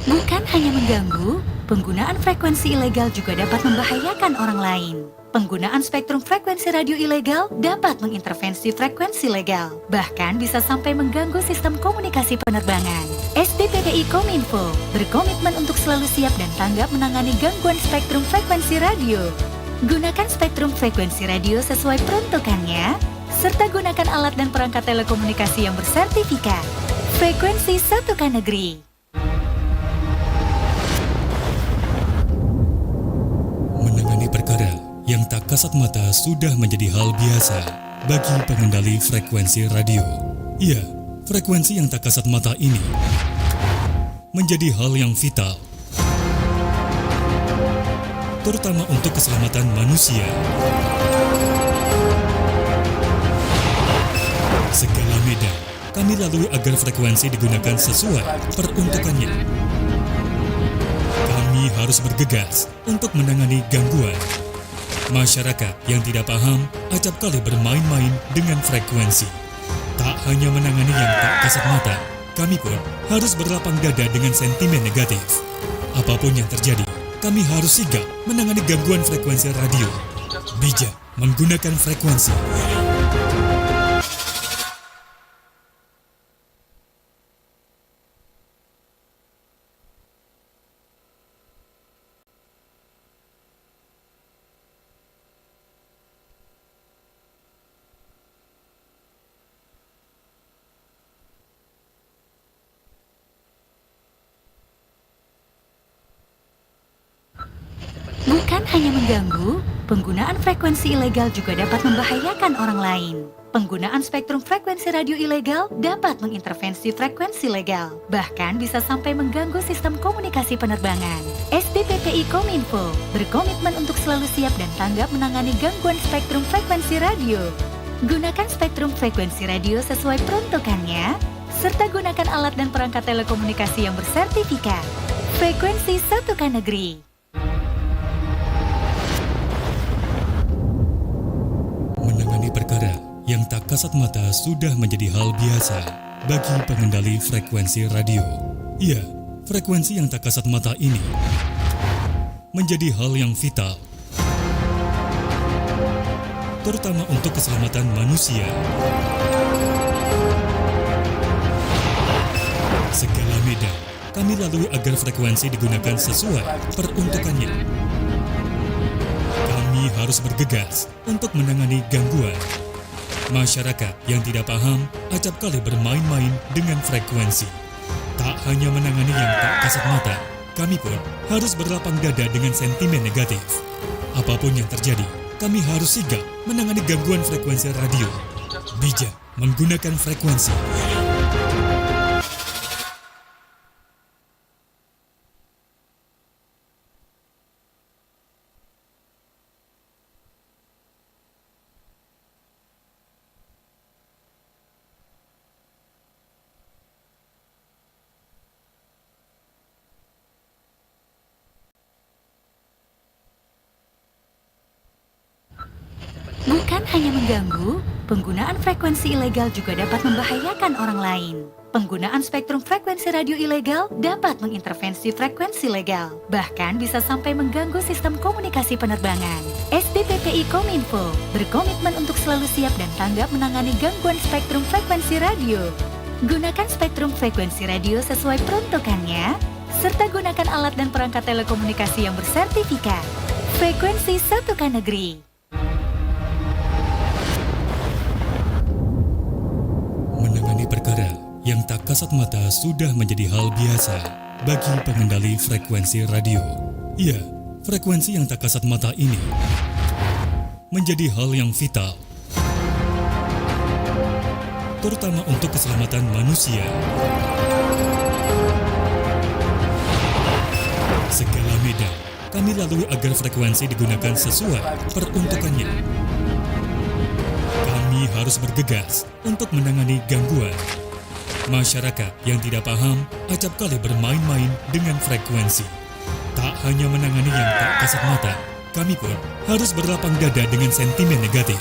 Bukan hanya mengganggu, penggunaan frekuensi ilegal juga dapat membahayakan orang lain. Penggunaan spektrum frekuensi radio ilegal dapat mengintervensi frekuensi legal, bahkan bisa sampai mengganggu sistem komunikasi penerbangan. SDPPI Kominfo berkomitmen untuk selalu siap dan tanggap menangani gangguan spektrum frekuensi radio. Gunakan spektrum frekuensi radio sesuai peruntukannya, serta gunakan alat dan perangkat telekomunikasi yang bersertifikat. Frekuensi satukan negeri. Menangani perkara yang tak kasat mata sudah menjadi hal biasa bagi pengendali frekuensi radio. Ya, frekuensi yang tak kasat mata ini menjadi hal yang vital, terutama untuk keselamatan manusia. Segala medan kami lalui agar frekuensi digunakan sesuai peruntukannya. Kami harus bergegas untuk menangani gangguan. Masyarakat yang tidak paham acap kali bermain-main dengan frekuensi. Tak hanya menangani yang tak kasat mata, kami pun harus berlapang dada dengan sentimen negatif. Apapun yang terjadi, kami harus sigap menangani gangguan frekuensi radio. Bijak menggunakan frekuensi. Bukan hanya mengganggu, penggunaan frekuensi ilegal juga dapat membahayakan orang lain. Penggunaan spektrum frekuensi radio ilegal dapat mengintervensi frekuensi legal, bahkan bisa sampai mengganggu sistem komunikasi penerbangan. SDPPI Kominfo berkomitmen untuk selalu siap dan tanggap menangani gangguan spektrum frekuensi radio. Gunakan spektrum frekuensi radio sesuai peruntukannya, serta gunakan alat dan perangkat telekomunikasi yang bersertifikat. Frekuensi satukan negeri. Menangani perkara yang tak kasat mata sudah menjadi hal biasa bagi pengendali frekuensi radio. Ya, frekuensi yang tak kasat mata ini menjadi hal yang vital, terutama untuk keselamatan manusia. Segala medan kami lalui agar frekuensi digunakan sesuai peruntukannya. Kami harus bergegas untuk menangani gangguan. Masyarakat yang tidak paham acap kali bermain-main dengan frekuensi. Tak hanya menangani yang tak kasat mata, kami pun harus berlapang dada dengan sentimen negatif. Apapun yang terjadi, kami harus sigap menangani gangguan frekuensi radio. Bijak menggunakan frekuensi. Bukan hanya mengganggu, penggunaan frekuensi ilegal juga dapat membahayakan orang lain. Penggunaan spektrum frekuensi radio ilegal dapat mengintervensi frekuensi legal, bahkan bisa sampai mengganggu sistem komunikasi penerbangan. SDPPI Kominfo berkomitmen untuk selalu siap dan tanggap menangani gangguan spektrum frekuensi radio. Gunakan spektrum frekuensi radio sesuai peruntukannya, serta gunakan alat dan perangkat telekomunikasi yang bersertifikat. Frekuensi satukan negeri. Menangani perkara yang tak kasat mata sudah menjadi hal biasa bagi pengendali frekuensi radio. Ya, frekuensi yang tak kasat mata ini menjadi hal yang vital, terutama untuk keselamatan manusia. Segala medan kami lalui agar frekuensi digunakan sesuai peruntukannya. Kami harus bergegas untuk menangani gangguan. Masyarakat yang tidak paham acap kali bermain-main dengan frekuensi. Tak hanya menangani yang tak kasat mata, kami pun harus berlapang dada dengan sentimen negatif.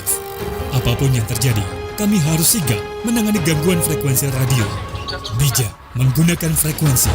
Apapun yang terjadi, kami harus sigap menangani gangguan frekuensi radio. Bijak menggunakan frekuensi.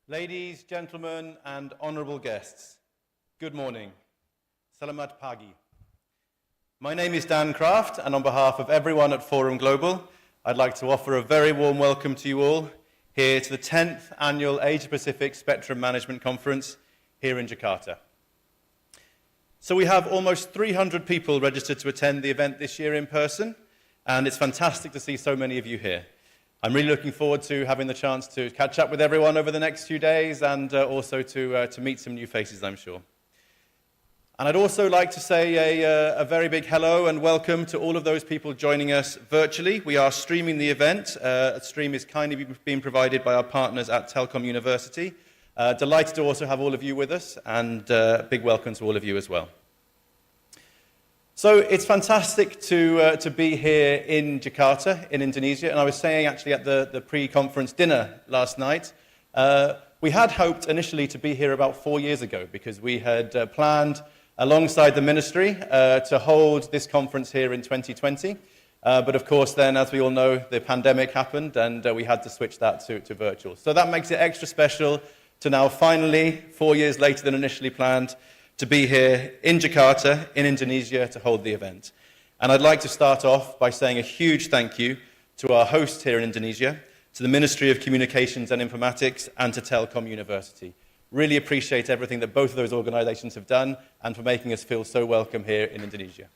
Ladies, gentlemen, and honorable guests, good morning. Selamat pagi. My name is Dan Kraft, and on behalf of everyone at Forum Global, I'd like to offer a very warm welcome to you all here to the 10th Annual Asia-Pacific Spectrum Management Conference here in Jakarta. So we have almost 300 people registered to attend the event this year in person, and it's fantastic to see so many of you here. I'm really looking forward to having the chance to catch up with everyone over the next few days and also to meet some new faces, I'm sure. And I'd also like to say a very big hello and welcome to all of those people joining us virtually. We are streaming the event. A stream is kindly being provided by our partners at Telkom University. Delighted to also have all of you with us, and a big welcome to all of you as well. So it's fantastic to be here in Jakarta, in Indonesia, and I was saying actually at the pre-conference dinner last night, we had hoped initially to be here about 4 years ago because we had planned alongside the ministry to hold this conference here in 2020. But of course then, as we all know, the pandemic happened and we had to switch that to virtual. So that makes it extra special to now finally, 4 years later than initially planned, to be here in Jakarta, in Indonesia, to hold the event. And I'd like to start off by saying a huge thank you to our host here in Indonesia, to the Ministry of Communications and Informatics, and to Telkom University. Really appreciate everything that both of those organizations have done and for making us feel so welcome here in Indonesia.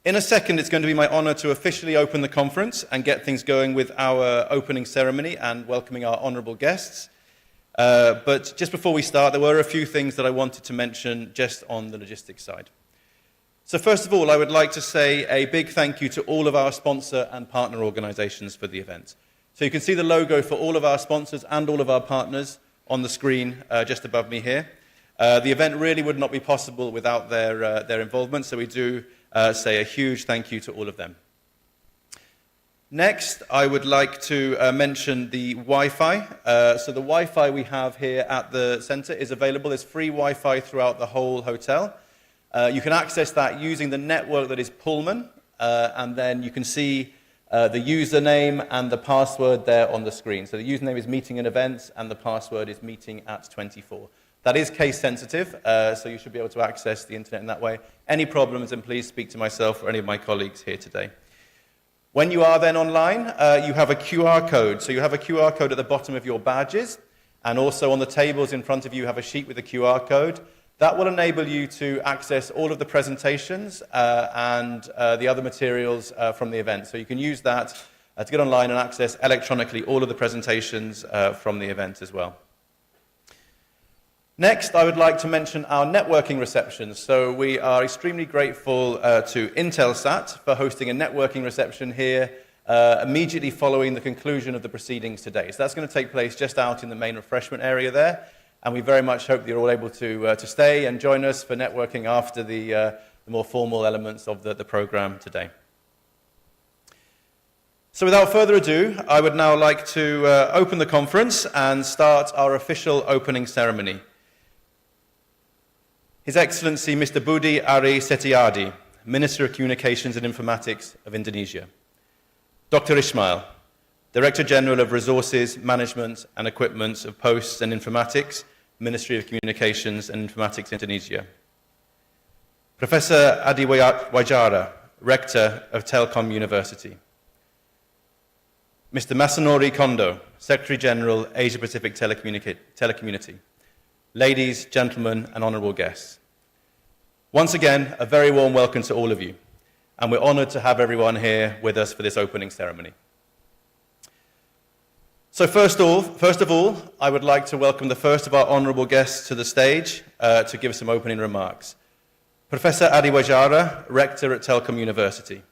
In a second, it's going to be my honor to officially open the conference and get things going with our opening ceremony and welcoming our honorable guests. But just before we start, there were a few things that I wanted to mention just on the logistics side. So first of all, I would like to say a big thank you to all of our sponsor and partner organizations for the event. So you can see the logo for all of our sponsors and all of our partners on the screen just above me here. The event really would not be possible without their involvement, so we do say a huge thank you to all of them. Next, I would like to mention the Wi-Fi. So the Wi-Fi we have here at the center is available. There's free Wi-Fi throughout the whole hotel. You can access that using the network that is Pullman, and then you can see the username and the password there on the screen. So the username is meeting and events, and the password is meeting at 24. That is case sensitive, so you should be able to access the internet in that way. Any problems, then please speak to myself or any of my colleagues here today. When you are then online, you have a QR code. So you have a QR code at the bottom of your badges, and also on the tables in front of you have a sheet with a QR code. That will enable you to access all of the presentations and the other materials from the event. So you can use that to get online and access electronically all of the presentations from the event as well. Next, I would like to mention our networking receptions. So we are extremely grateful to Intelsat for hosting a networking reception here immediately following the conclusion of the proceedings today. So that's going to take place just out in the main refreshment area there, and we very much hope that you're all able to stay and join us for networking after the more formal elements of the program today. So without further ado, I would now like to open the conference and start our official opening ceremony. His Excellency Mr. Budi Ari Setiadi, Minister of Communications and Informatics of Indonesia. Dr. Ismail, Director General of Resources, Management and Equipment of Posts and Informatics, Ministry of Communications and Informatics Indonesia. Professor Adi Wajara, Rector of Telkom University. Mr. Masanori Kondo, Secretary General, Asia Pacific Telecommunity. Ladies, gentlemen, and honorable guests. Once again, a very warm welcome to all of you, and we're honored to have everyone here with us for this opening ceremony. So first of all, I would like to welcome the first of our honorable guests to the stage to give some opening remarks. Professor Adi Wajara, Rector at Telkom University.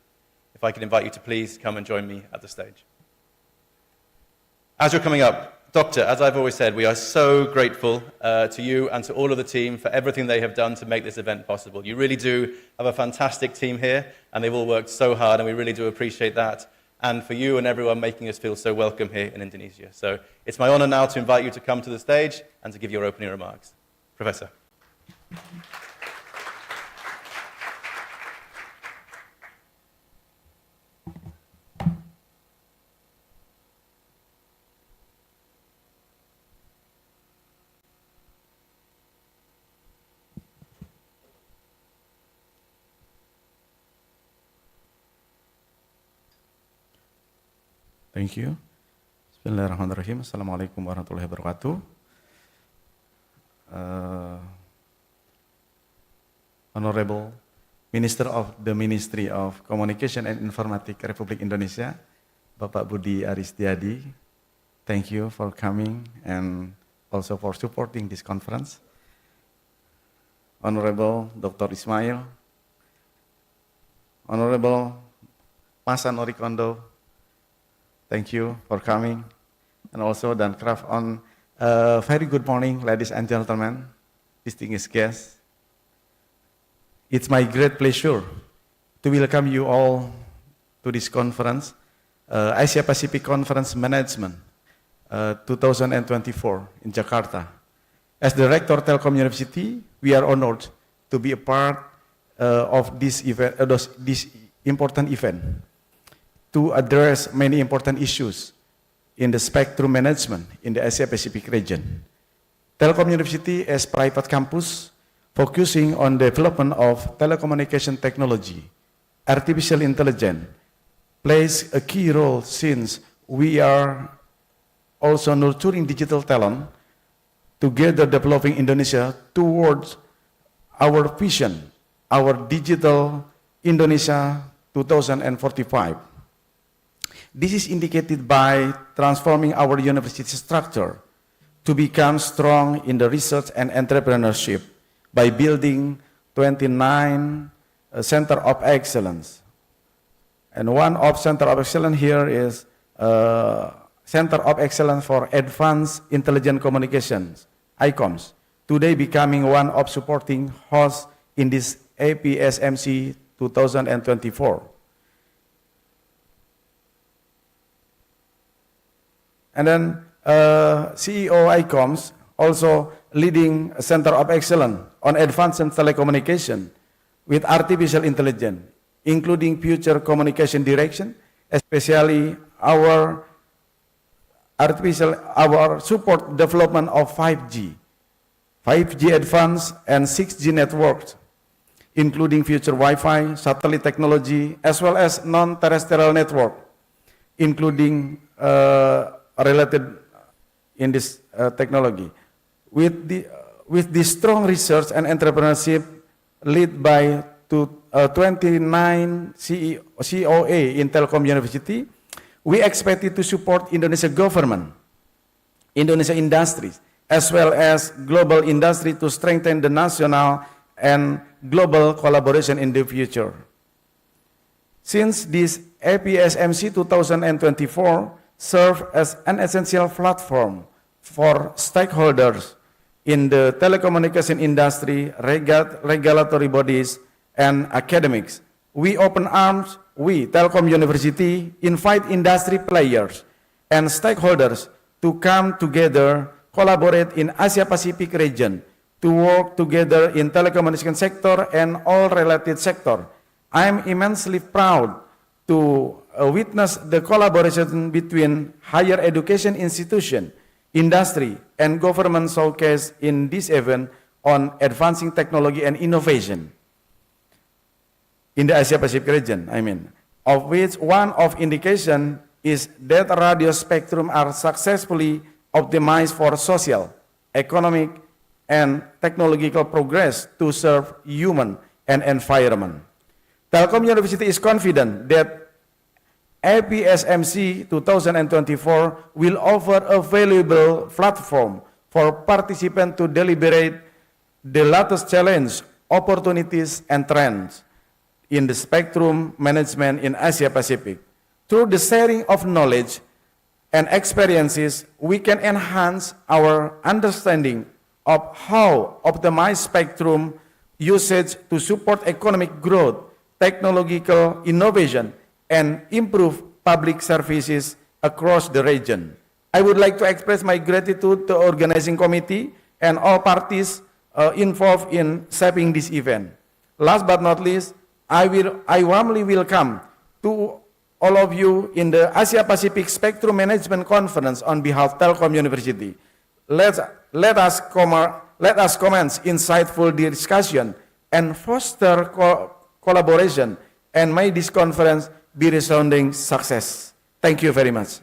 If I could invite you to please come and join me at the stage. As you're coming up, Doctor, as I've always said, we are so grateful to you and to all of the team for everything they have done to make this event possible. You really do have a fantastic team here, and they've all worked so hard, and we really do appreciate that. And for you and everyone making us feel so welcome here in Indonesia. So it's my honor now to invite you to come to the stage and to give your opening remarks. Professor. Thank you. Bismillahirrahmanirrahim. Assalamualaikum warahmatullahi wabarakatuh. Honorable Minister of the Ministry of Communication and Informatics Republik Indonesia, Bapak Budi Aristiadi, thank you for coming and also for supporting this conference. Honorable Dr. Ismail, Honorable Masa Norikondo, thank you for coming, and also Dan Kraft on very good morning, ladies and gentlemen, distinguished guests. It's my great pleasure to welcome you all to this conference, Asia Pacific Conference Management 2024 in Jakarta. As the Rector Telkom University, we are honored to be a part of this event, this important event, to address many important issues in the spectrum management in the Asia Pacific region. Telkom University as private campus focusing on development of telecommunication technology, artificial intelligence, plays a key role since we are also nurturing digital talent, together developing Indonesia towards our vision, our digital Indonesia 2045. This is indicated by transforming our university structure to become strong in the research and entrepreneurship by building 29 Center of Excellence. And one of Center of Excellence here is Center of Excellence for Advanced Intelligent Communications, ICOMS, today becoming one of supporting hosts in this APSMC 2024. And then CEO ICOMS also leading a Center of Excellence on Advanced Telecommunication with artificial intelligence, including future communication direction, especially our support development of 5G advanced and 6G networks, including future Wi-Fi, satellite technology, as well as non-terrestrial network, including related in this technology. With the strong research and entrepreneurship led by 29 COA in Telkom University, we expected to support Indonesia government, Indonesia industries, as well as global industry to strengthen the national and global collaboration in the future. Since this APSMC 2024 serve as an essential platform for stakeholders in the telecommunication industry, regulatory bodies, and academics, we open arms, we, Telkom University, invite industry players and stakeholders to come together, collaborate in Asia Pacific region, to work together in telecommunication sector and all related sector. I am immensely proud to witness the collaboration between higher education institution, industry, and government showcase in this event on advancing technology and innovation in the Asia Pacific region, of which one of indication is that radio spectrum are successfully optimized for social, economic, and technological progress to serve human and environment. Telkom University is confident that APSMC 2024 will offer a valuable platform for participants to deliberate the latest challenge, opportunities, and trends in the spectrum management in Asia Pacific. Through the sharing of knowledge and experiences, we can enhance our understanding of how optimize spectrum usage to support economic growth, technological innovation, and improve public services across the region. I would like to express my gratitude to the organizing committee and all parties involved in shaping this event. Last but not least, I warmly welcome to all of you in the Asia Pacific Spectrum Management Conference on behalf of Telkom University. Let us commence insightful discussion and foster collaboration, and may this conference be resounding success. Thank you very much.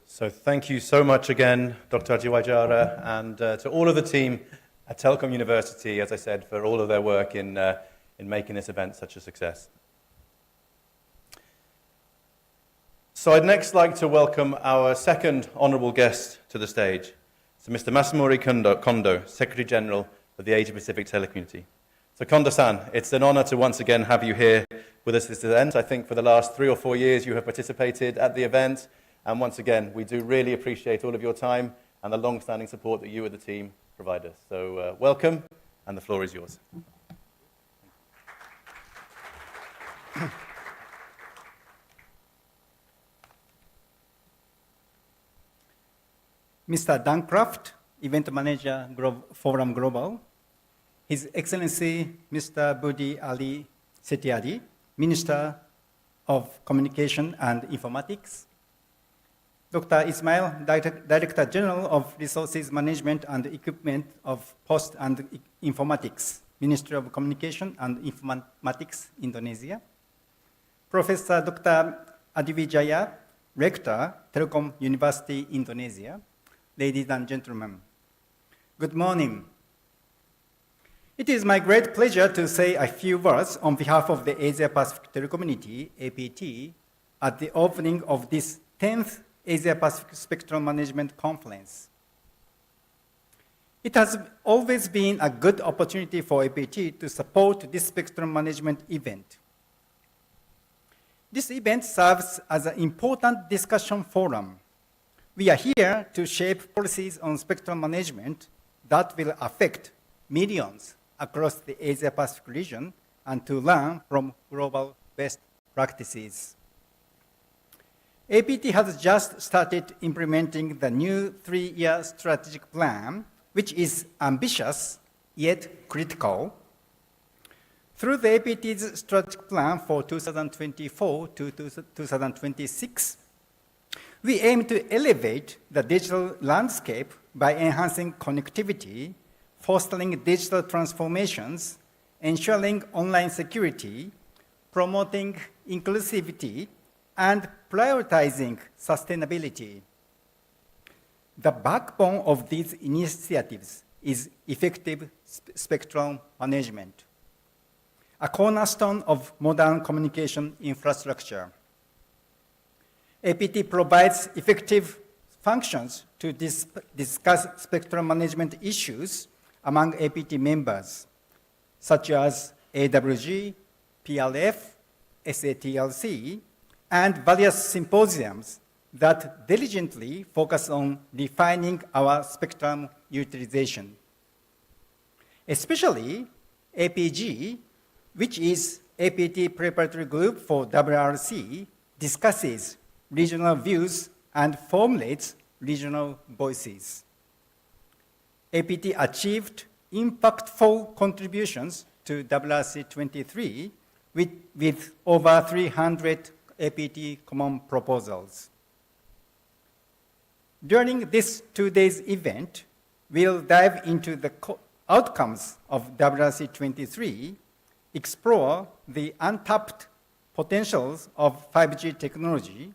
So thank you so much again, Dr. Ajiwajara, and to all of the team at Telkom University, as I said, for all of their work in making this event such a success. So I'd next like to welcome our second honourable guest to the stage, so Mr. Masamori Kondo, Secretary General of the Asia Pacific Telecommunity. So Kondo-san, it's an honour to once again have you here with us at this event. I think for the last 3 or 4 years you have participated at the event, and once again we do really appreciate all of your time and the long-standing support that you and the team provide us. So welcome, and the floor is yours. Mr. Dan Kraft, Event Manager, Forum Global, His Excellency Mr. Budi Ali Setiadi, Minister of Communication and Informatics, Dr. Ismail, Director General of Resources Management and Equipment of Post and Informatics, Ministry of Communication and Informatics, Indonesia, Professor Dr. Adiwijaya, Rector, Telkom University, Indonesia, ladies and gentlemen, good morning. It is my great pleasure to say a few words on behalf of the Asia Pacific Telecommunity, APT, at the opening of this 10th Asia Pacific Spectrum Management Conference. It has always been a good opportunity for APT to support this spectrum management event. This event serves as an important discussion forum. We are here to shape policies on spectrum management that will affect millions across the Asia-Pacific region and to learn from global best practices. APT has just started implementing the new 3-year strategic plan, which is ambitious yet critical. Through the APT's strategic plan for 2024 to 2026, we aim to elevate the digital landscape by enhancing connectivity, fostering digital transformations, ensuring online security, promoting inclusivity, and prioritizing sustainability. The backbone of these initiatives is effective spectrum management, a cornerstone of modern communication infrastructure. APT provides effective functions to discuss spectrum management issues among APT members, such as AWG, PLF, SATLC, and various symposiums that diligently focus on refining our spectrum utilization. Especially APG, which is APT Preparatory Group for WRC, discusses regional views and formulates regional voices. APT achieved impactful contributions to WRC 23 with over 300 APT common proposals. During this 2 days event, we'll dive into the outcomes of WRC 23, explore the untapped potentials of 5G technology,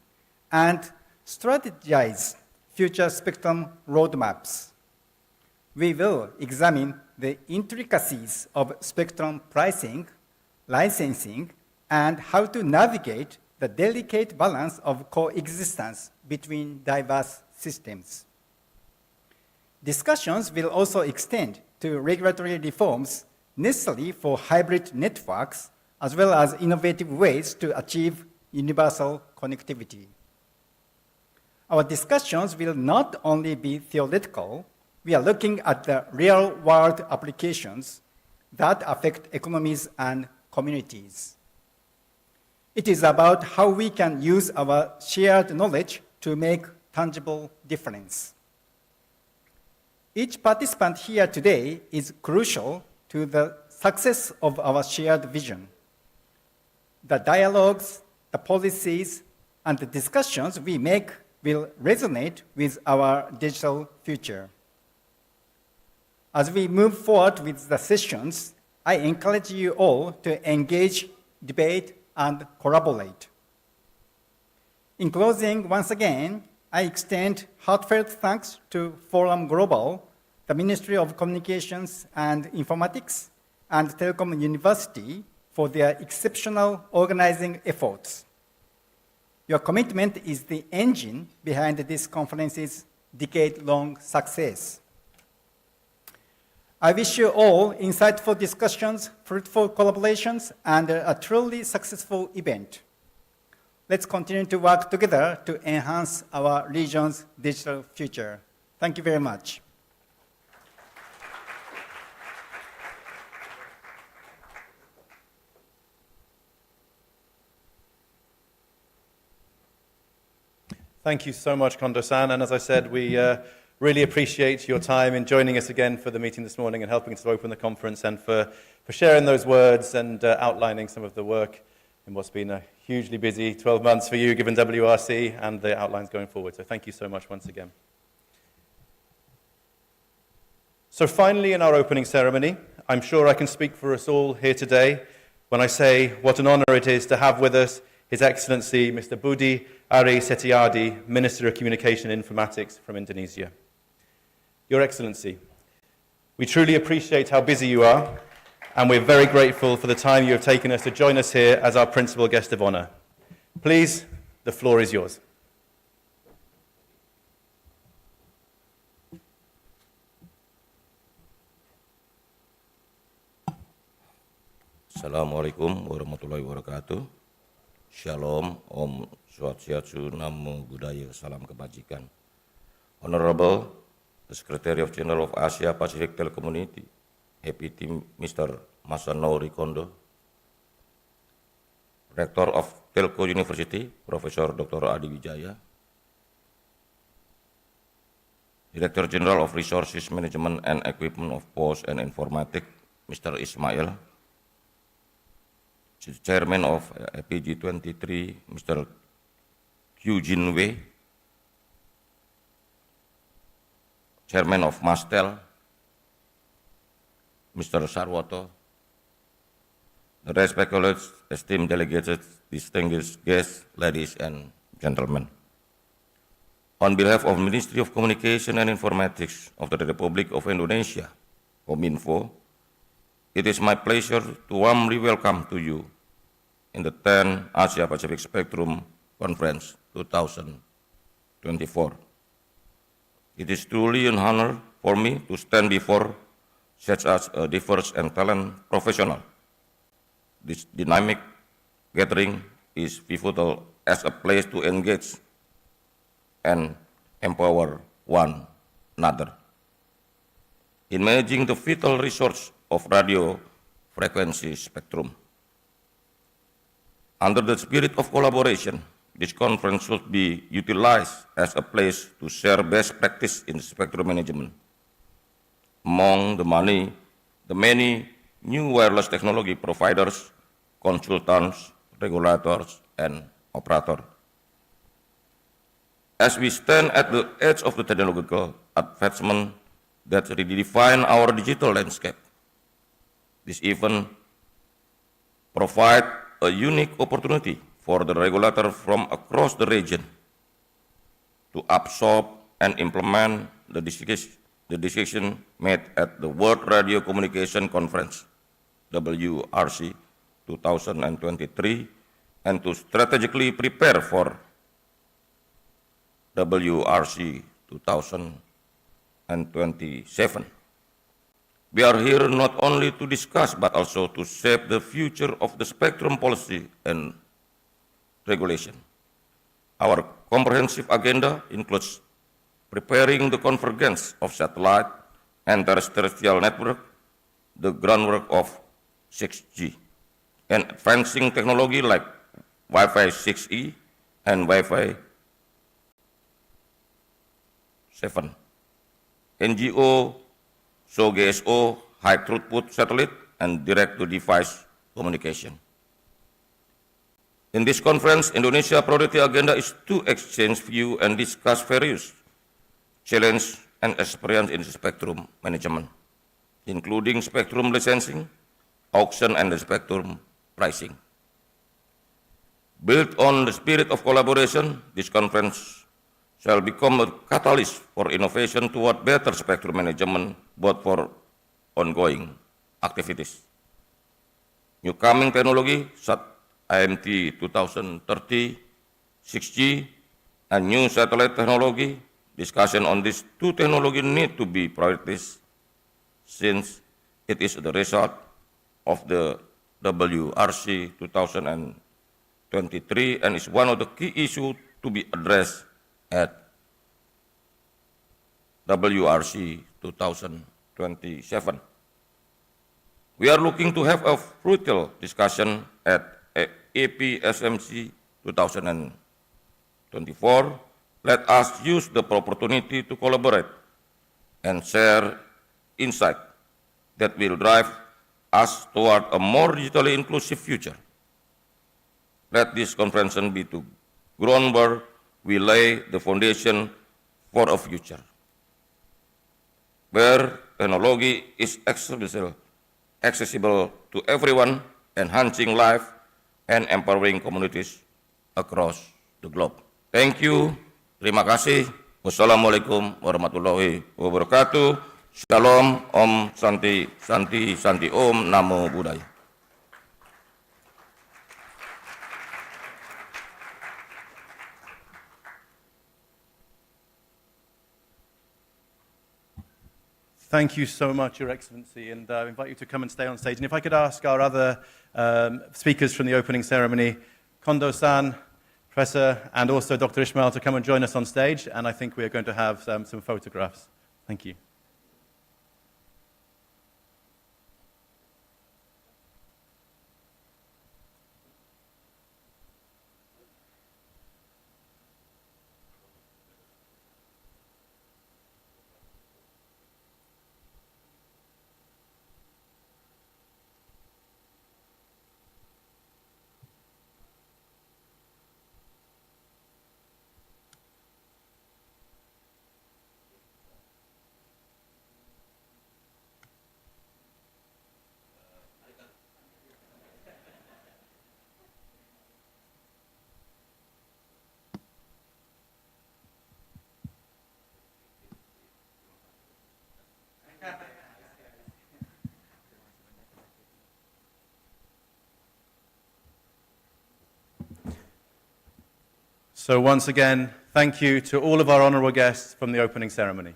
and strategize future spectrum roadmaps. We will examine the intricacies of spectrum pricing, licensing, and how to navigate the delicate balance of coexistence between diverse systems. Discussions will also extend to regulatory reforms necessary for hybrid networks, as well as innovative ways to achieve universal connectivity. Our discussions will not only be theoretical, we are looking at the real-world applications that affect economies and communities. It is about how we can use our shared knowledge to make tangible difference. Each participant here today is crucial to the success of our shared vision. The dialogues, the policies, and the discussions we make will resonate with our digital future. As we move forward with the sessions, I encourage you all to engage, debate, and collaborate. In closing, once again, I extend heartfelt thanks to Forum Global, the Ministry of Communications and Informatics, and Telkom University for their exceptional organizing efforts. Your commitment is the engine behind this conference's decade-long success. I wish you all insightful discussions, fruitful collaborations, and a truly successful event. Let's continue to work together to enhance our region's digital future. Thank you very much. Thank you so much, Kondo-san. And as I said, we really appreciate your time in joining us again for the meeting this morning and helping us to open the conference, and for sharing those words and outlining some of the work in what's been a hugely busy 12 months for you, given WRC and the outlines going forward. So thank you so much once again. So finally, in our opening ceremony, I'm sure I can speak for us all here today when I say what an honor it is to have with us His Excellency Mr. Budi Ari Setiadi, Minister of Communication and Informatics from Indonesia. Your Excellency, we truly appreciate how busy you are, and we're very grateful for the time you have taken us to join us here as our principal guest of honor. Please, the floor is yours. Assalamualaikum warahmatullahi wabarakatuh. Shalom, Om Swastiastu, Namo Buddhaya, Salam Kebajikan. Honorable the Secretary of General of Asia Pacific Telecommunity, APT Mr. Masanori Kondo, Rector of Telkom University, Professor Dr. Adi Wijaya, Director General of Resources Management and Equipment of Post and Informatics, Mr. Ismail, Chairman of APG23, Mr. Kyu Jin Wei, Chairman of Mastel, Mr. Sarwoto, the respected esteemed delegates, distinguished guests, ladies and gentlemen. On behalf of Ministry of Communication and Informatics of the Republic of Indonesia, Kominfo, it is my pleasure to warmly welcome to you in the 10th Asia Pacific Spectrum Conference 2024. It is truly an honor for me to stand before such as a diverse and talented professional. This dynamic gathering is pivotal as a place to engage and empower one another in managing the vital resource of radio frequency spectrum. Under the spirit of collaboration, this conference should be utilized as a place to share best practice in spectrum management. Among the many new wireless technology providers, consultants, regulators, and operators. As we stand at the edge of the technological advancement that redefine our digital landscape, this event provides a unique opportunity for the regulator from across the region to absorb and implement the decision made at the World Radio Communication Conference, WRC 2023, and to strategically prepare for WRC 2027. We are here not only to discuss, but also to shape the future of the spectrum policy and regulation. Our comprehensive agenda includes preparing the convergence of satellite and terrestrial network, the groundwork of 6G, and advancing technology like Wi-Fi 6E and Wi-Fi 7. NGO, GSO, high throughput satellite, and direct-to-device communication. In this conference, Indonesia priority agenda is to exchange views and discuss various challenges and experience in spectrum management, including spectrum licensing, auction, and spectrum pricing. Built on the spirit of collaboration, this conference shall become a catalyst for innovation toward better spectrum management, both for ongoing activities. New coming technology, such IMT 2030, 6G, and new satellite technology, discussion on these two technologies need to be prioritized since it is the result of the WRC 2023 and is one of the key issues to be addressed at WRC 2027. We are looking to have a fruitful discussion at APSMC 2024. Let us use the opportunity to collaborate and share insight that will drive us toward a more digitally inclusive future. Let this conference be the ground where we lay the foundation for a future where technology is accessible to everyone, enhancing life and empowering communities across the globe. Thank you. Terima kasih. Wassalamualaikum warahmatullahi wabarakatuh. Shalom, Om Santi, Santi, Santi Om, Namo Buddhaya. Thank you so much, Your Excellency, and I invite you to come and stay on stage. And if I could ask our other speakers from the opening ceremony, Kondo-san, Professor, and also Dr. Ismail to come and join us on stage, and I think we are going to have some photographs. Thank you. So once again, thank you to all of our honorable guests from the opening ceremony.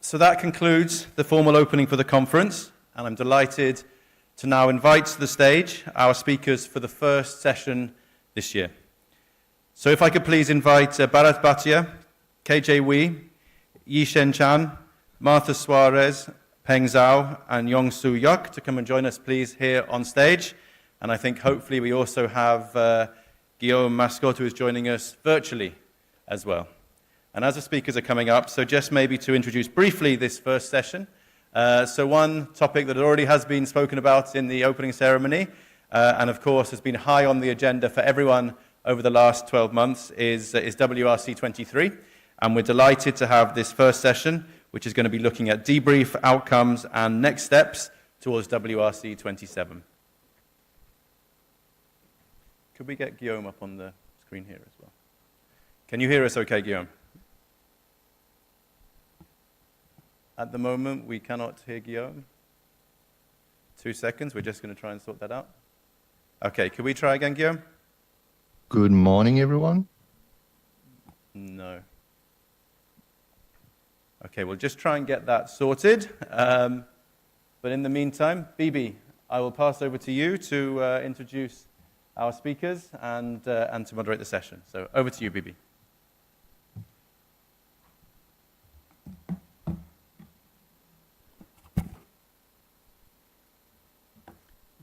So that concludes the formal opening for the conference, and I'm delighted to now invite to the stage our speakers for the first session this year. So if I could please invite Bharat Bhatia, KJ Wee, Yi Shen Chan, Martha Suarez, Peng Zhao, and Yong Soo Yuk to come and join us, please, here on stage. And I think hopefully we also have Guillaume Mascot, who is joining us virtually as well. And as the speakers are coming up, so just maybe to introduce briefly this first session. So one topic that already has been spoken about in the opening ceremony, and of course has been high on the agenda for everyone over the last 12 months, is WRC 23. And we're delighted to have this first session, which is going to be looking at debrief, outcomes, and next steps towards WRC 27. Could we get Guillaume up on the screen here as well? Can you hear us okay, Guillaume? At the moment, we cannot hear Guillaume. 2 seconds, we're just going to try and sort that out. Okay, could we try again, Guillaume? Good morning, everyone. No. Okay, we'll just try and get that sorted. But in the meantime, Bibi, I will pass over to you to introduce our speakers and to moderate the session. So over to you, Bibi.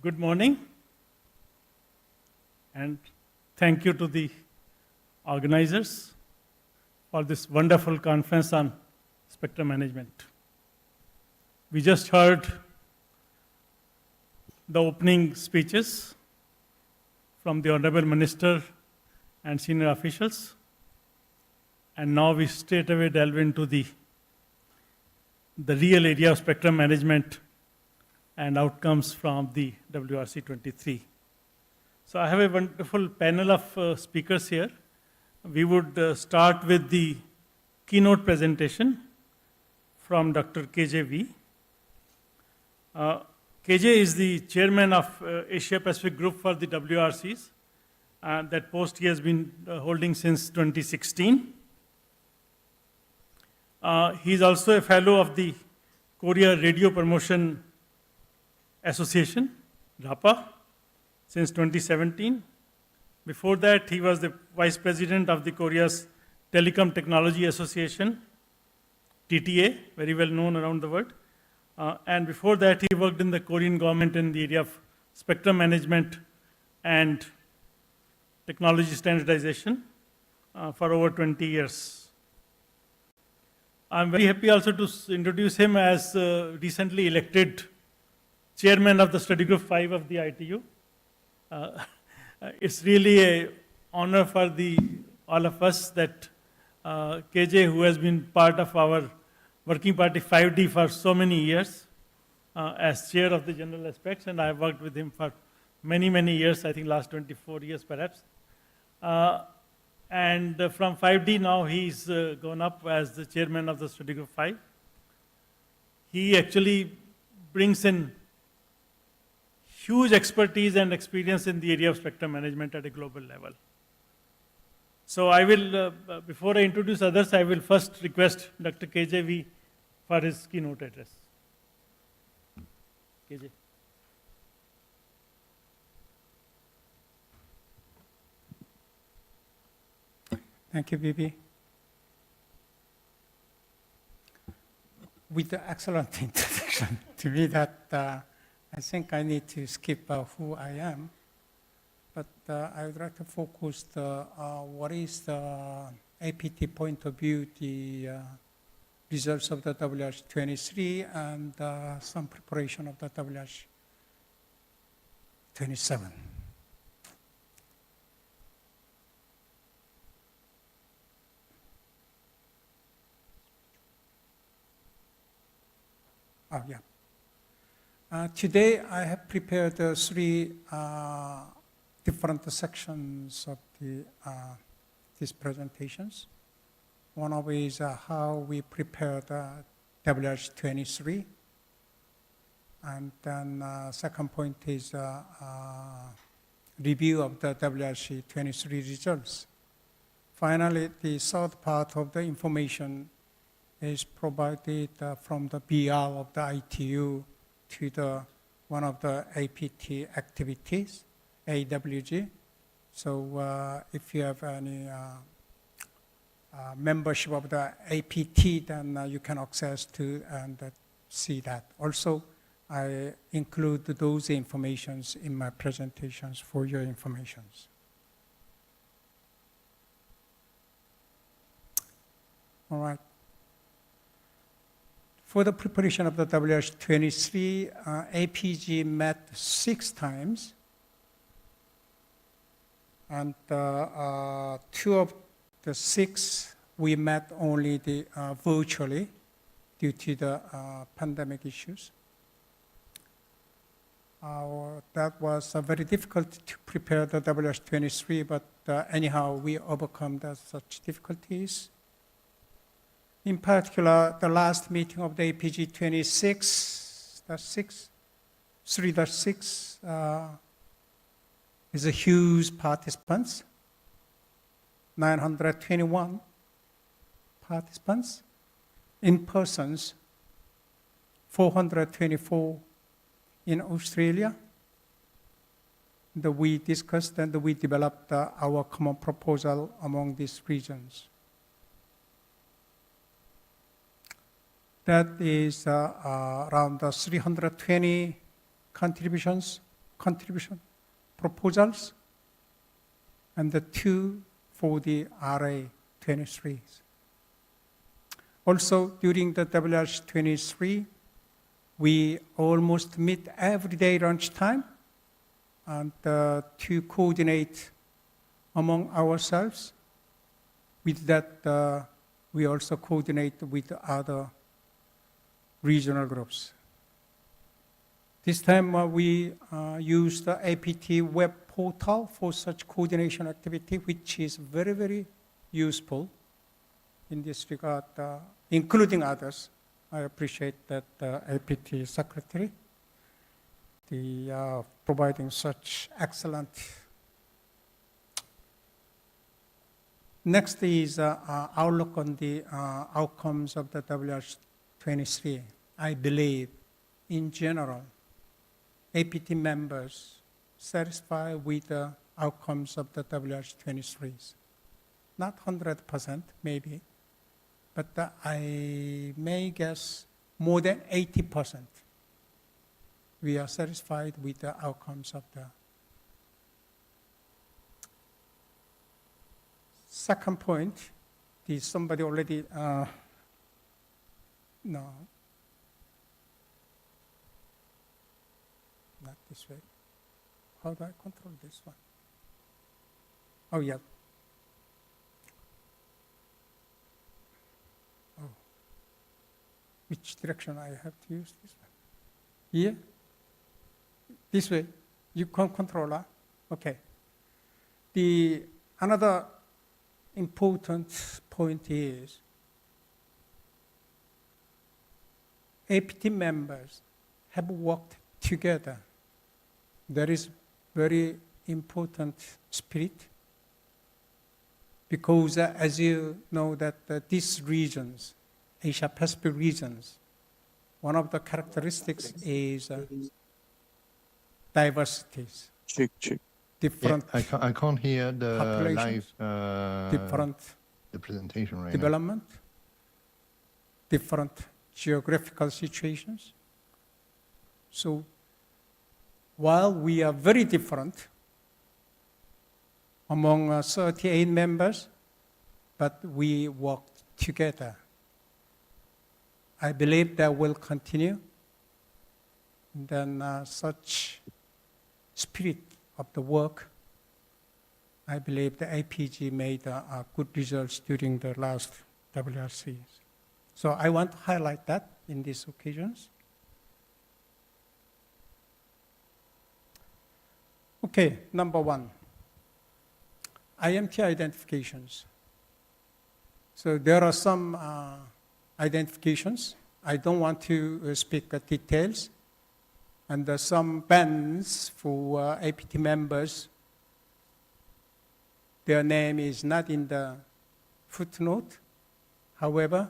Good morning, and thank you to the organizers for this wonderful conference on spectrum management. We just heard the opening speeches from the Honorable Minister and senior officials. And now we straight away delve into the real area of spectrum management and outcomes from the WRC 23. So I have a wonderful panel of speakers here. We would start with the keynote presentation from Dr. KJV. KJ is the chairman of Asia Pacific Group for the WRCs. That post he has been holding since 2016. He is also a fellow of the Korea Radio Promotion Association, RAPA, since 2017. Before that, he was the vice president of the Korea's Telecom Technology Association, TTA, very well known around the world. And before that, he worked in the Korean government in the area of spectrum management and technology standardization for over 20 years. I'm very happy also to introduce him as recently elected chairman of the Study Group 5 of the ITU. It's really an honor for all of us that KJ, who has been part of our working party 5D for so many years, as chair of the general aspects, and I've worked with him for many, many years, I think last 24 years perhaps. And from 5D now, he's gone up as the chairman of the Study Group 5. He actually brings in huge expertise and experience in the area of spectrum management at a global level. So I will, before I introduce others, I will first request Dr. KJV for his keynote address. KJ. Thank you, Bibi. With the excellent introduction to me that I think I need to skip who I am, but I would like to focus what is the APT point of view, the results of the WRC 23 and some preparation of the WRC 27. Oh, yeah. Today, I have prepared three different sections of these presentations. One of it is how we prepare the WRC 23. And then second point is review of the WRC 23 results. Finally, the third part of the information is provided from the BR of the ITU to one of the APT activities, AWG. So if you have any membership of the APT, then you can access to and see that. Also, I include those informations in my presentations for your informations. All right. For the preparation of the WRC 23, APG met 6 times. And 2 of the 6, we met only virtually due to the pandemic issues. That was very difficult to prepare the WRC 23, but anyhow, we overcome such difficulties. In particular, the last meeting of the APG 3.6 is a huge participants, 921 participants, in persons, 424 in Australia. We discussed and we developed our common proposal among these regions. That is around 320 contribution proposals, and the 2 for the RA 23s. Also, during the WRC 23, we almost meet every day lunchtime and to coordinate among ourselves. With that, we also coordinate with other regional groups. This time we use the APT web portal for such coordination activity, which is very, very useful in this regard, including others. I appreciate that APT secretary, providing such excellent. Next is outlook on the outcomes of the WH23. I believe, in general, APT members satisfied with the outcomes of the WH23s. Not 100%, maybe, but I may guess more than 80%. We are satisfied with the outcomes of the. Second point, somebody already, no, not this way. How do I control this one? Oh, yeah. Oh, which direction I have to use this one? Here? This way? You can control, huh? Okay. Another important point is APT members have worked together. There is very important spirit because as you know that these regions, Asia-Pacific regions, one of the characteristics is diversities. Different I can't hear the populations, live different the presentation right development, different geographical situations. So while we are very different among 38 members, but we work together. I believe that will continue. And then such spirit of the work, I believe the APG made good results during the last WRCs. So I want to highlight that in these occasions. Okay, number one, IMT identifications. So there are some identifications. I don't want to speak details. And there's some bands for APT members. Their name is not in the footnote. However,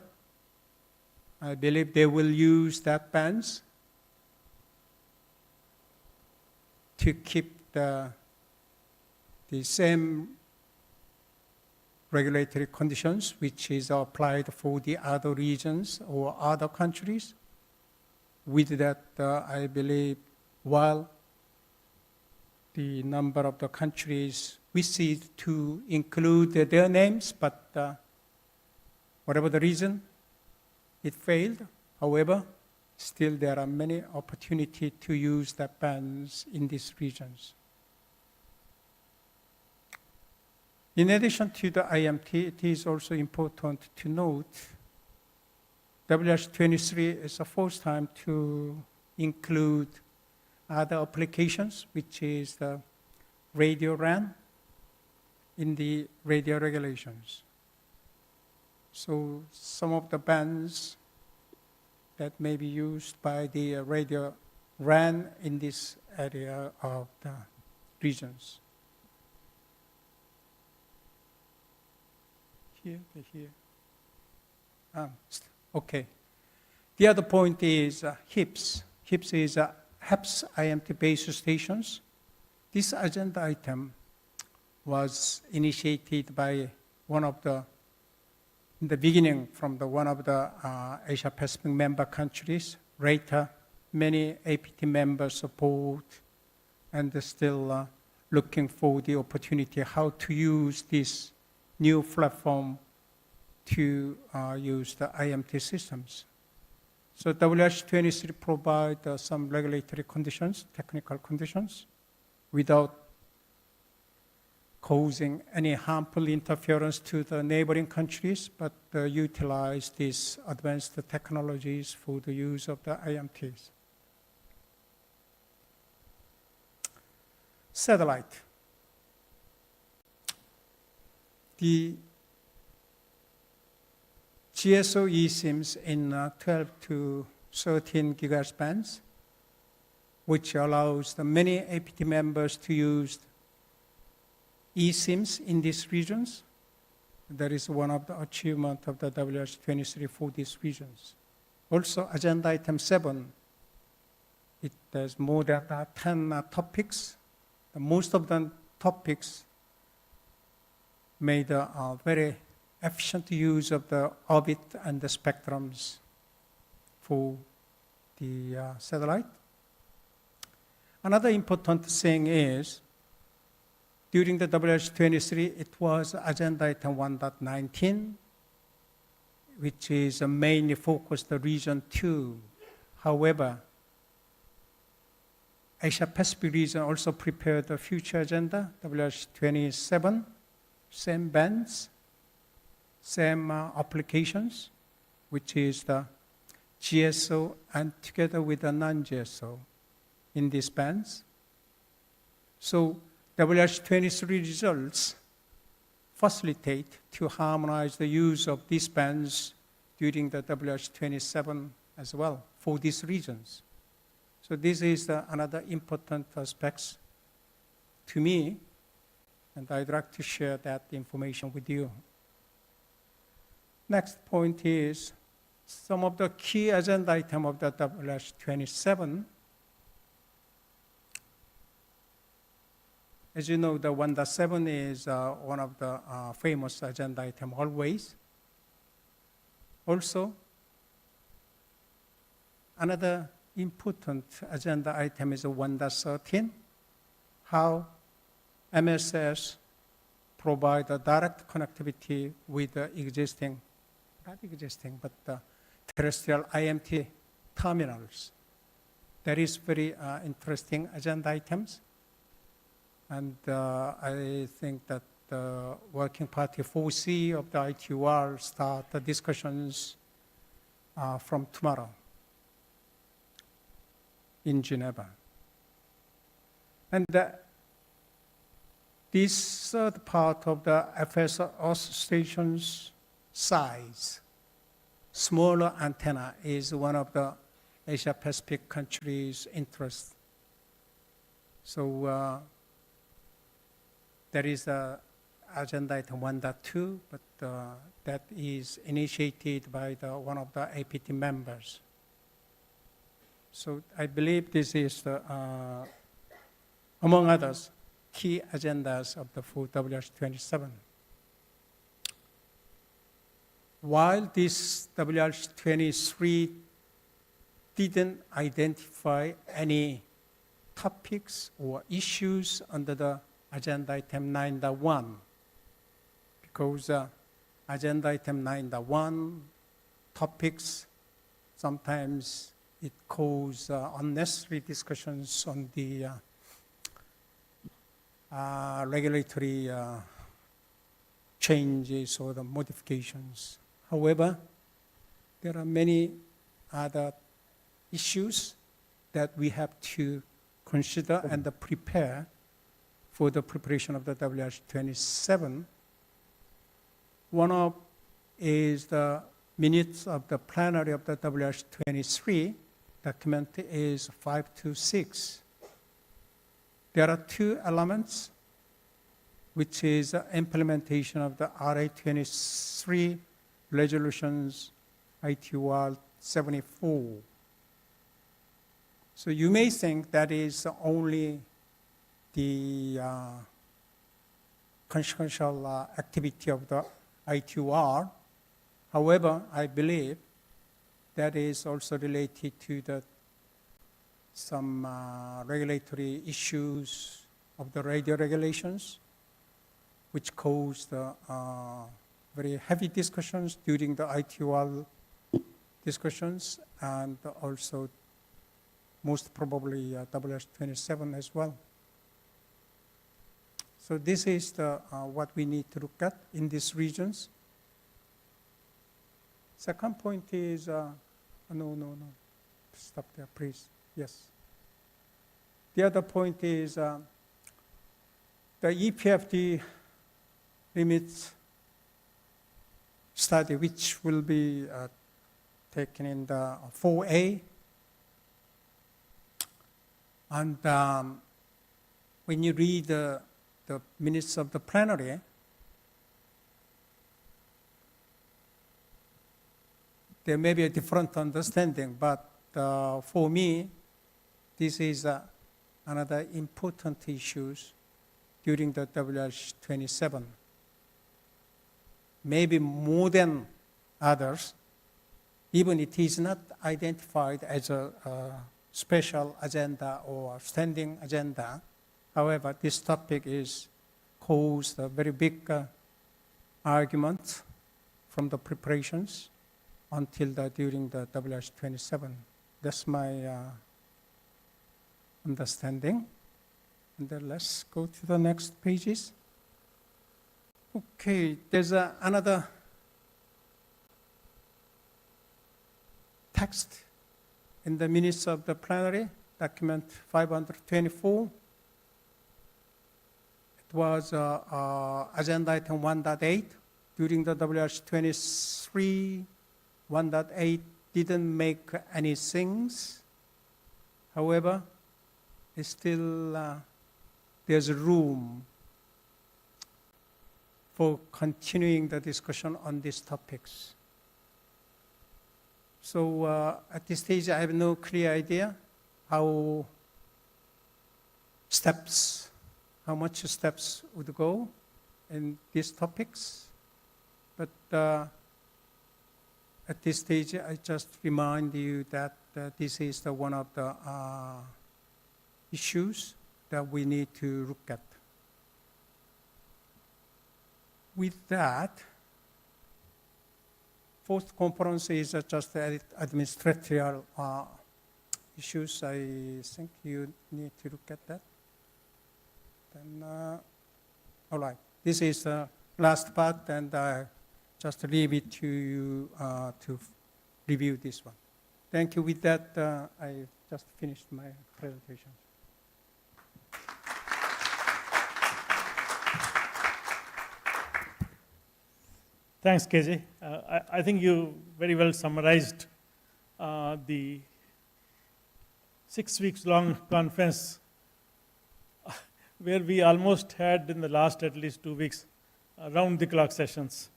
I believe they will use that bands to keep the same regulatory conditions which is applied for the other regions or other countries. With that, I believe, while the number of the countries we see to include their names, but whatever the reason, it failed. However, still there are many opportunities to use the bands in these regions. In addition to the IMT, it is also important to note WH23 is the first time to include other applications, which is the radio RAN in the radio regulations. So some of the bands that may be used by the radio RAN in this area of the regions. Here. Okay. The other point is HIPS. HIPS is HAPS IMT base stations. This agenda item was initiated by one of the, in the beginning, from one of the Asia-Pacific member countries. Later, many APT members support and they're still looking for the opportunity how to use this new platform to use the IMT systems. So WH-23 provide some regulatory conditions, technical conditions, without causing any harmful interference to the neighboring countries, but utilize these advanced technologies for the use of the IMTs. Satellite. The GSO eSIMs in 12 to 13 gigahertz bands, which allows the many APT members to use eSIMs in these regions. That is one of the achievements of the WH-23 for these regions. Also, agenda item 7, it has more than 10 topics. Most of the topics made a very efficient use of the orbit and the spectrums for the satellite. Another important thing is, during the WH-23, it was agenda item 1.19, which is mainly focused on region 2. However, Asia Pacific region also prepared the future agenda, WH-27, same bands, same applications, which is the GSO and together with the non-GSO in these bands. So WH-23 results facilitate to harmonize the use of these bands during the WH-27 as well for these regions. So this is another important aspect to me, and I'd like to share that information with you. Next point is some of the key agenda items of the WH-27. As you know, the 1.7 is one of the famous agenda items always. Also, another important agenda item is 1.13, how MSS provide a direct connectivity with the existing, not existing, but the terrestrial IMT terminals. That is very interesting agenda items. And I think that the Working Party 4C of the ITUR start the discussions from tomorrow in Geneva. And this third part of the FS Association's size, smaller antenna, is one of the Asia Pacific countries' interest. So there is agenda item 1.2, but that is initiated by one of the APT members. So I believe this is, among others, key agendas of the full WH-27. While this WH-23 didn't identify any topics or issues under the agenda item 9.1, because agenda item 9.1 topics, sometimes it causes unnecessary discussions on the regulatory changes or the modifications. However, there are many other issues that we have to consider and prepare for the preparation of the WH-27. One of is the minutes of the plenary of the WH-23. Document is 5 to 6. There are two elements, which is implementation of the RA-23 resolutions ITUR 74. So you may think that is only the consequential activity of the ITUR. However, I believe that is also related to some regulatory issues of the radio regulations, which caused very heavy discussions during the ITUR discussions and also most probably WS27 as well. So this is what we need to look at in these regions. Second point is, no, stop there, please. Yes. The other point is the EPFD limits study, which will be taken in the 4A. And when you read the minutes of the plenary, there may be a different understanding, but for me, this is another important issue during the WH27. Maybe more than others, even it is not identified as a special agenda or standing agenda. However, this topic is caused a very big argument from the preparations until during the WH27. That's my understanding. And then let's go to the next pages. Okay, there's another text in the minutes of the plenary, document 524. It was agenda item 1.8. During the WH23, 1.8 didn't make any things. However, it's still there's room for continuing the discussion on these topics. So at this stage, I have no clear idea how much steps would go in these topics. But at this stage, I just remind you that this is one of the issues that we need to look at. With that, fourth conference is just administrative issues. I think you need to look at that. Then, all right, this is the last part, and I just leave it to you to review this one. Thank you. With that, I just finished my presentation. Thanks, KJ. I think you very well summarized the 6 weeks long conference where we almost had in the last at least 2 weeks round the clock sessions.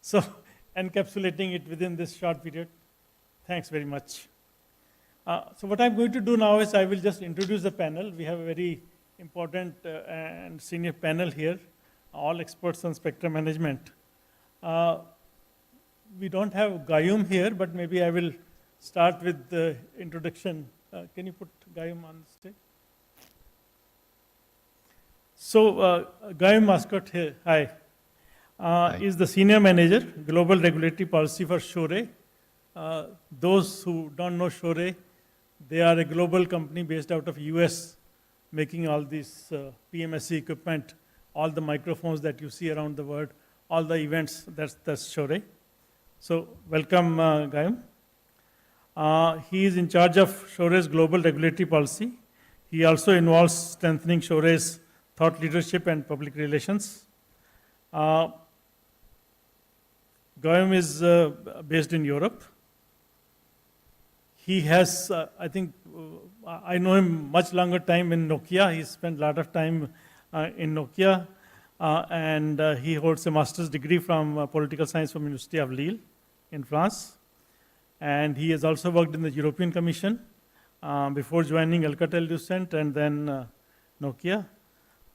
So encapsulating it within this short period, thanks very much. So what I'm going to do now is I will just introduce the panel. We have a very important and senior panel here, all experts on spectrum management. We don't have Gayum here, but maybe I will start with the introduction. Can you put Gayum on the stage? So Gayum Mascot here, hi. Is the senior manager, global regulatory policy for SHORE. Those who don't know SHORE, they are a global company based out of US, making all this PMSE equipment, all the microphones that you see around the world, all the events, that's SHORE. So welcome, Gayam. He is in charge of SHORE's global regulatory policy. He also involves strengthening SHORE's thought leadership and public relations. Gayam is based in Europe. He has, I think, I know him much longer time in Nokia. He spent a lot of time in Nokia. And he holds a master's degree from political science from University of Lille in France. And he has also worked in the European Commission before joining Alcatel-Lucent and then Nokia.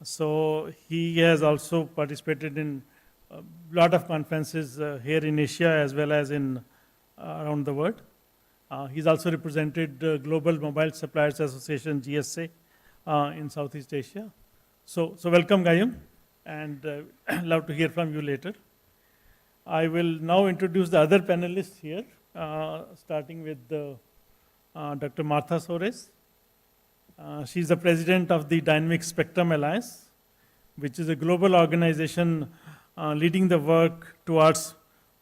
So he has also participated in a lot of conferences here in Asia as well as in around the world. He's also represented Global Mobile Suppliers Association, GSA, in Southeast Asia. So welcome, Gayam, and love to hear from you later. I will now introduce the other panelists here. starting with Dr. Martha Sores. She's the president of the Dynamic Spectrum Alliance, which is a global organization leading the work towards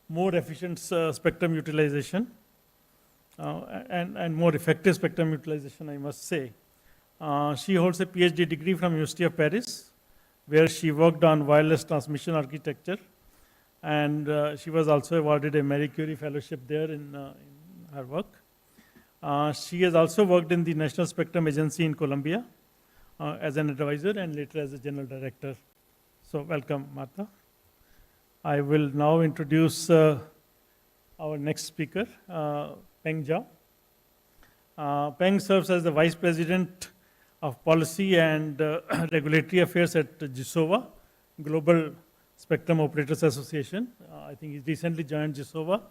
more efficient spectrum utilization and more effective spectrum utilization, I must say. She holds a PhD degree from University of Paris, where she worked on wireless transmission architecture, and she was also awarded a Marie Curie Fellowship there in her work. She has also worked in the National Spectrum Agency in Colombia as an advisor and later as a general director. So welcome, Martha. I will now introduce our next speaker, Peng Zhao. Peng serves as the Vice President of Policy and Regulatory Affairs at GSOVA, Global Spectrum Operators Association. I think he recently joined GSOVA,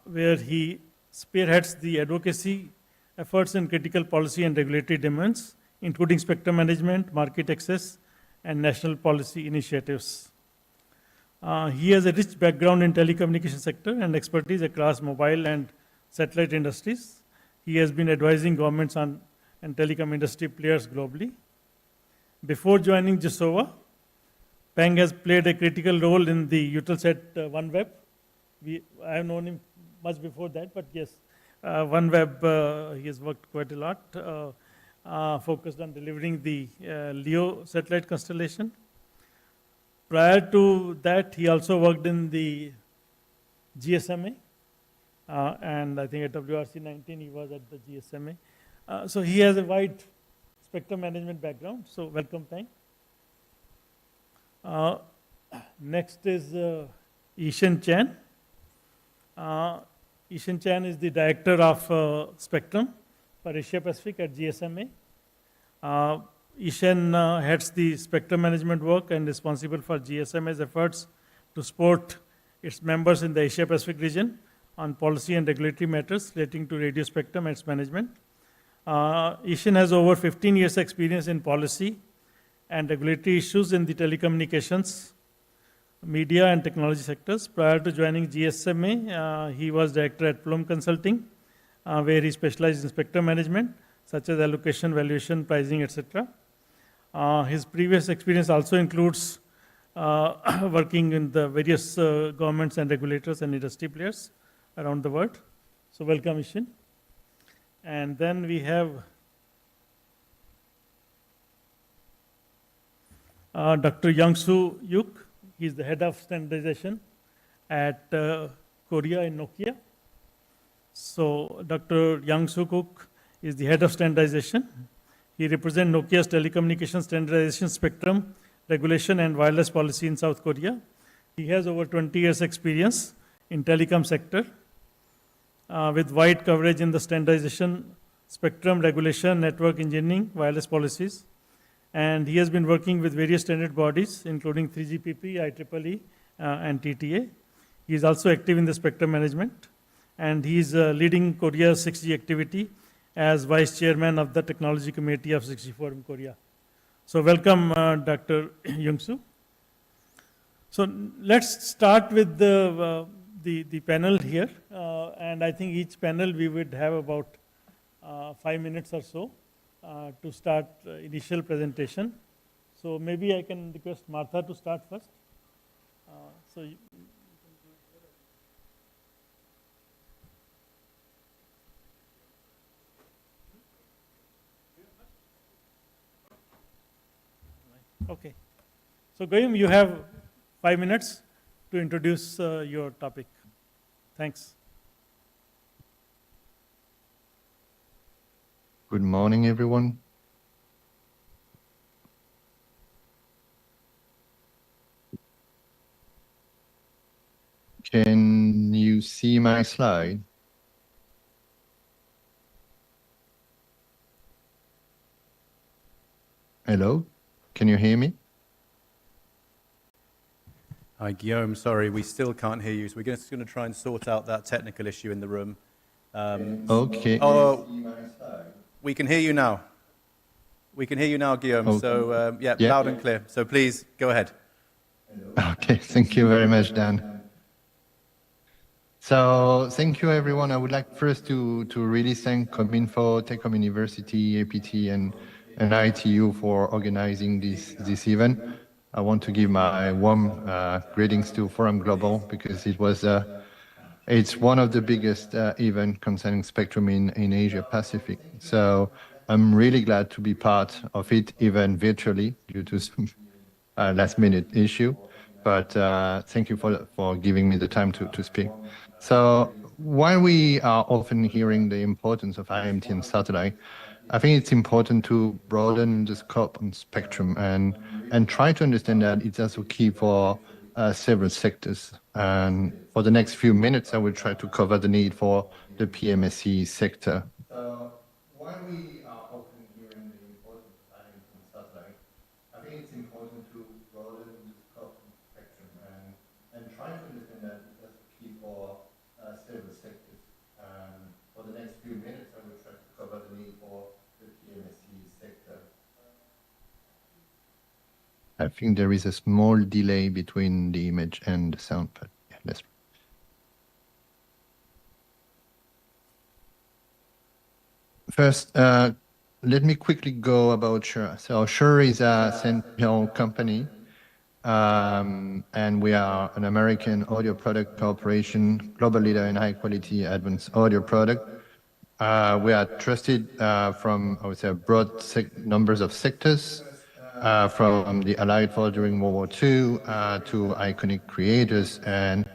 where he spearheads the advocacy efforts in critical policy and regulatory domains, including spectrum management, market access, and national policy initiatives. He has a rich background in telecommunication sector and expertise across mobile and satellite industries. He has been advising governments on and telecom industry players globally. Before joining GSOVA, Peng has played a critical role in the Eutelsat OneWeb. I have known him much before that, but yes, OneWeb, he has worked quite a lot, focused on delivering the LEO satellite constellation. Prior to that, he also worked in the GSMA, and I think at WRC-19 he was at the GSMA. So he has a wide spectrum management background, so welcome, Peng. Next is Yishan Chen. Yishan Chen is the Director of Spectrum for Asia Pacific at GSMA. Yishan heads the spectrum management work and responsible for GSMA's efforts to support its members in the Asia Pacific region on policy and regulatory matters relating to radio spectrum and its management. Yishan has over 15 years experience in policy and regulatory issues in the telecommunications, media and technology sectors. Prior to joining GSMA, he was director at Pullman Consulting, where he specialized in spectrum management, such as allocation, valuation, pricing, etc. His previous experience also includes working in the various governments and regulators and industry players around the world. So welcome, Yishan. And then we have Dr. Young-Soo Yuk. He is the head of standardization at Korea in Nokia. So Dr. Young-Soo Yuk is the head of standardization. He represents Nokia's telecommunications standardization, spectrum, regulation, and wireless policy in South Korea. He has over 20 years experience in telecom sector with wide coverage in the standardization, spectrum, regulation, network engineering, wireless policies. And he has been working with various standard bodies, including 3GPP, IEEE, and TTA. He is also active in the spectrum management, and he is leading Korea's 6G activity as Vice Chairman of the Technology Committee of 6G Forum Korea. So welcome, Dr. Young-Soo. So let's start with the panel here, and I think each panel we would have about 5 minutes or so to start initial presentation. So maybe I can request Martha to start first. Okay. So Goyam, you have 5 minutes to introduce your topic. Thanks. Good morning, everyone. Can you see my slide? Hello? Can you hear me? Hi, Guillaume. Sorry, we still can't hear you. So we're just going to try and sort out that technical issue in the room. Okay. Oh, we can hear you now. We can hear you now, Guillaume. Okay. So, yeah, Yeah. loud and clear. So please, go ahead. Okay, thank you very much, Dan. So thank you, everyone. I would like first to really thank Cominfo, Telkom University, APT, and ITU for organizing this event. I want to give my warm greetings to Forum Global because it's one of the biggest event concerning spectrum in Asia Pacific. So I'm really glad to be part of it, even virtually, due to some last minute issue. But thank you for giving me the time to speak. So while we are often hearing the importance of IMT and satellite, I think it's important to broaden the scope on spectrum and try to understand that it's also key for several sectors. And for the next few minutes, I will try to cover the need for the PMSE sector. So while we are often hearing the importance of IMT and satellite, I think it's important to broaden the scope of spectrum and try to understand that it's key for several sectors. For the next few minutes, I will try to cover the need for the PMSE sector. I think there is a small delay between the image and the sound, but yeah, let's. First, let me quickly go about Shure. So Shure is a Central company, and we are an American audio product corporation, global leader in high-quality advanced audio product. We are trusted from, I would say, broad numbers of sectors, from the Allied force during World War II to iconic creators, and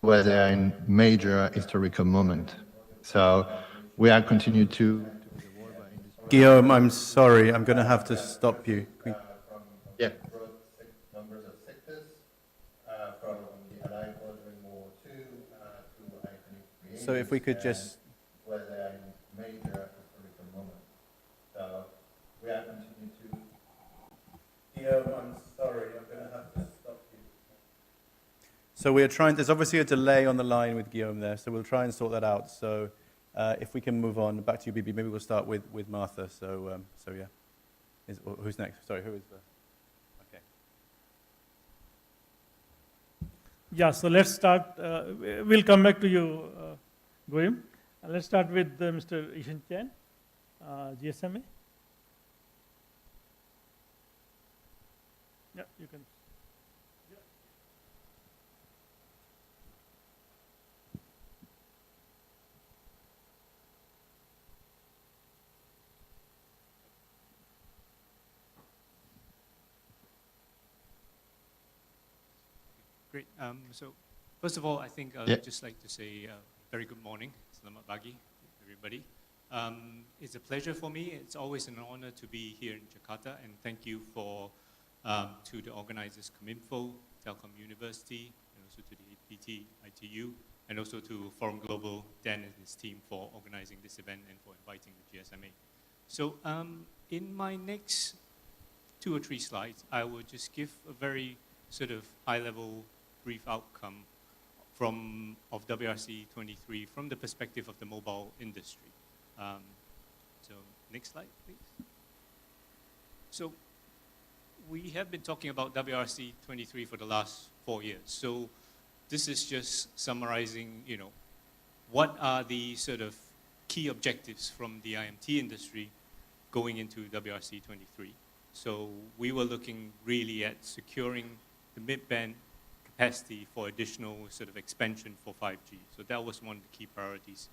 where they are in major historical moment. So we are continued to. Guillaume, I'm sorry, I'm going to have to stop you. Yeah. Numbers of sectors, from the Allied force during World War II to iconic creators. So if we could just. Where they are in major historical moment. So we are continuing to. Guillaume, I'm sorry, I'm going to have to stop you. So we're trying, there's obviously a delay on the line with Guillaume there, so we'll try and sort that out. So if we can move on, back to you, Bibi, maybe we'll start with Martha. So yeah. Who's next? Sorry, who is the... Okay. Yeah, so let's start. We'll come back to you, Goyim. Let's start with Mr. Ishan Chen, GSMA. Yeah, you can. Great. So, first of all, I think I'd just like to say very good morning. Selamat pagi, everybody. It's a pleasure for me. It's always an honor to be here in Jakarta, and thank you to the organizers, Cominfo, Telkom University, and also to the APT, ITU, and also to Forum Global, Dan and his team for organizing this event and for inviting the GSMA. So, in my next 2 or 3 slides, I will just give a very sort of high-level brief outcome of WRC 23 from the perspective of the mobile industry. So next slide, please. So we have been talking about WRC 23 for the last 4 years. So this is just summarizing, what are the sort of key objectives from the IMT industry going into WRC 23. So we were looking really at securing the mid-band capacity for additional sort of expansion for 5G. So that was one of the key priorities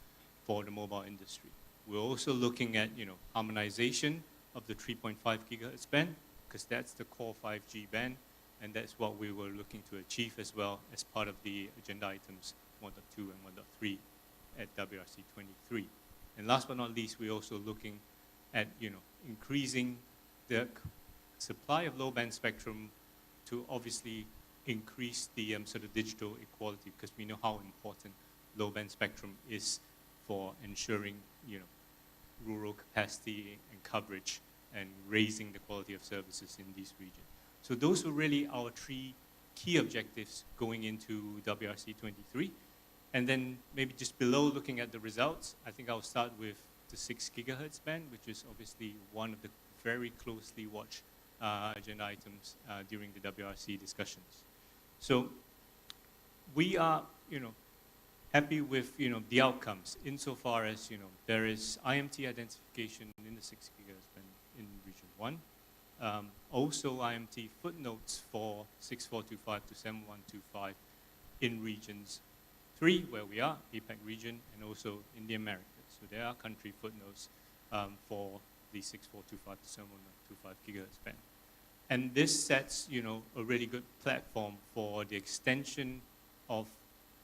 for the mobile industry. We're also looking at, harmonization of the 3.5 gigahertz band, because that's the core 5G band, and that's what we were looking to achieve as well as part of the agenda items 1.2 and 1.3 at WRC 23. And last but not least, we're also looking at, increasing the supply of low-band spectrum to obviously increase the sort of digital equality, because we know how important low-band spectrum is for ensuring, rural capacity and coverage and raising the quality of services in these regions. So those were really our 3 key objectives going into WRC 23. And then maybe just below, looking at the results, I think I'll start with the 6 gigahertz band, which is obviously one of the very closely watched agenda items during the WRC discussions. So we are, happy with the outcomes insofar as there is IMT identification in the 6 GHz band in region 1. Also IMT footnotes for 6425 to 7125 in regions 3, where we are, APAC region, and also in the Americas. So there are country footnotes for the 6425 to 7125 GHz band. And this sets, a really good platform for the extension of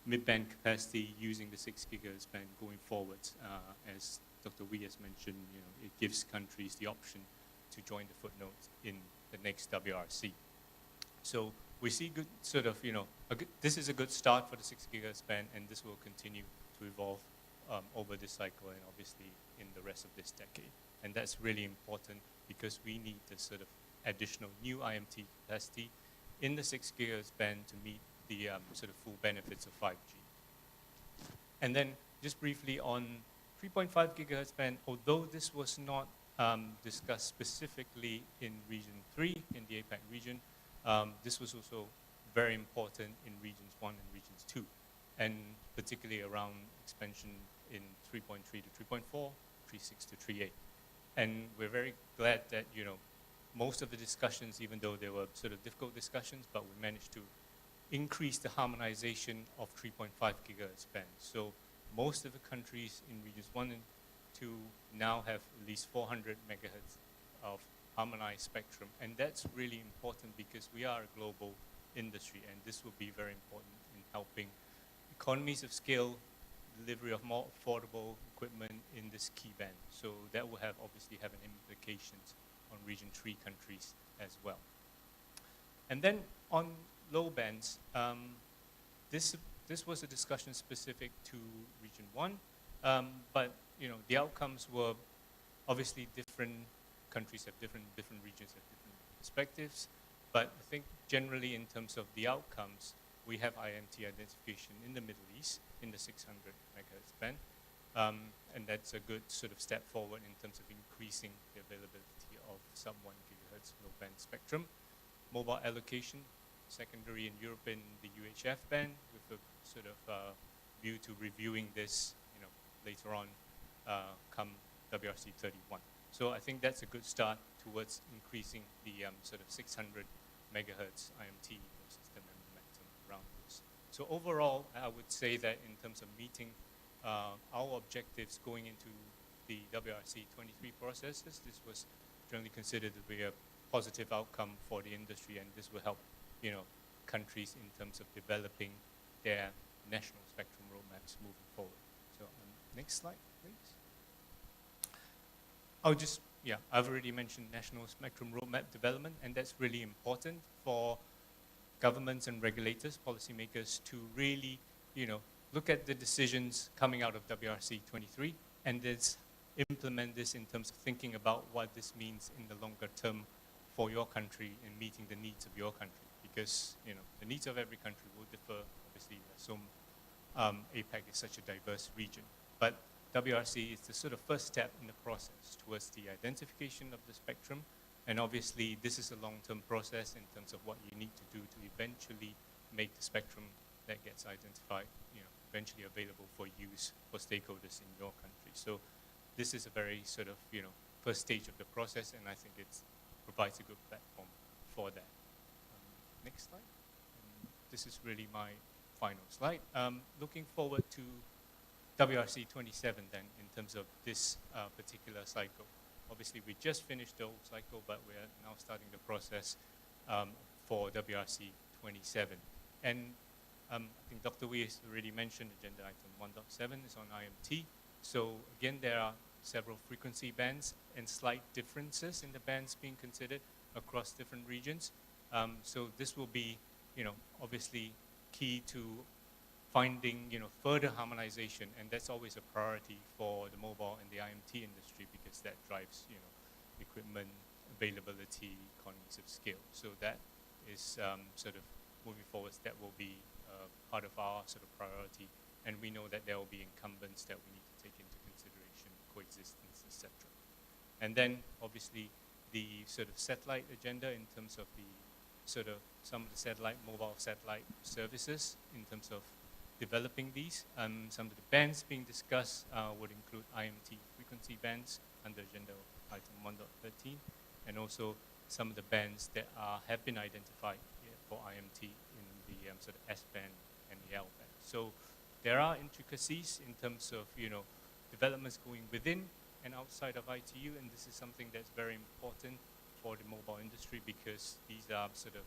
midband capacity using the 6 GHz band going forwards. As Dr. Wee has mentioned, it gives countries the option to join the footnotes in the next WRC. So we see good sort of, this is a good start for the 6 GHz band, and this will continue to evolve over this cycle and obviously in the rest of this decade. And that's really important because we need the sort of additional new IMT capacity in the 6 GHz band to meet the sort of full benefits of 5G. And then just briefly on 3.5 GHz band, although this was not discussed specifically in region 3, in the APAC region, this was also very important in regions 1 and regions 2, and particularly around expansion in 3.3 to 3.4, 3.6 to 3.8. And we're very glad that, most of the discussions, even though they were sort of difficult discussions, but we managed to increase the harmonization of 3.5 GHz band. So most of the countries in regions 1 and 2 now have at least 400 megahertz of harmonized spectrum. And that's really important because we are a global industry, and this will be very important in helping economies of scale, delivery of more affordable equipment in this key band. So that will obviously have an implications on region 3 countries as well. And then on low bands, this was a discussion specific to region 1, but the outcomes were obviously different. Countries have different regions have different perspectives, but I think generally in terms of the outcomes, we have IMT identification in the Middle East in the 600 megahertz band, and that's a good sort of step forward in terms of increasing the availability of sub 1 gigahertz low band spectrum. Mobile allocation, secondary in Europe in the UHF band, with a sort of view to reviewing this, later on, come WRC 31. So I think that's a good start towards increasing the sort of 600 megahertz IMT ecosystem and momentum around this. So overall, I would say that in terms of meeting our objectives going into the WRC 23 processes, this was generally considered to be a positive outcome for the industry, and this will help, countries in terms of developing their national spectrum roadmaps moving forward. So next slide, please. I've already mentioned national spectrum roadmap development, and that's really important for governments and regulators, policymakers to really, look at the decisions coming out of WRC 23 and implement this in terms of thinking about what this means in the longer term for your country in meeting the needs of your country. Because, the needs of every country will differ, obviously, APAC is such a diverse region. But WRC is the sort of first step in the process towards the identification of the spectrum. And obviously, this is a long-term process in terms of what you need to do to eventually make the spectrum that gets identified, eventually available for use for stakeholders in your country. So this is a very sort of, first stage of the process, and I think it provides a good platform for that. Next slide. This is really my final slide. Looking forward to WRC 27 then, in terms of this particular cycle. Obviously, we just finished the old cycle, but we're now starting the process for WRC 27. And I think Dr. Wee has already mentioned agenda item 1.7 is on IMT. So again, there are several frequency bands and slight differences in the bands being considered across different regions. So this will be, obviously key to finding, further harmonization, and that's always a priority for the mobile and the IMT industry because that drives, equipment availability, economies of scale. So that is sort of moving forward. That will be part of our sort of priority, and we know that there will be incumbents that we need to take into consideration, coexistence, etc. And then, obviously, the sort of satellite agenda in terms of the sort of some of the mobile satellite services in terms of developing these. Some of the bands being discussed would include IMT frequency bands under agenda item 1.13, and also some of the bands that have been identified for IMT in the sort of S band and the L band. So there are intricacies in terms of developments going within and outside of ITU, and this is something that's very important for the mobile industry because these are sort of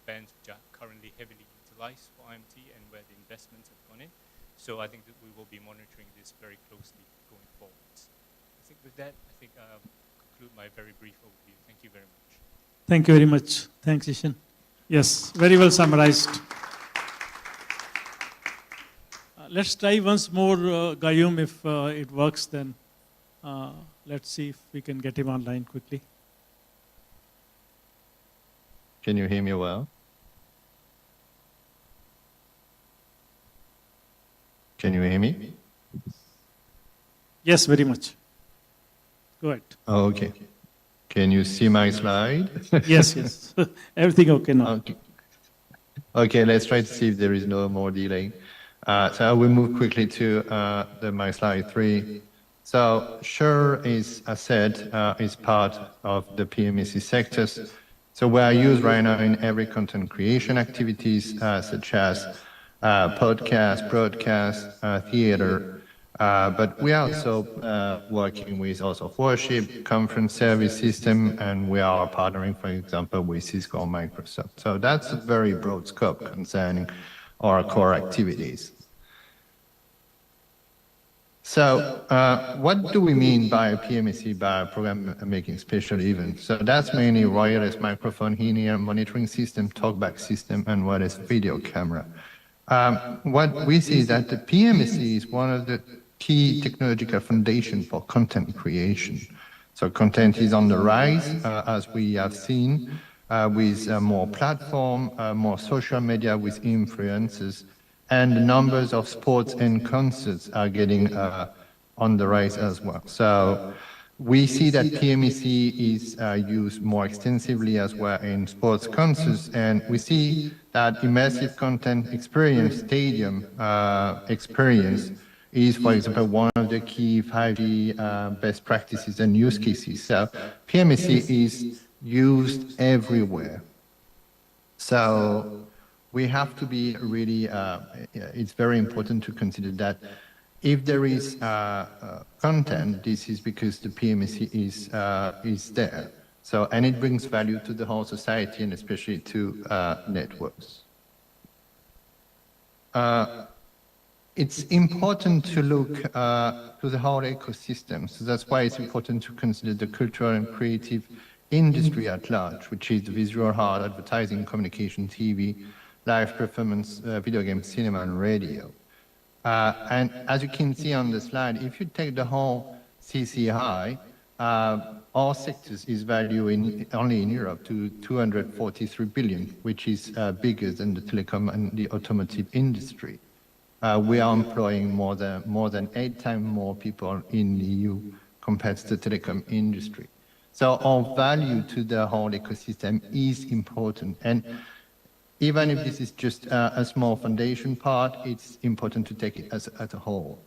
bands which are currently heavily utilized for IMT and where the investments have gone in. So I think that we will be monitoring this very closely going forwards. I think with that, I'll conclude my very brief overview. Thank you very much. Thank you very much. Thanks, Ishan. Yes, very well summarized. Let's try once more, Gayum, if it works, then let's see if we can get him online quickly. Can you hear me well? Can you hear me? Yes, very much. Go ahead. Oh, okay. Can you see my slide? Yes, yes. Everything okay now. Okay. Okay, let's try to see if there is no more delay. So I will move quickly to my slide 3. So Sure is, as said, is part of the PMSE sectors. So we are used right now in every content creation activities, such as podcast, broadcast, theater. But we are also working with also worship, conference service system, and we are partnering, for example, with Cisco or Microsoft. So that's a very broad scope concerning our core activities. So what do we mean by PMSE, by program making special events? So that's mainly wireless microphone, in-ear monitoring system, talkback system, and wireless video camera. What we see is that the PMSE is one of the key technological foundation for content creation. So content is on the rise, as we have seen, with more platform, more social media with influencers, and the numbers of sports and concerts are getting on the rise as well. So we see that PMSE is used more extensively as well in sports concerts, and we see that immersive content experience, stadium experience, is, for example, one of the key 5G best practices and use cases. So PMSE is used everywhere. So we have to be really, it's very important to consider that if there is content, this is because the PMSE is there. So, and it brings value to the whole society and especially to networks. It's important to look to the whole ecosystem. So that's why it's important to consider the cultural and creative industry at large, which is the visual art, advertising, communication, TV, live performance, video games, cinema, and radio. And as you can see on the slide, if you take the whole CCI, all sectors is valued only in Europe to 243 billion, which is bigger than the telecom and the automotive industry. We are employing more than 8 times more people in the EU compared to the telecom industry. So our value to the whole ecosystem is important. And even if this is just a small foundation part, it's important to take it as a whole.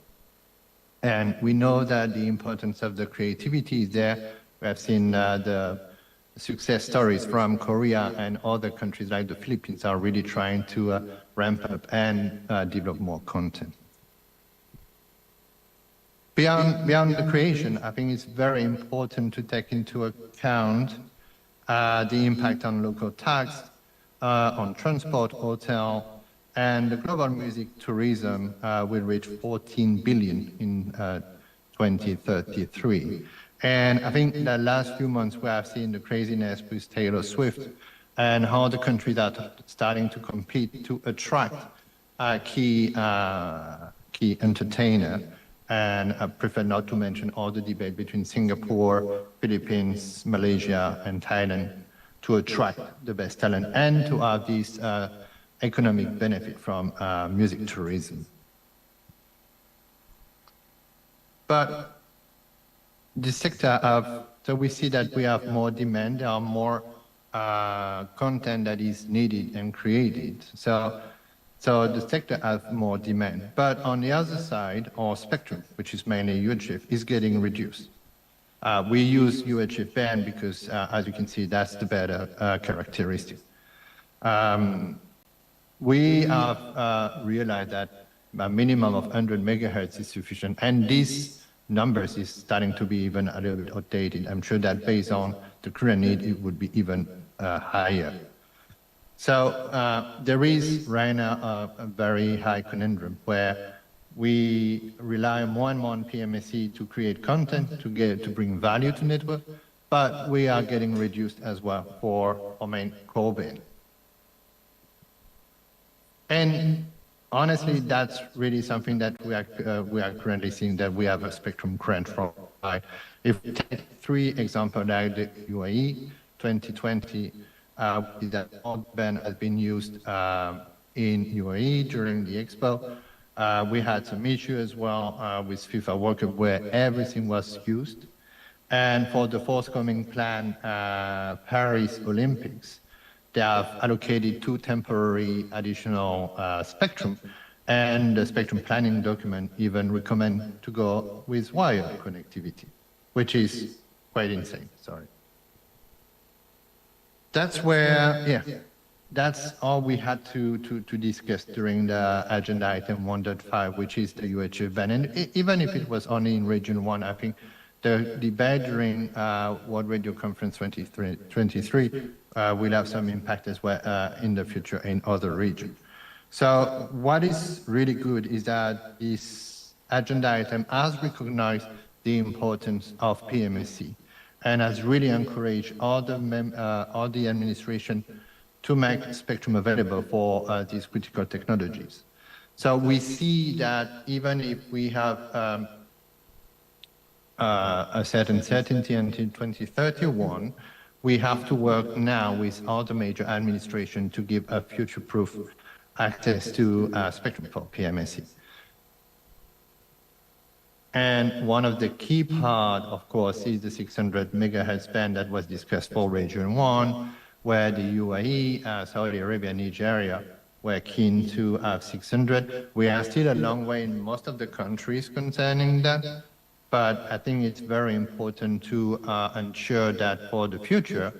And we know that the importance of the creativity is there. We have seen the success stories from Korea and other countries like the Philippines are really trying to ramp up and develop more content. Beyond the creation, I think it's very important to take into account the impact on local tax, on transport, hotel, and the global music tourism will reach 14 billion in 2033. And I think the last few months we have seen the craziness with Taylor Swift and how the countries are starting to compete to attract key entertainer. And I prefer not to mention all the debate between Singapore, Philippines, Malaysia, and Thailand to attract the best talent and to have this economic benefit from music tourism. But the sector so we see that we have more demand, there are more content that is needed and created. So So the sector has more demand. But on the other side, our spectrum, which is mainly UHF, is getting reduced. We use UHF band because, as you can see, that's the better characteristic. We have realized that a minimum of 100 megahertz is sufficient, and these numbers is starting to be even a little bit outdated. I'm sure that based on the current need, it would be even higher. So there is right now a very high conundrum where we rely more and more on PMSE to create content, to bring value to network, but we are getting reduced as well for our main core band. And honestly, that's really something that we are currently seeing, that we have a spectrum crunch from. If we take 3 examples, like the UAE 2020, that all band has been used in UAE during the Expo. We had some issue as well with FIFA World Cup where everything was used. And for the forthcoming plan, Paris Olympics, they have allocated 2 temporary additional spectrum, and the spectrum planning document even recommend to go with wired connectivity, which is quite insane, sorry. That's where, that's all we had to discuss during the agenda item 1.5, which is the UHF ban. And even if it was only in Region 1, I think the debate during World Radio Conference 23 will have some impact as well in the future in other regions. So what is really good is that this agenda item has recognized the importance of PMSE and has really encouraged all the administration to make spectrum available for these critical technologies. So we see that even if we have a certain certainty until 2031, we have to work now with all the major administration to give a future-proof access to spectrum for PMSE. And one of the key part, of course, is the 600 megahertz band that was discussed for Region 1, where the UAE, Saudi Arabia, Nigeria were keen to have 600. We are still a long way in most of the countries concerning that, but I think it's very important to ensure that for the future,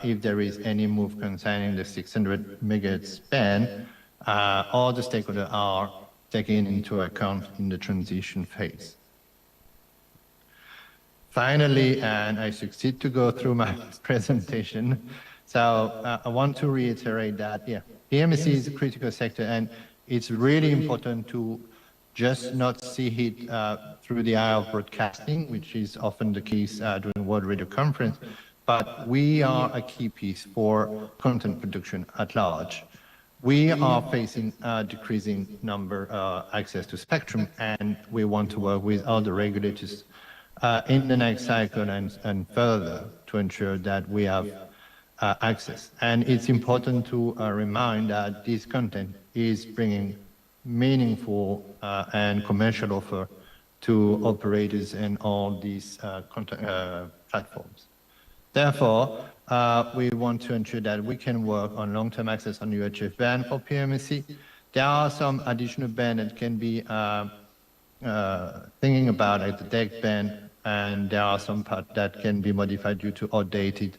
if there is any move concerning the 600 megahertz band, all the stakeholders are taken into account in the transition phase. Finally, and I succeed to go through my presentation, so I want to reiterate that, PMSE is a critical sector, and it's really important to just not see it through the eye of broadcasting, which is often the case during World Radio Conference, but we are a key piece for content production at large. We are facing a decreasing number access to spectrum, and we want to work with other regulators in the next cycle and further to ensure that we have access. And it's important to remind that this content is bringing meaningful and commercial offer to operators in all these content platforms. Therefore, we want to ensure that we can work on long-term access on UHF band for PMSE. There are some additional band that can be thinking about, like the DEC band, and there are some parts that can be modified due to outdated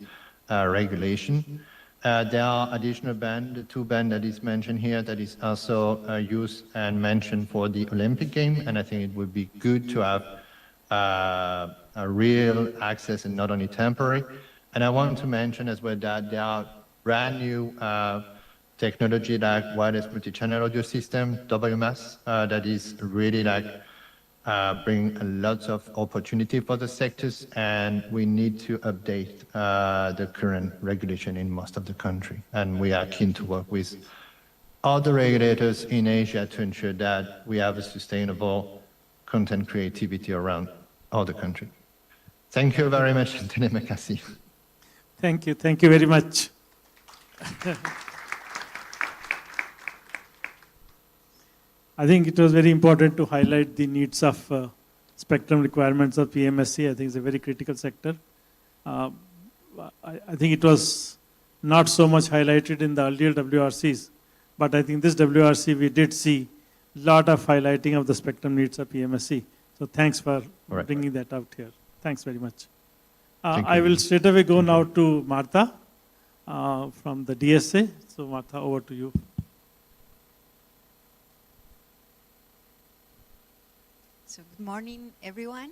regulation. There are additional band, the 2 band that is mentioned here, that is also used and mentioned for the Olympic game, and I think it would be good to have a real access and not only temporary. And I want to mention as well that there are brand new technology like wireless multi-channel audio system, WMS, that is really like bring lots of opportunity for the sectors, and we need to update the current regulation in most of the country. And we are keen to work with other regulators in Asia to ensure that we have a sustainable content creativity around all the country. Thank you very much. Terima kasih. Thank you very much. I think it was very important to highlight the needs of spectrum requirements of PMSE. I think it's a very critical sector. I think it was not so much highlighted in the earlier WRCs, But I think this WRC, we did see a lot of highlighting of the spectrum needs of PMSE. So thanks for bringing that out here. Thanks very much. I will straight away go now to Martha from the DSA. So Martha, over to you. So good morning, everyone.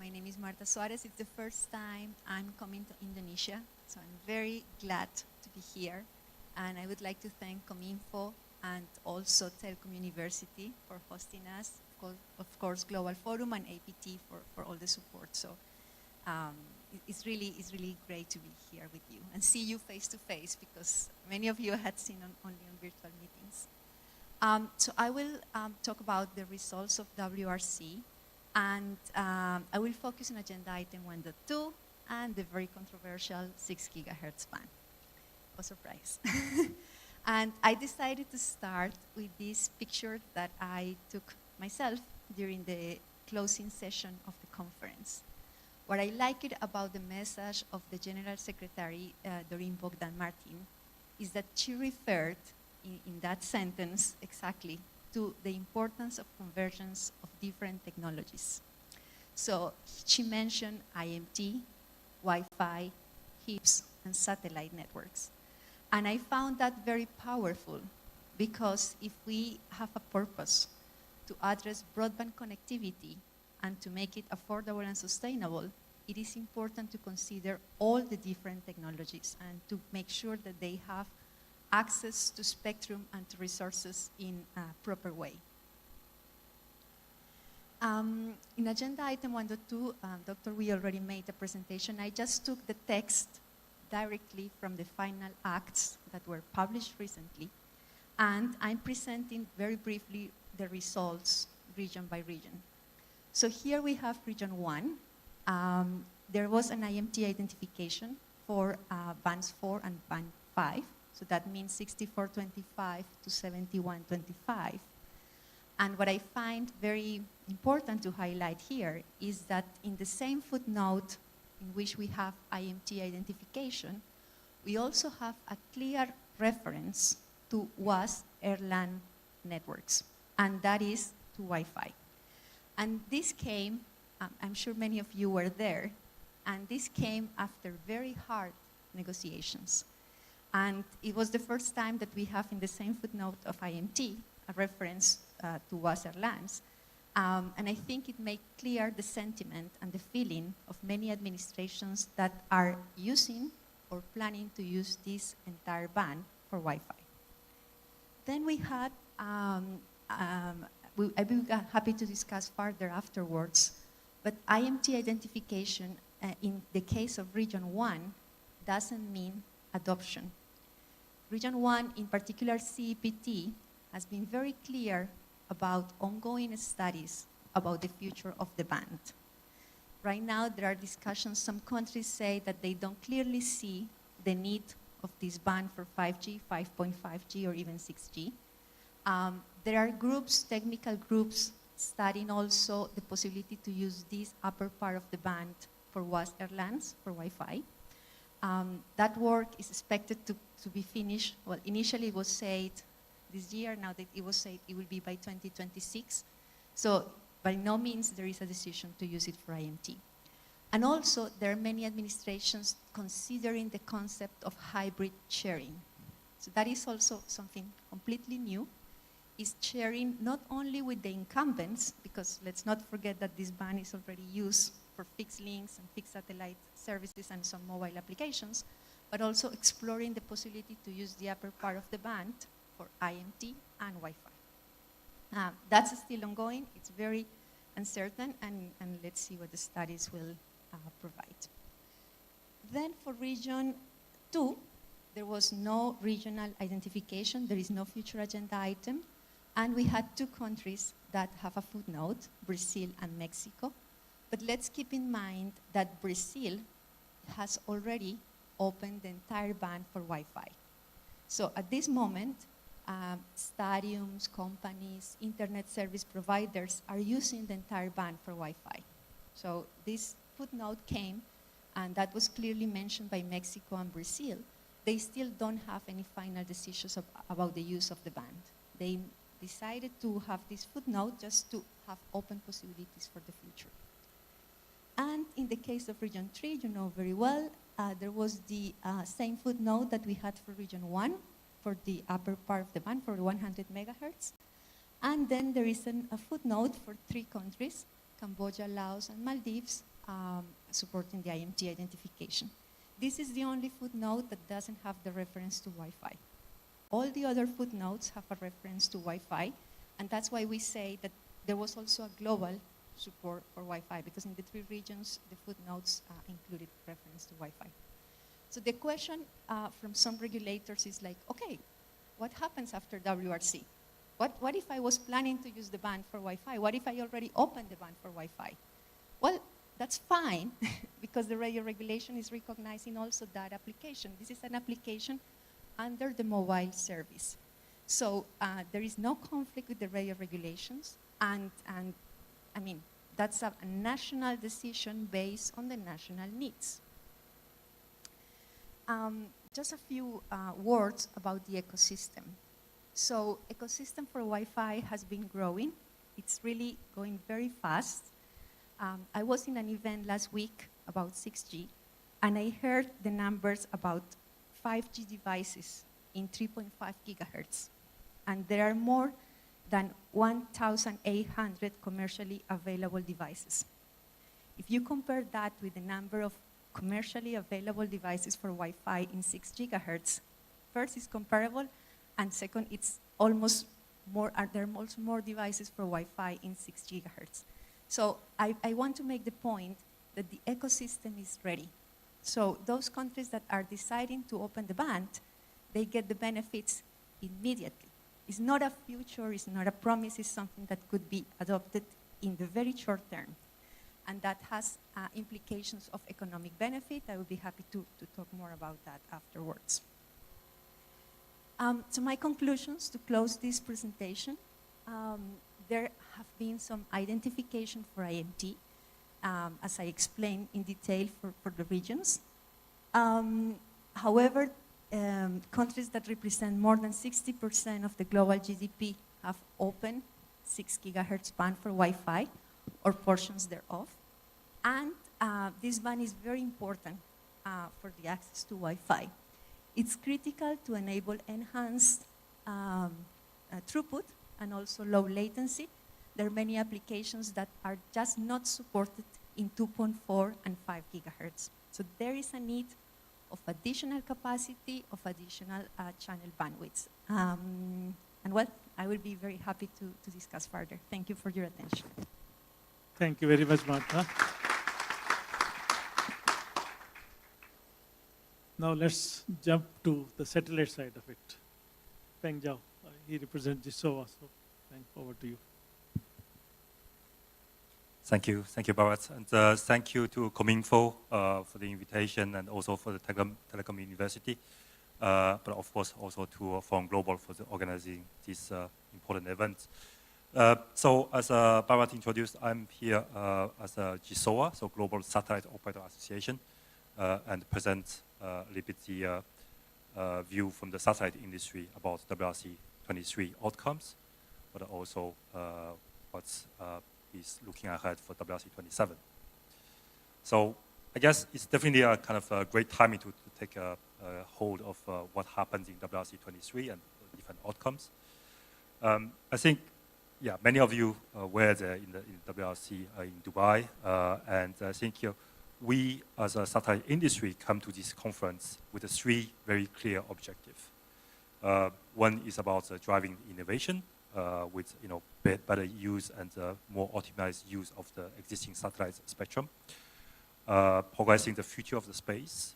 My name is Marta Suarez. It's the first time I'm coming to Indonesia, so I'm very glad to be here. And I would like to thank Cominfo and also Telkom University for hosting us, of course Global Forum and APT for all the support. So it's really great to be here with you and see you face to face, because many of you had seen only on virtual meetings. So I will talk about the results of WRC, and I will focus on agenda item 1.2 and the very controversial 6 gigahertz band. A surprise. And I decided to start with this picture that I took myself during the closing session of the conference. What I liked about the message of the General Secretary, Doreen Bogdan Martin, is that she referred in that sentence exactly to the importance of convergence of different technologies. So she mentioned IMT, Wi-Fi, HIPS, and satellite networks. And I found that very powerful, because if we have a purpose to address broadband connectivity and to make it affordable and sustainable, it is important to consider all the different technologies and to make sure that they have access to spectrum and to resources in a proper way. In agenda item 1.2, Dr. Wee already made a presentation. I just took the text directly from the final acts that were published recently, and I'm presenting very briefly the results region by region. So here we have region 1. There was an IMT identification for bands 4 and band 5. So that means 6425 to 7125. And what I find very important to highlight here is that in the same footnote in which we have IMT identification, we also have a clear reference to WAS Erlang networks, and that is to Wi-Fi. And this came, I'm sure many of you were there, and this came after very hard negotiations. And it was the first time that we have in the same footnote of IMT a reference to WAS Erlangs. And I think it made clear the sentiment and the feeling of many administrations that are using or planning to use this entire band for Wi-Fi. Then we had, I'd be happy to discuss further afterwards, but IMT identification in the case of region 1 doesn't mean adoption. Region 1, in particular CEPT, has been very clear about ongoing studies about the future of the band. Right now, there are discussions. Some countries say that they don't clearly see the need of this band for 5G, 5.5G, or even 6G. There are groups, technical groups, studying also the possibility to use this upper part of the band for WAS Erlangs, for Wi-Fi. That work is expected to be finished. Well, initially it was said this year, now that it was said it will be by 2026. So by no means there is a decision to use it for IMT. And also there are many administrations considering the concept of hybrid sharing. So that is also something completely new, is sharing not only with the incumbents, because let's not forget that this band is already used for fixed links and fixed satellite services and some mobile applications, but also exploring the possibility to use the upper part of the band for IMT and Wi-Fi. That's still ongoing. It's very uncertain, and let's see what the studies will provide. Then for region 2, there was no regional identification. There is no future agenda item. And we had 2 countries that have a footnote, Brazil and Mexico. But let's keep in mind that Brazil has already opened the entire band for Wi-Fi. So at this moment, stadiums, companies, internet service providers are using the entire band for Wi-Fi. So this footnote came, and that was clearly mentioned by Mexico and Brazil. they still don't have any final decisions about the use of the band. They decided to have this footnote just to have open possibilities for the future. And in the case of Region 3, you know very well, there was the same footnote that we had for Region 1 for the upper part of the band for 100 megahertz. And then there is a footnote for 3 countries, Cambodia, Laos, and Maldives, supporting the IMT identification. This is the only footnote that doesn't have the reference to Wi-Fi. All the other footnotes have a reference to Wi-Fi, and that's why we say that there was also a global support for Wi-Fi, because in the 3 regions, the footnotes included reference to Wi-Fi. So the question from some regulators is like, okay, what happens after WRC? What if I was planning to use the band for Wi-Fi? What if I already opened the band for Wi-Fi? Well, that's fine, because the radio regulation is recognizing also that application. This is an application under the mobile service. So there is no conflict with the radio regulations, and I mean, that's a national decision based on the national needs. Just a few words about the ecosystem. So ecosystem for Wi-Fi has been growing. It's really going very fast. I was in an event last week about 6G, and I heard the numbers about 5G devices in 3.5 gigahertz. And there are more than 1,800 commercially available devices. If you compare that with the number of commercially available devices for Wi-Fi in 6 gigahertz, first, it's comparable, and second, it's almost more, there are also more devices for Wi-Fi in 6 gigahertz. So I want to make the point that the ecosystem is ready. So those countries that are deciding to open the band, they get the benefits immediately. It's not a future, it's not a promise, it's something that could be adopted in the very short term. And that has implications of economic benefit. I would be happy to talk more about that afterwards. So my conclusions to close this presentation, there have been some identification for IMT, as I explained in detail for the regions. However, countries that represent more than 60% of the global GDP have open 6 gigahertz band for Wi-Fi or portions thereof. And this band is very important for the access to Wi-Fi. It's critical to enable enhanced throughput and also low latency. There are many applications that are just not supported in 2.4 and 5 gigahertz. So there is a need of additional capacity, of additional channel bandwidths. And well, I will be very happy to discuss further. Thank you for your attention. Thank you very much, Martha. Now let's jump to the satellite side of it. Peng Zhao, he represents GSOA, so over to you. Thank you, Bharat, and thank you to Cominfo for the invitation, and also for the Telkom University, but of course also to Forum Global for organizing this important event. So as Bharat introduced, I'm here as a GSOA, so Global Satellite Operator Association, and present a little bit the view from the satellite industry about WRC 23 outcomes, but also what's is looking ahead for WRC 27. So I guess it's definitely a kind of a great timing to take a hold of what happens in WRC 23 and different outcomes. I think, yeah, many of you were there in the WRC in Dubai, and I think we as a satellite industry come to this conference with 3 very clear objectives. One is about driving innovation, with better use and more optimized use of the existing satellite spectrum, progressing the future of the space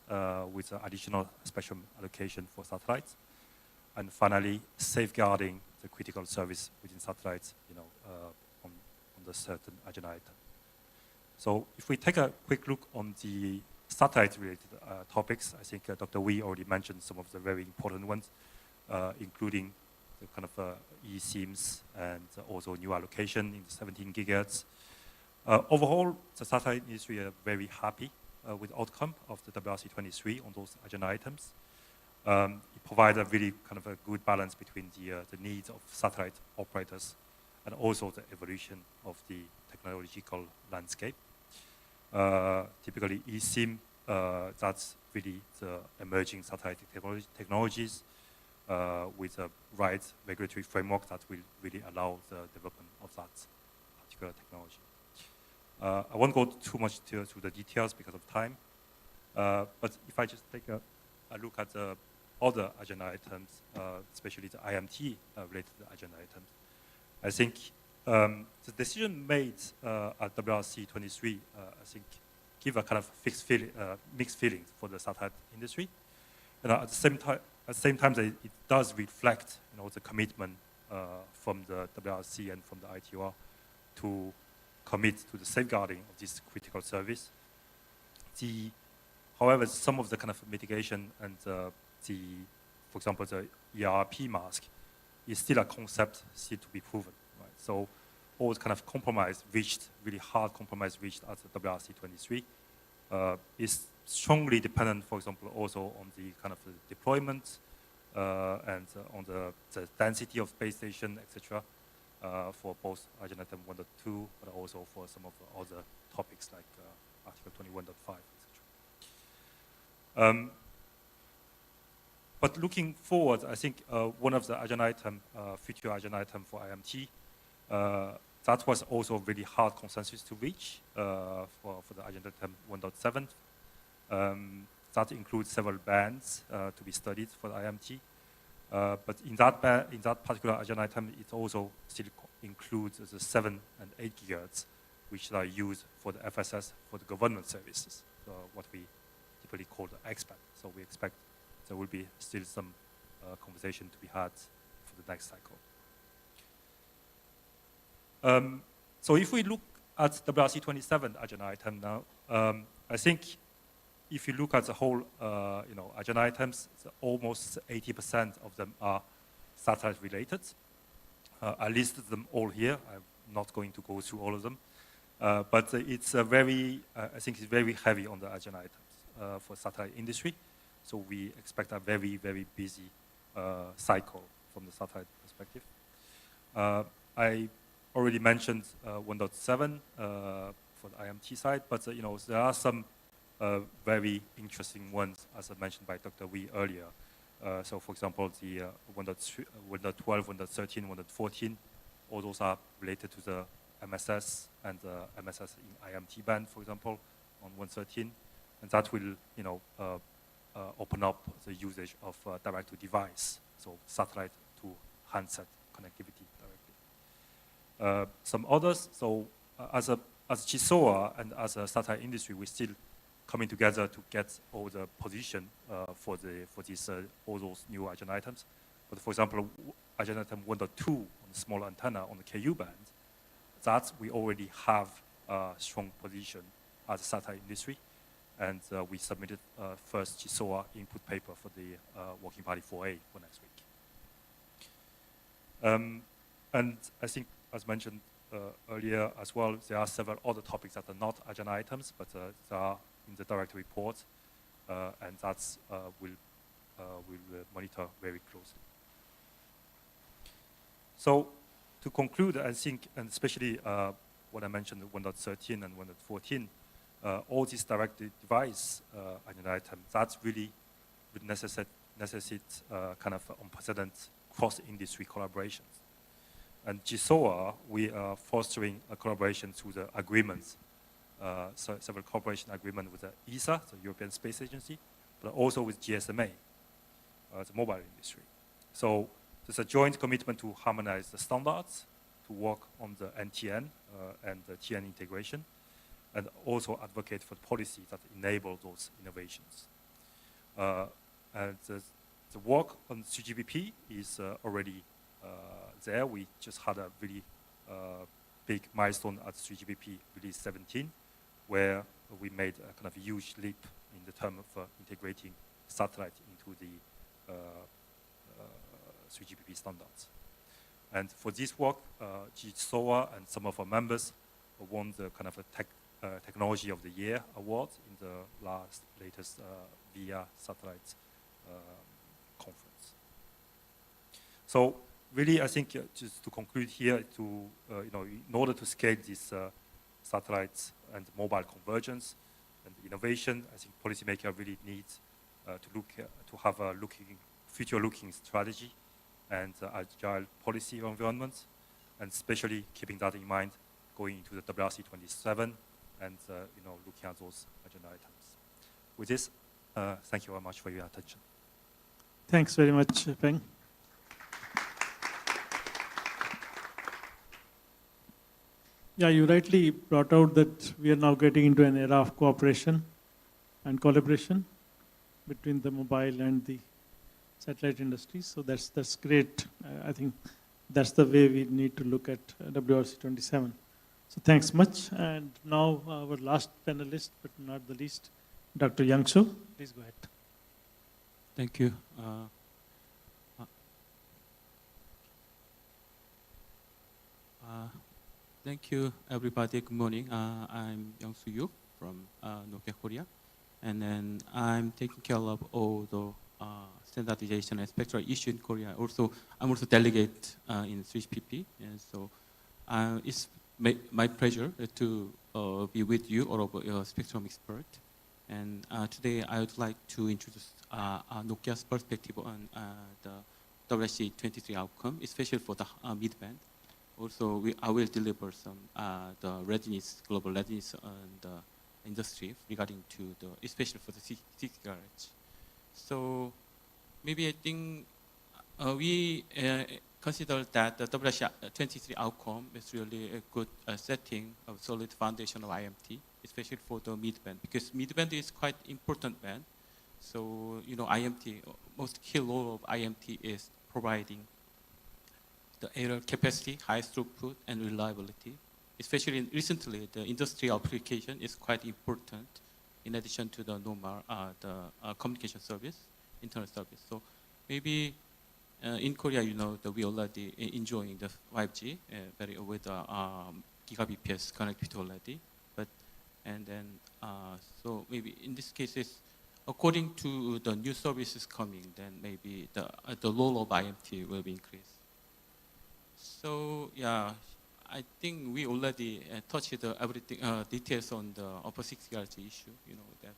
with additional spectrum allocation for satellites, and finally safeguarding the critical service within satellites, on the certain agenda item. So if we take a quick look on the satellite-related topics, I think Dr. Wee already mentioned some of the very important ones, including the kind of eSIMs and also new allocation in the 17 gigahertz. Overall, the satellite industry are very happy with the outcome of the WRC 23 on those agenda items. It provides a really kind of a good balance between the needs of satellite operators and also the evolution of the technological landscape. Typically, eSIM, that's really the emerging satellite technologies with the right regulatory framework that will really allow the development of that particular technology. I won't go too much to the details because of time, but if I just take a look at the other agenda items, especially the IMT related agenda items, I think the decision made at WRC 23, I think, give a kind of mixed feelings for the satellite industry. And at the same time, it does reflect, the commitment from the WRC and from the ITOR to commit to the safeguarding of this critical service. However, some of the kind of mitigation and for example, the ERP mask is still a concept still to be proven, right? So all kind of compromise reached, really hard compromise reached at the WRC 23 is strongly dependent, for example, also on the kind of the deployment and on the density of base station, etc. For both agenda item 1.2, but also for some of the other topics like Article 21.5, etc. But looking forward, I think one of the agenda item, future agenda item for IMT, that was also really hard consensus to reach for the agenda item 1.7. That includes several bands to be studied for the IMT. But in that particular agenda item, it also still includes the 7 and 8 gigahertz, which are used for the FSS for the government services, what we typically call the X-band. So we expect there will be still some conversation to be had for the next cycle. So if we look at WRC 27 agenda item now, I think if you look at the whole, agenda items, almost 80% of them are satellite related. I listed them all here. I'm not going to go through all of them, but it's a very, I think it's very heavy on the agenda items for satellite industry. So we expect a very, very busy cycle from the satellite perspective. I already mentioned 1.7 for the IMT side, but there are some very interesting ones, as I mentioned by Dr. Wee earlier. So for example, the 1.12, 1.13, 1.14, all those are related to the MSS and the MSS in IMT band, for example, on 1.13. And that will, open up the usage of direct-to-device, so satellite to handset connectivity directly. Some others, so as GSOA and as a satellite industry, we're still coming together to get all the position for these all those new agenda items. But for example, agenda item 1.2 on the small antenna on the KU band, that we already have a strong position as a satellite industry. And we submitted first GSOA input paper for the Working Party 4A for next week. And I think, as mentioned earlier as well, there are several other topics that are not agenda items, but they are in the direct report, and that's we'll monitor very closely. So to conclude, I think, and especially what I mentioned, 1.13 and 1.14, all these direct device agenda items, that's really would necessitate kind of unprecedented cross-industry collaborations. And GSOA, we are fostering a collaboration through the agreements, so several cooperation agreements with the ESA, the European Space Agency, but also with GSMA, the mobile industry. So there's a joint commitment to harmonize the standards, to work on the NTN and the TN integration, and also advocate for policy that enable those innovations. And the work on 3GPP is already there. We just had a really big milestone at 3GPP Release 17, where we made a kind of huge leap in the term of integrating satellite into the 3GPP standards. And for this work, GSOA and some of our members won the kind of a Technology of the Year award in the latest VIA satellite So really, I think just to conclude here, in order to scale these satellites and mobile convergence and innovation, I think policymakers really need to have a future-looking strategy and agile policy environment, and especially keeping that in mind going into the WRC 27 and looking at those agenda items. With this, thank you very much for your attention. Thanks very much, Peng. Yeah, you rightly brought out that we are now getting into an era of cooperation and collaboration between the mobile and the satellite industry. So that's great. I think that's the way we need to look at WRC 27. So thanks much. And now our last panelist, but not the least, Dr. Youngsoo. Please go ahead. Thank you. Thank you, everybody. Good morning. I'm Youngsoo Yu from Nokia Korea, and then I'm taking care of all the standardization and spectral issue in Korea. I'm also delegate in 3PP, and so it's my pleasure to be with you, all of your spectrum expert. And today I would like to introduce Nokia's perspective on the WRC 23 outcome, especially for the midband. Also, I will deliver some the readiness, global readiness on the industry regarding to especially for the 6 GHz. So maybe I think we consider that the WRC 23 outcome is really a good setting of solid foundation of IMT, especially for the midband, because midband is quite important band. So IMT, most key role of IMT is providing the error capacity, high throughput, and reliability. Especially recently, the industrial application is quite important in addition to the normal communication service, internet service. So maybe in Korea, that we already enjoying the 5G very with gigabps connectivity already. So maybe in this case, according to the new services coming, then maybe the role of IMT will be increased. So yeah, I think we already touched everything details on the upper 6 GHz issue. That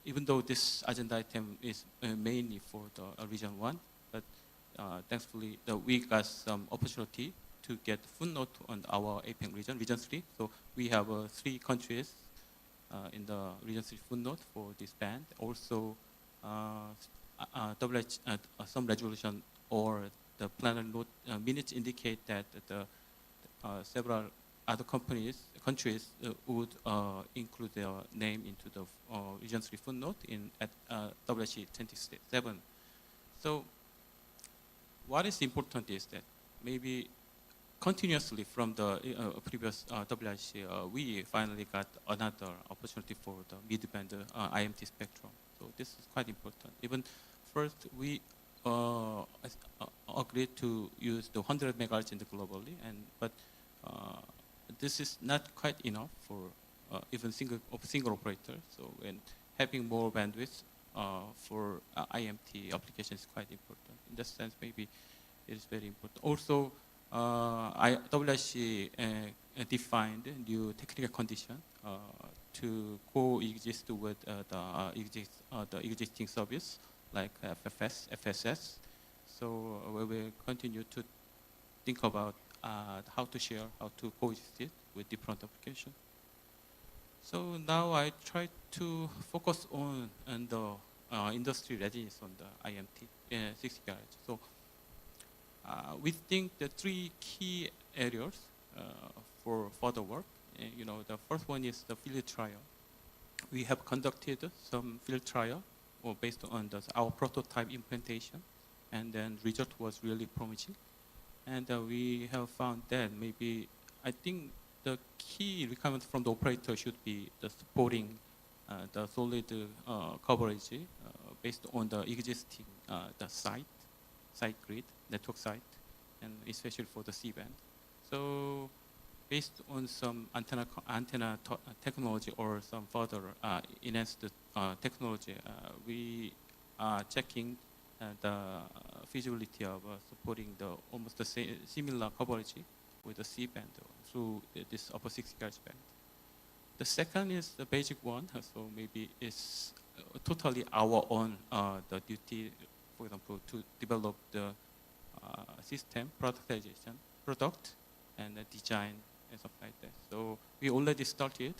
even though this agenda item is mainly for the region 1, but thankfully we got some opportunity to get footnote on our APEC region, region 3. So we have 3 countries in the region 3 footnote for this band. Also, some resolution or the planner note minutes indicate that several other countries would include their name into the region 3 footnote at WRC 27. So what is important is that maybe continuously from the previous WRC, we finally got another opportunity for the midband IMT spectrum. So this is quite important. Even first, we agreed to use the 100 megahertz in the globally, but this is not quite enough for even single operator. So when having more bandwidth for IMT application is quite important. In that sense, maybe it is very important. Also, WRC defined new technical condition to coexist with the existing service like FFS, FSS. So we will continue to think about how to share, how to coexist it with different applications. So now I try to focus on the industry readiness on the IMT 6 GHz. So we think the 3 key areas for further work. The first one is the field trial. We have conducted some field trial based on our prototype implementation, and then result was really promising. And we have found that maybe, I think the key requirement from the operator should be the supporting the solid coverage based on the existing the site grid, network site, and especially for the C-band. So based on some antenna technology or some further enhanced technology, we are checking the feasibility of supporting the almost the same, similar coverage with the C-band through this upper 6 GHz band. The second is the basic one, so maybe it's totally our own the duty, for example, to develop the system, productization, product, and design and stuff like that. So we already started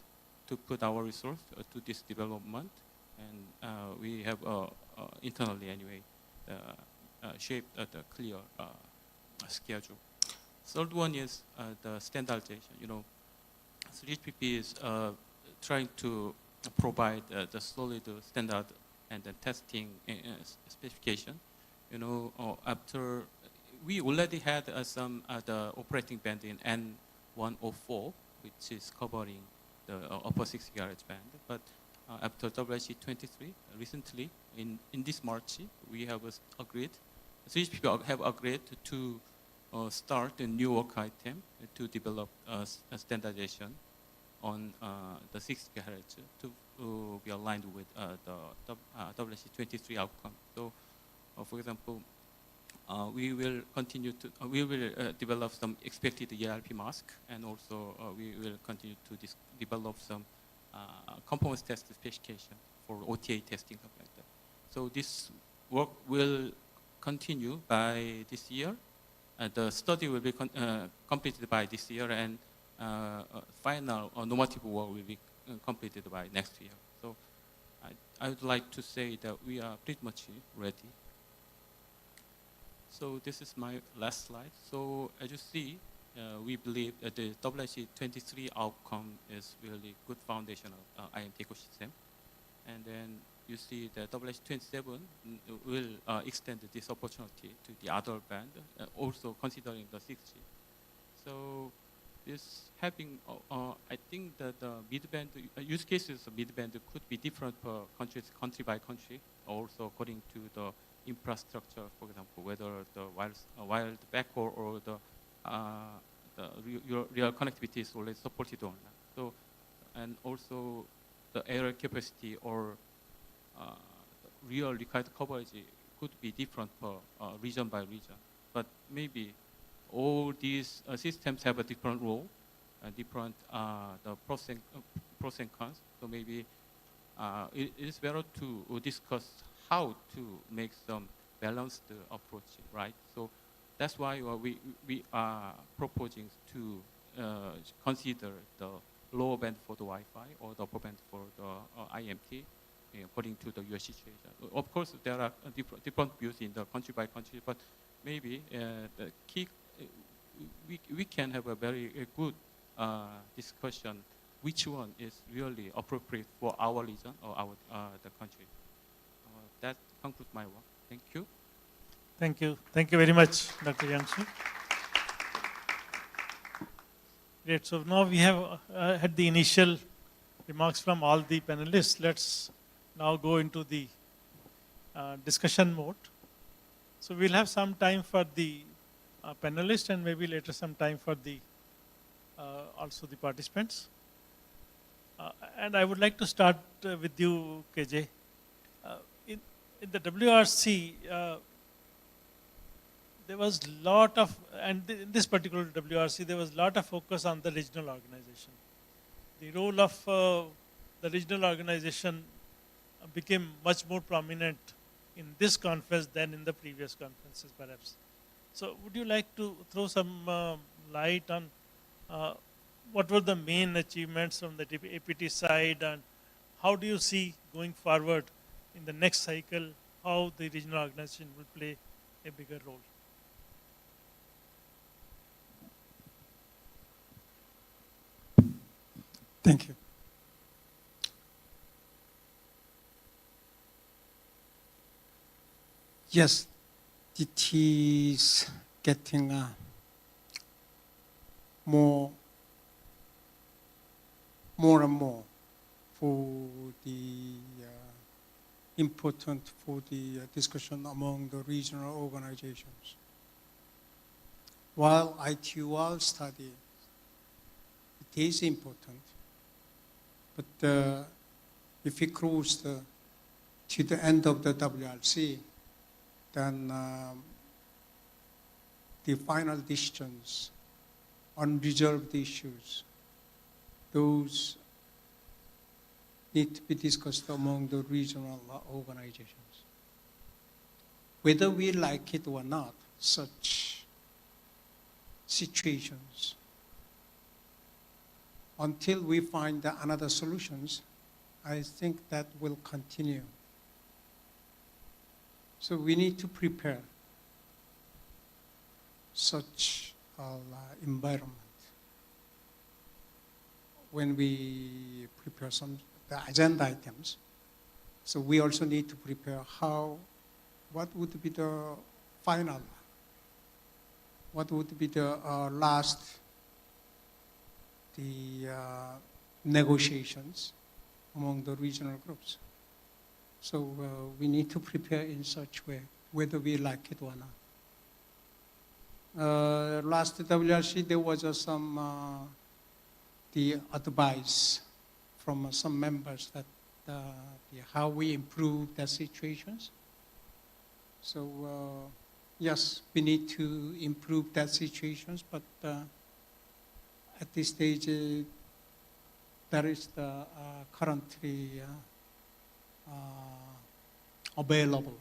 to put our resource to this development, and we have internally anyway shaped the clear schedule. Third one is the standardization. You know, 3GPP is trying to provide the solid standard and the testing specification. You know, after we already had some the operating band in N104, which is covering the upper 6 GHz band. But after WIC23, recently in this March, we have agreed. 3GPP have agreed to start a new work item to develop a standardization on the 6 GHz to be aligned with the WIC23 outcome. So, for example, we will continue to develop some expected ELP mask, and also we will continue to develop some conformance test specification for OTA testing, stuff like that. So this work will continue by this year. The study will be completed by this year, and final normative work will be completed by next year. So I would like to say that we are pretty much ready. So this is my last slide. So as you see, we believe that the WIC23 outcome is really good foundation of IMT ecosystem. And then you see the WIC27 will extend this opportunity to the other band, also considering the 6G. So this having, I think that the midband use cases of midband could be different per countries, country by country, also according to the infrastructure, for example, whether the wired backhaul or the real connectivity is already supported or not. So, and also the area capacity or real required coverage could be different per region by region. But maybe all these systems have a different role, different the pros and cons. So maybe it is better to discuss how to make some balanced approach, right? So that's why we are proposing to consider the lower band for the Wi-Fi or the upper band for the IMT, according to the US situation. Of course, there are different views in the country by country, but maybe the key, we can have a very good discussion which one is really appropriate for our region or our the country. That concludes my work. Thank you. Thank you. Thank you very much, Dr. Yang-Soo. Great. So now we have had the initial remarks from all the panelists. Let's now go into the discussion mode. So we'll have some time for the panelists and maybe later some time for the also the participants. And I would like to start with you, KJ. In the WRC, there was a lot of, and in this particular WRC, there was a lot of focus on the regional organization. The role of the regional organization became much more prominent in this conference than in the previous conferences, perhaps. So would you like to throw some light on what were the main achievements from the APT side, and how do you see going forward in the next cycle, how the regional organization will play a bigger role? Thank you. Yes, it is getting more and more for the important for the discussion among the regional organizations. While ITUR study, it is important, but if we close to the end of the WRC, then the final decisions on resolved issues, those need to be discussed among the regional organizations. Whether we like it or not, such situations, until we find another solutions, I think that will continue. So we need to prepare such environment when we prepare the agenda items. So we also need to prepare what would be the final, what would be the negotiations among the regional groups. So we need to prepare in such way, whether we like it or not. Last WRC, there was the advice from some members that how we improve the situations. So yes, we need to improve that situations, but at this stage, that is the currently available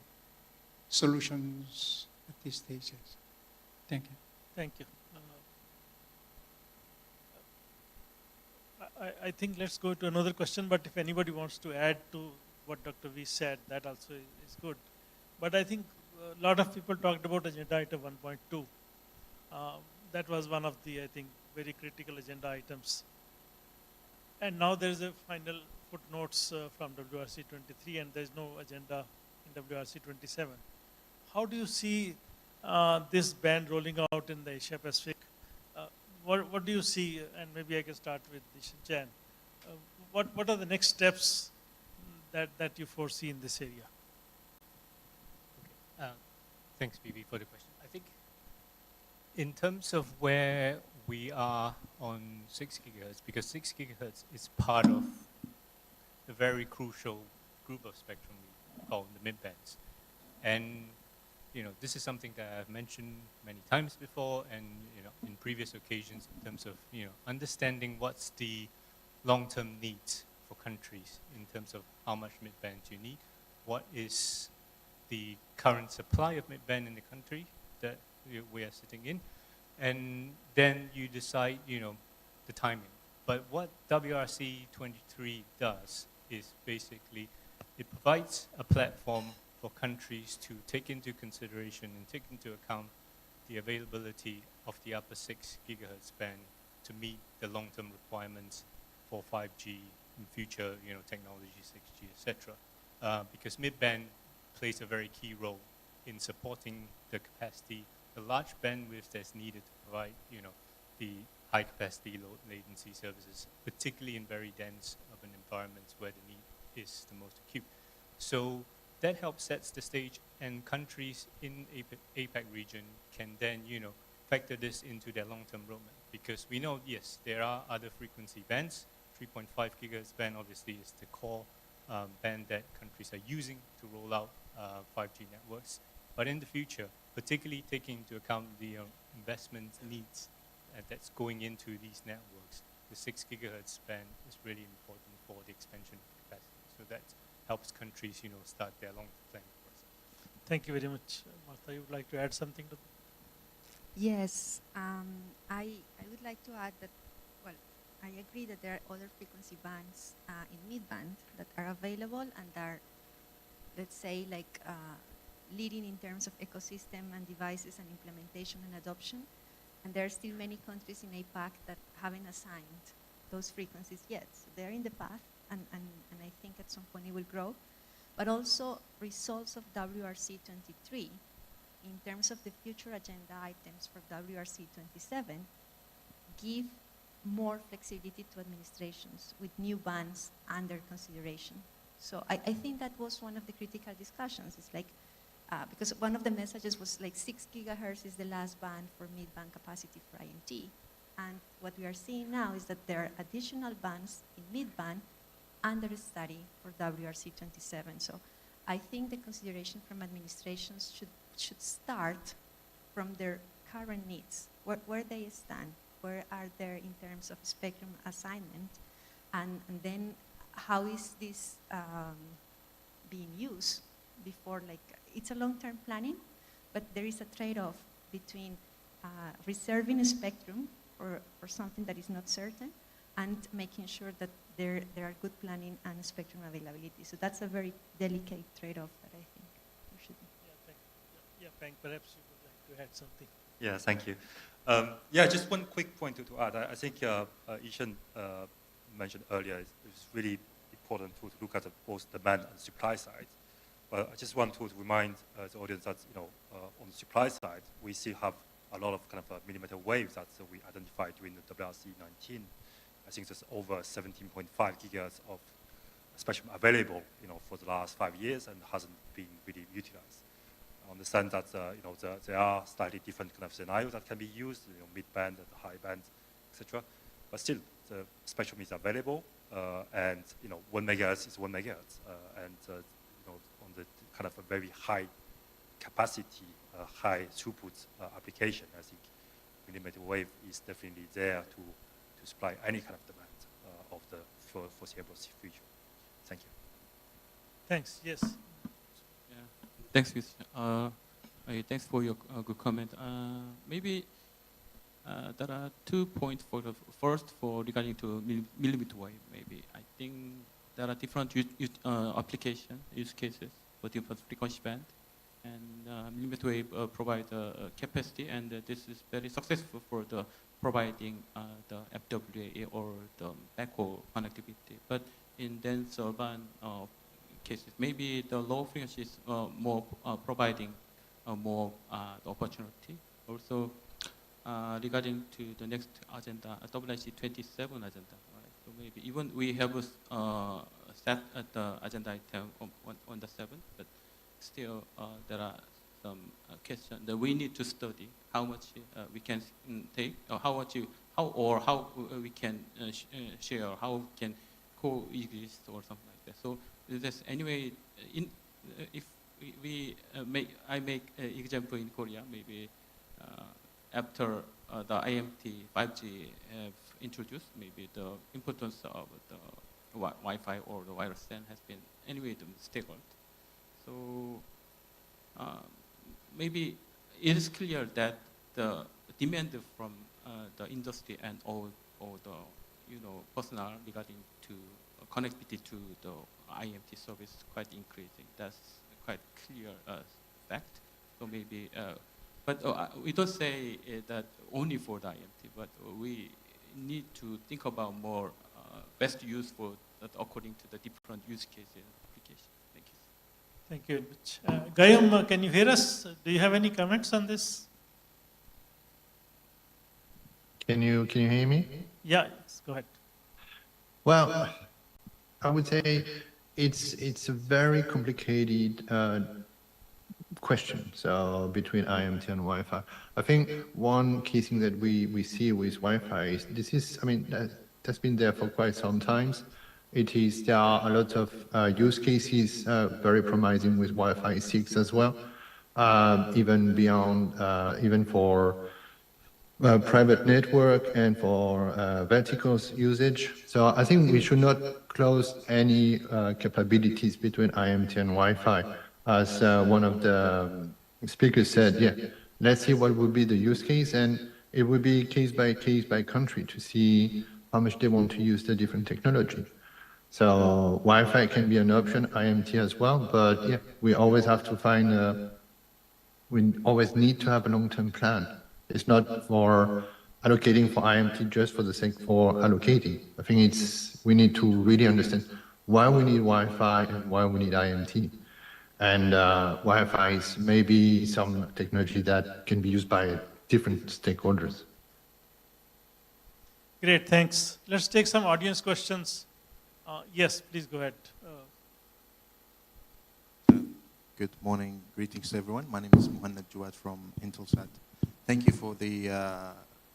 solutions at this stage. Thank you. Thank you. I think let's go to another question, but if anybody wants to add to what Dr. V said, that also is good. But I think a lot of people talked about agenda item 1.2. That was one of the, I think, very critical agenda items. And now there's a final footnotes from WRC 23, and there's no agenda in WRC 27. How do you see this band rolling out in the Asia Pacific? What do you see, and maybe I can start with Jan. What are the next steps that you foresee in this area? Okay. Thanks, BB, for the question. I think in terms of where we are on 6 gigahertz, because 6 gigahertz is part of the very crucial group of spectrum we call the midbands. And this is something that I've mentioned many times before, and in previous occasions, in terms of understanding what's the long-term needs for countries in terms of how much midband you need, what is the current supply of midband in the country that we are sitting in, and then you decide the timing. But what WRC 23 does is basically it provides a platform for countries to take into consideration and take into account the availability of the upper 6 gigahertz band to meet the long-term requirements for 5G in future, technology 6G, etc. Because midband plays a very key role in supporting the capacity, the large bandwidth that's needed to provide, the high capacity, low latency services, particularly in very dense urban environments where the need is the most acute. So that helps sets the stage, and countries in APAC region can then, factor this into their long-term roadmap. Because we know, yes, there are other frequency bands. 3.5 gigahertz band obviously is the core band that countries are using to roll out 5G networks. But in the future, particularly taking into account the investment needs that's going into these networks, the 6 gigahertz band is really important for the expansion of capacity. So that helps countries, start their long-term planning process. Thank you very much. Martha, you would like to add something to that? Yes, I would like to add that, well, I agree that there are other frequency bands in midband that are available and are, let's say, like leading in terms of ecosystem and devices and implementation and adoption. And there are still many countries in APAC that haven't assigned those frequencies yet. So they're in the path, and I think at some point it will grow. But also results of WRC 23 in terms of the future agenda items for WRC 27 give more flexibility to administrations with new bands under consideration. So I think that was one of the critical discussions. It's like, because one of the messages was like 6 gigahertz is the last band for mid-band capacity for IMT. And what we are seeing now is that there are additional bands in mid-band under study for WRC 27. So I think the consideration from administrations should start from their current needs, where they stand, where are they in terms of spectrum assignment, and then how is this being used before, like, it's a long-term planning, but there is a trade-off between reserving a spectrum for something that is not certain and making sure that there are good planning and spectrum availability. So that's a very delicate trade-off that I think we should do. Yeah, Frank, perhaps you would like to add something. Yeah, thank you. Yeah, just one quick point to add. I think Ishan mentioned earlier, it's really important to look at both demand and supply side. But I just want to remind the audience that, on the supply side, we still have a lot of kind of millimeter waves that we identified during the WRC-19. I think there's over 17.5 gigahertz of spectrum available, for the last 5 years and hasn't been really utilized. I understand that, there are slightly different kind of scenarios that can be used, mid-band and high band, etc. But still, the spectrum is available, and 1 megahertz is 1 megahertz, and on the kind of a very high capacity, high throughput application, I think millimeter wave is definitely there to supply any kind of demand of the foreseeable future. Thank you. Thanks. Yes. Yeah. Thanks, thanks for your good comment. Maybe there are 2 points for the first regarding to millimeter wave. Maybe I think there are different application use cases for different frequency band, and millimeter wave provide capacity, and this is very successful for the providing the FWA or the backhaul connectivity. But in dense urban cases, maybe the low frequency is more providing more the opportunity. Also, regarding to the next agenda, WIC 27 agenda, right? So maybe even we have set at the agenda item on the 7th, but still there are some questions that we need to study how much we can take, or how we can share, how we can coexist or something like that. So there's anyway, if I make an example in Korea, maybe after the IMT 5G have introduced, maybe the importance of the Wi-Fi or the wireless LAN has been anyway staggered. So maybe it is clear that the demand from the industry and all the personnel regarding to connectivity to the IMT service is quite increasing. That's quite clear fact. So maybe, but we don't say that only for the IMT, but we need to think about more best use for that according to the different use cases and applications. Thank you. Thank you very much. Gayam, can you hear us? Do you have any comments on this? Can you hear me? Yeah, yes, go ahead. Well, I would say it's a very complicated question. So between IMT and Wi-Fi, I think one key thing that we see with Wi-Fi is that's been there for quite some time. There are a lot of use cases very promising with Wi-Fi 6 as well, even beyond, even for private network and for verticals usage. So I think we should not close any capabilities between IMT and Wi-Fi. As one of the speakers said, yeah, let's see what would be the use case, and it would be case by country to see how much they want to use the different technology. So Wi-Fi can be an option, IMT as well, but yeah, we always have to find, we always need to have a long-term plan. It's not for allocating for IMT just for the sake for allocating. I think we need to really understand why we need Wi-Fi and why we need IMT. And Wi-Fi is maybe some technology that can be used by different stakeholders. Great, thanks. Let's take some audience questions. Yes, please go ahead. Good morning, greetings to everyone. My name is Muhammad Jawad from Intelsat. Thank you for the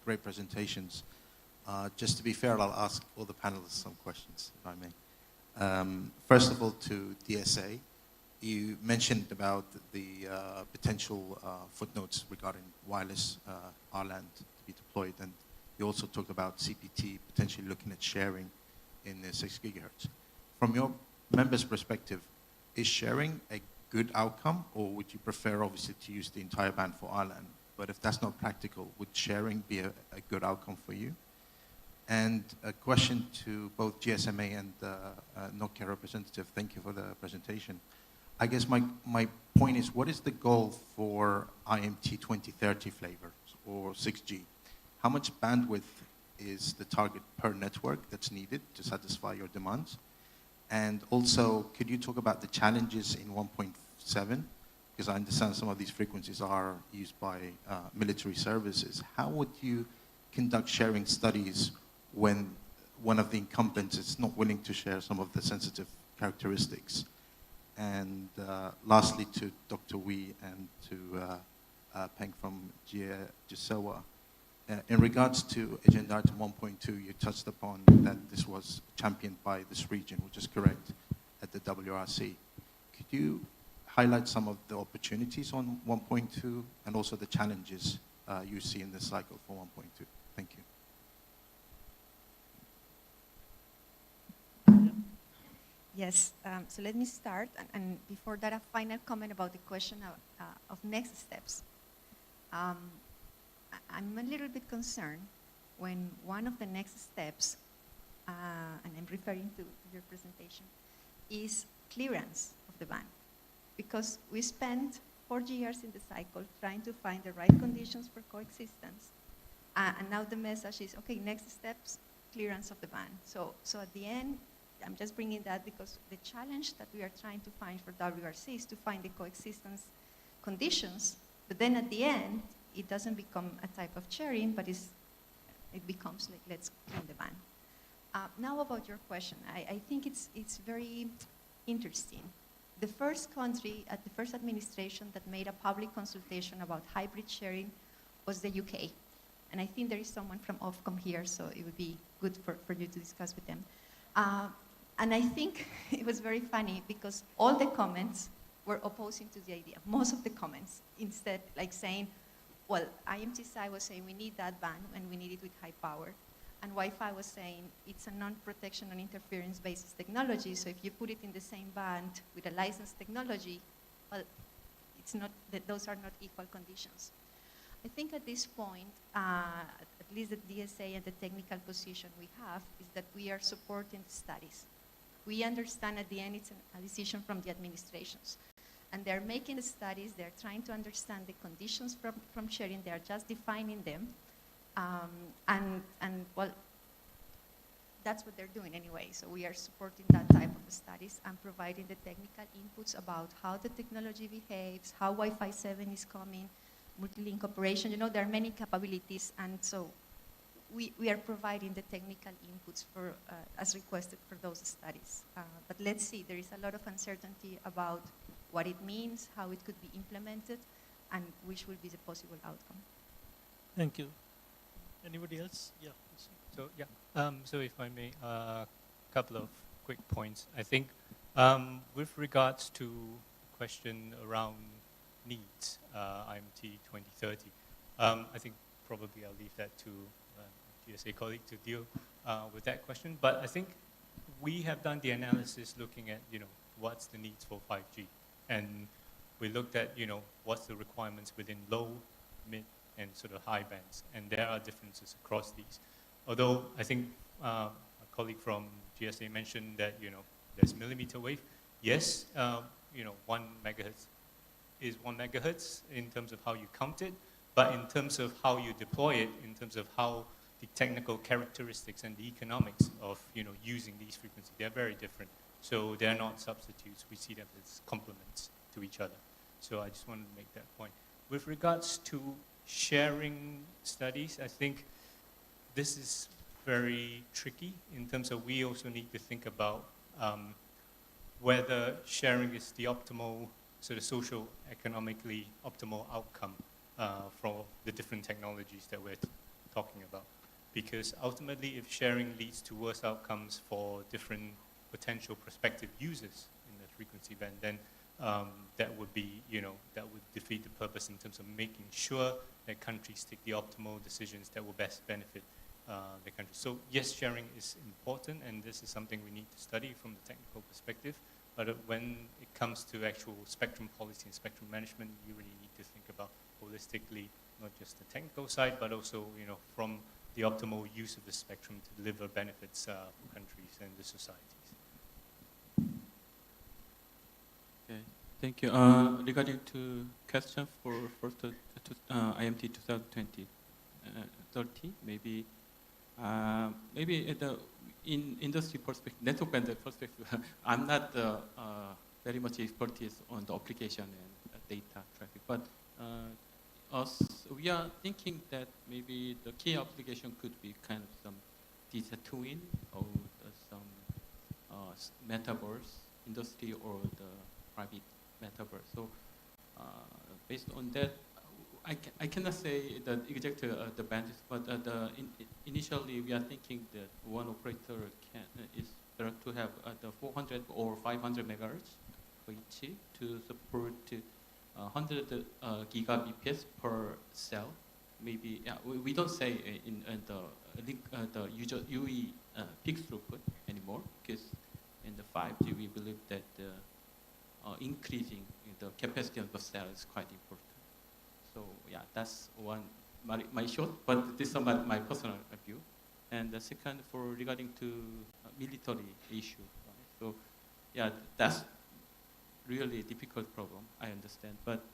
great presentations. Just to be fair, I'll ask all the panelists some questions, if I may. First of all, to DSA, you mentioned about the potential footnotes regarding wireless RLAN to be deployed, and you also talked about CPT potentially looking at sharing in the 6 gigahertz. From your members' perspective, is sharing a good outcome, or would you prefer obviously to use the entire band for RLAN? But if that's not practical, would sharing be a good outcome for you? And a question to both GSMA and Nokia representative. Thank you for the presentation. I guess my point is, what is the goal for IMT 2030 flavor or 6G? How much bandwidth is the target per network that's needed to satisfy your demands? And also, could you talk about the challenges in 1.7? Because I understand some of these frequencies are used by military services. How would you conduct sharing studies when one of the incumbents is not willing to share some of the sensitive characteristics? And lastly, to Dr. Wee and to Peng from GSOA, in regards to Agenda Item 1.2, you touched upon that this was championed by this region, which is correct, at the WRC. Could you highlight some of the opportunities on 1.2 and also the challenges you see in this cycle for 1.2? Thank you. Yes, so let me start, and before that, a final comment about the question of next steps. I'm a little bit concerned when one of the next steps, and I'm referring to your presentation, is clearance of the band. Because we spent 4 years in the cycle trying to find the right conditions for coexistence, and now the message is, okay, next steps, clearance of the band. So at the end, I'm just bringing that because the challenge that we are trying to find for WRC is to find the coexistence conditions, but then at the end, it doesn't become a type of sharing, but it becomes like, let's clean the band. Now about your question, I think it's very interesting. The first country at the first administration that made a public consultation about hybrid sharing was the UK. And I think there is someone from Ofcom here, so it would be good for you to discuss with them. And I think it was very funny because all the comments were opposing to the idea, most of the comments, instead like saying, well, IMTSI was saying we need that band and we need it with high power. And Wi-Fi was saying it's a non-protection, non-interference basis technology, so if you put it in the same band with a licensed technology, well, it's not, those are not equal conditions. I think at this point, at least the DSA and the technical position we have is that we are supporting the studies. We understand at the end it's a decision from the administrations. And they're making the studies, they're trying to understand the conditions from sharing, they're just defining them. And well, that's what they're doing anyway. So we are supporting that type of studies and providing the technical inputs about how the technology behaves, how Wi-Fi 7 is coming, multi-link operation. You know, there are many capabilities, and so we are providing the technical inputs for, as requested for those studies. But let's see, there is a lot of uncertainty about what it means, how it could be implemented, and which will be the possible outcome. Thank you. Anybody else? Yeah. So yeah, so if I may, a couple of quick points. I think with regards to question around needs, IMT 2030, I think probably I'll leave that to GSA colleague to deal with that question. But I think we have done the analysis looking at, you know, what's the needs for 5G. And we looked at, you know, what's the requirements within low, mid, and sort of high bands. And there are differences across these. Although I think a colleague from GSA mentioned that, you know, there's millimeter wave. Yes, you know, 1 megahertz is 1 megahertz in terms of how you count it, but in terms of how you deploy it, in terms of how the technical characteristics and the economics of, you know, using these frequencies, they're very different. So they're not substitutes. We see them as complements to each other. So I just wanted to make that point. With regards to sharing studies, I think this is very tricky in terms of we also need to think about whether sharing is the optimal, sort of social, economically optimal outcome for the different technologies that we're talking about. Because ultimately, if sharing leads to worse outcomes for different potential prospective users in the frequency band, then that would be, that would defeat the purpose in terms of making sure that countries take the optimal decisions that will best benefit the country. So yes, sharing is important, and this is something we need to study from the technical perspective. But when it comes to actual spectrum policy and spectrum management, you really need to think about holistically, not just the technical side, but also, from the optimal use of the spectrum to deliver benefits for countries and the societies. Okay, thank you. Regarding to question for IMT 2030, maybe in industry perspective, network vendor perspective, I'm not very much expertise on the application and data traffic, but we are thinking that maybe the key application could be kind of some digital twin or some metaverse industry or the private metaverse. So based on that, I cannot say the exact the bandwidth, but initially we are thinking that one operator is better to have the 400 or 500 megahertz for each to support 100 gigabps per cell. Maybe we don't say in the user UE peak throughput anymore, because in the 5G we believe that increasing the capacity of the cell is quite important. So yeah, that's one my short, but this is my personal view. And the second, for regarding to military issue, right? So yeah, that's really a difficult problem, I understand. But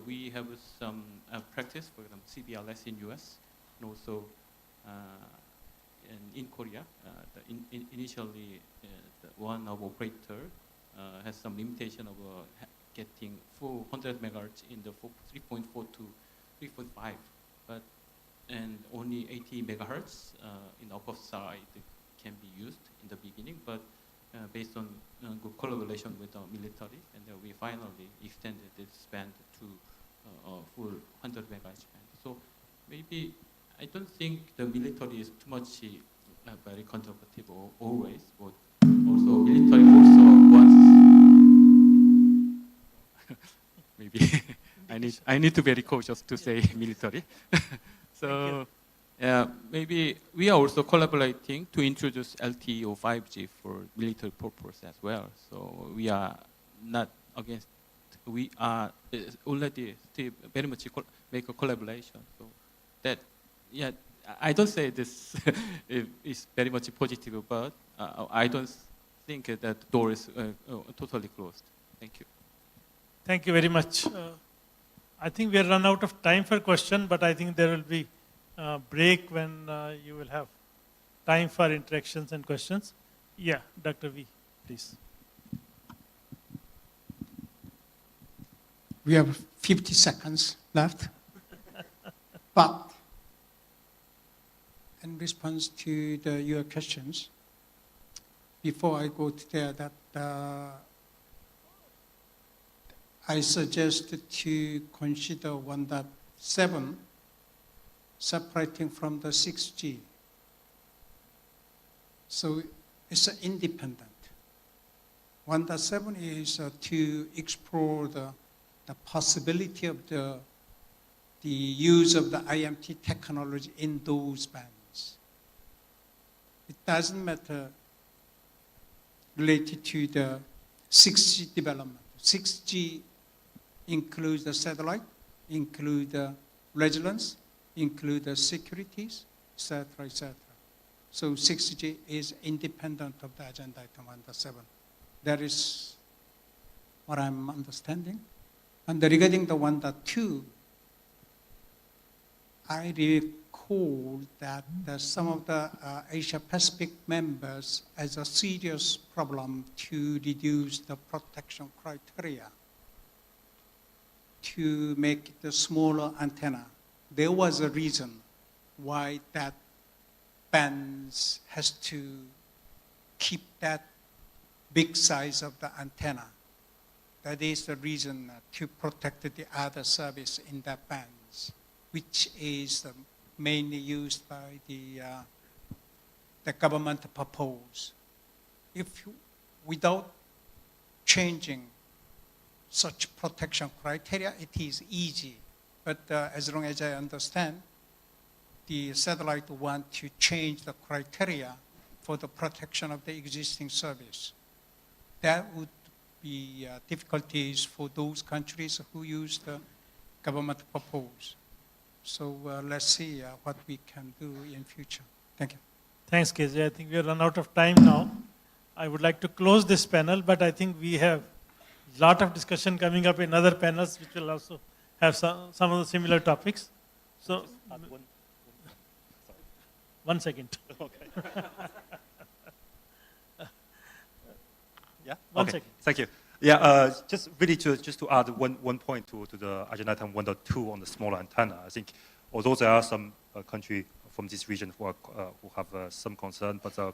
we have some practice, for example, CBRS in US, and also in Korea. Initially, one of operator has some limitation of getting 400 megahertz in the 3.4 to 3.5, and only 80 megahertz in the upper side can be used in the beginning, but based on good collaboration with the military, and we finally extended this band to full 100 megahertz band. So maybe I don't think the military is too much very conservative always, but also military also wants. Maybe I need to be very cautious to say military. So maybe we are also collaborating to introduce LTE or 5G for military purpose as well. So we are not against. We are already still very much make a collaboration. So that I don't say this is very much positive, but I don't think that door is totally closed. Thank you. Thank you very much. I think we are run out of time for question, but I think there will be a break when you will have time for interactions and questions. Yeah, Dr. V, please. We have 50 seconds left, but in response to your questions, before I go to there, that I suggest to consider 1.7 separating from the 6G. So it's independent. 1.7 is to explore the possibility of the use of the IMT technology in those bands. It doesn't matter related to the 6G development. 6G includes the satellite, include the resilience, include the securities, etc., etc. So 6G is independent of the agenda item 1.7. That is what I'm understanding. And regarding the 1.2, I recall that some of the Asia Pacific members has a serious problem to reduce the protection criteria to make it a smaller antenna. There was a reason why that bands has to keep that big size of the antenna. That is the reason to protect the other service in that bands, which is mainly used by the government purpose. If without changing such protection criteria, it is easy. But as long as I understand, the satellite want to change the criteria for the protection of the existing service. That would be difficulties for those countries who use the government proposal. So let's see what we can do in future. Thank you. Thanks, KJ. I think we have run out of time now. I would like to close this panel, but I think we have a lot of discussion coming up in other panels, which will also have some of the similar topics. So, one second. Okay. Yeah. One okay. second. Thank you. Yeah. Just really just to add one point to the agenda item 1.2 on the smaller antenna. I think although there are some countries from this region who have some concern, but I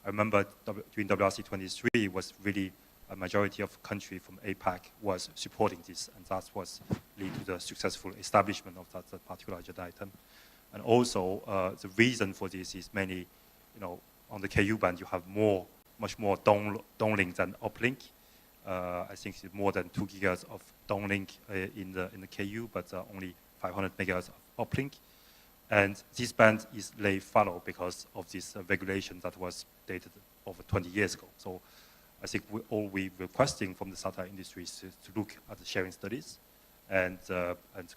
remember during WRC 23 was really a majority of countries from APAC was supporting this, and that was lead to the successful establishment of that particular agenda item. And also, the reason for this is mainly, on the KU band, you have much more downlink than uplink. I think it's more than 2 gigahertz of downlink in the KU, but only 500 megahertz of uplink. And this band is lay fallow because of this regulation that was dated over 20 years ago. So I think all we're requesting from the satellite industry is to look at the sharing studies and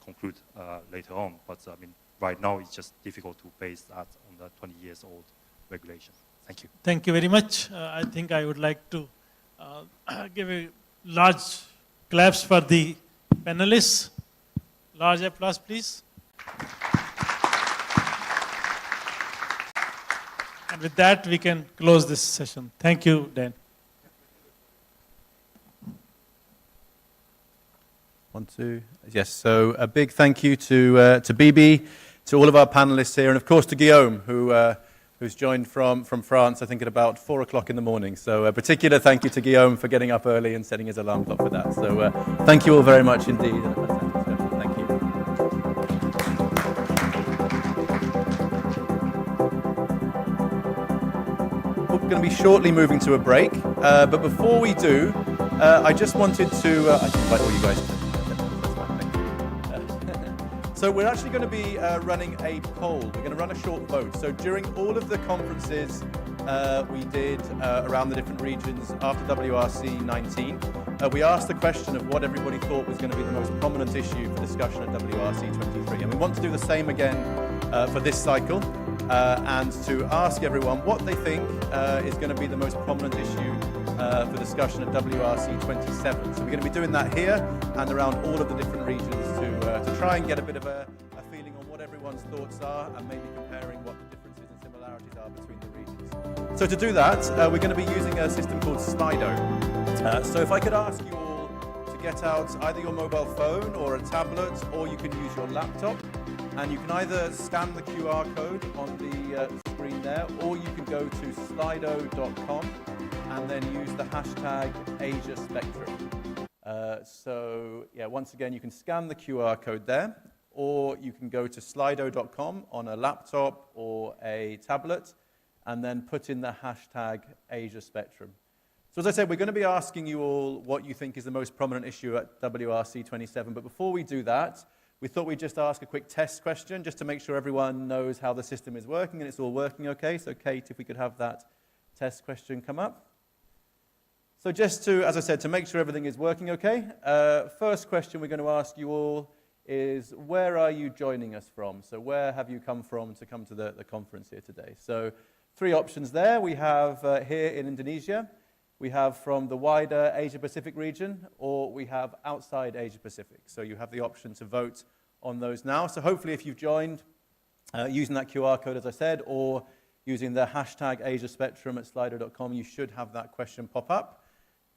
conclude later on. But I mean, right now it's just difficult to base that on the 20 years old regulation. Thank you. Thank you very much. I think I would like to give a large claps for the panelists. Large applause, please. And with that, we can close this session. Thank you, Dan. 1, 2. Yes, so a big thank you to Bibi, to all of our panelists here, and of course to Guillaume, who's joined from France, I think at about 4 o'clock in the morning. So a particular thank you to Guillaume for getting up early and setting his alarm clock for that. So thank you all very much indeed. Thank you. We're going to be shortly moving to a break, but before we do, I just wanted to I can invite all you guys. So we're actually going to be running a poll. We're going to run a short vote. So during all of the conferences we did around the different regions after WRC 19, we asked the question of what everybody thought was going to be the most prominent issue for discussion at WRC 23. And we want to do the same again for this cycle and to ask everyone what they think is going to be the most prominent issue for discussion at WRC 27. So we're going to be doing that here and around all of the different regions to try and get a bit of a feeling on what everyone's thoughts are and maybe comparing what the differences and similarities are between the regions. So to do that, we're going to be using a system called Slido. So if I could ask you all to get out either your mobile phone or a tablet, or you can use your laptop, and you can either scan the QR code on the screen there, or you can go to slido.com and then use the hashtag AsiaSpectrum. So yeah, once again, you can scan the QR code there, or you can go to slido.com on a laptop or a tablet, and then put in the hashtag AsiaSpectrum. So as I said, we're going to be asking you all what you think is the most prominent issue at WRC 27, but before we do that, we thought we'd just ask a quick test question just to make sure everyone knows how the system is working and it's all working okay. So Kate, if we could have that test question come up. So just to, as I said, to make sure everything is working okay, first question we're going to ask you all is, where are you joining us from? So where have you come from to come to the conference here today? So 3 options there. We have here in Indonesia, we have from the wider Asia-Pacific region, or we have outside Asia-Pacific. So you have the option to vote on those now. So hopefully if you've joined using that QR code, as I said, or using the hashtag AsiaSpectrum at slido.com, you should have that question pop up.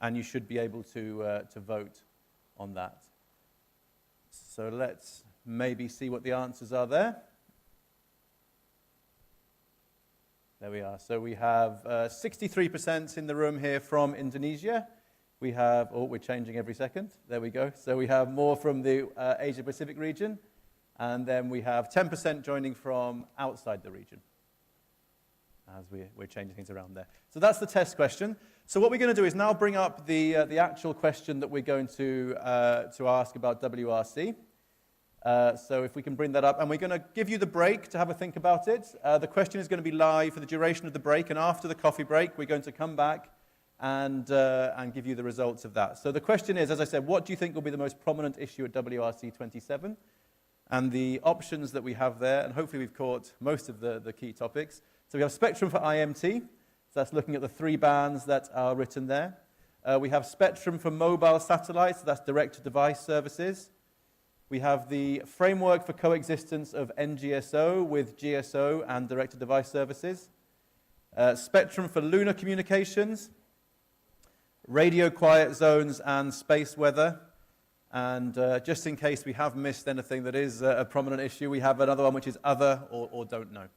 And you should be able to vote on that. So let's maybe see what the answers are there. There we are. So we have 63% in the room here from Indonesia. We have, oh, we're changing every second. There we go. So we have more from the Asia-Pacific region. And then we have 10% joining from outside the region. as we're changing things around there. So that's the test question. So what we're going to do is now bring up the actual question that we're going to ask about WRC. So if we can bring that up, and we're going to give you the break to have a think about it. The question is going to be live for the duration of the break, and after the coffee break, we're going to come back and give you the results of that. So the question is, as I said, what do you think will be the most prominent issue at WRC 27? And the options that we have there, and hopefully we've caught most of the key topics. So we have spectrum for IMT, so that's looking at the 3 bands that are written there. We have spectrum for mobile satellites, so that's direct-to-device services. We have the framework for coexistence of NGSO with GSO and direct-to-device services. Spectrum for lunar communications, radio quiet zones and space weather. And just in case we have missed anything that is a prominent issue, we have another one which is other or don't know.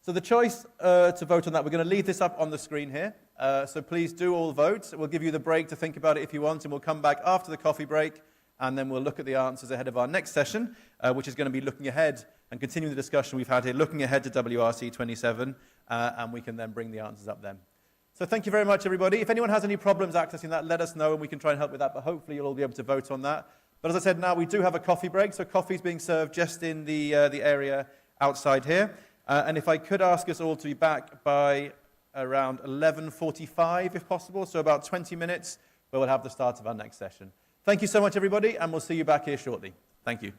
So the choice to vote on that, we're going to leave this up on the screen here. So please do all vote. We'll give you the break to think about it if you want, and we'll come back after the coffee break, and then we'll look at the answers ahead of our next session, which is going to be looking ahead and continuing the discussion we've had here, looking ahead to WRC 27, and we can then bring the answers up then. So thank you very much, everybody. If anyone has any problems accessing that, let us know, and we can try and help with that, but hopefully you'll all be able to vote on that. But as I said, now we do have a coffee break, so coffee's being served just in the area outside here. And if I could ask us all to be back by around 11:45, if possible, so about 20 minutes, where we'll have the start of our next session. Thank you so much, everybody, and we'll see you back here shortly. Thank you.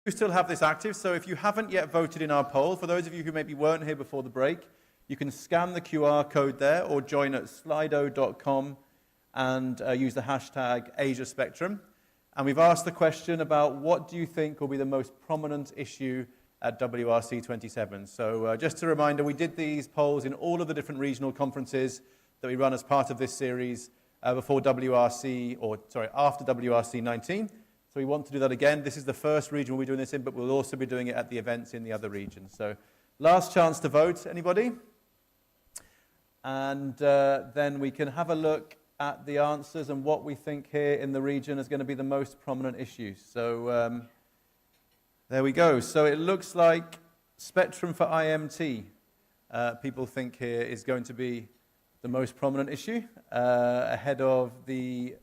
We still have this active, so if you haven't yet voted in our poll, for those of you who maybe weren't here before the break, you can scan the QR code there or join at slido.com and use the hashtag AsiaSpectrum. And we've asked the question about what do you think will be the most prominent issue at WRC 27. So just a reminder, we did these polls in all of the different regional conferences that we run as part of this series after WRC 19. So we want to do that again. This is the first region we'll be doing this in, but we'll also be doing it at the events in the other regions. So last chance to vote, anybody? And then we can have a look at the answers and what we think here in the region is going to be the most prominent issues. So there we go. So it looks like spectrum for IMT, people think here is going to be the most prominent issue, ahead of the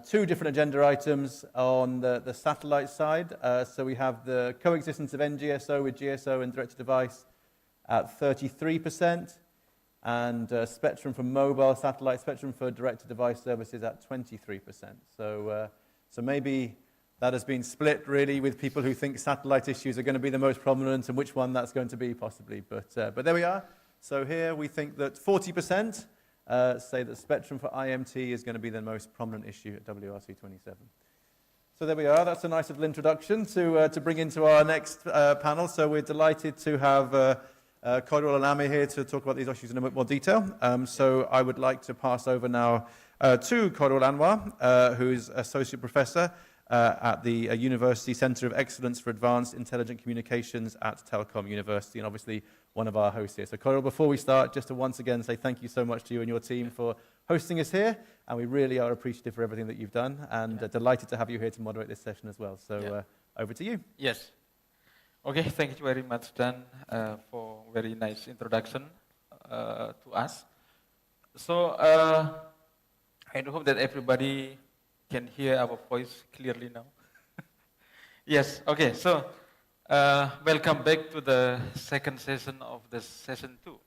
two different agenda items on the satellite side. So we have the coexistence of NGSO with GSO and direct-to-device at 33%, and spectrum for mobile satellite, spectrum for direct-to-device services at 23%. So maybe that has been split really with people who think satellite issues are going to be the most prominent and which one that's going to be possibly. But there we are. So here we think that 40% say that spectrum for IMT is going to be the most prominent issue at WRC 27. So there we are. That's a nice little introduction to bring into our next panel. So we're delighted to have Khairul and Amir here to talk about these issues in a bit more detail. So I would like to pass over now to Khairul Anwar, who's Associate Professor at the University Centre of Excellence for Advanced Intelligent Communications at Telkom University, and obviously one of our hosts here. So Khairul, before we start, just to once again say thank you so much to you and your team for hosting us here, and we really are appreciative for everything that you've done, and delighted to have you here to moderate this session as well. So over to you. Yes. Okay, thank you very much, Dan, for very nice introduction to us. So I do hope that everybody can hear our voice clearly now. Yes, okay, so welcome back to the second session of the session 2.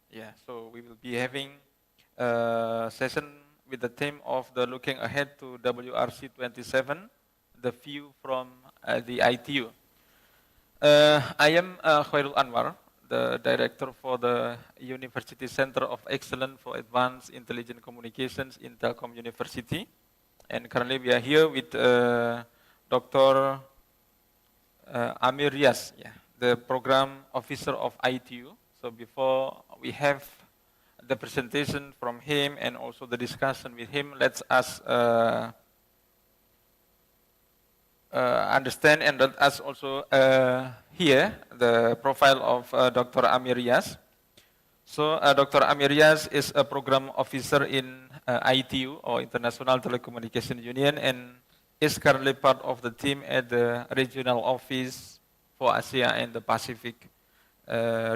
Yeah, so we will be having a session with the theme of the looking ahead to WRC 27, the view from the ITU. I am Khairul Anwar, the director for the University Center of Excellence for Advanced Intelligent Communications in Telkom University. And currently we are here with Dr. Amir Riaz, the program officer of ITU. So before we have the presentation from him and also the discussion with him, let's us understand and let us also hear the profile of Dr. Amir Riaz. So Dr. Amir Riaz is a program officer in ITU, or International Telecommunication Union, and is currently part of the team at the regional office for Asia and the Pacific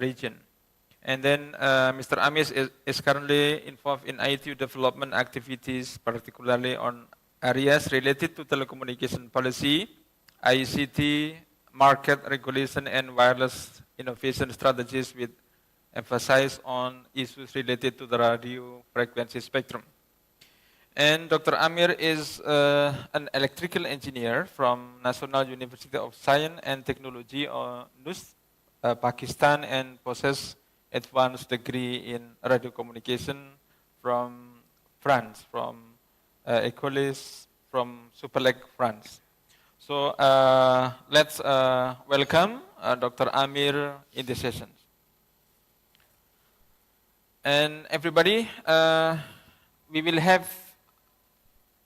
region. And then Mr. Amir is currently involved in ITU development activities, particularly on areas related to telecommunication policy, ICT, market regulation, and wireless innovation strategies, with emphasis on issues related to the radio frequency spectrum. And Dr. Amir is an electrical engineer from National University of Science and Technology, NUS, Pakistan, and possesses advanced degree in radio communication from France, from École from Supélec, France. So let's welcome Dr. Amir in the session. And everybody, we will have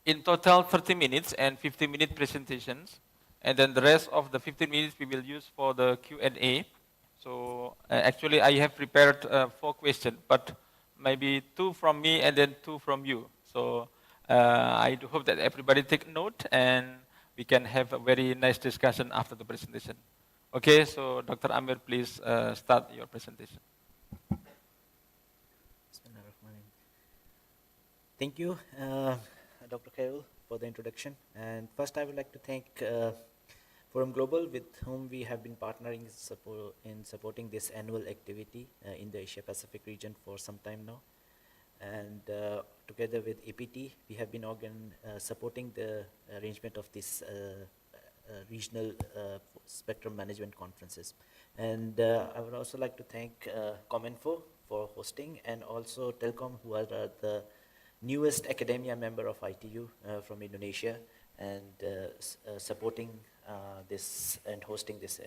in total 30 minutes and 15-minute presentations, and then the rest of the 15 minutes we will use for the Q&A. So actually I have prepared 4 questions, but maybe 2 from me and then 2 from you. So I do hope that everybody take note and we can have a very nice discussion after the presentation. Okay, so Dr. Amir, please start your presentation. Thank you, Dr. Khairul, for the introduction. And first, I would like to thank Forum Global, with whom we have been partnering in supporting this annual activity in the Asia Pacific region for some time now. And together with APT, we have been supporting the arrangement of this regional spectrum management conferences. And I would also like to thank Comenfo for hosting, and also Telkom, who are the newest academia member of ITU from Indonesia, and supporting this and hosting this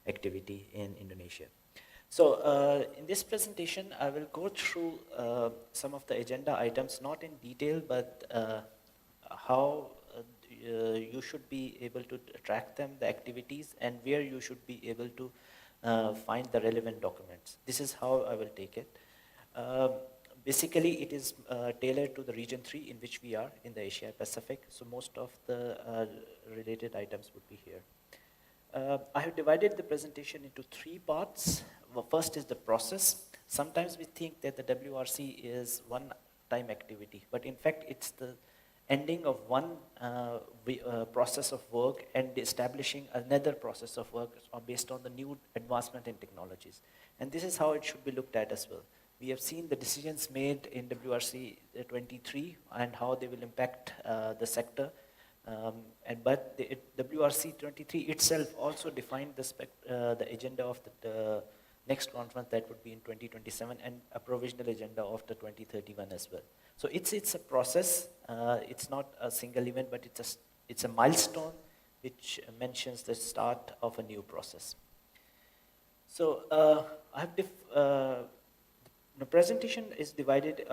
activity in Indonesia. So in this presentation, I will go through some of the agenda items, not in detail, but how you should be able to track them, the activities, and where you should be able to find the relevant documents. This is how I will take it. Basically, it is tailored to the region 3 in which we are in the Asia Pacific, so most of the related items would be here. I have divided the presentation into 3 parts. Well, first is the process. Sometimes we think that the WRC is one-time activity, but in fact it's the ending of one process of work and establishing another process of work based on the new advancement in technologies. And this is how it should be looked at as well. We have seen the decisions made in WRC 23 and how they will impact the sector. But the WRC 23 itself also defined the agenda of the next conference that would be in 2027, and a provisional agenda of the 2031 as well. So it's a process. It's not a single event, but it's a milestone which mentions the start of a new process. So I have the presentation is divided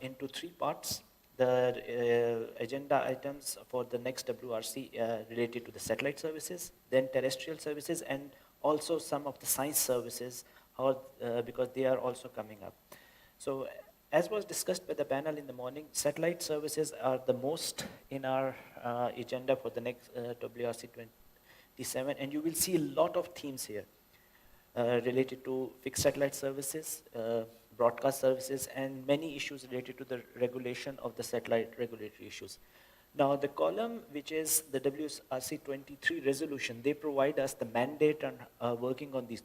into 3 parts. The agenda items for the next WRC related to the satellite services, then terrestrial services, and also some of the science services, because they are also coming up. So as was discussed by the panel in the morning, satellite services are the most in our agenda for the next WRC 27, and you will see a lot of themes here related to fixed satellite services, broadcast services, and many issues related to the regulation of the satellite regulatory issues. Now, the column, which is the WRC 23 resolution, they provide us the mandate on working on these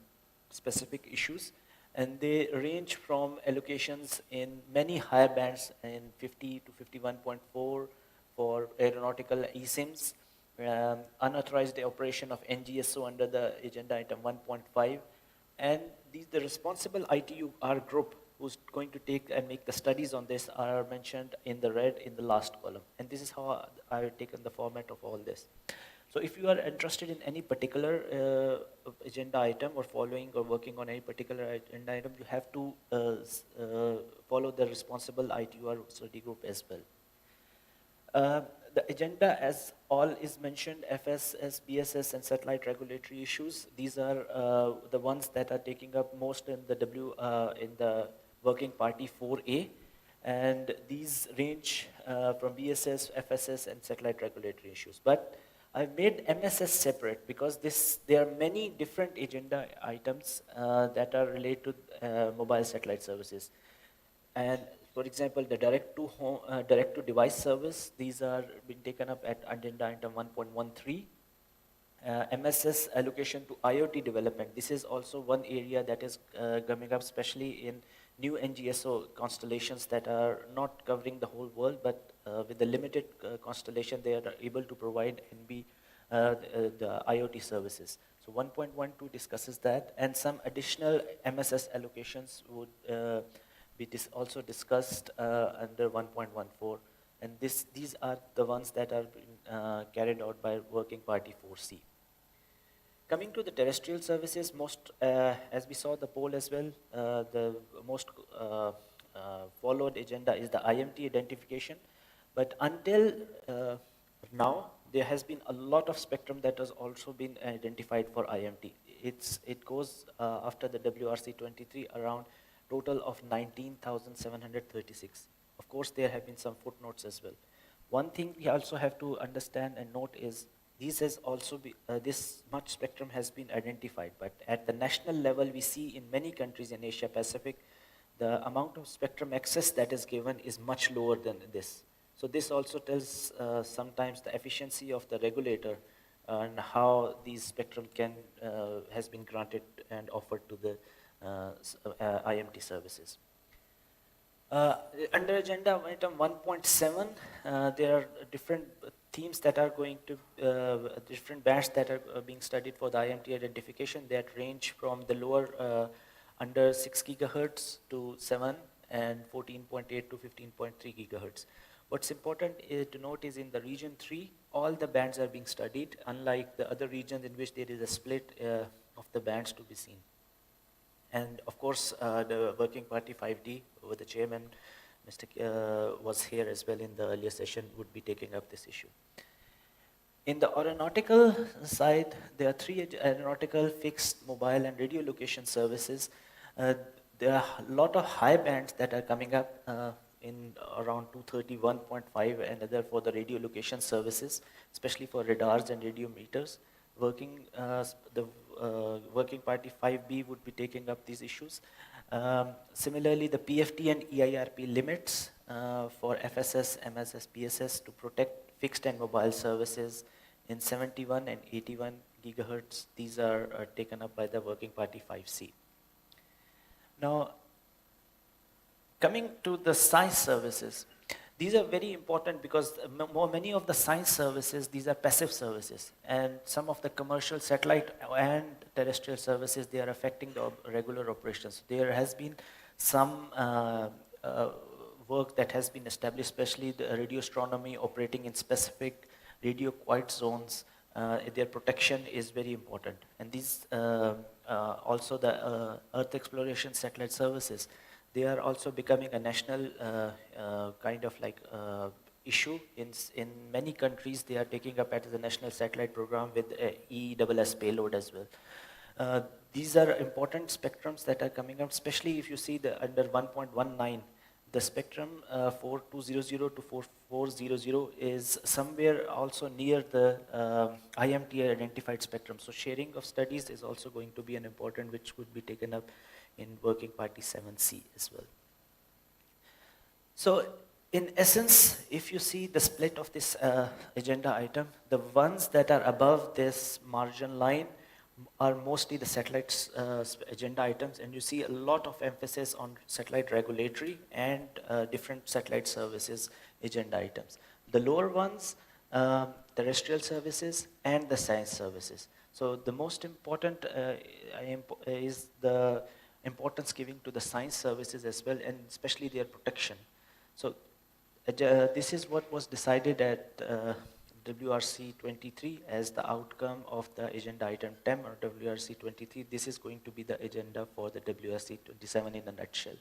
specific issues, and they range from allocations in many higher bands in 50 to 51.4 for aeronautical eSIMs, unauthorized operation of NGSO under the agenda item 1.5, and the responsible ITU-R group who's going to take and make the studies on this are mentioned in the red in the last column. And this is how I have taken the format of all this. So if you are interested in any particular agenda item or following or working on any particular agenda item, you have to follow the responsible ITU-R study group as well. The agenda as all is mentioned, FSS, BSS, and satellite regulatory issues. These are the ones that are taking up most in the Working Party 4A. And these range from BSS, FSS, and satellite regulatory issues. But I've made MSS separate because there are many different agenda items that are related to mobile satellite services. And for example, the direct to device service, these are being taken up at agenda item 1.13. MSS allocation to IoT development. This is also one area that is coming up, especially in new NGSO constellations that are not covering the whole world, but with the limited constellation, they are able to provide NB the IoT services. So 1.12 discusses that, and some additional MSS allocations would be also discussed under 1.14, and these are the ones that are being carried out by Working Party 4C. Coming to the terrestrial services, as we saw the poll as well, the most followed agenda is the IMT identification, but until now, there has been a lot of spectrum that has also been identified for IMT. It goes after the WRC 23 around total of 19,736. Of course, there have been some footnotes as well. One thing we also have to understand and note is this much spectrum has been identified, but at the national level, we see in many countries in Asia Pacific, the amount of spectrum access that is given is much lower than this. So this also tells sometimes the efficiency of the regulator and how these spectrum has been granted and offered to the IMT services. Under agenda item 1.7, there are different themes that are going to, different bands that are being studied for the IMT identification that range from the lower under 6 gigahertz to 7 and 14.8 to 15.3 gigahertz. What's important to note is in the region 3, all the bands are being studied, unlike the other regions in which there is a split of the bands to be seen. And of course, the Working Party 5D, with the chairman, Mr. Was here as well in the earlier session, would be taking up this issue. In the aeronautical side, there are 3 aeronautical, fixed, mobile, and radio location services. There are a lot of high bands that are coming up in around 231.5 and other for the radio location services, especially for radars and radio meters. The Working Party 5B would be taking up these issues. Similarly, the PFT and EIRP limits for FSS, MSS, PSS to protect fixed and mobile services in 71 and 81 gigahertz. These are taken up by the Working Party 5C. Now, coming to the science services, these are very important because many of the science services, these are passive services, and some of the commercial satellite and terrestrial services, they are affecting the regular operations. There has been some work that has been established, especially the radio astronomy operating in specific radio quiet zones. Their protection is very important. And these also the Earth exploration satellite services, they are also becoming a national kind of like issue. In many countries, they are taking up as a national satellite program with EESS payload as well. These are important spectrums that are coming up, especially if you see the under 1.19, the spectrum 4200 to 4400 is somewhere also near the IMT identified spectrum. So sharing of studies is also going to be an important, which would be taken up in Working Party 7C as well. So in essence, if you see the split of this agenda item, the ones that are above this margin line are mostly the satellites agenda items, and you see a lot of emphasis on satellite regulatory and different satellite services agenda items. The lower ones, terrestrial services and the science services. So the most important is the importance given to the science services as well, and especially their protection. So this is what was decided at WRC 23 as the outcome of the agenda item 10 or WRC 23. This is going to be the agenda for the WRC 27 in a nutshell.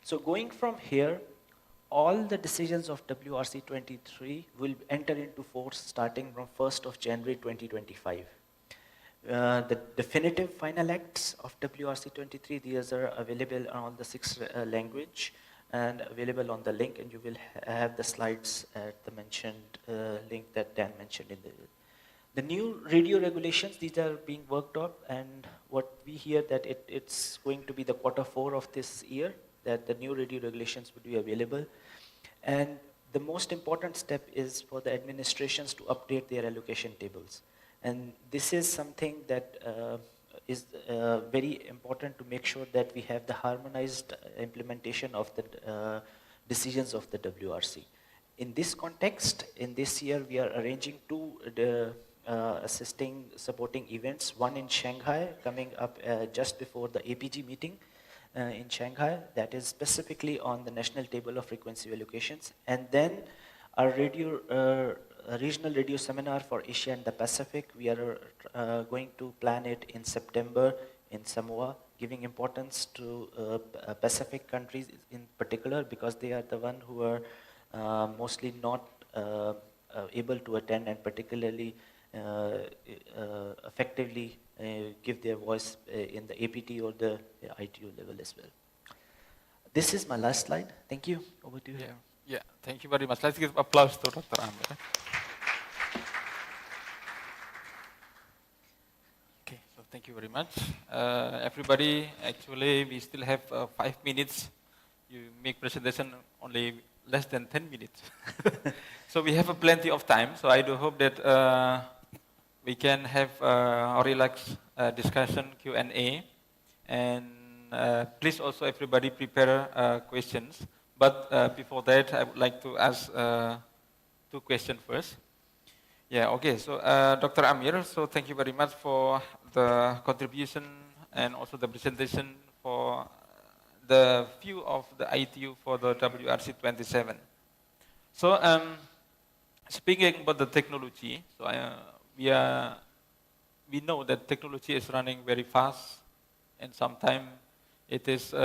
So going from here, all the decisions of WRC 23 will enter into force starting from 1st of January 2025. The definitive final acts of WRC 23, these are available on the 6 language and available on the link, and you will have the slides at the mentioned link that Dan mentioned in the new radio regulations. These are being worked on, and what we hear that it's going to be the Q4 of this year that the new radio regulations would be available. And the most important step is for the administrations to update their allocation tables. And this is something that is very important to make sure that we have the harmonized implementation of the decisions of the WRC. In this context, in this year, we are arranging 2 supporting events, one in Shanghai coming up just before the APG meeting in Shanghai, that is specifically on the national table of frequency allocations, and then our regional radio seminar for Asia and the Pacific. We are going to plan it in September in Samoa, giving importance to Pacific countries in particular, because they are the ones who are mostly not able to attend and particularly effectively give their voice in the APT or the ITU level as well. This is my last slide. Thank you. Over to you. Yeah, thank you very much. Let's give applause to Dr. Amir. Okay, so thank you very much. Everybody, actually, we still have 5 minutes. You make presentation only less than 10 minutes. So we have plenty of time. So I do hope that we can have a relaxed discussion, Q&A. And please also everybody prepare questions But before that, I would like to ask two questions first. Yeah, okay. So, Dr. Amir, so thank you very much for the contribution and also the presentation for the view of the ITU for the WRC 27. So, speaking about the technology, so we know that technology is running very fast, and sometimes it is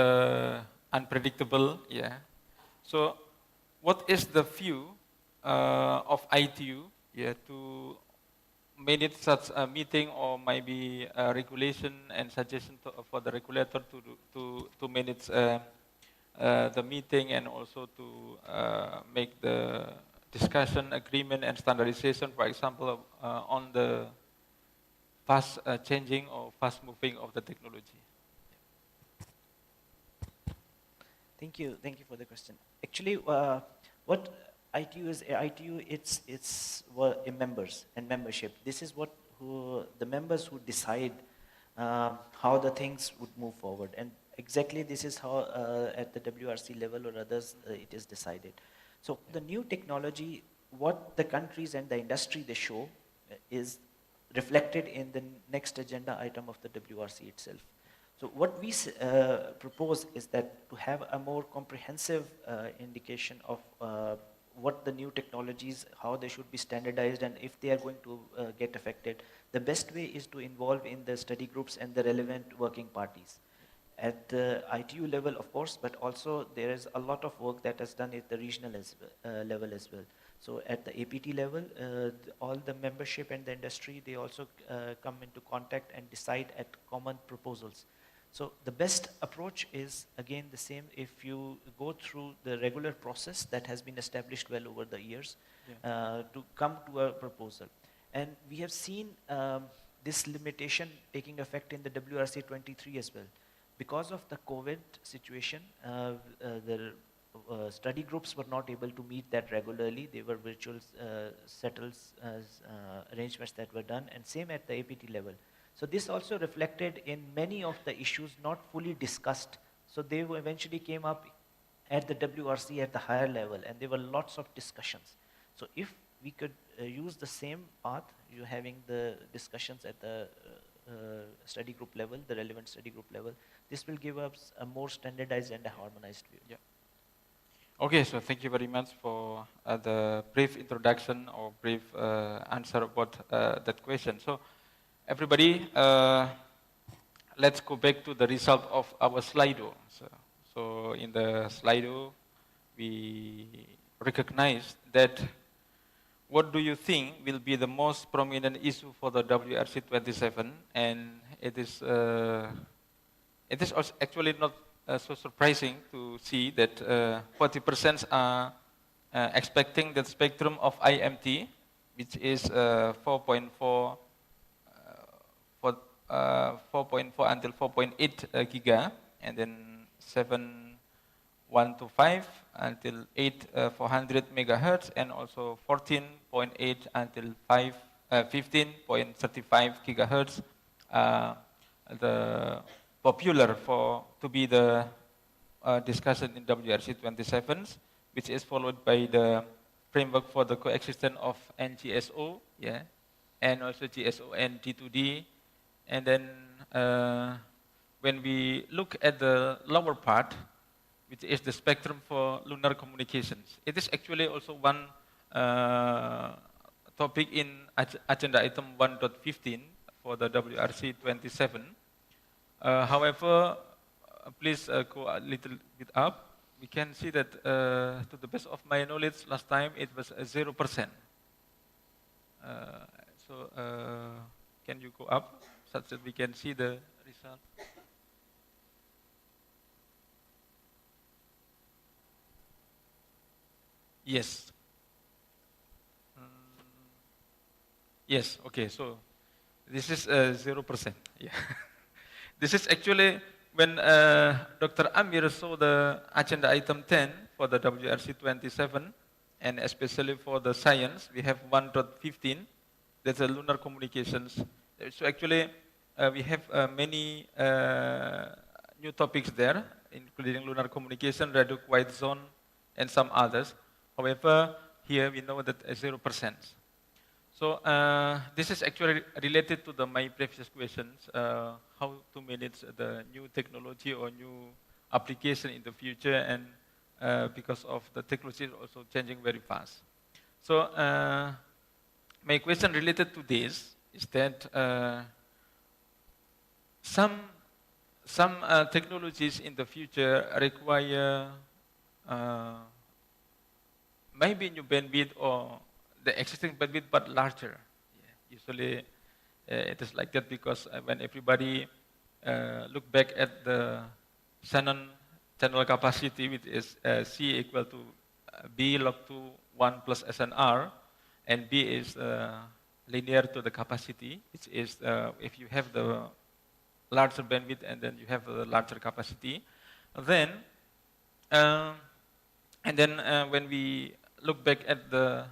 unpredictable. Yeah. So, what is the view of ITU, yeah, to manage such a meeting, or maybe a regulation and suggestion for the regulator to manage the meeting, and also to make the discussion, agreement, and standardization, for example, on the fast changing or fast moving of the technology? Thank you for the question. Actually, what ITU is, it's a members and membership. This is what the members who decide how the things would move forward, and exactly this is how at the WRC level or others it is decided. So the new technology, what the countries and the industry they show is reflected in the next agenda item of the WRC itself. So what we propose is that to have a more comprehensive indication of what the new technologies, how they should be standardized, and if they are going to get affected, the best way is to involve in the study groups and the relevant working parties. At the ITU level, of course, but also there is a lot of work that is done at the regional level as well. So at the APT level, all the membership and the industry, they also come into contact and decide at common proposals. So the best approach is, again, the same. If you go through the regular process that has been established well over the years, to come to a proposal. And we have seen this limitation taking effect in the WRC 23 as well. Because of the COVID situation, the study groups were not able to meet that regularly. They were virtual arrangements that were done, and same at the APT level. So this also reflected in many of the issues not fully discussed. So they eventually came up at the WRC at the higher level, and there were lots of discussions. So if we could use the same path, you having the discussions at the study group level, the relevant study group level, this will give us a more standardized and a harmonized view. Yeah. Okay, so thank you very much for the brief introduction or brief answer about that question. So everybody, let's go back to the result of our Slido. So in the Slido, we recognize that what do you think will be the most prominent issue for the WRC 27, and it is also actually not so surprising to see that 40% are expecting the spectrum of IMT, which is 4.4 until 4.8 giga, and then 7.125 until 8,400 megahertz, and also 14.8 until 15.35 gigahertz. The popular to be the discussion in WRC 27, which is followed by the framework for the coexistence of NGSO, yeah, and also GSO and G2D. And then when we look at the lower part, which is the spectrum for lunar communications, it is actually also one topic in agenda item 1.15 for the WRC 27. However, please go a little bit up. We can see that, to the best of my knowledge, last time it was 0%. So, can you go up such that we can see the result? Yes. Yes. Okay. So, this is 0%. Yeah. This is actually when Dr. Amir saw the agenda item 10 for the WRC 27, and especially for the science, we have 1.15, that's the lunar communications. So actually, we have many new topics there, including lunar communication, radio quiet zone, and some others. However, here we know that 0%. So this is actually related to my previous questions, how to manage the new technology or new application in the future, and because of the technology is also changing very fast. So my question related to this is that some technologies in the future require maybe new bandwidth or the existing bandwidth but larger. Yeah. Usually it is like that because when everybody look back at the Shannon channel capacity, which is C equal to B log to 1 plus SNR, and B is linear to the capacity, which is if you have the larger bandwidth and then you have a larger capacity, then when we look back at the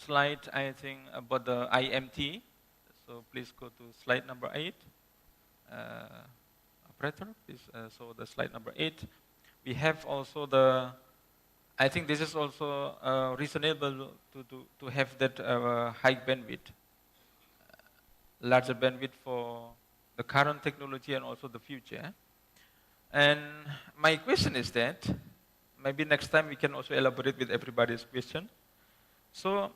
slide, I think about the IMT. So please go to slide number 8. Operator, please show the slide number 8. We have also I think this is also reasonable to have that high bandwidth, larger bandwidth for the current technology and also the future. And my question is that, maybe next time we can also elaborate with everybody's question. So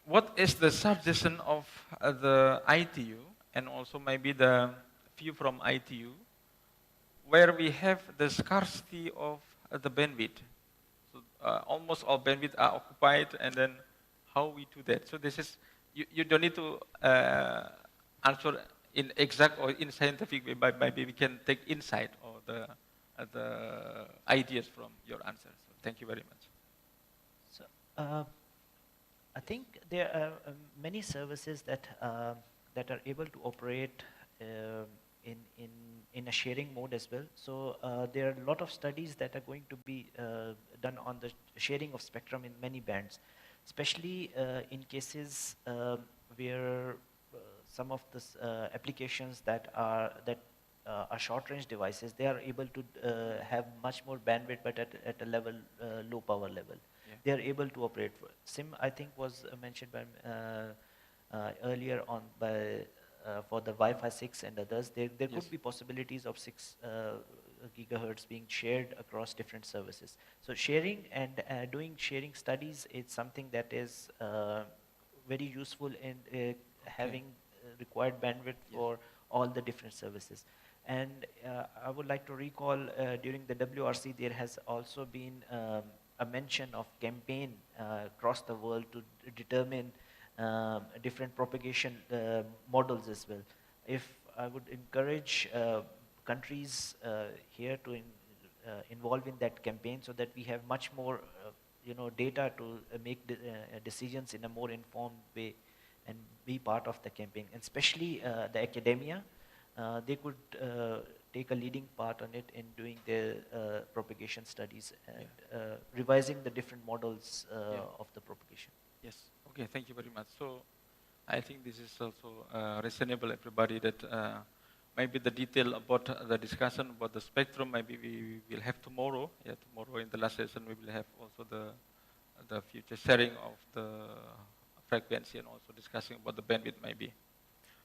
what is the suggestion of the ITU and also maybe the view from ITU where we have the scarcity of the bandwidth? So almost all bandwidth are occupied, and then how we do that? So this is, you don't need to answer in exact or in scientific way, but maybe we can take insight or the ideas from your answers. So thank you very much. So I think there are many services that that are able to operate in a sharing mode as well. So there are a lot of studies that are going to be done on the sharing of spectrum in many bands, especially in cases where some of the applications that are short-range devices, they are able to have much more bandwidth, but at a level low power level. Yeah. They are able to operate. SIM, I think, was mentioned by earlier on by for the Wi-Fi 6 and others. There yes. could be possibilities of 6 gigahertz being shared across different services. So sharing and doing sharing studies is something that is very useful in having required bandwidth for all the different services. And I would like to recall during the WRC there has also been a mention of campaign across the world to determine different propagation models as well. If I would encourage countries here to involve in that campaign so that we have much more data to make decisions in a more informed way and be part of the campaign. And especially the academia, they could take a leading part on it in doing their propagation studies and revising the different models of the propagation. Yes. Okay. Thank you very much. So, I think this is also reasonable, everybody, that maybe the detail about the discussion about the spectrum, maybe we will have tomorrow. Yeah, tomorrow in the last session we will have also the future sharing of the frequency and also discussing about the bandwidth maybe.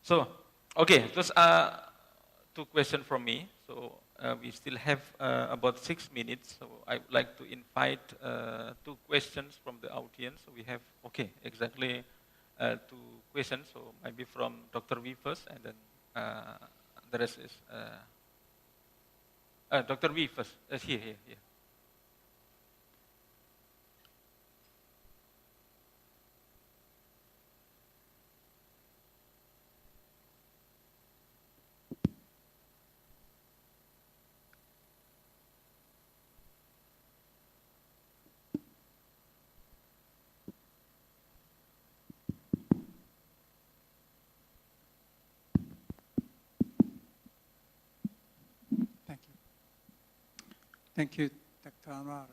So, okay, just 2 questions from me. So we still have about 6 minutes. So I would like to invite 2 questions from the audience. So we have, exactly 2 questions. So maybe from Dr. V first, and then the rest is Dr. V first. Here. Thank you, Dr. Amar.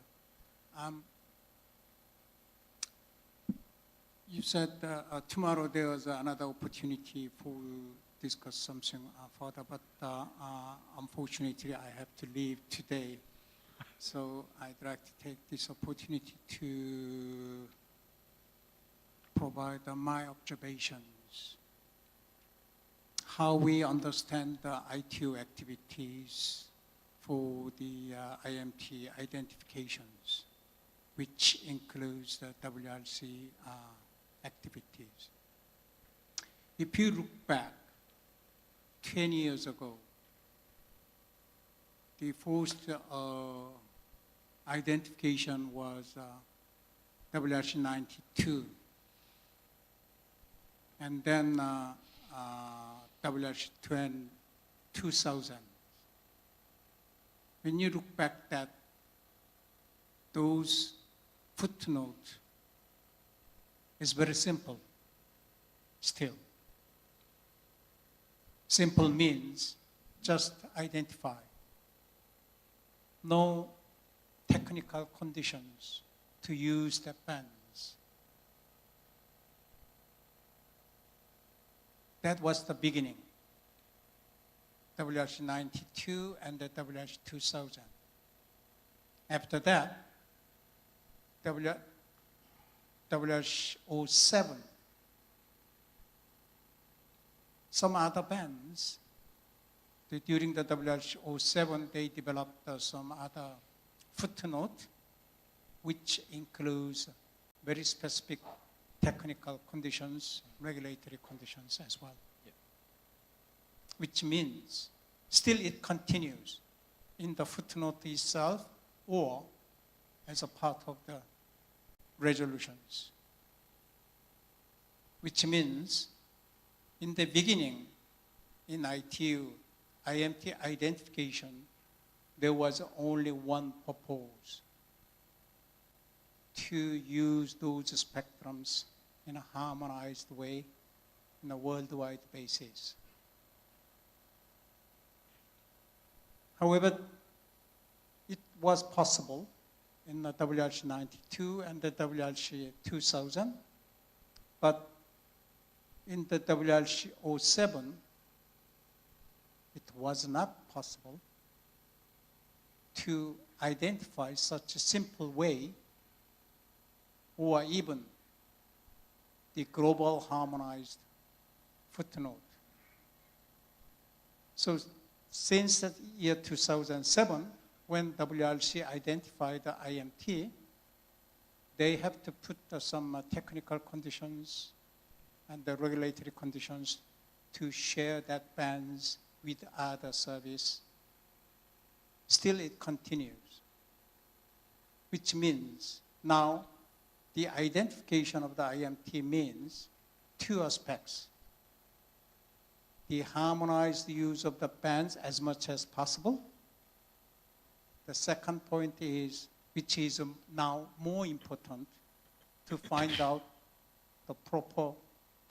You said tomorrow there was another opportunity for discuss something further, but unfortunately I have to leave today. So I'd like to take this opportunity to provide my observations, how we understand the ITU activities for the IMT identifications, which includes the WRC activities. If you look back 10 years ago, the first identification was WRC 92, and then WRC 2000. When you look back at those footnotes, it's very simple still. Simple means just identify. No technical conditions to use the pens. That was the beginning. WRC 92 and the WRC 2000. After that, WRC 07. Some other bands, during the WRC 07, they developed some other footnote, which includes very specific technical conditions, regulatory conditions as well. Yeah. Which means still it continues in the footnote itself or as a part of the resolutions. Which means in the beginning, in ITU, IMT identification, there was only one purpose: to use those spectrums in a harmonized way, in a worldwide basis. However, it was possible in the WRC 92 and the WRC 2000, but in the WRC 07, it was not possible to identify such a simple way or even the global harmonized footnote. So since the year 2007, when WRC identified the IMT, they have to put some technical conditions and the regulatory conditions to share that bands with other service. Still it continues, which means now the identification of the IMT means two aspects: the harmonized use of the bands as much as possible. The second point is, which is now more important, to find out the proper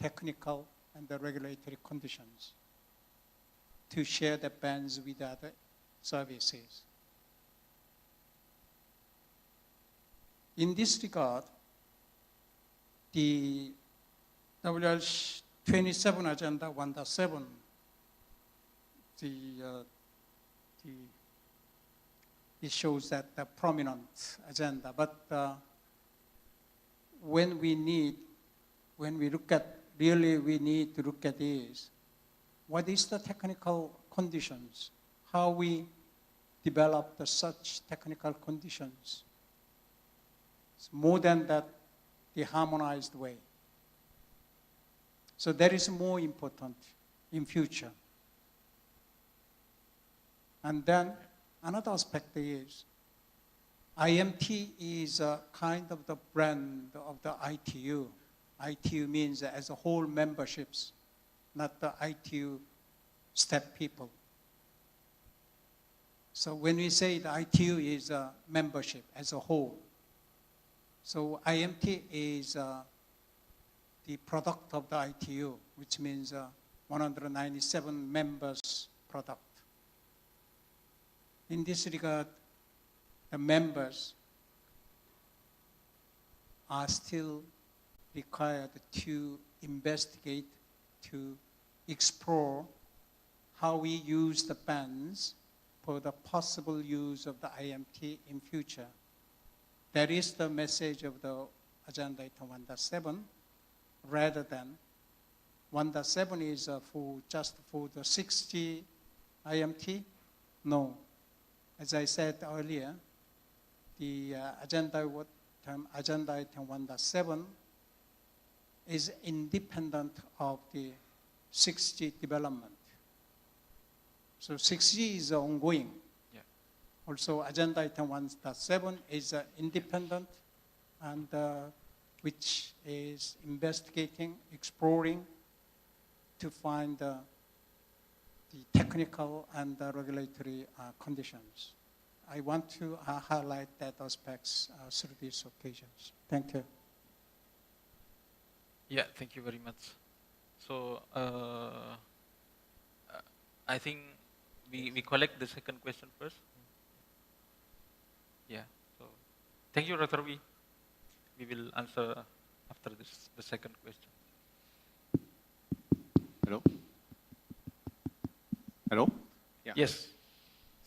technical and the regulatory conditions to share the bands with other services. In this regard, the WRC 27 Agenda 1.7, it shows that the prominent agenda, but when we look at, really we need to look at is, what is the technical conditions? How we develop such technical conditions? It's more than that, the harmonized way. So that is more important in future. And then another aspect is, IMT is a kind of the brand of the ITU. ITU means as a whole memberships, not the ITU step people. So when we say the ITU is a membership as a whole, so IMT is the product of the ITU, which means 197 members product. In this regard, the members are still required to investigate, to explore how we use the bands for the possible use of the IMT in future. That is the message of the agenda item 1.7, rather than 1.7 is just for the 6G IMT. No. As I said earlier, the agenda item 1.7 is independent of the 6G development. So 6G is ongoing. Yeah. Also, agenda item 1.7 is independent and which is investigating, exploring to find the technical and regulatory conditions. I want to highlight that aspects through these occasions. Thank you. Yeah, thank you very much. So I think we collect the second question first. Yeah. So thank you, Dr. Wee. We will answer after this the second question. Hello. Hello. Yeah. Yes.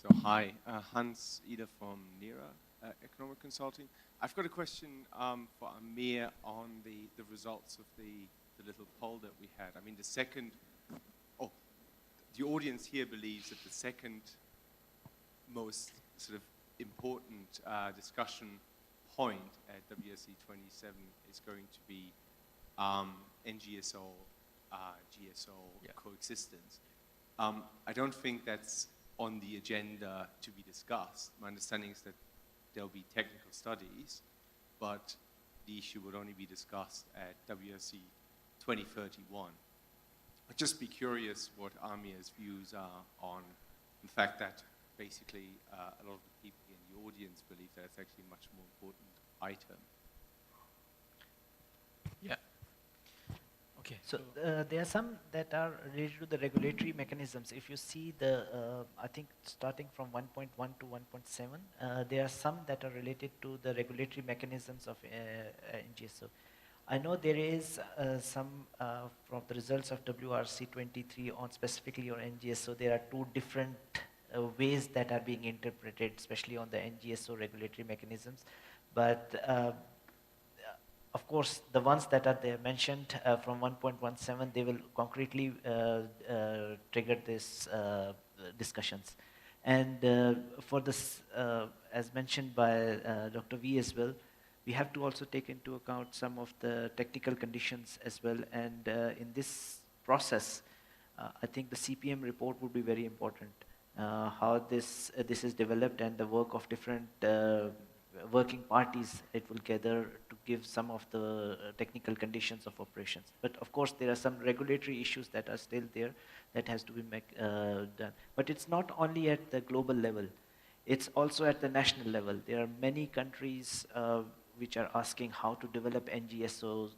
So hi, Hans Ida from NERA Economic Consulting. I've got a question for Amir on the results of the little poll that we had. I mean, the audience here believes that the second most sort of important discussion point at WSE 27 is going to be NGSO, GSO coexistence. I don't think that's on the agenda to be discussed. My understanding is that there'll be technical studies, but the issue would only be discussed at WSE 2031. I'd just be curious what Amir's views are on the fact that basically a lot of the people in the audience believe that it's actually a much more important item. Yeah. Okay. So there are some that are related to the regulatory mechanisms. If you see the, I think starting from 1.1 to 1.7, there are some that are related to the regulatory mechanisms of NGSO. I know there is some from the results of WRC 23 on specifically on NGSO. There are two different ways that are being interpreted, especially on the NGSO regulatory mechanisms. But of course, the ones that are there mentioned from 1.17, they will concretely trigger this discussions. And for this, as mentioned by Dr. V as well, we have to also take into account some of the technical conditions as well. And in this process, I think the CPM report would be very important. How this is developed and the work of different working parties it will gather to give some of the technical conditions of operations. But of course, there are some regulatory issues that are still there that has to be done. But it's not only at the global level, it's also at the national level. There are many countries which are asking how to develop NGSO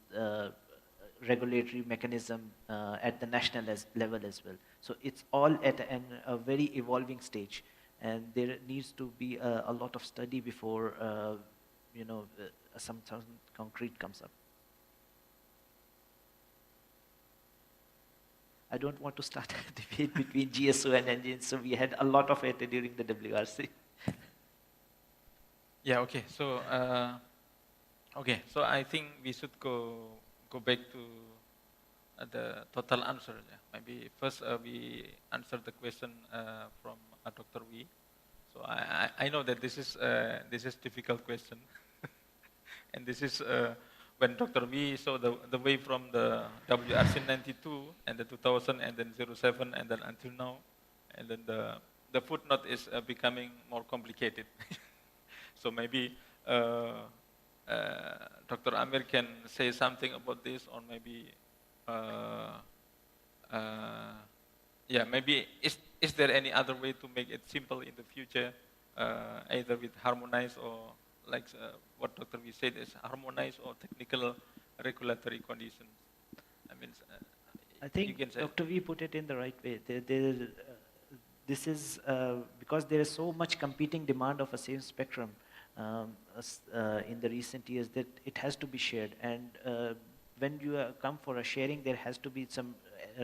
regulatory mechanism at the national level as well. So it's all at a very evolving stage. And there needs to be a lot of study before, some concrete comes up. I don't want to start a debate between GSO and NGSO. We had a lot of it during the WRC. Yeah. Okay. So, So I think we should go back to the total answer. Yeah. Maybe first we answer the question from Dr. Wee. So I know that this is difficult question, and this is when Dr. Wee saw the way from the WRC 92 and the 2000 and then 07 and then until now, and then the footnote is becoming more complicated. So maybe Dr. Amir can say something about this, or maybe. Maybe is there any other way to make it simple in the future, either with harmonized or like what Dr. V said is harmonized or technical regulatory conditions? I mean, I think Dr. V put it in the right way. This is because there is so much competing demand of a same spectrum in the recent years that it has to be shared. And when you come for a sharing, there has to be some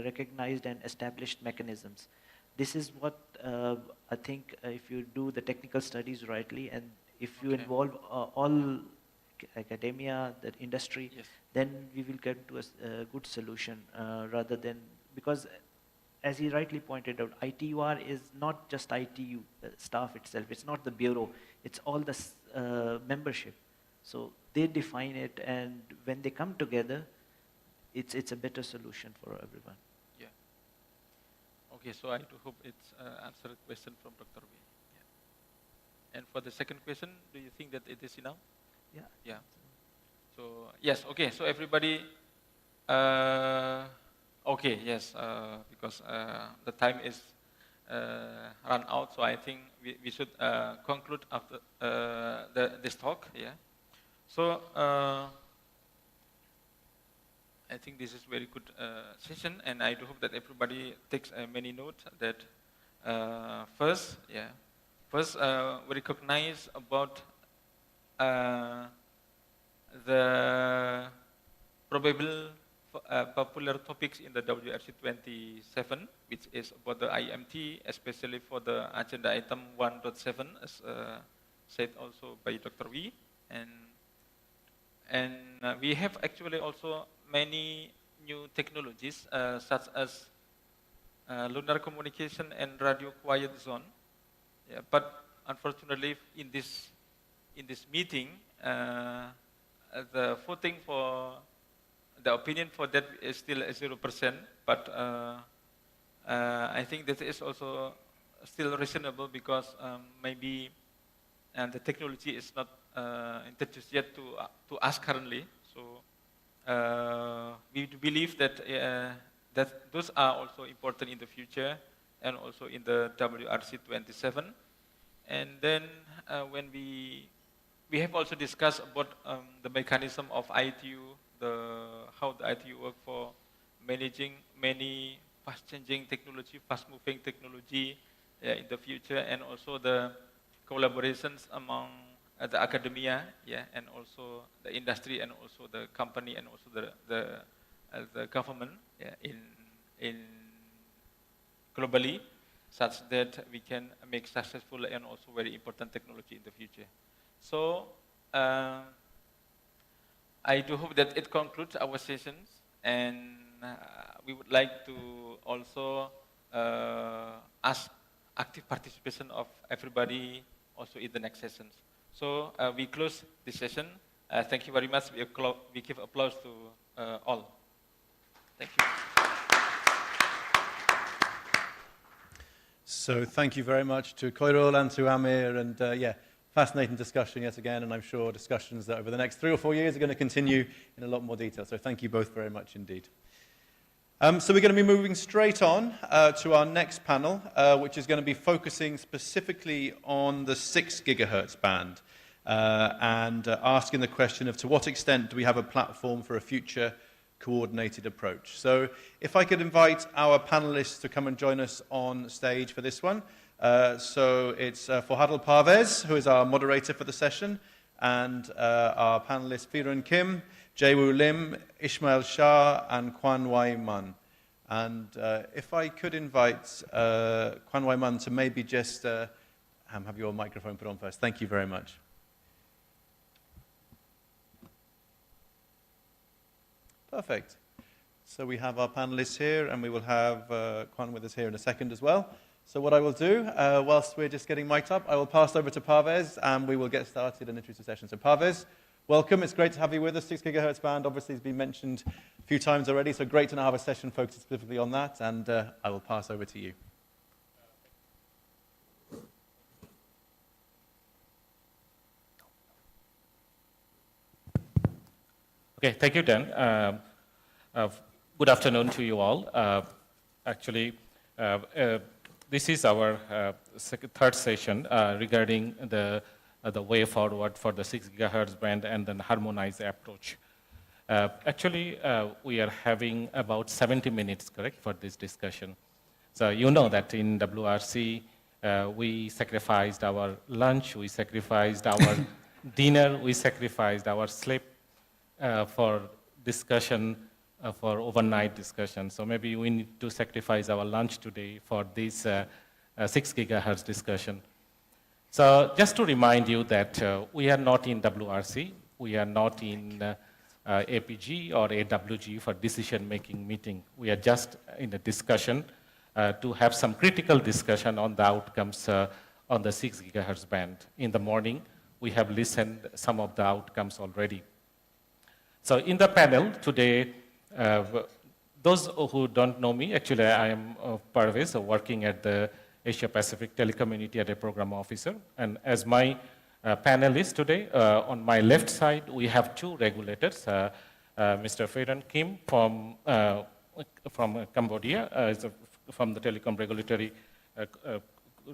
recognized and established mechanisms. This is what I think if you do the technical studies rightly, and if you involve all academia, the industry, then we will get to a good solution rather than, because as he rightly pointed out, ITUR is not just ITU staff itself, it's not the bureau, it's all the membership. So they define it, and when they come together, it's a better solution for everyone. Yeah. Okay, so I do hope it's answered question from Dr. Wei. Yeah. And for the second question, do you think that it is enough? Yeah. Yeah. So yes, okay. So everybody, okay, yes, because the time is run out. So I think we should conclude after this talk. Yeah. So I think this is very good session, and I do hope that everybody takes many notes. That first, we recognize about the probable popular topics in the WRC 27, which is about the IMT, especially for the agenda item 1.7, as said also by Dr. Wee, and we have actually also many new technologies such as lunar communication and radio quiet zone. Yeah, but unfortunately, in this meeting, the voting for the opinion for that is still 0%. But I think that is also still reasonable because maybe the technology is not introduced yet to us currently. So we believe that that those are also important in the future and also in the WRC 27. And then when we have also discussed about the mechanism of ITU, how the ITU work for managing many fast-changing technology, fast-moving technology in the future, and also the collaborations among the academia, and also the industry, and also the company, and also the government, in globally, such that we can make successful and also very important technology in the future. So I do hope that it concludes our sessions, and we would like to also ask active participation of everybody also in the next sessions. So we close this session. Thank you very much. We give applause to all. Thank you. So thank you very much to Koirul and to Amir, and fascinating discussion yet again, and I'm sure discussions that over the next 3 or 4 years are going to continue in a lot more detail. So thank you both very much indeed. So we're going to be moving straight on to our next panel, which is going to be focusing specifically on the 6 gigahertz band and asking the question of to what extent do we have a platform for a future coordinated approach. So if I could invite our panelists to come and join us on stage for this one. So it's Forhadal Parvez, who is our moderator for the session, and our panelists Firan Kim, Jaewoo Lim, Ismail Shah, and Kwan Wai Man. And if I could invite Kwan Wai Man to maybe just have your microphone put on first. Thank you very much. Perfect. So we have our panelists here, and we will have Kwan with us here in a second as well. So what I will do, whilst we're just getting mic'd up, I will pass over to Parvez, and we will get started and introduce the session. So Parvez, welcome. It's great to have you with us. 6 gigahertz band obviously has been mentioned a few times already, so great to now have a session focused specifically on that, and I will pass over to you. Okay, thank you, Dan. Good afternoon to you all. Actually, this is our third session regarding the way forward for the 6 gigahertz band and then harmonized approach. Actually, we are having about 70 minutes, correct, for this discussion. So you know that in WRC, we sacrificed our lunch, we sacrificed our dinner, we sacrificed our sleep for discussion, for overnight discussion. So maybe we need to sacrifice our lunch today for this 6 gigahertz discussion. So just to remind you that we are not in WRC, we are not in APG or AWG for decision-making meeting. We are just in a discussion to have some critical discussion on the outcomes on the 6 gigahertz band. In the morning, we have listened some of the outcomes already. So in the panel today, those who don't know me, actually I am Parvez, working at the Asia Pacific Telecommunity as a program officer. And as my panelists today, on my left side, we have two regulators, Mr. Pheran Kim from Cambodia, from the telecom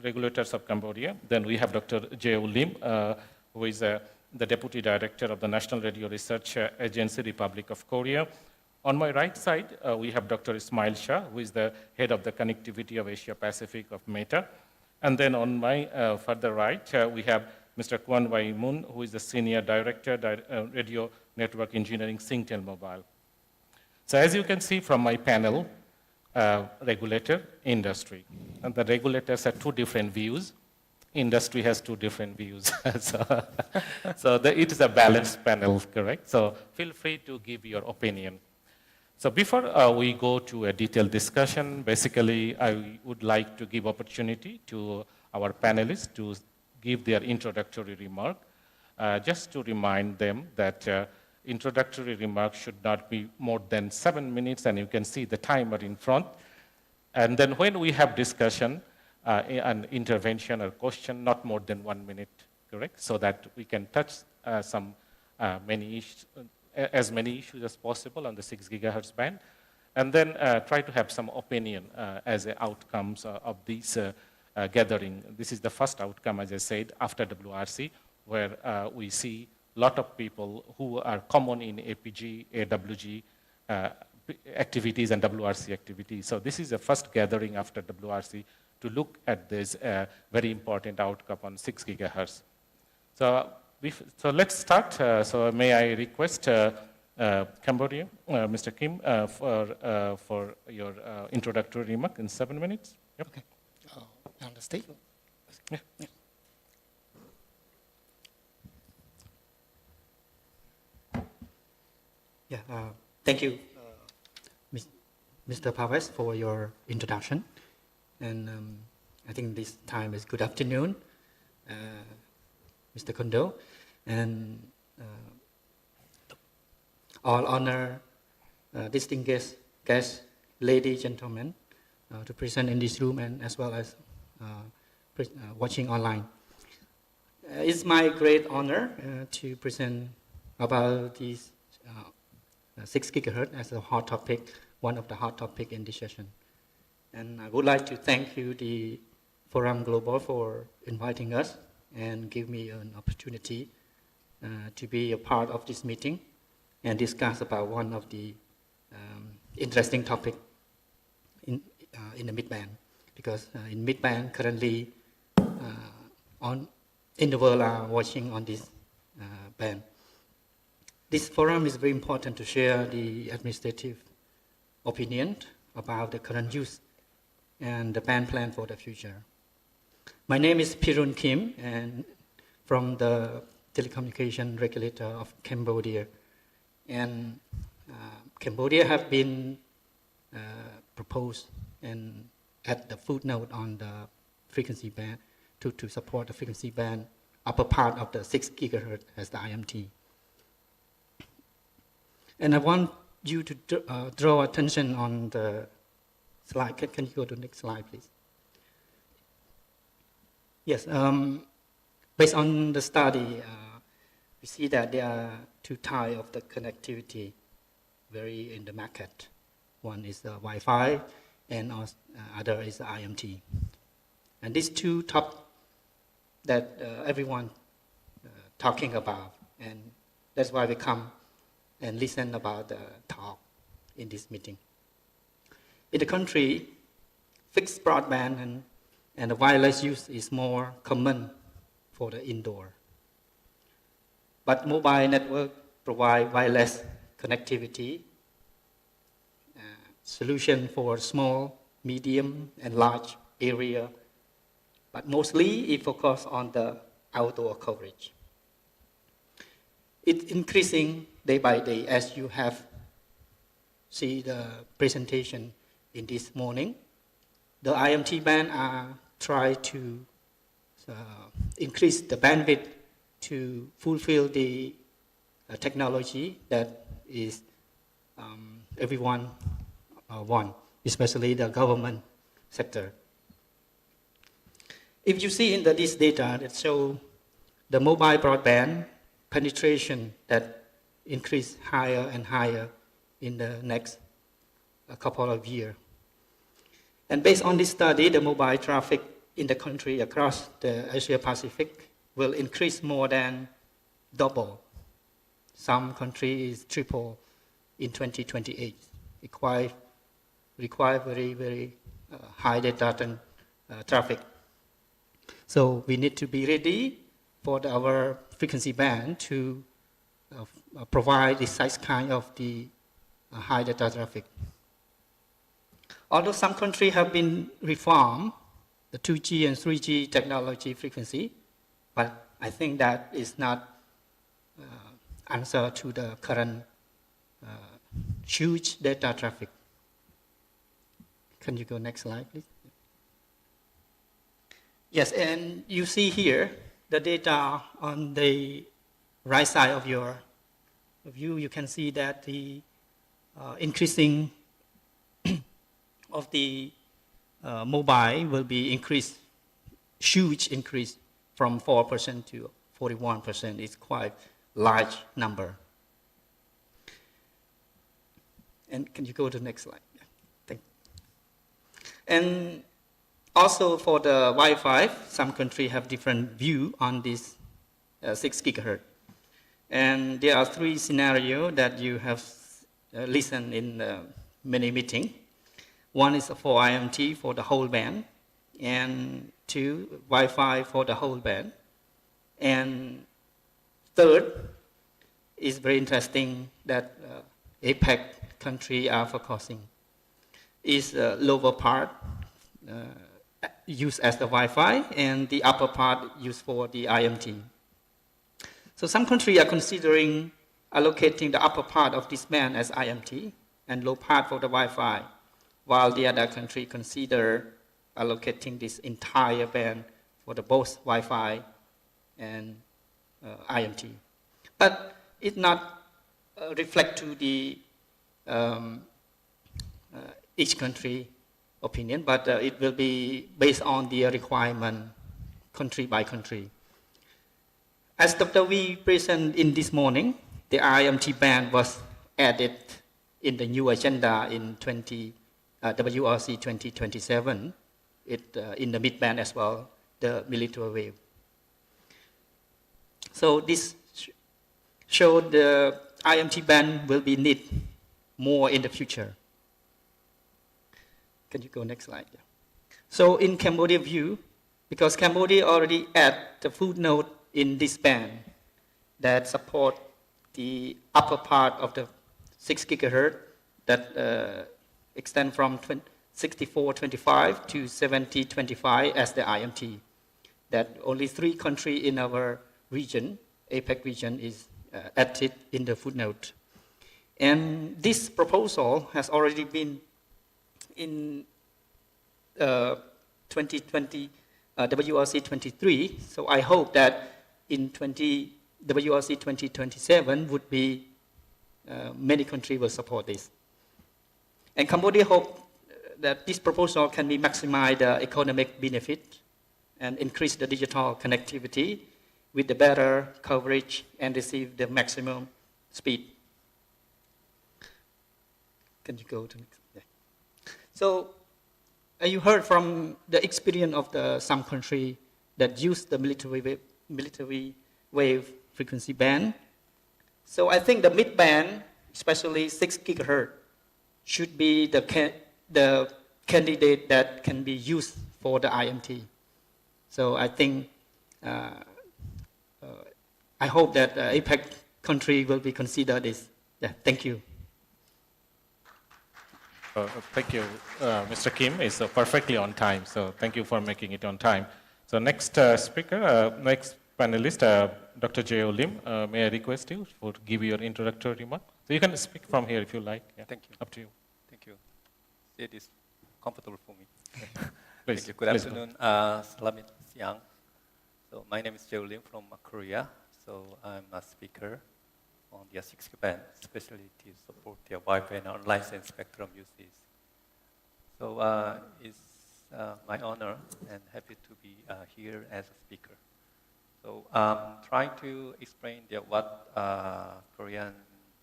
regulators of Cambodia. Then we have Dr. Jeo Lim, who is the Deputy Director of the National Radio Research Agency, Republic of Korea. On my right side, we have Dr. Ismail Shah, who is the Head of the Connectivity of Asia Pacific of Meta. And then on my further right, we have Mr. Kwan Wai Moon, who is the Senior Director, Radio Network Engineering, Singtel Mobile. So as you can see from my panel, regulator, industry. And the regulators have two different views. Industry has two different views. so it is a balanced panel, correct? So feel free to give your opinion. So before we go to a detailed discussion, basically I would like to give opportunity to our panelists to give their introductory remark. Just to remind them that introductory remarks should not be more than 7 minutes, and you can see the timer in front. And then when we have discussion, an intervention or question, not more than 1 minute, correct? So that we can touch as many issues as possible on the 6 gigahertz band, and then try to have some opinion as outcomes of this gathering. This is the first outcome, as I said, after WRC, where we see a lot of people who are common in APG, AWG activities and WRC activities. So this is the first gathering after WRC to look at this very important outcome on 6 gigahertz. So let's start. So may I request Cambodia, Mr. Kim, for your introductory remark in 7 minutes. Yep. Okay. On the stage? Yeah. Yeah. Yeah, thank you, Mr. Parvez, for your introduction. And I think this time is good afternoon, Mr. Kondo, and all honor, distinguished guests, ladies, gentlemen, to present in this room and as well as watching online. It's my great honor to present about this 6 gigahertz as a hot topic, one of the hot topics in this session. And I would like to thank you, the Forum Global, for inviting us and give me an opportunity to be a part of this meeting and discuss about one of the interesting topic in the midband. Because in midband, currently in the world are watching on this band. This forum is very important to share the administrative opinion about the current use and the band plan for the future. My name is Pheran Kim, and from the telecommunication regulator of Cambodia. And Cambodia have been proposed and at the footnote on the frequency band to support the frequency band upper part of the 6 gigahertz as the IMT. And I want you to draw attention on the slide. Can you go to the next slide, please? Yes, based on the study, we see that there are two types of the connectivity very in the market. One is the Wi-Fi and other is the IMT. And these two top that everyone talking about, and that's why we come and listen about the talk in this meeting. In the country, fixed broadband and the wireless use is more common for the indoor. But mobile network provide wireless connectivity, solution for small, medium, and large area but mostly it focuses on the outdoor coverage. It's increasing day by day, as you have seen the presentation in this morning. The IMT band are trying to increase the bandwidth to fulfill the technology that is everyone want, especially the government sector. If you see in this data that show the mobile broadband penetration that increase higher and higher in the next couple of years. And based on this study, the mobile traffic in the country across the Asia Pacific will increase more than double. Some countries triple in 2028. Require very, very high data traffic. So we need to be ready for our frequency band to provide this size kind of the high data traffic. Although some countries have been reformed, the 2G and 3G technology frequency, but I think that is not answer to the current huge data traffic. Can you go next slide, please? Yes, and you see here the data on the right side of your view. You can see that the increasing of the mobile will be increased, huge increase from 4% to 41%. It's quite large number. And can you go to the next slide? Yeah. Thank you. And also for the Wi-Fi, some countries have different view on this 6 gigahertz. And there are 3 scenarios that you have listened in many meetings. One is for IMT for the whole band, and 2, Wi-Fi for the whole band. And third is very interesting that APEC countries are focusing, is lower part used as the Wi-Fi and the upper part used for the IMT. So some countries are considering allocating the upper part of this band as IMT and low part for the Wi-Fi, while the other country consider allocating this entire band for the both Wi-Fi and IMT. But it not reflect to the each country opinion, but it will be based on the requirement country by country. As Dr. Wee presented in this morning, the IMT band was added in the new agenda in WRC 2027, in the midband as well, the millimeter wave. So this showed the IMT band will be need more in the future. Can you go next slide? Yeah. So in Cambodia view, because Cambodia already add the footnote in this band that support the upper part of the 6 gigahertz that extend from 6425 to 7025 as the IMT. That only 3 countries in our region, APEC region, is added in the footnote. And this proposal has already been in 2020 WRC 23. So I hope that in WRC 2027 would be many countries will support this. And Cambodia hope that this proposal can be maximize the economic benefit and increase the digital connectivity with the better coverage and receive the maximum speed. Can you go to next? Yeah. So you heard from the experience of some country that use the military wave frequency band. So I think the mid-band, especially 6 gigahertz, should be the candidate that can be used for the IMT. So I think, I hope that APEC country will be considered this. Yeah, thank you. Thank you, Mr. Kim. It's perfectly on time, so thank you for making it on time. So next next panelist, Dr. J.O. Lim, may I request you to give your introductory remark? So you can speak from here if you like. Yeah. Thank you. Up to you. Thank you. It is comfortable for me. Please, Thank you. Good please go. afternoon. Selamat siang. So my name is J.O. Lim from Korea. So I'm a speaker on the 6 band, especially to support the Wi-Fi and unlicensed spectrum uses. So it's my honor and happy to be here as a speaker. So trying to explain what Korean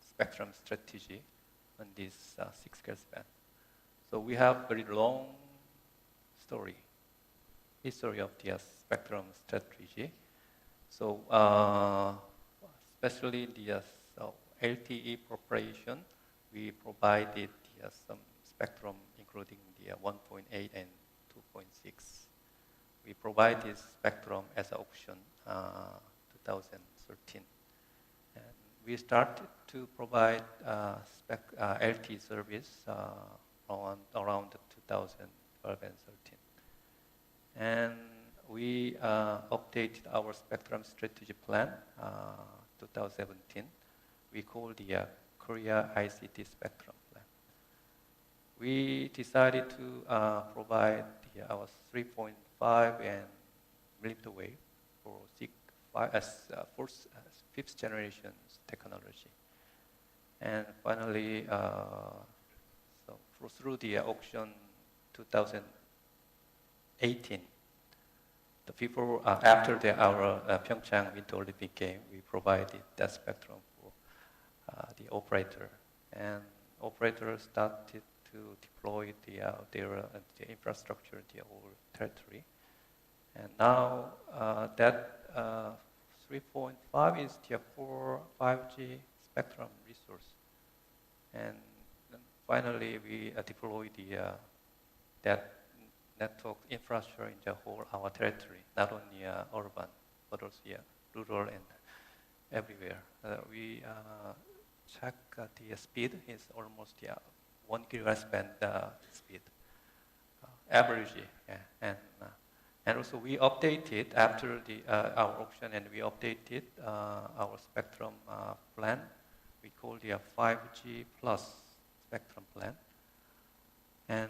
spectrum strategy on this 6 GHz band. So we have very long history of the spectrum strategy. So especially the LTE preparation, we provided some spectrum including the 1.8 and 2.6. We provide this spectrum as an option 2013. And we started to provide LTE service around 2012 and 13. And we updated our spectrum strategy plan 2017. We call the Korea ICT Spectrum Plan. We decided to provide our 3.5 and millimeter wave for fifth generation technology. And finally, through the auction 2018, after our Pyeongchang Winter Olympic game, we provided that spectrum for the operator, and operators started to deploy their infrastructure in the whole territory. And now that 3.5 is the 5G spectrum resource. And then finally, we deploy that network infrastructure in the whole our territory, not only urban, but also rural and everywhere. We check the speed is almost 1 gigahertz band speed, average. Yeah. And also we updated after our auction, and we updated our spectrum plan. We call the 5G plus spectrum plan. And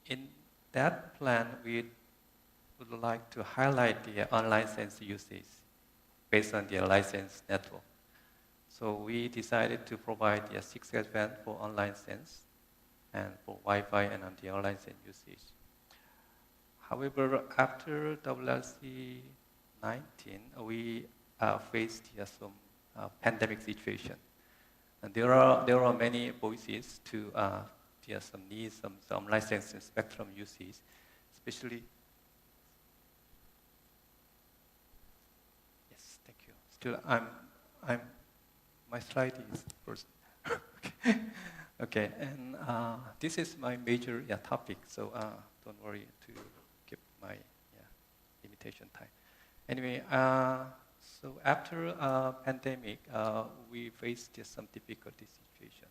in that plan, we would like to highlight the unlicensed usage based on the licensed network. So we decided to provide the 6 GHz band for unlicensed and for Wi-Fi and on the unlicensed usage. However, after WRC 19, we faced some pandemic situation. And there are many voices to some needs, some licensed spectrum usage, especially. Yes, thank you. Still, my slide is first. Okay, and this is my major topic, so don't worry to keep my limitation time. Anyway, so after pandemic, we faced some difficulty situation.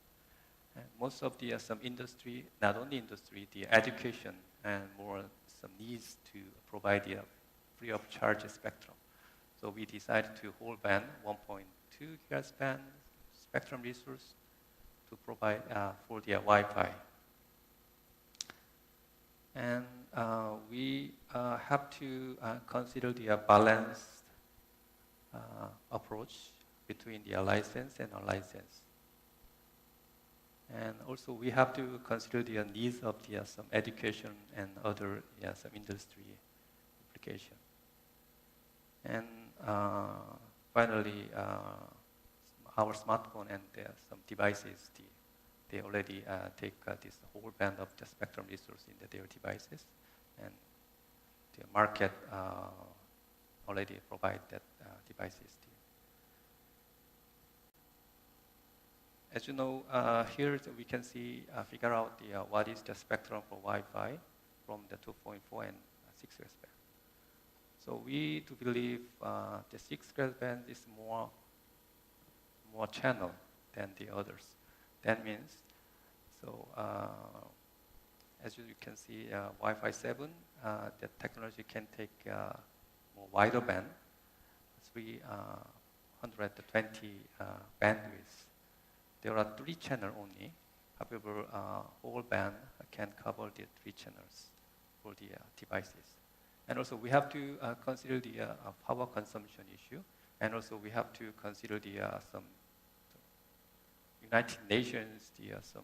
And most of some industry, not only industry, the education and more some needs to provide the free of charge spectrum. So we decided to hold band 1.2 gigahertz band spectrum resource to provide for the Wi-Fi. And we have to consider the balanced approach between the licensed and unlicensed. And also we have to consider the needs of some education and other some industry application. And finally, our smartphone and some devices, they already take this whole band of the spectrum resource in their devices, and the market already provide that devices. As you know, here we can figure out what is the spectrum for Wi-Fi from the 2.4 and 6 GHz band. So we do believe the 6 GHz band is more channel than the others. That means, so as you can see, Wi-Fi 7, the technology can take more wider band, 320 bandwidth. There are 3 channels only. However, whole band can cover the 3 channels for the devices. And also we have to consider the power consumption issue. And also we have to consider the some United Nations, some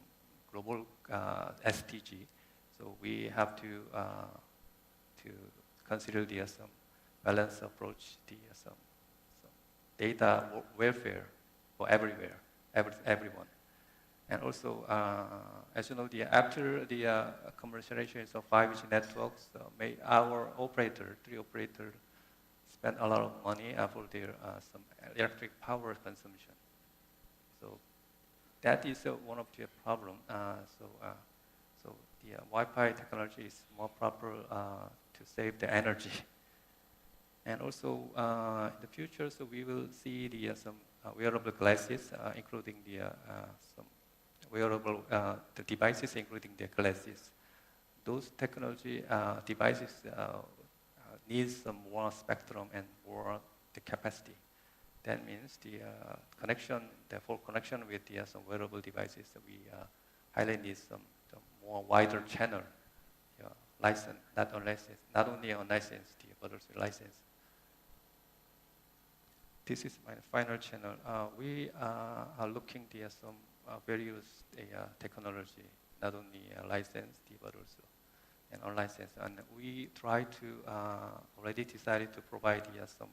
global SDG. So we have to consider the some balanced approach, some data welfare for everyone. And also, as you know, after the commercialization of 5G networks, our 3 operators, spend a lot of money for their some electric power consumption. So that is one of the problems. So the Wi-Fi technology is more proper to save the energy. And also in the future, so we will see some wearable glasses, including some wearable the devices, including the glasses. Those technology devices need some more spectrum and more the capacity. That means the connection, the full connection with some wearable devices. We highly need some more wider channel license, not only on license, but also license. This is my final channel. We are looking at some various technology, not only licensed, but also and unlicensed. And we try to already decided to provide some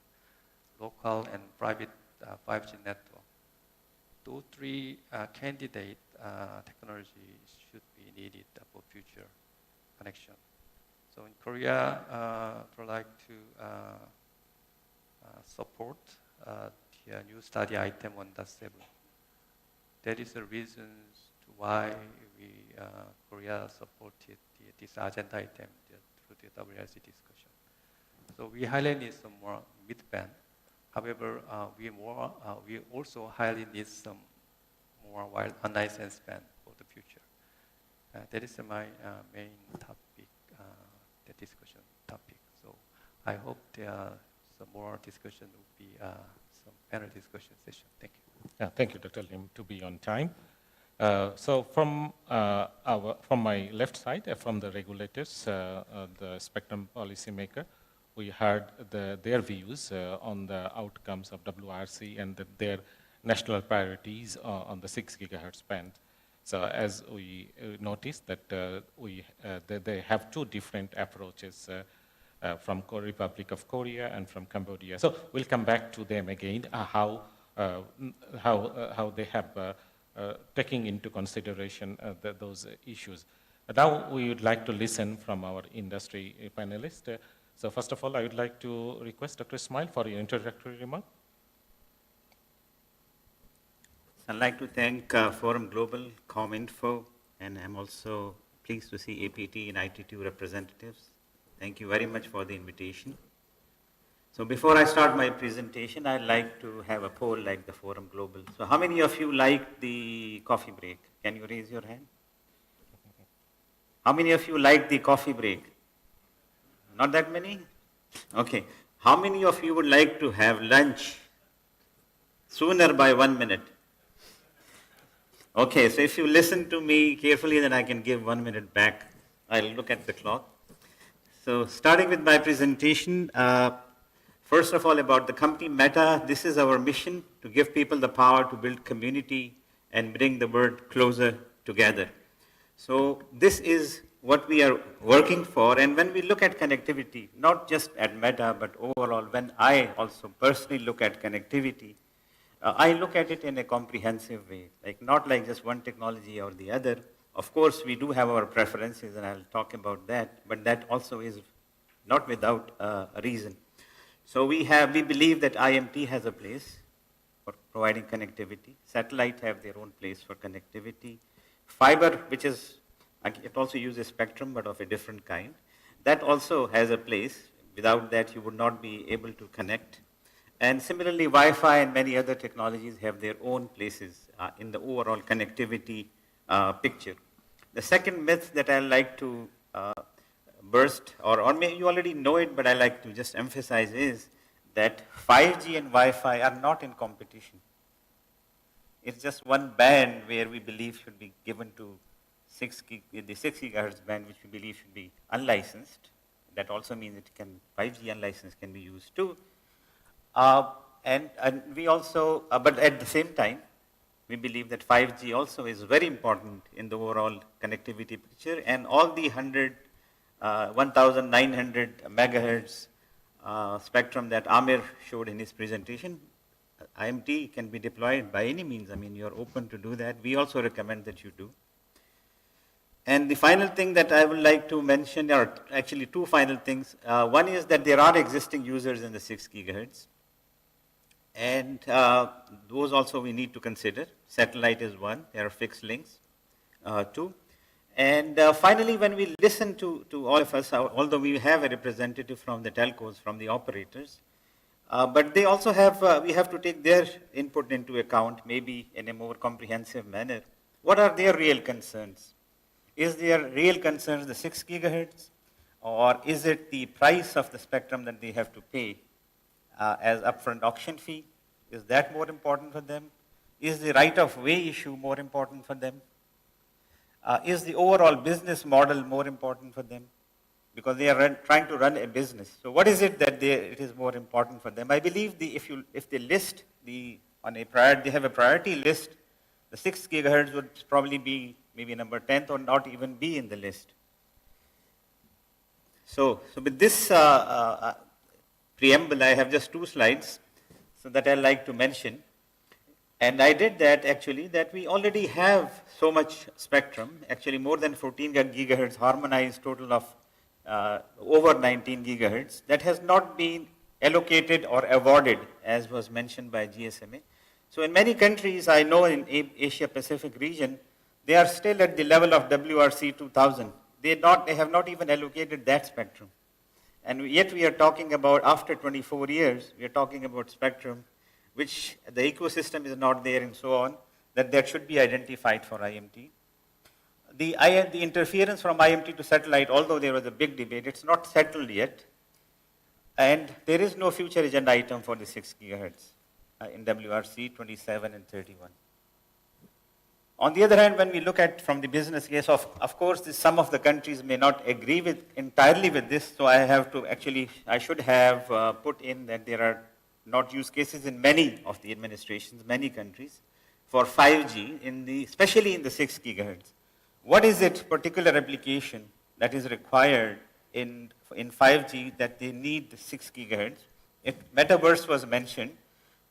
local and private 5G network. Those 3 candidate technology should be needed for future connection. So in Korea, we like to support the new study item 1.7. That is the reason why Korea supported this agenda item through the WRC discussion. So we highly need some more midband. However, we also highly need some more unlicensed band for the future. That is my main topic, the discussion topic. So I hope there are some more discussion will be some panel discussion session. Thank you. Yeah, thank you, Dr. Lim, to be on time. So from my left side, from the regulators, the spectrum policymaker, we heard their views on the outcomes of WRC and their national priorities on the 6 gigahertz band. So as we noticed that they have 2 different approaches from Republic of Korea and from Cambodia. So we'll come back to them again, how they have taking into consideration those issues. Now we would like to listen from our industry panelists. So first of all, I would like to request Dr. Ismail for your introductory remark. I'd like to thank Forum Global, ComInfo, and I'm also pleased to see APT and IT2 representatives. Thank you very much for the invitation. So before I start my presentation, I'd like to have a poll like the Forum Global. So how many of you liked the coffee break? Can you raise your hand? How many of you liked the coffee break? Not that many? Okay. How many of you would like to have lunch sooner by 1 minute? Okay, so if you listen to me carefully, then I can give 1 minute back. I'll look at the clock. So starting with my presentation, first of all about the company Meta, this is our mission to give people the power to build community and bring the world closer together. So this is what we are working for, and when we look at connectivity, not just at Meta, but overall, when I also personally look at connectivity, I look at it in a comprehensive way, like not like just one technology or the other. Of course, we do have our preferences, and I'll talk about that, but that also is not without a reason. So we believe that IMT has a place for providing connectivity. Satellite have their own place for connectivity. Fiber, which is, it also uses spectrum, but of a different kind. That also has a place. Without that, you would not be able to connect. And similarly, Wi-Fi and many other technologies have their own places in the overall connectivity picture. The second myth that I like to burst, or maybe you already know it, but I like to just emphasize is that 5G and Wi-Fi are not in competition. It's just one band where we believe should be given to the 6 gigahertz band, which we believe should be unlicensed. That also means 5G unlicensed can be used too. And we also, but at the same time, we believe that 5G also is very important in the overall connectivity picture, and all the 1,900 megahertz spectrum that Amir showed in his presentation, IMT can be deployed by any means. I mean, you're open to do that. We also recommend that you do. And the final thing that I would like to mention, or actually two final things. One is that there are existing users in the 6 gigahertz. And those also we need to consider. Satellite is one. There are fixed links, two. And finally, when we listen to all of us, although we have a representative from the telcos, from the operators, but they also have, we have to take their input into account, maybe in a more comprehensive manner. What are their real concerns? Is their real concerns the 6 gigahertz, or is it the price of the spectrum that they have to pay as upfront auction fee? Is that more important for them? Is the right of way issue more important for them? Is the overall business model more important for them? Because they are trying to run a business. So what is it that it is more important for them? I believe if they list they have a priority list, the 6 gigahertz would probably be maybe number 10th or not even be in the list. So with this preamble, I have just 2 slides so that I like to mention. And I did that actually, that we already have so much spectrum, actually more than 14 gigahertz harmonized, total of over 19 gigahertz, that has not been allocated or awarded, as was mentioned by GSMA. So in many countries, I know in Asia Pacific region, they are still at the level of WRC 2000. They have not even allocated that spectrum. And yet we are talking about, after 24 years, we are talking about spectrum which the ecosystem is not there and so on, that should be identified for IMT. The interference from IMT to satellite, although there was a big debate, it's not settled yet. And there is no future agenda item for the 6 gigahertz in WRC 27 and 31. On the other hand, when we look at from the business case, of course, some of the countries may not agree entirely with this, so I should have put in that there are not use cases in many of the administrations, many countries, for 5G, especially in the 6 gigahertz. What is it, particular application that is required in 5G that they need the 6 gigahertz? Metaverse was mentioned,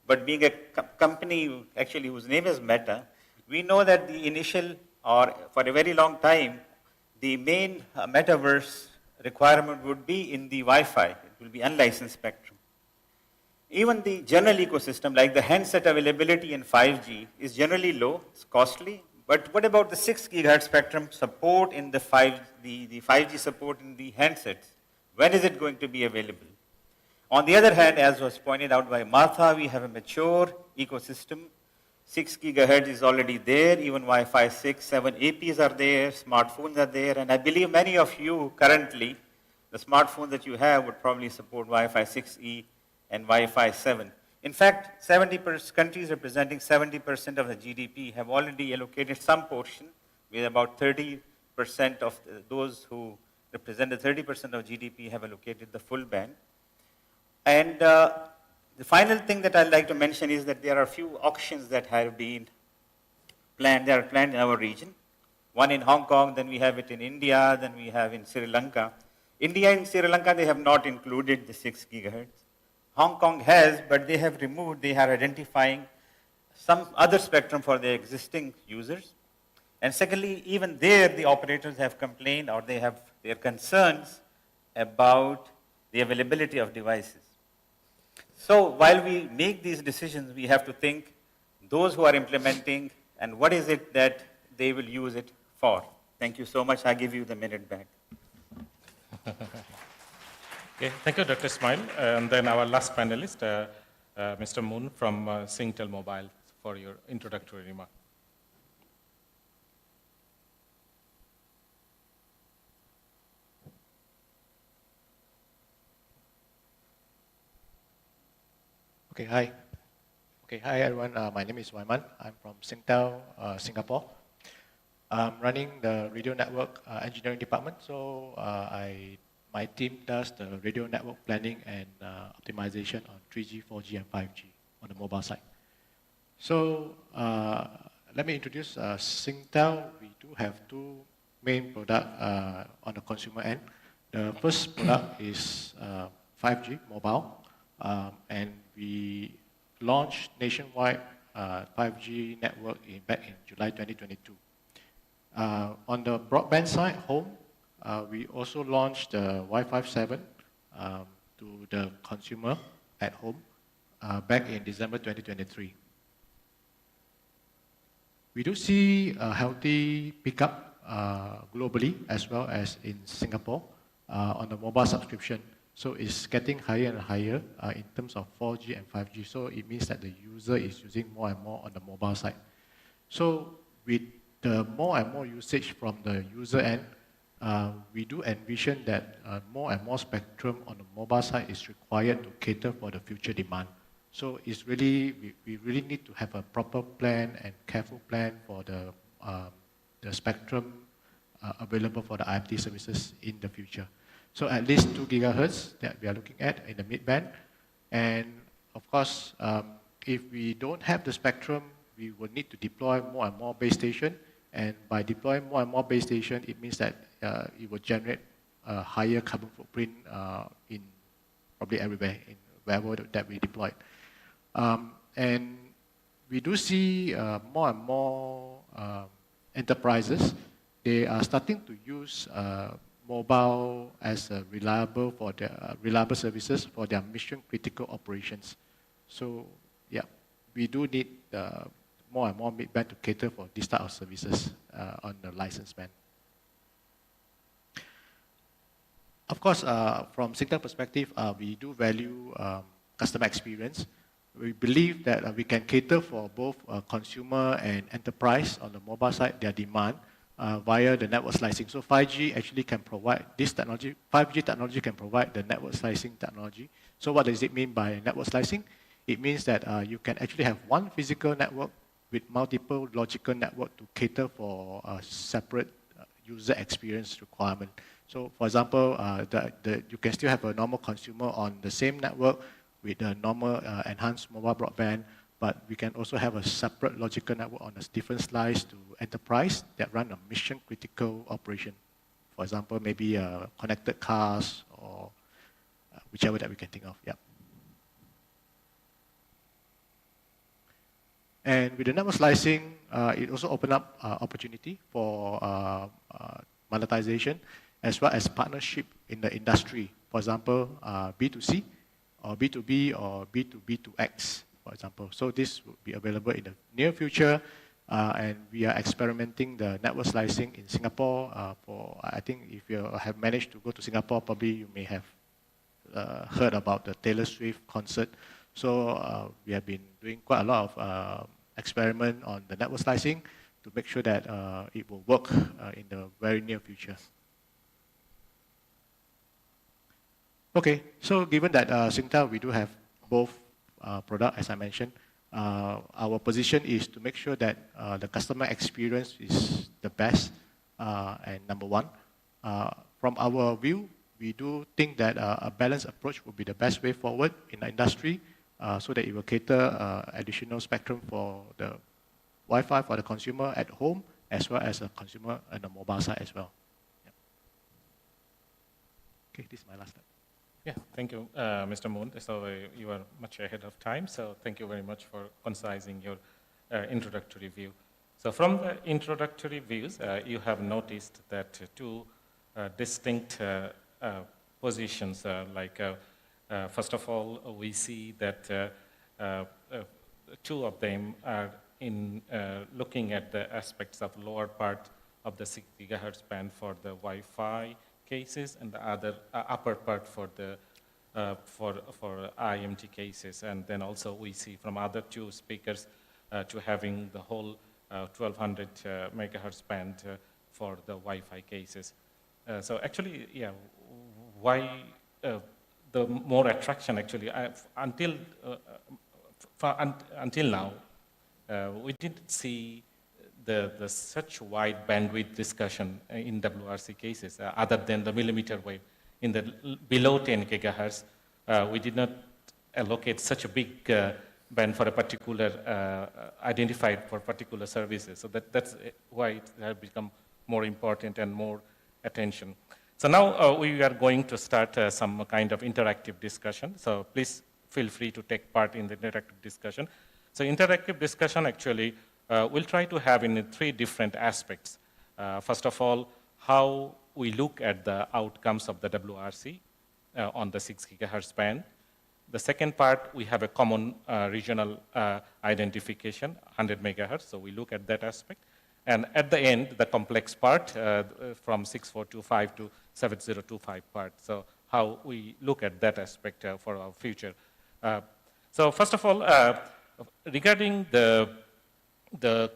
but being a company actually whose name is Meta, we know that the initial, or for a very long time, the main metaverse requirement would be in the Wi-Fi. It will be unlicensed spectrum. Even the general ecosystem, like the handset availability in 5G, is generally low, it's costly. But what about the 6 gigahertz spectrum support in the 5G support in the handsets? When is it going to be available? On the other hand, as was pointed out by Martha, we have a mature ecosystem. 6 gigahertz is already there, even Wi-Fi 6, 7 APs are there, smartphones are there, and I believe many of you currently, the smartphones that you have would probably support Wi-Fi 6E and Wi-Fi 7. In fact, countries representing 70% of the GDP have already allocated some portion, with about 30% of those who represent the 30% of GDP have allocated the full band. And the final thing that I'd like to mention is that there are a few auctions that have been planned. They are planned in our region. One in Hong Kong, then we have it in India, then we have in Sri Lanka. India and Sri Lanka, they have not included the 6 gigahertz. Hong Kong has, but they have removed, they are identifying some other spectrum for their existing users. And secondly, even there, the operators have complained, or they have their concerns about the availability of devices. So while we make these decisions, we have to think those who are implementing and what is it that they will use it for. Thank you so much. I give you the minute back. Okay, thank you, Dr. Ismail. And then our last panelist, Mr. Moon from Singtel Mobile, for your introductory remark. Okay, hi. Okay, hi everyone. My name is Wyman. I'm from Singtel, Singapore. I'm running the radio network engineering department. So my team does the radio network planning and optimization on 3G, 4G, and 5G on the mobile side. So let me introduce Singtel. We do have two main products on the consumer end. The first product is 5G mobile, and we launched nationwide 5G network back in July 2022. On the broadband side, home, we also launched the Wi-Fi 7 to the consumer at home back in December 2023. We do see a healthy pickup globally as well as in Singapore on the mobile subscription. So it's getting higher and higher in terms of 4G and 5G. So it means that the user is using more and more on the mobile side. So with the more and more usage from the user end, we do envision that more and more spectrum on the mobile side is required to cater for the future demand. So it's really, we really need to have a proper plan and careful plan for the spectrum available for the IoT services in the future. So at least 2 gigahertz that we are looking at in the mid-band. And of course, if we don't have the spectrum, we will need to deploy more and more base station. And by deploying more and more base station, it means that it will generate a higher carbon footprint in probably everywhere, in wherever that we deploy. And we do see more and more enterprises, they are starting to use mobile as a reliable services for their mission critical operations. So yeah, we do need more and more mid-band to cater for this type of services on the license band. Of course, from Singtel perspective, we do value customer experience. We believe that we can cater for both consumer and enterprise on the mobile side, their demand, via the network slicing. So 5G actually can provide this technology. 5G technology can provide the network slicing technology. So what does it mean by network slicing? It means that you can actually have one physical network with multiple logical network to cater for a separate user experience requirement. So for example, you can still have a normal consumer on the same network with a normal enhanced mobile broadband, but we can also have a separate logical network on a different slice to enterprise that run a mission critical operation. For example, maybe connected cars or whichever that we can think of. Yeah. And with the network slicing, it also opened up opportunity for monetization as well as partnership in the industry. For example, B2C or B2B or B2B2X, for example. So this will be available in the near future, and we are experimenting the network slicing in Singapore. I think if you have managed to go to Singapore, probably you may have heard about the Taylor Swift concert. So we have been doing quite a lot of experiment on the network slicing to make sure that it will work in the very near future. Okay, so given that Singtel, we do have both products, as I mentioned, our position is to make sure that the customer experience is the best and number one. From our view, we do think that a balanced approach will be the best way forward in the industry so that it will cater additional spectrum for the Wi-Fi for the consumer at home as well as a consumer on the mobile side as well. Yeah. Okay, this is my last slide. Yeah, thank you, Mr. Moon. So you are much ahead of time, so thank you very much for concising your introductory view. So from the introductory views, you have noticed that two distinct positions, first of all, we see that two of them are in looking at the aspects of lower part of the 6 gigahertz band for the Wi-Fi cases, and the other upper part for the for IMT cases. And then also we see from other two speakers to having the whole 1200 megahertz band for the Wi-Fi cases. So actually, yeah, why the more attraction actually. Until now, we didn't see the such wide bandwidth discussion in WRC cases, other than the millimeter wave. In the below 10 gigahertz, we did not allocate such a big band for a particular, identified for particular services. So that's why it has become more important and more attention. So now we are going to start some kind of interactive discussion. So please feel free to take part in the interactive discussion. So interactive discussion actually, we'll try to have in 3 different aspects. First of all, how we look at the outcomes of the WRC on the 6 gigahertz band. The second part, we have a common regional identification, 100 megahertz, so we look at that aspect. And at the end, the complex part from 6425 to 7025 part. So how we look at that aspect for our future. So first of all, regarding the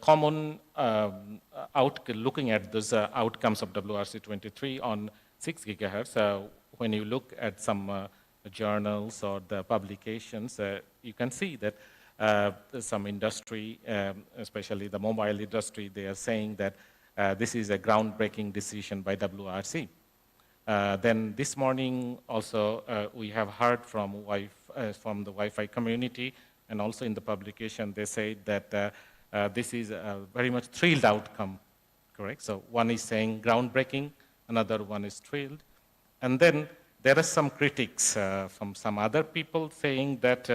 common looking at those outcomes of WRC-23 on 6 gigahertz, when you look at some journals or the publications, you can see that some industry, especially the mobile industry, they are saying that this is a groundbreaking decision by WRC. Then this morning also we have heard from the Wi-Fi community, and also in the publication they say that this is a very much thrilled outcome, correct? So one is saying groundbreaking, another one is thrilled. And then there are some critics from some other people saying that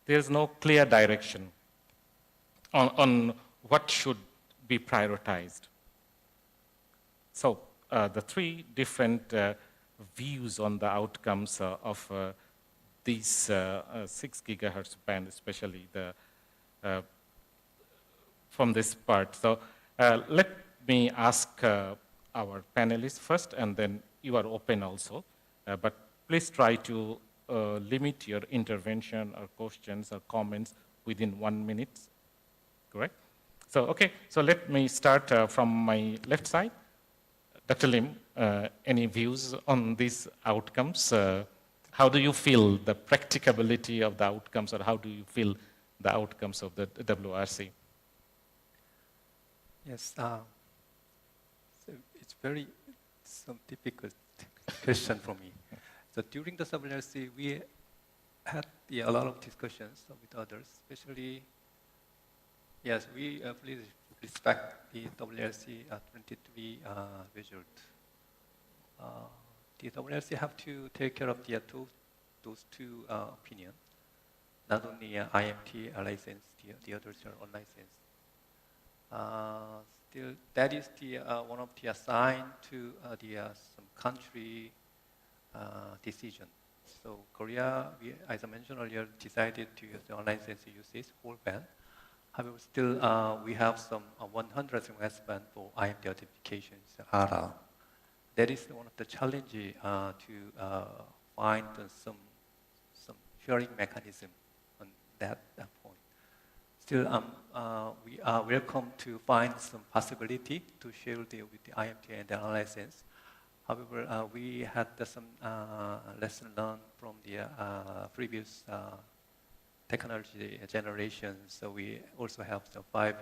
there's no clear direction on what should be prioritized. So the 3 different views on the outcomes of these 6 gigahertz band, especially the from this part. So let me ask our panelists first, and then you are open also. But please try to limit your intervention or questions or comments within 1 minute, correct? So, okay, so let me start from my left side. Dr. Lim, any views on these outcomes? How do you feel the practicability of the outcomes, or how do you feel the outcomes of the WRC? Yes, so it's very difficult question for me. So during the WRC, we had a lot of discussions with others, especially, yes, we please respect the WRC 23 result. The WRC have to take care of those 2 opinions, not only IMT license, the others are unlicensed. Still, that is one of the assigned to some country decision. So Korea, as I mentioned earlier, decided to use the unlicensed uses whole band. However, still we have some 100 band for IMT identifications, ARA. That is one of the challenges to find some sharing mechanism on that point. Still, we are welcome to find some possibility to share with the IMT and the unlicensed. However, we had some lesson learned from the previous technology generations. So we also have the 5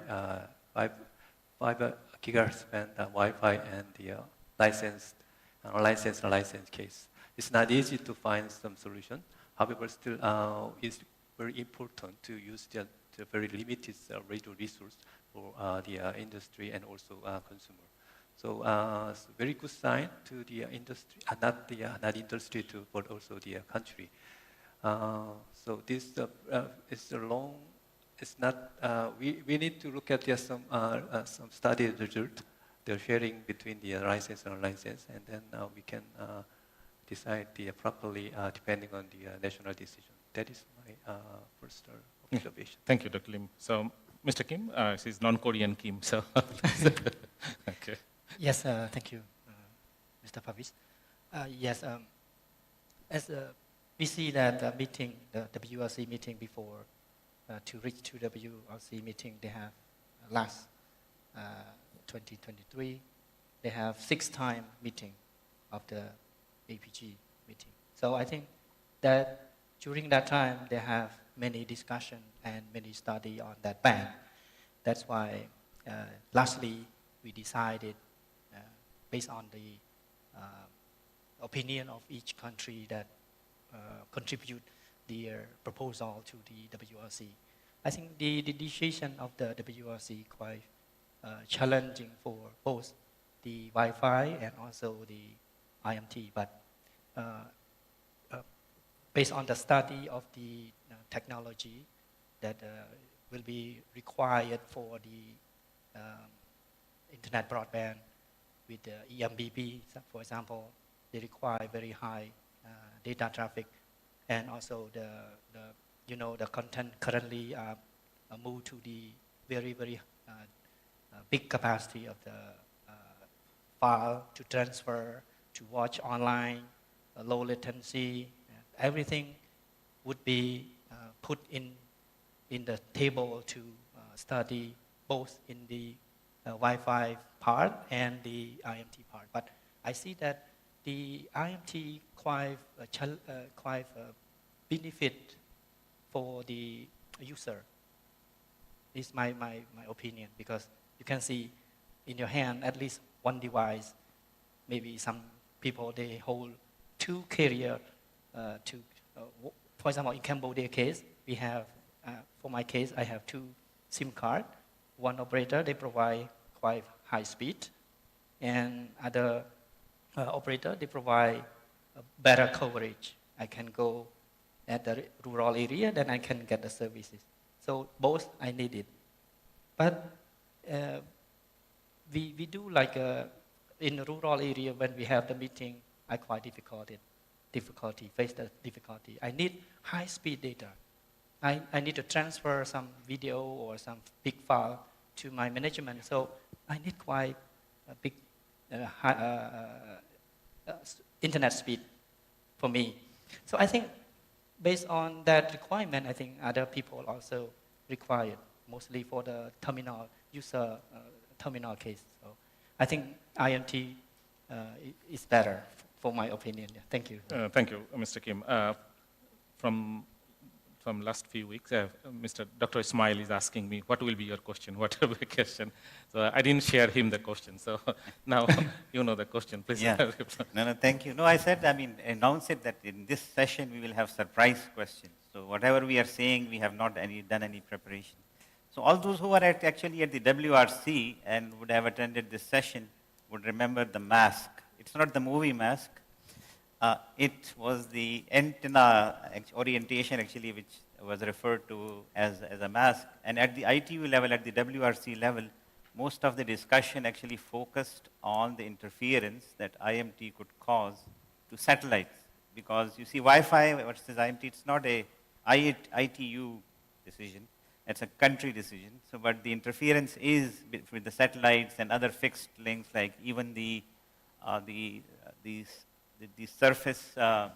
gigahertz band Wi-Fi and the licensed and unlicensed case. It's not easy to find some solution. However, still it's very important to use the very limited radio resource for the industry and also consumer. So it's a very good sign to the industry, not industry too, but also the country. So this is a long. It's not. We need to look at some study result, the sharing between the licensed and unlicensed, and then we can decide properly depending on the national decision. That is my first observation. Thank you, Dr. Lim. So, Mr. Kim, she's non-Korean Kim, so. Okay. Yes, thank you, Mr. Pavis. Yes, as we see that the meeting, the WRC meeting before, to reach to WRC meeting, they have last 2023, they have 6-time meeting of the APG meeting. So I think that during that time they have many discussion and many study on that band. That's why lastly we decided based on the opinion of each country that contribute their proposal to the WRC. I think the decision of the WRC quite challenging for both the Wi-Fi and also the IMT, but based on the study of the technology that will be required for the internet broadband with the EMBB, for example, they require very high data traffic, and also the content currently moved to the very big capacity of the file to transfer, to watch online, low latency, everything would be put in the table to study both in the Wi-Fi part and the IMT part. But I see that the IMT quite benefit for the user. Is my opinion, because you can see in your hand at least one device. Maybe some people they hold two carrier. For example, in Cambodia case, we have for my case I have two SIM card. One operator they provide quite high speed, and other operator they provide better coverage. I can go at the rural area, then I can get the services. So both I need it, but we do like in the rural area when we have the meeting, I quite face the difficulty. I need high speed data. I need to transfer some video or some big file to my management, so I need quite a big internet speed for me. So I think based on that requirement, I think other people also require, mostly for the terminal user terminal case. So I think IMT is better, for my opinion. Yeah. Thank you. Thank you, Mr. Kim. From last few weeks, Dr. Ismail is asking me, what will be your question? What will be the question? So I didn't share him the question. So now you know the question. Please. Yeah. No, thank you. No, I said, announce it that in this session we will have surprise questions. So whatever we are saying, we have not done any preparation. So all those who are actually at the WRC and would have attended this session would remember the mask. It's not the movie mask. It was the antenna orientation actually, which was referred to as a mask. And at the ITU level, at the WRC level, most of the discussion actually focused on the interference that IMT could cause to satellites. Because you see, Wi-Fi versus IMT, it's not a ITU decision. It's a country decision. So, but the interference is with the satellites and other fixed links, like even the surface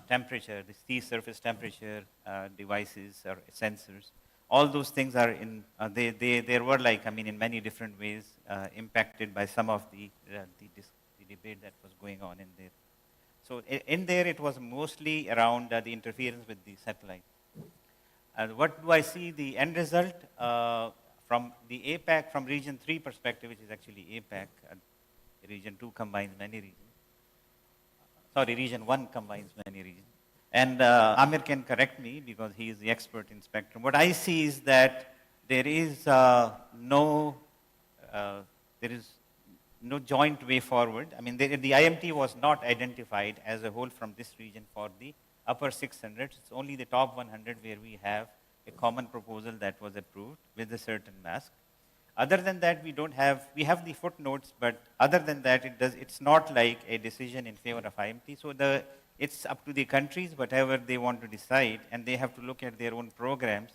temperature, the sea surface temperature devices or sensors. All those things are in, they were like, in many different ways impacted by some of the debate that was going on in there. So in there it was mostly around the interference with the satellite. What do I see the end result from the APAC, from region 3 perspective, which is actually APAC, region 2 combines many regions. Sorry, region 1 combines many regions. And Amir can correct me because he is the expert in spectrum. What I see is that there is no joint way forward. The IMT was not identified as a whole from this region for the upper 600. It's only the top 100 where we have a common proposal that was approved with a certain mask. Other than that, we have the footnotes, but other than that, it's not like a decision in favor of IMT. So it's up to the countries, whatever they want to decide, and they have to look at their own programs.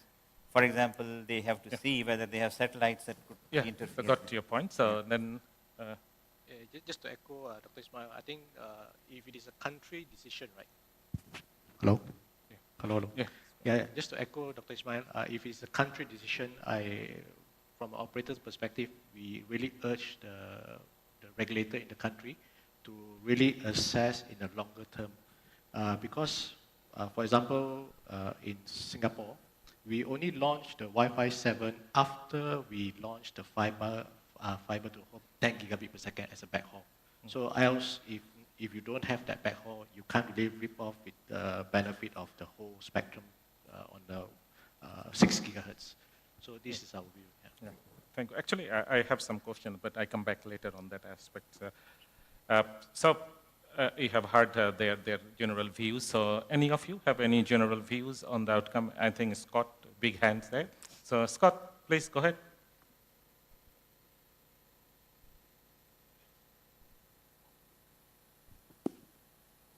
For example, they have to see whether they have satellites that could interfere. I got your point. So then... just to echo Dr. Ismail, I think if it is a country decision, right? Hello? Yeah. Hello. Yeah. Just to echo Dr. Ismail, if it's a country decision, from an operator's perspective, we really urge the regulator in the country to really assess in the longer term. Because for example, in Singapore, we only launched the Wi-Fi 7 after we launched the fiber to home 10 gigabit per second as a backhaul. So else, if you don't have that backhaul, you can't really rip off with the benefit of the whole spectrum on the 6 gigahertz. So this is our view. Yeah. Yeah. Thank you. Actually, I have some questions, but I come back later on that aspect. You have heard their general views. So any of you have any general views on the outcome? I think Scott, big hands there. So Scott, please go ahead.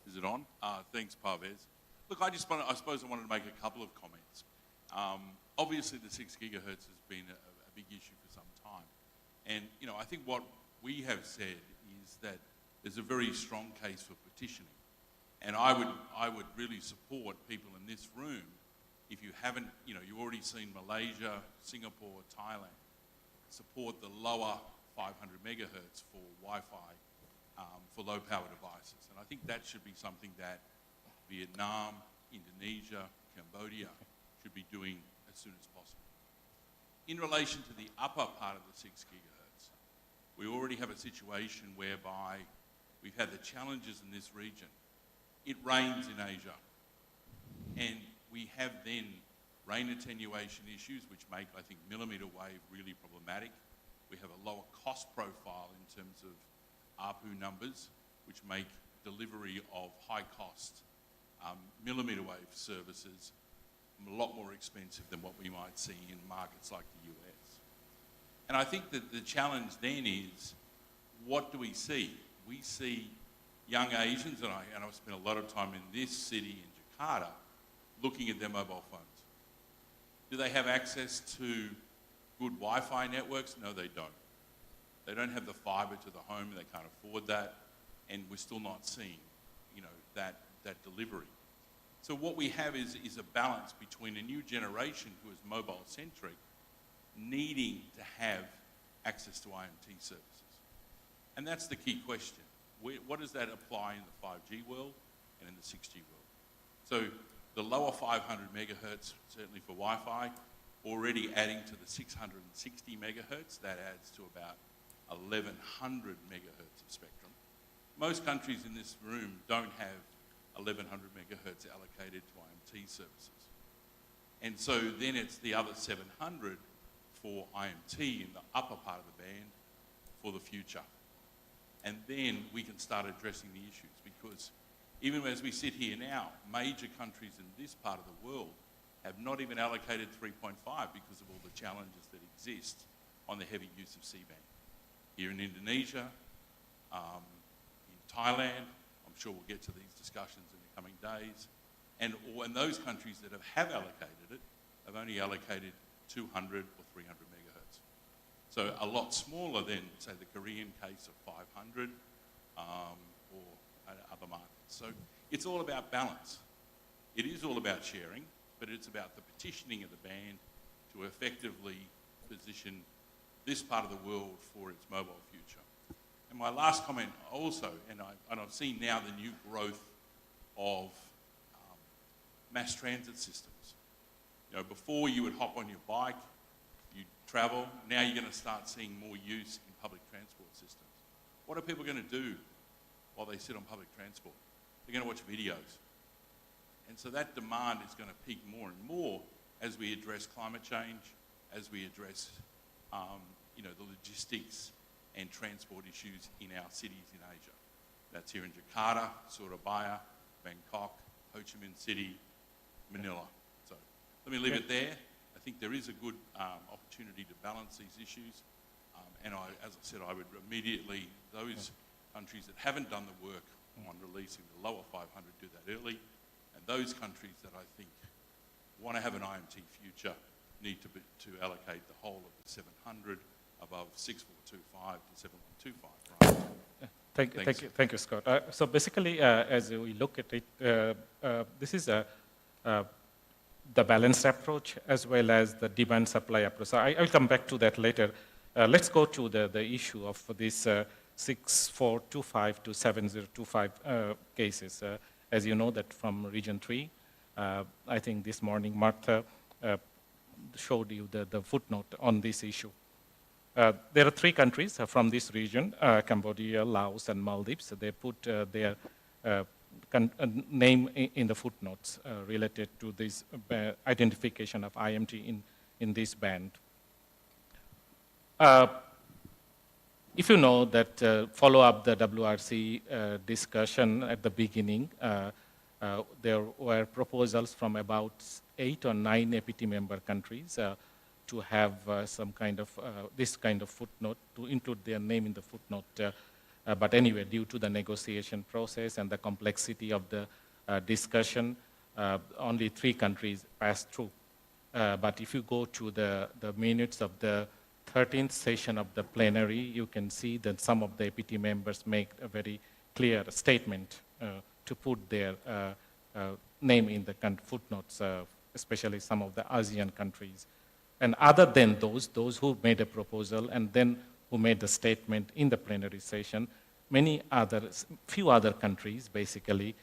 Is it on? Thanks, Parvez. Look, I suppose I wanted to make a couple of comments. Obviously, the 6 gigahertz has been a big issue for some time. And, you know, I think what we have said is that there's a very strong case for petitioning. And I would really support people in this room, if you haven't, you know, you've already seen Malaysia, Singapore, Thailand, support the lower 500 megahertz for Wi-Fi for low power devices. And I think that should be something that Vietnam, Indonesia, Cambodia should be doing as soon as possible. In relation to the upper part of the 6 gigahertz, we already have a situation whereby we've had the challenges in this region. It rains in Asia, and we have then rain attenuation issues which make, I think, millimeter wave really problematic. We have a lower cost profile in terms of ARPU numbers, which make delivery of high-cost millimeter wave services a lot more expensive than what we might see in markets like the US. And I think that the challenge then is, what do we see? We see young Asians, and I've spent a lot of time in this city in Jakarta, looking at their mobile phones. Do they have access to good Wi-Fi networks? No, they don't. They don't have the fiber to the home, and they can't afford that, and we're still not seeing, you know, that delivery. So what we have is a balance between a new generation who is mobile-centric needing to have access to IMT services. And that's the key question. What does that apply in the 5G world and in the 6G world? So the lower 500 megahertz, certainly for Wi-Fi, already adding to the 660 megahertz, that adds to about 1,100 megahertz of spectrum. Most countries in this room don't have 1,100 megahertz allocated to IMT services. And so then it's the other 700 for IMT in the upper part of the band for the future. And then we can start addressing the issues, because even as we sit here now, major countries in this part of the world have not even allocated 3.5 because of all the challenges that exist on the heavy use of C-band. Here in Indonesia, in Thailand, I'm sure we'll get to these discussions in the coming days, and those countries that have allocated it have only allocated 200 or 300 megahertz. So a lot smaller than, say, the Korean case of 500 or other markets. So it's all about balance. It is all about sharing, but it's about the petitioning of the band to effectively position this part of the world for its mobile future. And my last comment also, and I've seen now the new growth of mass transit systems. You know, before you would hop on your bike, you'd travel. Now you're going to start seeing more use in public transport systems. What are people going to do while they sit on public transport? They're going to watch videos. And so that demand is going to peak more and more as we address climate change, as we address you know, the logistics and transport issues in our cities in Asia. That's here in Jakarta, Surabaya, Bangkok, Ho Chi Minh City, Manila. So let me leave it there. I think there is a good opportunity to balance these issues. And as I said, I would immediately, those countries that haven't done the work on releasing the lower 500 do that early. And those countries that I think want to have an IMT future need to allocate the whole of the 700 above 6425 to 7125. Thank you, Scott. So basically, as we look at it, this is the balanced approach as well as the demand-supply approach. So I'll come back to that later. Let's go to the issue of this 6425 to 7025 cases. As you know, that from Region 3, I think this morning Martha showed you the footnote on this issue. There are 3 countries from this region, Cambodia, Laos, and Maldives. They put their name in the footnotes related to this identification of IMT in this band. If you know that follow up the WRC discussion at the beginning, there were proposals from about 8 or 9 APT member countries to have some kind of this kind of footnote, to include their name in the footnote. But anyway, due to the negotiation process and the complexity of the discussion, only 3 countries passed through. But if you go to the minutes of the 13th session of the plenary, you can see that some of the APT members make a very clear statement to put their name in the footnotes, especially some of the ASEAN countries. And other than those who made a proposal and then who made the statement in the plenary session, few other countries basically,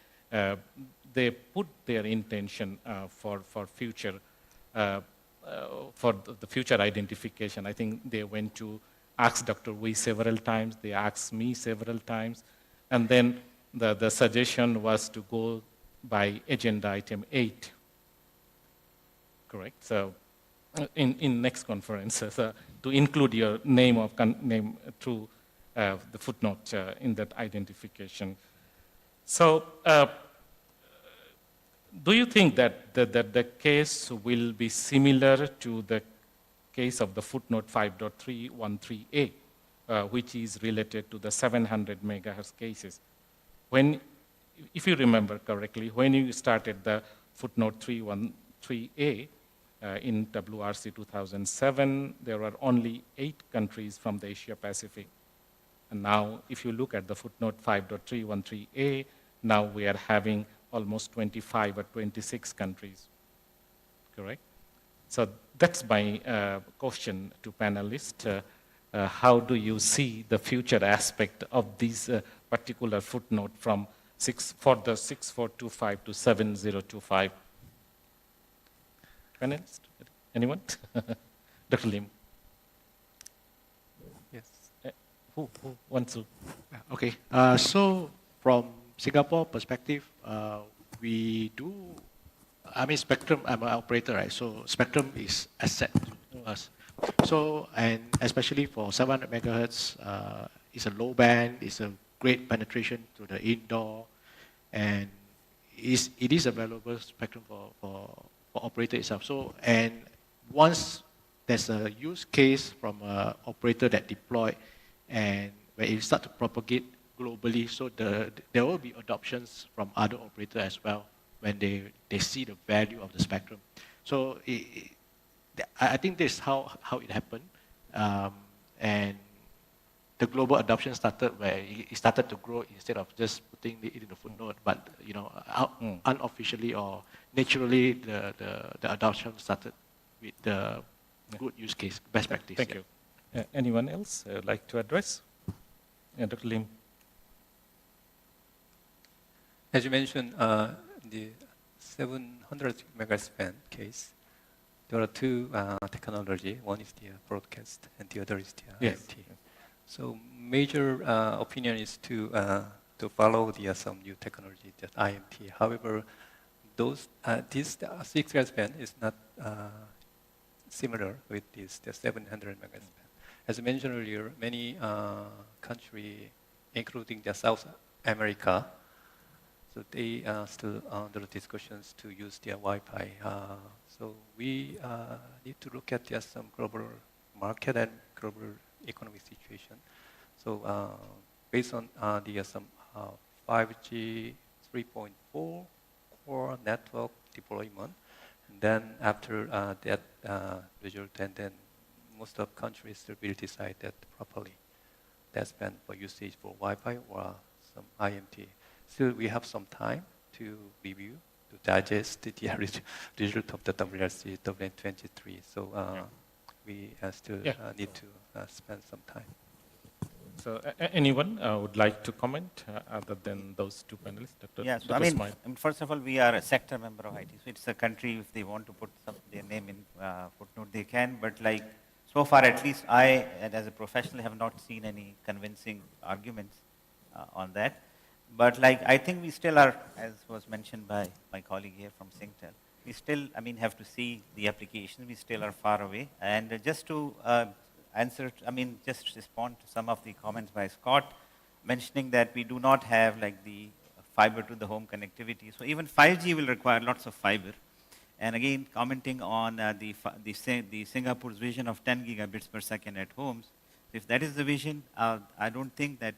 they put their intention for future, for the future identification. I think they went to ask Dr. Wee several times, they asked me several times, and then the suggestion was to go by agenda item 8, correct? So in next conference, to include your name through the footnote in that identification. So do you think that the case will be similar to the case of the footnote 5.313a, which is related to the 700 megahertz cases? If you remember correctly, when you started the footnote 313a in WRC 2007, there were only 8 countries from the Asia Pacific. And now, if you look at the footnote 5.313a, now we are having almost 25 or 26 countries, correct? So that's my question to panelists. How do you see the future aspect of this particular footnote from for the 6425 to 7025? Panelists, anyone? Dr. Lim. Yes. Who wants to? Okay. So from Singapore perspective, we do. I mean, spectrum. I'm an operator, right? So spectrum is asset to us. So, and especially for 700 megahertz, it's a low band. It's a great penetration to the indoor, and it is a valuable spectrum for operator itself. So, and once there's a use case from an operator that deployed, and when it start to propagate globally, so there will be adoptions from other operators as well when they see the value of the spectrum. So I think this is how it happened, and the global adoption started where it started to grow instead of just putting it in the footnote, but unofficially or naturally the adoption started with the good use case, best practice. Thank you. Anyone else like to address? Dr. Lim. As you mentioned, the 700 megahertz band case, there are 2 technology. One is the broadcast, and the other is the IMT. So major opinion is to follow some new technology, that IMT. However, this 6 gigahertz band is not similar with the 700 megahertz band. As I mentioned earlier, many countries, including South America, so they are still under discussions to use their Wi-Fi. So we need to look at some global market and global economic situation. So based on some 5G 3.4 core network deployment, and then after that result, and then most of countries will decide that properly. That's been for usage for Wi-Fi or some IMT. Still, we have some time to review, to digest the result of the WRC WN23. So we still need to spend some time. So anyone would like to comment other than those two panelists? Yeah, so I mean, first of all, we are a sector member of IT. So it's a country, if they want to put their name in footnote, they can. But like, so far, at least I, as a professional, have not seen any convincing arguments on that. But like, I think we still are, as was mentioned by my colleague here from Singtel, we still, I mean, have to see the application. We still are far away. And just to answer, I mean, just respond to some of the comments by Scott, mentioning that we do not have like the fiber to the home connectivity. So even 5G will require lots of fiber. And again, commenting on the Singapore's vision of 10 gigabits per second at homes. If that is the vision, I don't think that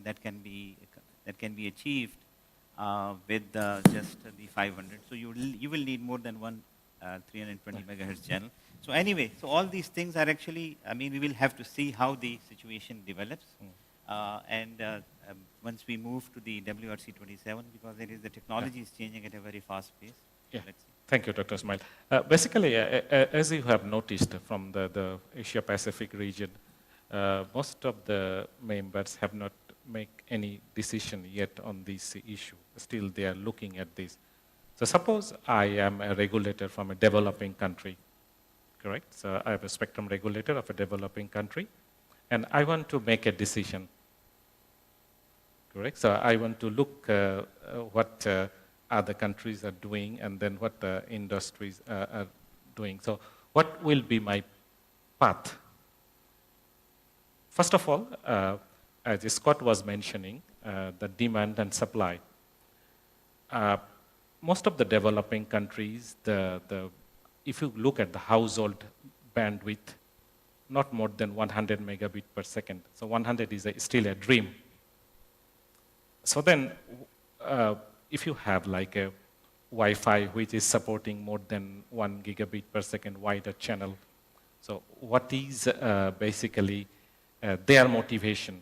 that can be achieved with just the 500. So you will need more than one 320 megahertz channel. So anyway, so all these things are actually, I mean, we will have to see how the situation develops. Once we move to the WRC 27, because the technology is changing at a very fast pace. Yeah. Thank you, Dr. Ismail. Basically, as you have noticed from the Asia-Pacific region, most of the members have not made any decision yet on this issue. Still, they are looking at this. So suppose I am a regulator from a developing country, correct? So I have a spectrum regulator of a developing country, and I want to make a decision, correct? So I want to look what other countries are doing and then what the industries are doing. So what will be my path? First of all, as Scott was mentioning, the demand and supply. Most of the developing countries, if you look at the household bandwidth, not more than 100 megabit per second. So 100 is still a dream. So then, if you have like a Wi-Fi which is supporting more than 1 gigabit per second wider channel, so what is basically their motivation?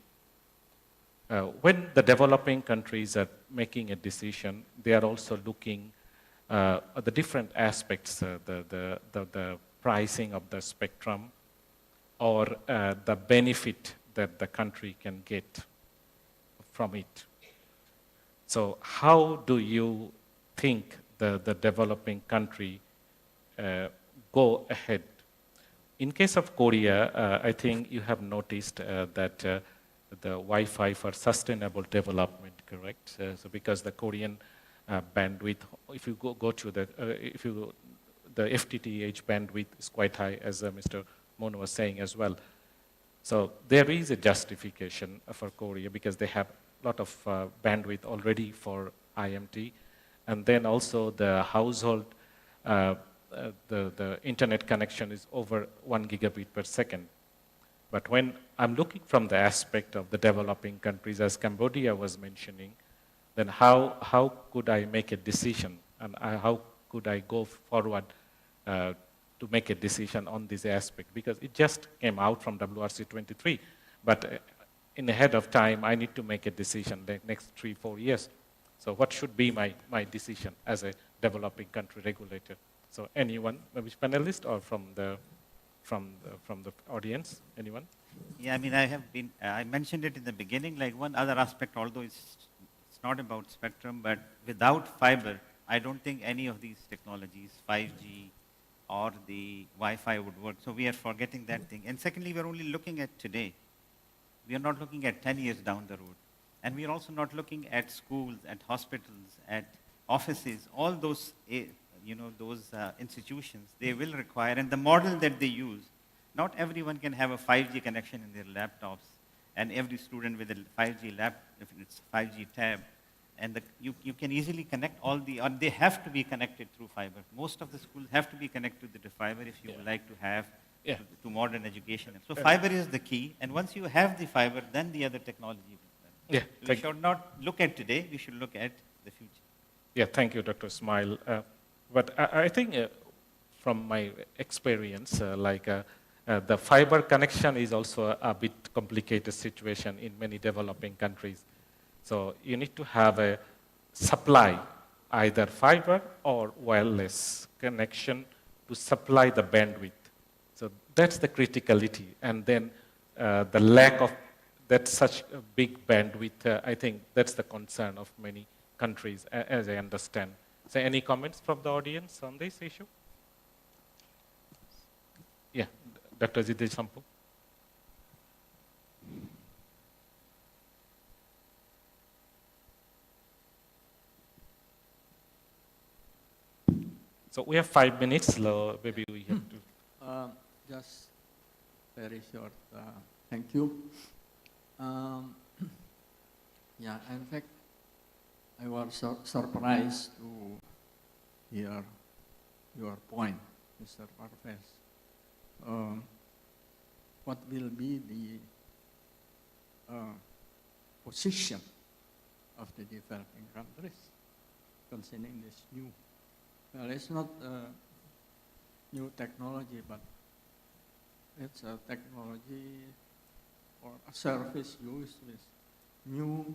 When the developing countries are making a decision, they are also looking at the different aspects, the pricing of the spectrum, or the benefit that the country can get from it. So how do you think the developing country go ahead? In case of Korea, I think you have noticed that the Wi-Fi for sustainable development, correct? So because the Korean bandwidth, if you go to the FTTH bandwidth is quite high, as Mr. Mono was saying as well. So there is a justification for Korea because they have a lot of bandwidth already for IMT, and then also the household, the internet connection is over 1 gigabit per second. But when I'm looking from the aspect of the developing countries, as Cambodia was mentioning, then how could I make a decision, and how could I go forward to make a decision on this aspect? Because it just came out from WRC 23, but in ahead of time, I need to make a decision the next 3-4 years. So what should be my decision as a developing country regulator? So anyone, maybe panelist or from the audience, anyone? Yeah, I mean, I mentioned it in the beginning, like one other aspect, although it's not about spectrum, but without fiber, I don't think any of these technologies, 5G or the Wi-Fi would work. So we are forgetting that thing. And secondly, we're only looking at today. We are not looking at 10 years down the road. And we are also not looking at schools, at hospitals, at offices, all those, institutions, they will require, and the model that they use, not everyone can have a 5G connection in their laptops, and every student with a 5G if it's 5G tab, and you can easily connect or they have to be connected through fiber. Most of the schools have to be connected to the fiber if you would like to have to modern education. So fiber is the key, and once you have the fiber, then the other technology will come. We should not look at today, we should look at the future. Yeah, thank you, Dr. Ismail. But I think from my experience, the fiber connection is also a bit complicated situation in many developing countries. So you need to have a supply, either fiber or wireless connection to supply the bandwidth. So that's the criticality. And then the lack of that's such a big bandwidth. I think that's the concern of many countries, as I understand. So any comments from the audience on this issue? Yeah, Dr. Zidej Sampu. So we have 5 minutes, so maybe we have to. Just very short. Thank you. Yeah, in fact, I was surprised to hear your point, Mr. Parvez. What will be the position of the developing countries concerning this new? Well, it's not new technology, but it's a technology or a service used with new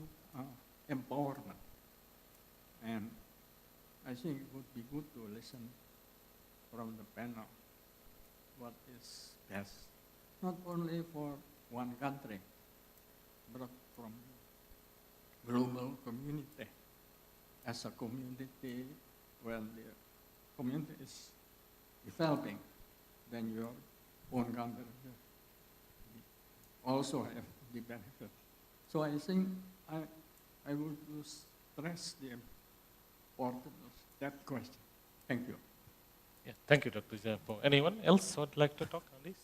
empowerment. And I think it would be good to listen from the panel what is best, not only for one country, but from global community. As a community, when the community is developing, then your own country also have the benefit. So I think I would stress the importance of that question. Thank you. Yeah, thank you, Dr. Zampo. Anyone else would like to talk on this?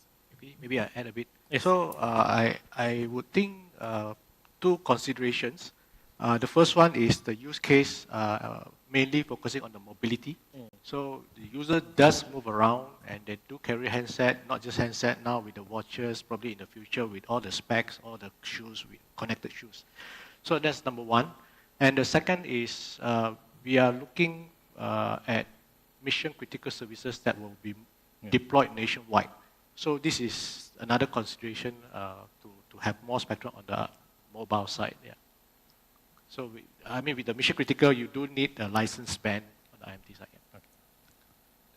Maybe I add a bit. Yes. So I would think 2 considerations. The first one is the use case mainly focusing on the mobility. So the user does move around and they do carry handset, not just handset now with the watches, probably in the future with all the specs, all the shoes, with connected shoes. So that's number 1. And the second is we are looking at mission critical services that will be deployed nationwide. So this is another consideration to have more spectrum on the mobile side. Yeah. So with the mission critical, you do need a license band on the IMT side. Yeah. Okay.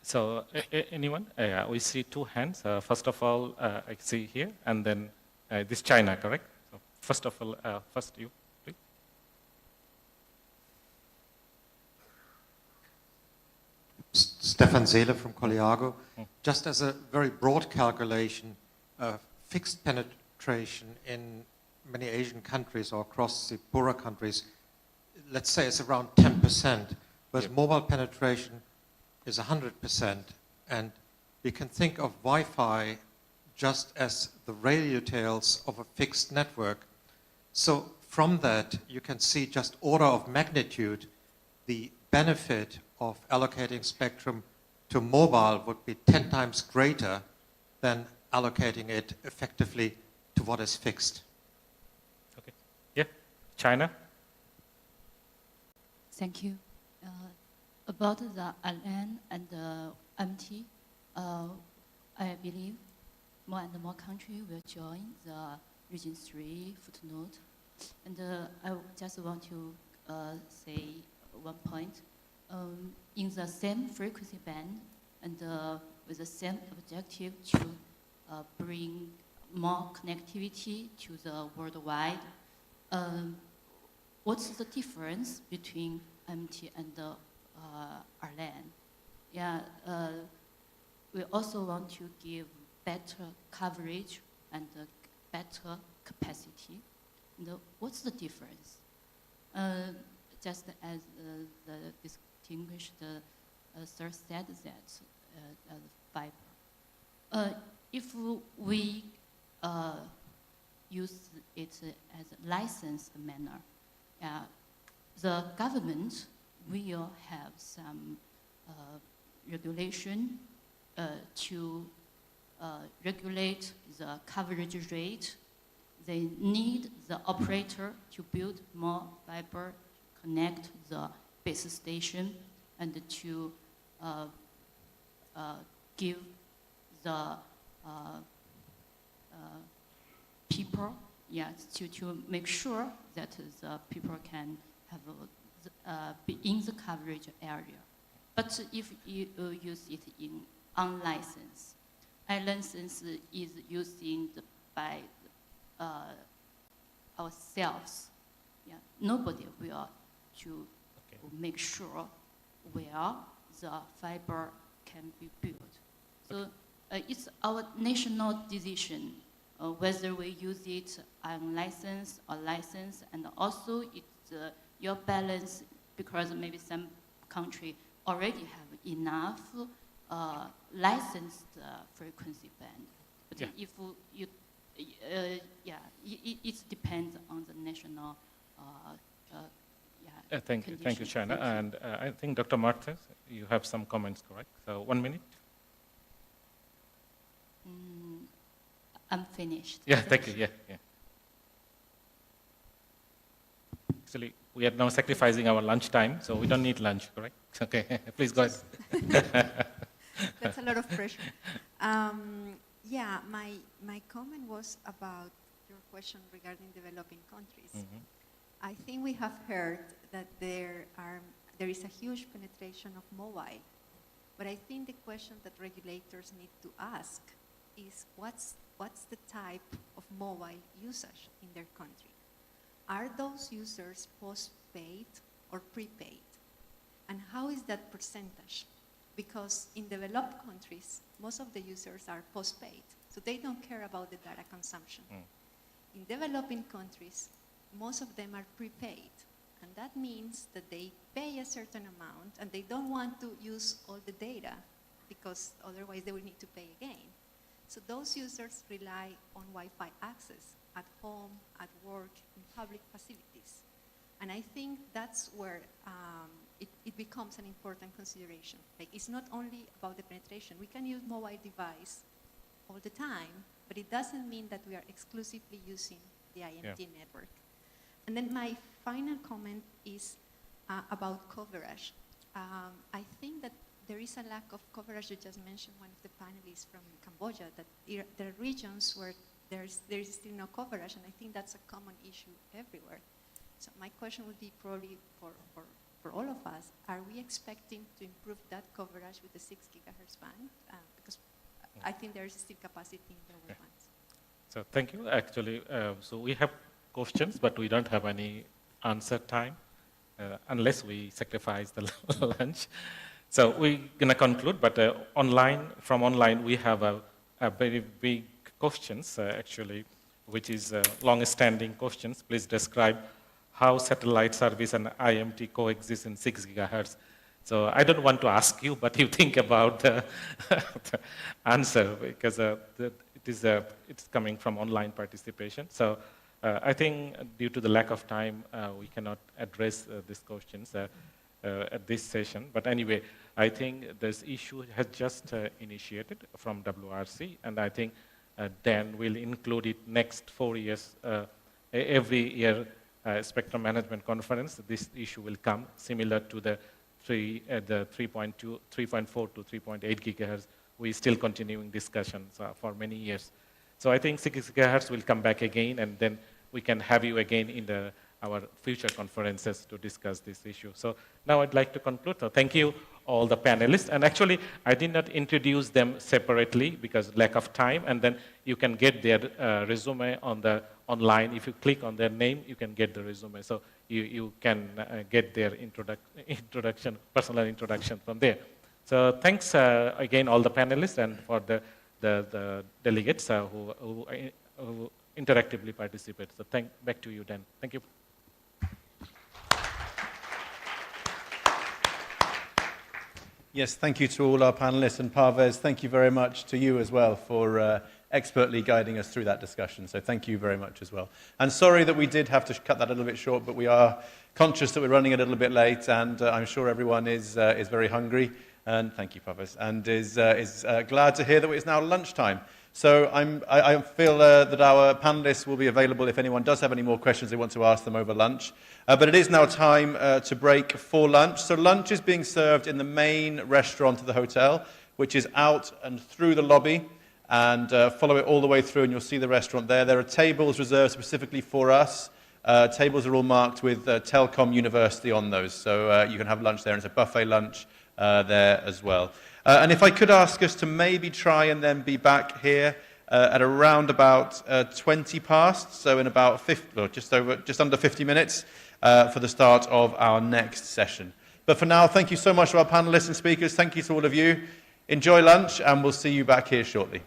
So anyone? We see 2 hands. First of all, I see here, and then this China, correct? So first of all, first you. Stefan Seele from Colliago. Just as a very broad calculation, fixed penetration in many Asian countries or across the poorer countries, let's say it's around 10%, but mobile penetration is 100%. And we can think of Wi-Fi just as the radio tails of a fixed network. So from that, you can see just order of magnitude, the benefit of allocating spectrum to mobile would be 10 times greater than allocating it effectively to what is fixed. Okay. Yeah, China. Thank you. About the LN and the MT, I believe more and more countries will join the Region 3 footnote. And I just want to say one point. In the same frequency band and with the same objective to bring more connectivity to the worldwide, what's the difference between MT and the RLAN? Yeah, we also want to give better coverage and better capacity. And what's the difference? Just as the distinguished sir said that fiber. If we use it as a licensed manner, the government will have some regulation to regulate the coverage rate. They need the operator to build more fiber, connect the base station, and to give the people, to make sure that the people can have be in the coverage area. But if you use it in unlicensed, license is using by ourselves. Yeah, nobody will to make sure where the fiber can be built. So it's our national decision whether we use it unlicensed or licensed, and also it's your balance, because maybe some country already have enough licensed frequency band. But if you, it depends on the national. Thank you, China. And I think Dr. Martins, you have some comments, correct? So 1 minute. I'm finished. Yeah, thank you. Yeah. Actually, we are now sacrificing our lunch time, so we don't need lunch, correct? Okay, please go ahead. That's a lot of pressure. Yeah, my comment was about your question regarding developing countries. Mm-hmm. I think we have heard that there is a huge penetration of mobile, but I think the question that regulators need to ask is what's the type of mobile usage in their country? Are those users postpaid or prepaid? And how is that percentage? Because in developed countries, most of the users are postpaid, so they don't care about the data consumption. In developing countries, most of them are prepaid, and that means that they pay a certain amount and they don't want to use all the data because otherwise they will need to pay again. So those users rely on Wi-Fi access at home, at work, in public facilities. And I think that's where it becomes an important consideration. Like, it's not only about the penetration. We can use mobile device all the time, but it doesn't mean that we are exclusively using the IMT network. And then my final comment is about coverage. I think that there is a lack of coverage. You just mentioned one of the panelists from Cambodia, that there are regions where there is still no coverage, and I think that's a common issue everywhere. So my question would be probably for all of us, are we expecting to improve that coverage with the 6 gigahertz band? Because I think there is still capacity in lower bands. So thank you. Actually, so we have questions, but we don't have any answer time unless we sacrifice the lunch. So we're going to conclude, but from online, we have a very big questions, actually, which is long-standing questions. Please describe how satellite service and IMT coexist in 6 gigahertz. So I don't want to ask you, but you think about the answer, because it's coming from online participation. So I think due to the lack of time, we cannot address these questions at this session. But anyway, I think this issue has just initiated from WRC, and I think Dan will include it next 4 years. Every year, Spectrum Management Conference, this issue will come, similar to the 3.4 to 3.8 gigahertz. We're still continuing discussions for many years. So I think 6 gigahertz will come back again, and then we can have you again in our future conferences to discuss this issue. So now I'd like to conclude. So thank you, all the panelists. And actually, I did not introduce them separately because lack of time. And then you can get their resume online. If you click on their name, you can get the resume. So you can get their introduction, personal introduction from there. So thanks again, all the panelists, and for the delegates who interactively participate. So back to you, Dan. Thank you. Yes, thank you to all our panelists, and Parvez, thank you very much to you as well for expertly guiding us through that discussion. So thank you very much as well. And sorry that we did have to cut that a little bit short, but we are conscious that we're running a little bit late, and I'm sure everyone is very hungry. And thank you, Parvez, and is glad to hear that it's now lunchtime. So I feel that our panelists will be available if anyone does have any more questions they want to ask them over lunch. But it is now time to break for lunch. So lunch is being served in the main restaurant of the hotel, which is out and through the lobby. And follow it all the way through, and you'll see the restaurant there. There are tables reserved specifically for us. Tables are all marked with Telkom University on those. So you can have lunch there, and it's a buffet lunch there as well. And if I could ask us to maybe try and then be back here at around about 20 past, so in about just under 50 minutes for the start of our next session. But for now, thank you so much to our panelists and speakers. Thank you to all of you. Enjoy lunch, and we'll see you back here shortly.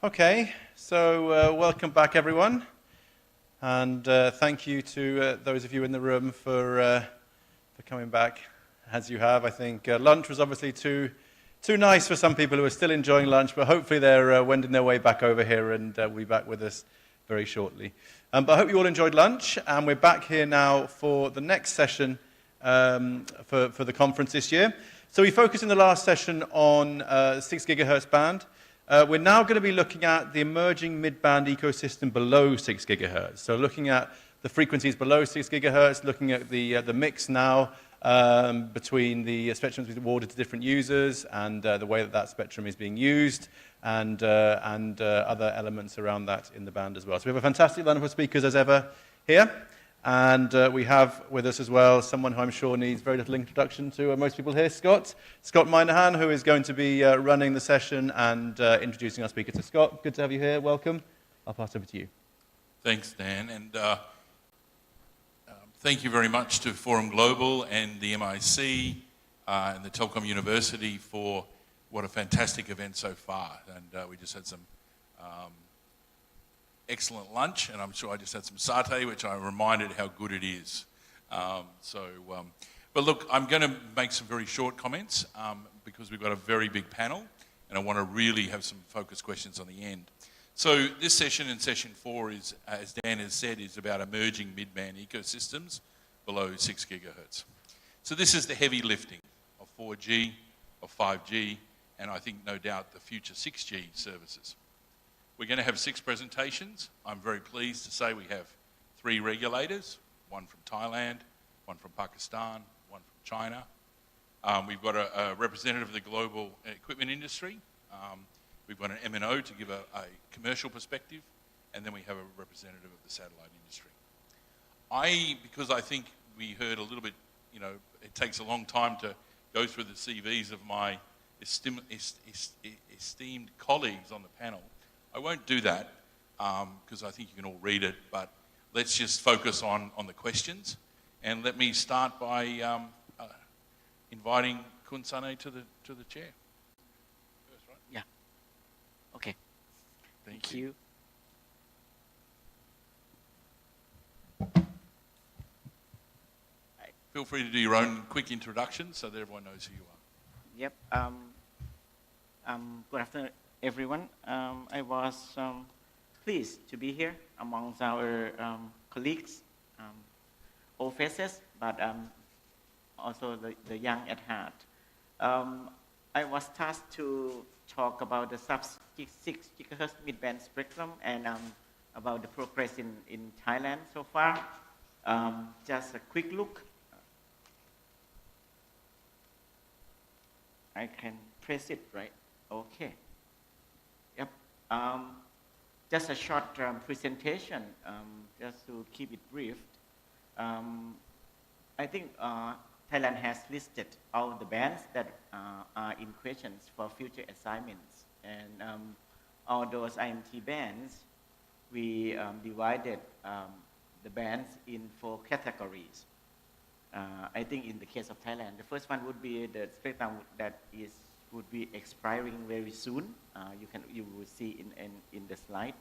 Okay, so welcome back, everyone. And thank you to those of you in the room for coming back as you have. I think lunch was obviously too nice for some people who are still enjoying lunch, but hopefully they're wending their way back over here and will be back with us very shortly. But I hope you all enjoyed lunch, and we're back here now for the next session for the conference this year. So we focused in the last session on 6 gigahertz band. We're now going to be looking at the emerging mid-band ecosystem below 6 gigahertz. So looking at the frequencies below 6 gigahertz, looking at the mix now between the spectrum that's been awarded to different users and the way that spectrum is being used and other elements around that in the band as well. So we have a fantastic lineup of speakers as ever here. And we have with us as well someone who I'm sure needs very little introduction to most people here, Scott Minahan, who is going to be running the session and introducing our speaker. So Scott, good to have you here. Welcome. I'll pass over to you. Thanks, Dan. And thank you very much to Forum Global and the MIC and the Telkom University for what a fantastic event so far. And we just had some excellent lunch, and I'm sure I just had some satay, which I reminded how good it is. But look, I'm going to make some very short comments because we've got a very big panel, and I want to really have some focused questions on the end. So this session in session 4 is, as Dan has said, is about emerging mid-band ecosystems below 6 gigahertz. So this is the heavy lifting of 4G, of 5G, and I think no doubt the future 6G services. We're going to have 6 presentations. I'm very pleased to say we have 3 regulators, one from Thailand, one from Pakistan, one from China. We've got a representative of the global equipment industry. We've got an MNO to give a commercial perspective, and then we have a representative of the satellite industry. Because I think we heard a little bit, it takes a long time to go through the CVs of my esteemed colleagues on the panel. I won't do that because I think you can all read it, but let's just focus on the questions. And let me start by inviting Kun Sane to the chair. First, right? Yeah. Okay. Thank you. Feel free to do your own quick introduction so that everyone knows who you are. Yep. Good afternoon, everyone. I was pleased to be here amongst our colleagues, old faces, but also the young at heart. I was tasked to talk about the sub-6 gigahertz mid-band spectrum and about the progress in Thailand so far. Just a quick look. I can press it, right? Okay. Yep. Just a short presentation, just to keep it brief. I think Thailand has listed all the bands that are in questions for future assignments. And all those IMT bands, we divided the bands in 4 categories. I think in the case of Thailand, the first one would be the spectrum that would be expiring very soon. You will see in the slide.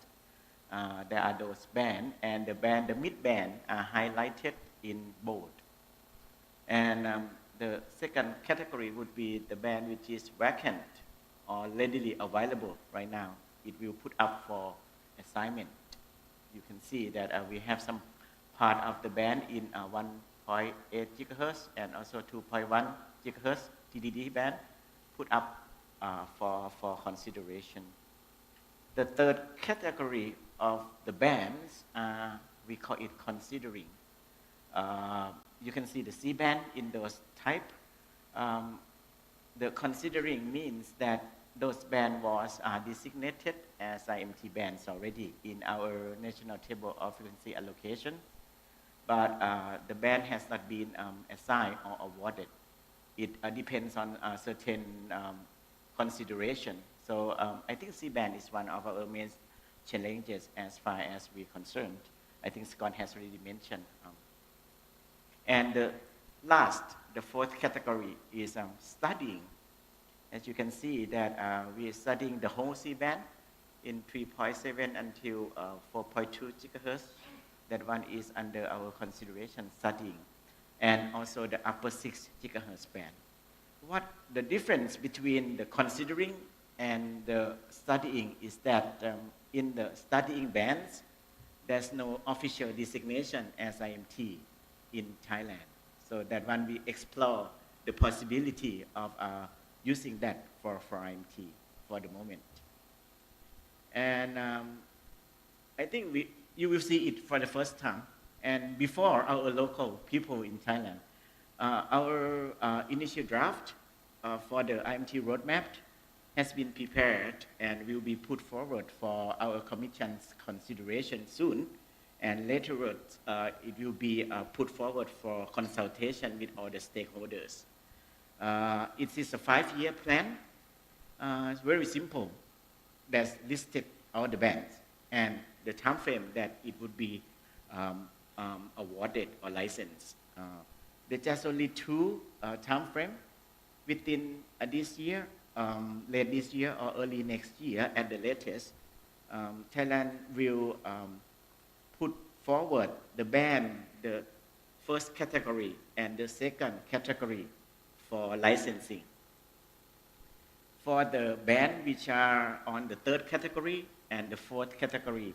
There are those bands, and the mid-band are highlighted in bold. And the second category would be the band which is vacant or readily available right now. It will put up for assignment. You can see that we have some part of the band in 1.8 gigahertz and also 2.1 gigahertz TDD band put up for consideration. The third category of the bands, we call it considering. You can see the C band in those type. The considering means that those bands was designated as IMT bands already in our national table of frequency allocation, but the band has not been assigned or awarded. It depends on certain consideration. So I think C-band is one of our main challenges as far as we're concerned. I think Scott has already mentioned. And the last, the fourth category is studying. As you can see that we are studying the whole C-band in 3.7 until 4.2 gigahertz. That one is under our consideration studying. And also the upper 6 gigahertz band. What the difference between the considering and the studying is that in the studying bands, there's no official designation as IMT in Thailand. So that one we explore the possibility of using that for IMT for the moment. And I think you will see it for the first time. And before our local people in Thailand, our initial draft for the IMT roadmap has been prepared and will be put forward for our commission's consideration soon. And later it will be put forward for consultation with all the stakeholders. It is a 5-year plan. It's very simple. That's listed all the bands and the time frame that it would be awarded or licensed. There's just only 2 time frame within this year, late this year or early next year at the latest. Thailand will put forward the band, the first category and the second category for licensing. For the band which are on the 3rd category and the 4th category,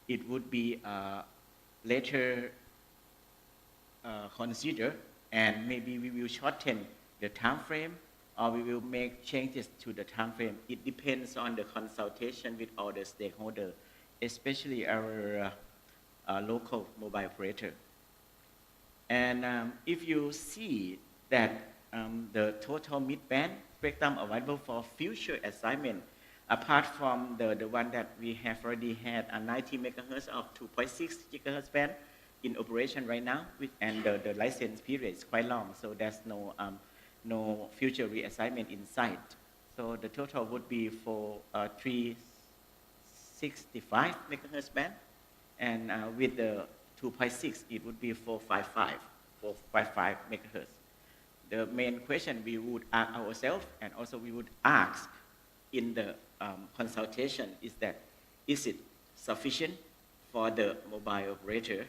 it would be later considered, and maybe we will shorten the time frame or we will make changes to the time frame. It depends on the consultation with all the stakeholders, especially our local mobile operator. And if you see that the total midband spectrum available for future assignment, apart from the one that we have already had a 90 megahertz of 2.6 gigahertz band in operation right now, and the license period is quite long, so there's no future reassignment in sight. So the total would be for 365 megahertz band, and with the 2.6, it would be 455 megahertz. The main question we would ask ourselves, and also we would ask in the consultation, is that, is it sufficient for the mobile operator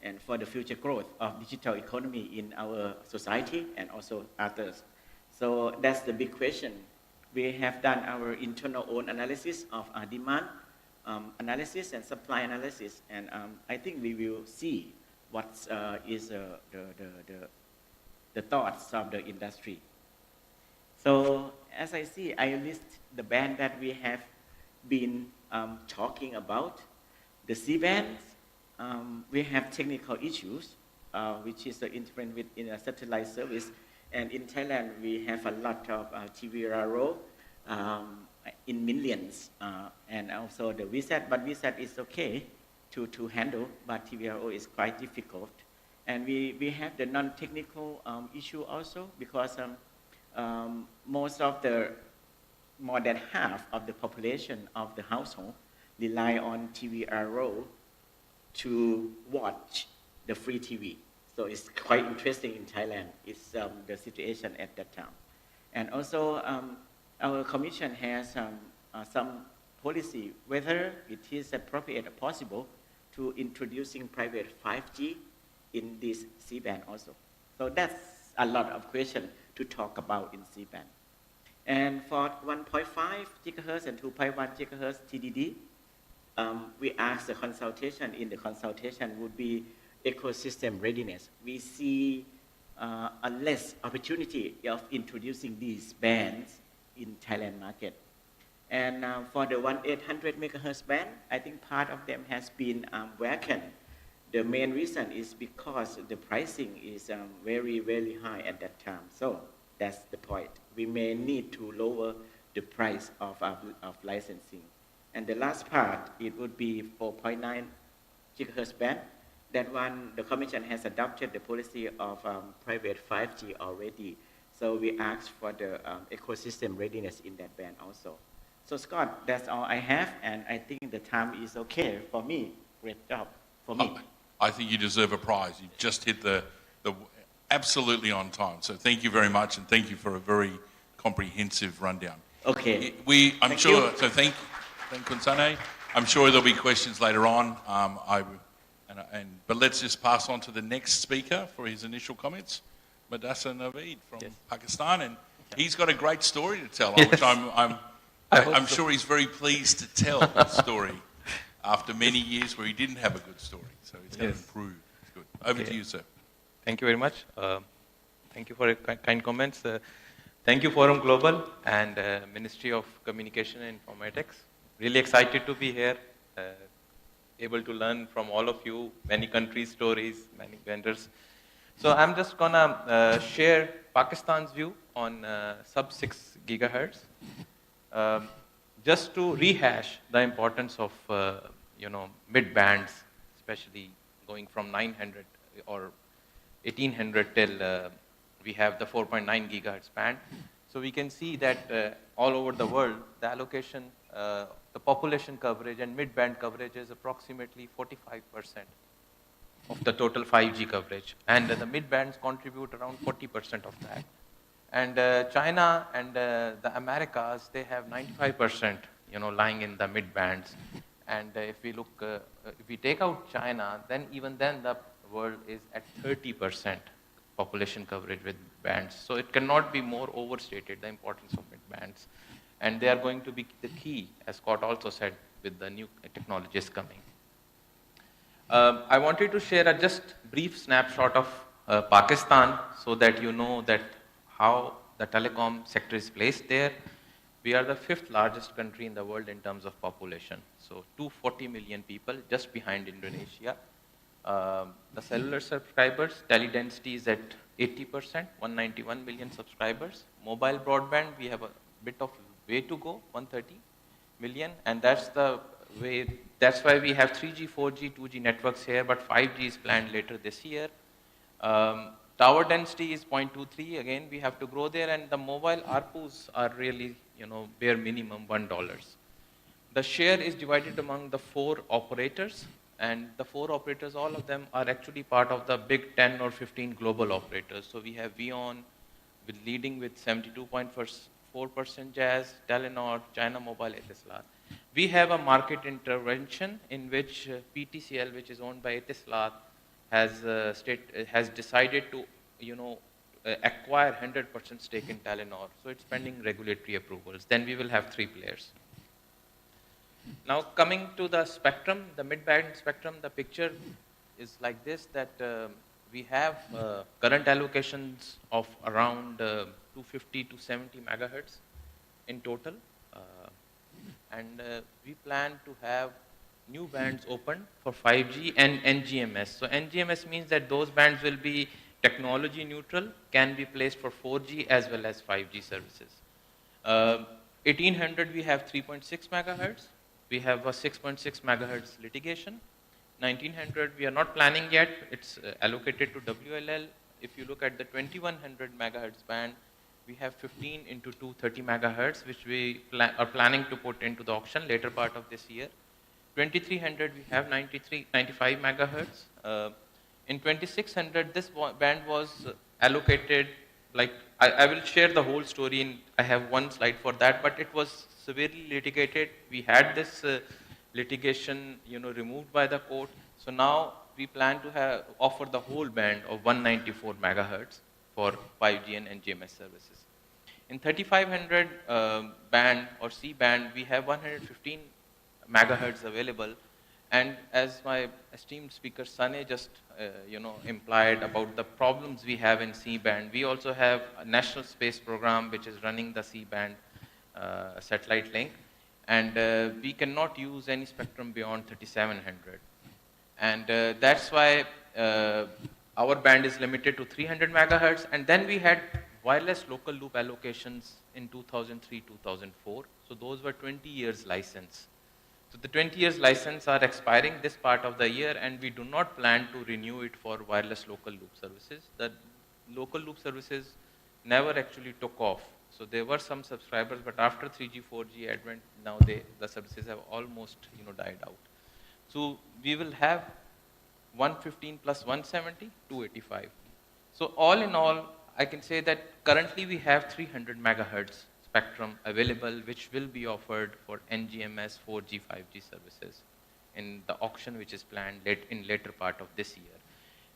and for the future growth of digital economy in our society and also others? So that's the big question. We have done our internal own analysis of demand analysis and supply analysis, and I think we will see what is the thoughts of the industry. So as I see, I list the band that we have been talking about. The C bands, we have technical issues, which is the interference in a satellite service. And in Thailand, we have a lot of TVRO in millions, and also the VSAT, but VSAT is okay to handle, but TVRO is quite difficult. And we have the non-technical issue also, because most of more than half of the population of the household rely on TVRO to watch the free TV. So it's quite interesting in Thailand, it's the situation at that time. And also our commission has some policy, whether it is appropriate or possible to introducing private 5G in this C-band also. So that's a lot of questions to talk about in C-band. And for 1.5 gigahertz and 2.1 gigahertz TDD, we asked the consultation. In the consultation would be ecosystem readiness. We see a less opportunity of introducing these bands in Thailand market. And for the 1,800 megahertz band, I think part of them has been vacant. The main reason is because the pricing is very, very high at that time. So that's the point. We may need to lower the price of licensing. And the last part, it would be 4.9 gigahertz band. That one, the Commission has adopted the policy of private 5G already. So we asked for the ecosystem readiness in that band also. So Scott, that's all I have, and I think the time is okay for me. Great job for me. I think you deserve a prize. You just hit the absolutely on time. So thank you very much, and thank you for a very comprehensive rundown. Okay. I'm Thank sure. you. So Temukan Sane. I'm sure there'll be questions later on. But let's just pass on to the next speaker for his initial comments, Madassa Naveed from Pakistan, and he's got a great story to tell, which I'm sure he's very pleased to tell his story after many years where he didn't have a good story. So it's going to improve. It's good. Over to you, sir. Thank you very much. Thank you for your kind comments. Thank you, Forum Global and Ministry of Communication and Informatics. Really excited to be here, able to learn from all of you, many countries' stories, many vendors. So I'm just gonna share Pakistan's view on sub-6 gigahertz. Just to rehash the importance of mid bands, especially going from 900 or 1800 till we have the 4.9 gigahertz band. So we can see that all over the world, the allocation, the population coverage and mid-band coverage is approximately 45% of the total 5G coverage. And the mid-bands contribute around 40% of that. And China and the Americas, they have 95%, lying in the mid-bands. And if we take out China, then even then the world is at 30% population coverage with bands. So it cannot be more overstated, the importance of mid-bands. And they are going to be the key, as Scott also said, with the new technologies coming. I wanted to share a just brief snapshot of Pakistan so that you know that how the telecom sector is placed there. We are the 5th largest country in the world in terms of population. So 240 million people, just behind Indonesia. The cellular subscribers, tele-density is at 80%, 191 million subscribers. Mobile broadband, we have a bit of way to go, 130 million, and that's the way. That's why we have 3G, 4G, 2G networks here, but 5G is planned later this year. Tower density is 0.23. Again, we have to grow there, and the mobile ARPUs are really, bare minimum $1. The share is divided among the 4 operators, and the 4 operators, all of them are actually part of the big 10 or 15 global operators. So we have VEON leading with 72.4% Jazz, Telenor, China Mobile, Etisalat. We have a market intervention in which PTCL, which is owned by Etisalat, has decided to, acquire 100% stake in Telenor. So it's pending regulatory approvals. Then we will have 3 players. Now coming to the spectrum, the mid-band spectrum, the picture is like this, that we have current allocations of around 250 to 70 megahertz in total. And we plan to have new bands open for 5G and NGMS. So NGMS means that those bands will be technology neutral, can be placed for 4G as well as 5G services. 1800 we have 3.6 megahertz. We have a 6.6 megahertz litigation. 1900 we are not planning yet. It's allocated to WLL. If you look at the 2100 megahertz band, we have 15 into 230 megahertz, which we are planning to put into the auction later part of this year. 2300 we have 95 megahertz. In 2600 this band was allocated, like I will share the whole story, I have one slide for that, but it was severely litigated. We had this litigation, removed by the court. So now we plan to offer the whole band of 194 megahertz for 5G and NGMS services. In 3500 band or C band, we have 115 megahertz available. And as my esteemed speaker Sane just implied about the problems we have in C band, we also have a national space program which is running the C band satellite link, and we cannot use any spectrum beyond 3700. And that's why our band is limited to 300 megahertz. And then we had wireless local loop allocations in 2003-2004. So those were 20 years license. So the 20 years license are expiring this part of the year, and we do not plan to renew it for wireless local loop services. The local loop services never actually took off. So there were some subscribers, but after 3G, 4G advent, now the services have almost died out. So we will have 115 plus 170, 285. So all in all, I can say that currently we have 300 megahertz spectrum available, which will be offered for NGMS 4G, 5G services in the auction which is planned in later part of this year.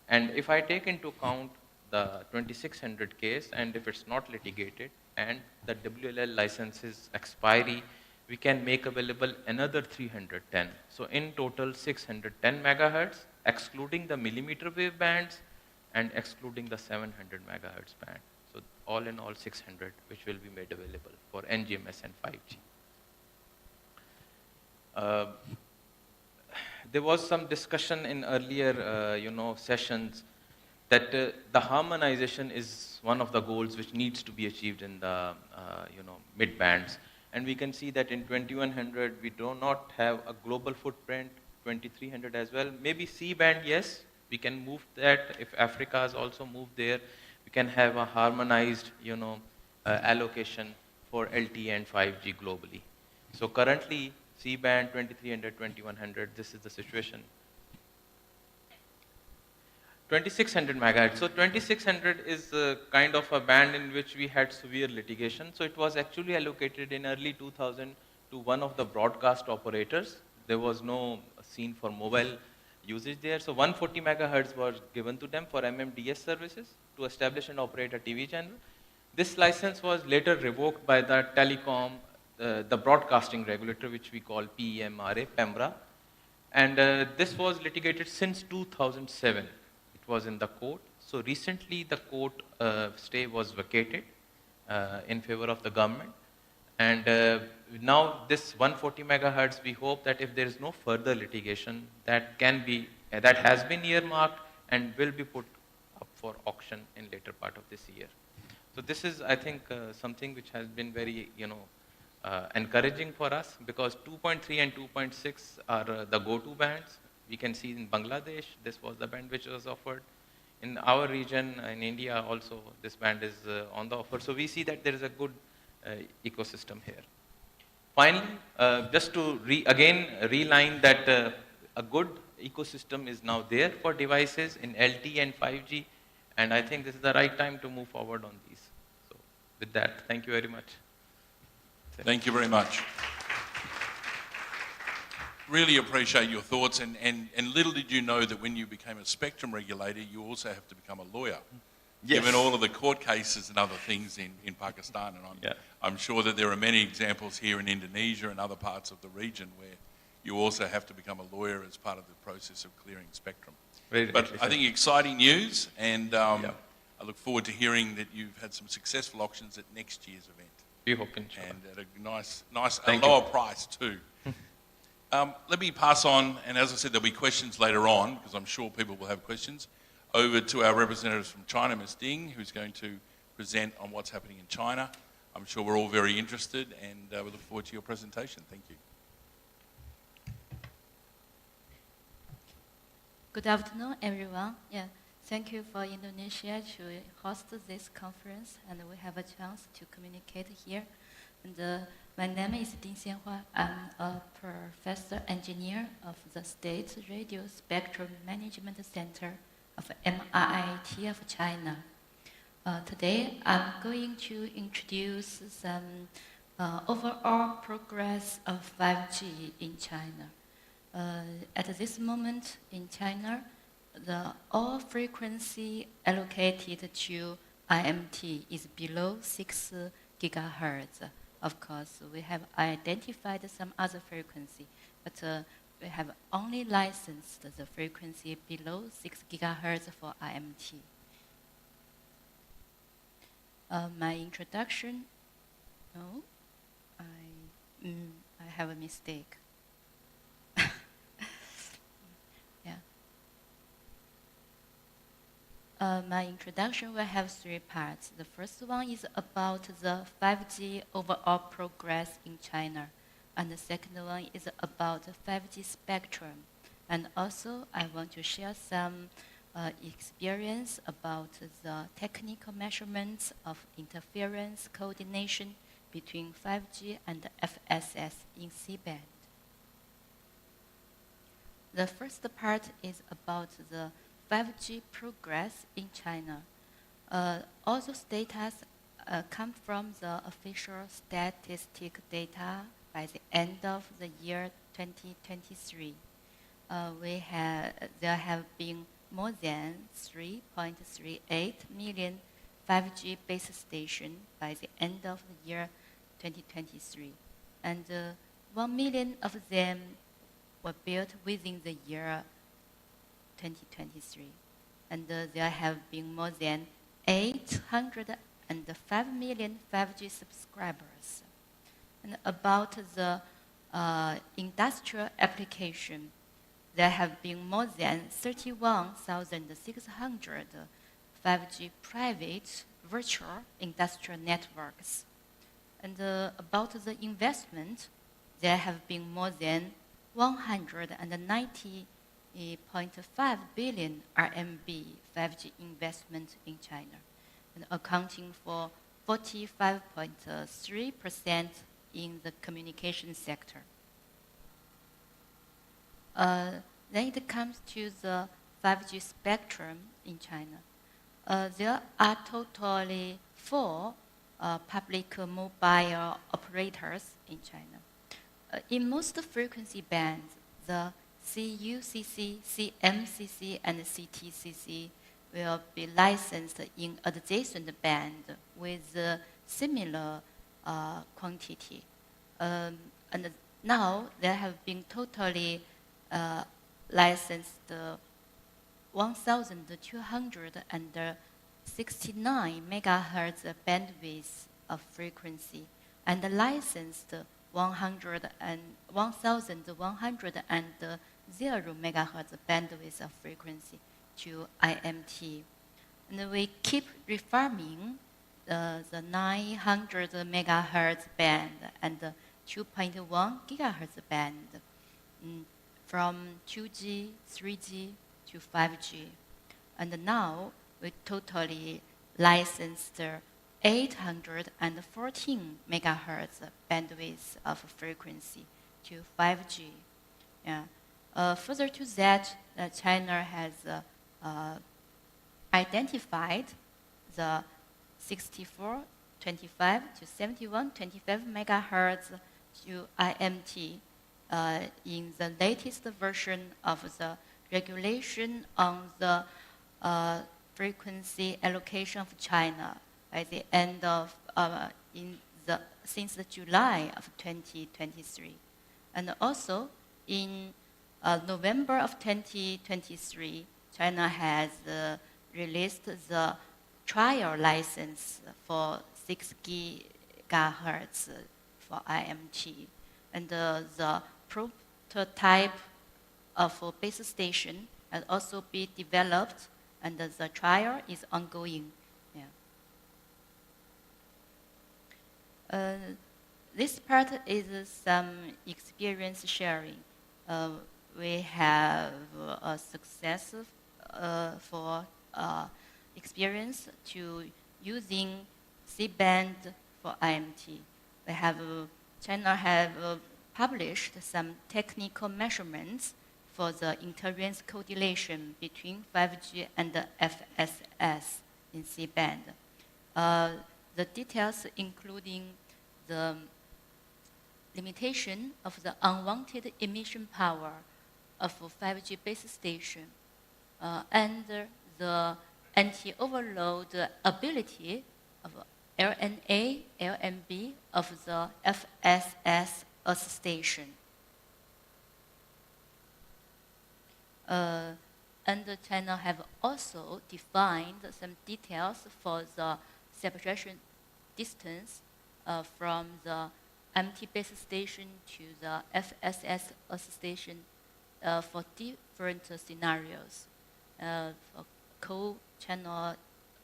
And if I take into account the 2600 case, and if it's not litigated, and the WLL licenses expiry, we can make available another 310. So in total, 610 megahertz, excluding the millimeter wave bands and excluding the 700 megahertz band. So all in all, 600, which will be made available for NGMS and 5G. There was some discussion in earlier, sessions that the harmonization is one of the goals which needs to be achieved in the, mid bands. And we can see that in 2100, we do not have a global footprint, 2300 as well. Maybe C-band, yes, we can move that. If Africa has also moved there, we can have a harmonized, allocation for LTE and 5G globally. So currently, C-band, 2300, 2100, this is the situation. 2600 megahertz. So 2600 is kind of a band in which we had severe litigation. So it was actually allocated in early 2000 to one of the broadcast operators. There was no scene for mobile usage there. So 140 megahertz was given to them for MMDS services to establish and operate a TV channel. This license was later revoked by the telecom, the broadcasting regulator, which we call PEMRA. And this was litigated since 2007. Was in the court. So recently the court stay was vacated in favor of the government. And now this 140 megahertz, we hope that if there is no further litigation, that has been earmarked and will be put up for auction in later part of this year. So this is, I think, something which has been very, encouraging for us, because 2.3 and 2.6 are the go-to bands. We can see in Bangladesh, this was the band which was offered. In our region, in India also, this band is on the offer. So we see that there is a good ecosystem here. Finally, just to reline that a good ecosystem is now there for devices in LTE and 5G, and I think this is the right time to move forward on these. So with that, thank you very much. Thank you very much. Really appreciate your thoughts, and little did you know that when you became a spectrum regulator, you also have to become a lawyer. Yes. Given all of the court cases and other things in Pakistan, and I'm sure that there are many examples here in Indonesia and other parts of the region where you also have to become a lawyer as part of the process of clearing spectrum. But I think exciting news, and I look forward to hearing that you've had some successful auctions at next year's event. We hope, and at a lower price too. Let me pass on, and as I said, there'll be questions later on, because I'm sure people will have questions, over to our representatives from China, Ms. Ding, who's going to present on what's happening in China. I'm sure we're all very interested, and we look forward to your presentation. Thank you. Good afternoon, everyone. Thank you for Indonesia to host this conference, and we have a chance to communicate here. And my name is Ding Xianhua. I'm a professor engineer of the State Radio Spectrum Management Center of MIIT of China. Today, I'm going to introduce some overall progress of 5G in China. At this moment in China, the all frequency allocated to IMT is below 6 gigahertz. Of course, we have identified some other frequency, but we have only licensed the frequency below 6 gigahertz for IMT. My introduction, I have a mistake. My introduction will have 3 parts. The first one is about the 5G overall progress in China. And the second one is about 5G spectrum. And also, I want to share some experience about the technical measurements of interference coordination between 5G and FSS in C-band. The first part is about the 5G progress in China. All those data come from the official statistic data by the end of the year 2023. There have been more than 3.38 million 5G base stations by the end of the year 2023. And 1 million of them were built within the year 2023. And there have been more than 805 million 5G subscribers. And about the industrial application, there have been more than 31,600 5G private virtual industrial networks. And about the investment, there have been more than 190.5 billion RMB 5G investment in China, and accounting for 45.3% in the communication sector. Then it comes to the 5G spectrum in China. There are totally 4 public mobile operators in China. In most frequency bands, the CUCC, CMCC, and CTCC will be licensed in adjacent band with similar quantity. And now there have been totally licensed 1,269 megahertz bandwidth of frequency, and licensed 1,100 megahertz bandwidth of frequency to IMT. And we keep refarming the 900 megahertz band and the 2.1 gigahertz band from 2G, 3G to 5G. And now we totally licensed 814 megahertz bandwidth of frequency to 5G. Yeah. Further to that, China has identified the 64, 25 to 71, 25 megahertz to IMT in the latest version of the regulation on the frequency allocation of China by the end of since the July of 2023, and also in November of 2023, China has released the trial license for 6 gigahertz for IMT, and the prototype of a base station has also been developed, and the trial is ongoing. Yeah. This part is some experience sharing. We have a success for experience to using C-band for IMT. China have published some technical measurements for the interference correlation between 5G and the FSS in C-band. The details including the limitation of the unwanted emission power of a 5G base station and the anti-overload ability of LNA, LNB of the FSS Earth station. And China have also defined some details for the separation distance from the MT base station to the FSS Earth station for different scenarios, for co-channel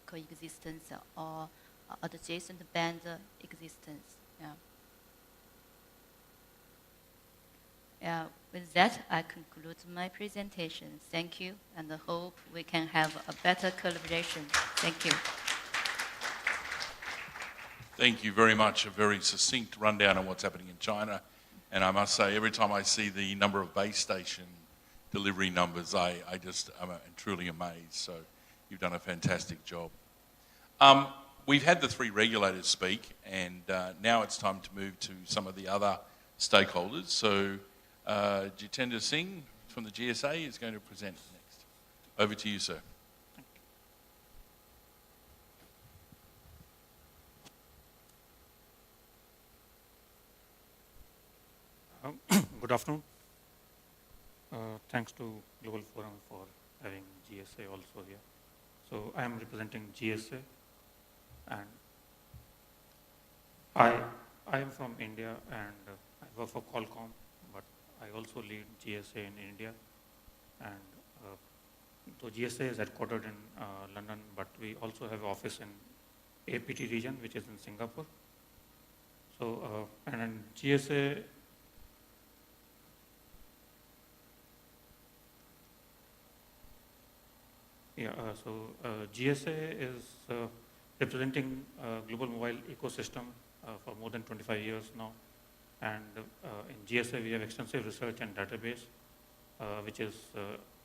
coexistence or adjacent band existence. Yeah. Yeah, with that, I conclude my presentation. Thank you, and I hope we can have a better collaboration. Thank you. Thank you very much. A very succinct rundown on what's happening in China. And I must say, every time I see the number of base station delivery numbers, I just am truly amazed. So you've done a fantastic job. we've had the three regulators speak, and now it's time to move to some of the other stakeholders. So Jitendra Singh from the GSA is going to present next. Over to you, sir. Good afternoon. Thanks to Global Forum for having GSA also here. So I am representing GSA, and I am from India, and I work for Qualcomm, but I also lead GSA in India. And so GSA is headquartered in London, but we also have an office in APT region, which is in Singapore. So and then GSA. Yeah, GSA is representing global mobile ecosystem for more than 25 years now. And in GSA, we have extensive research and database, which is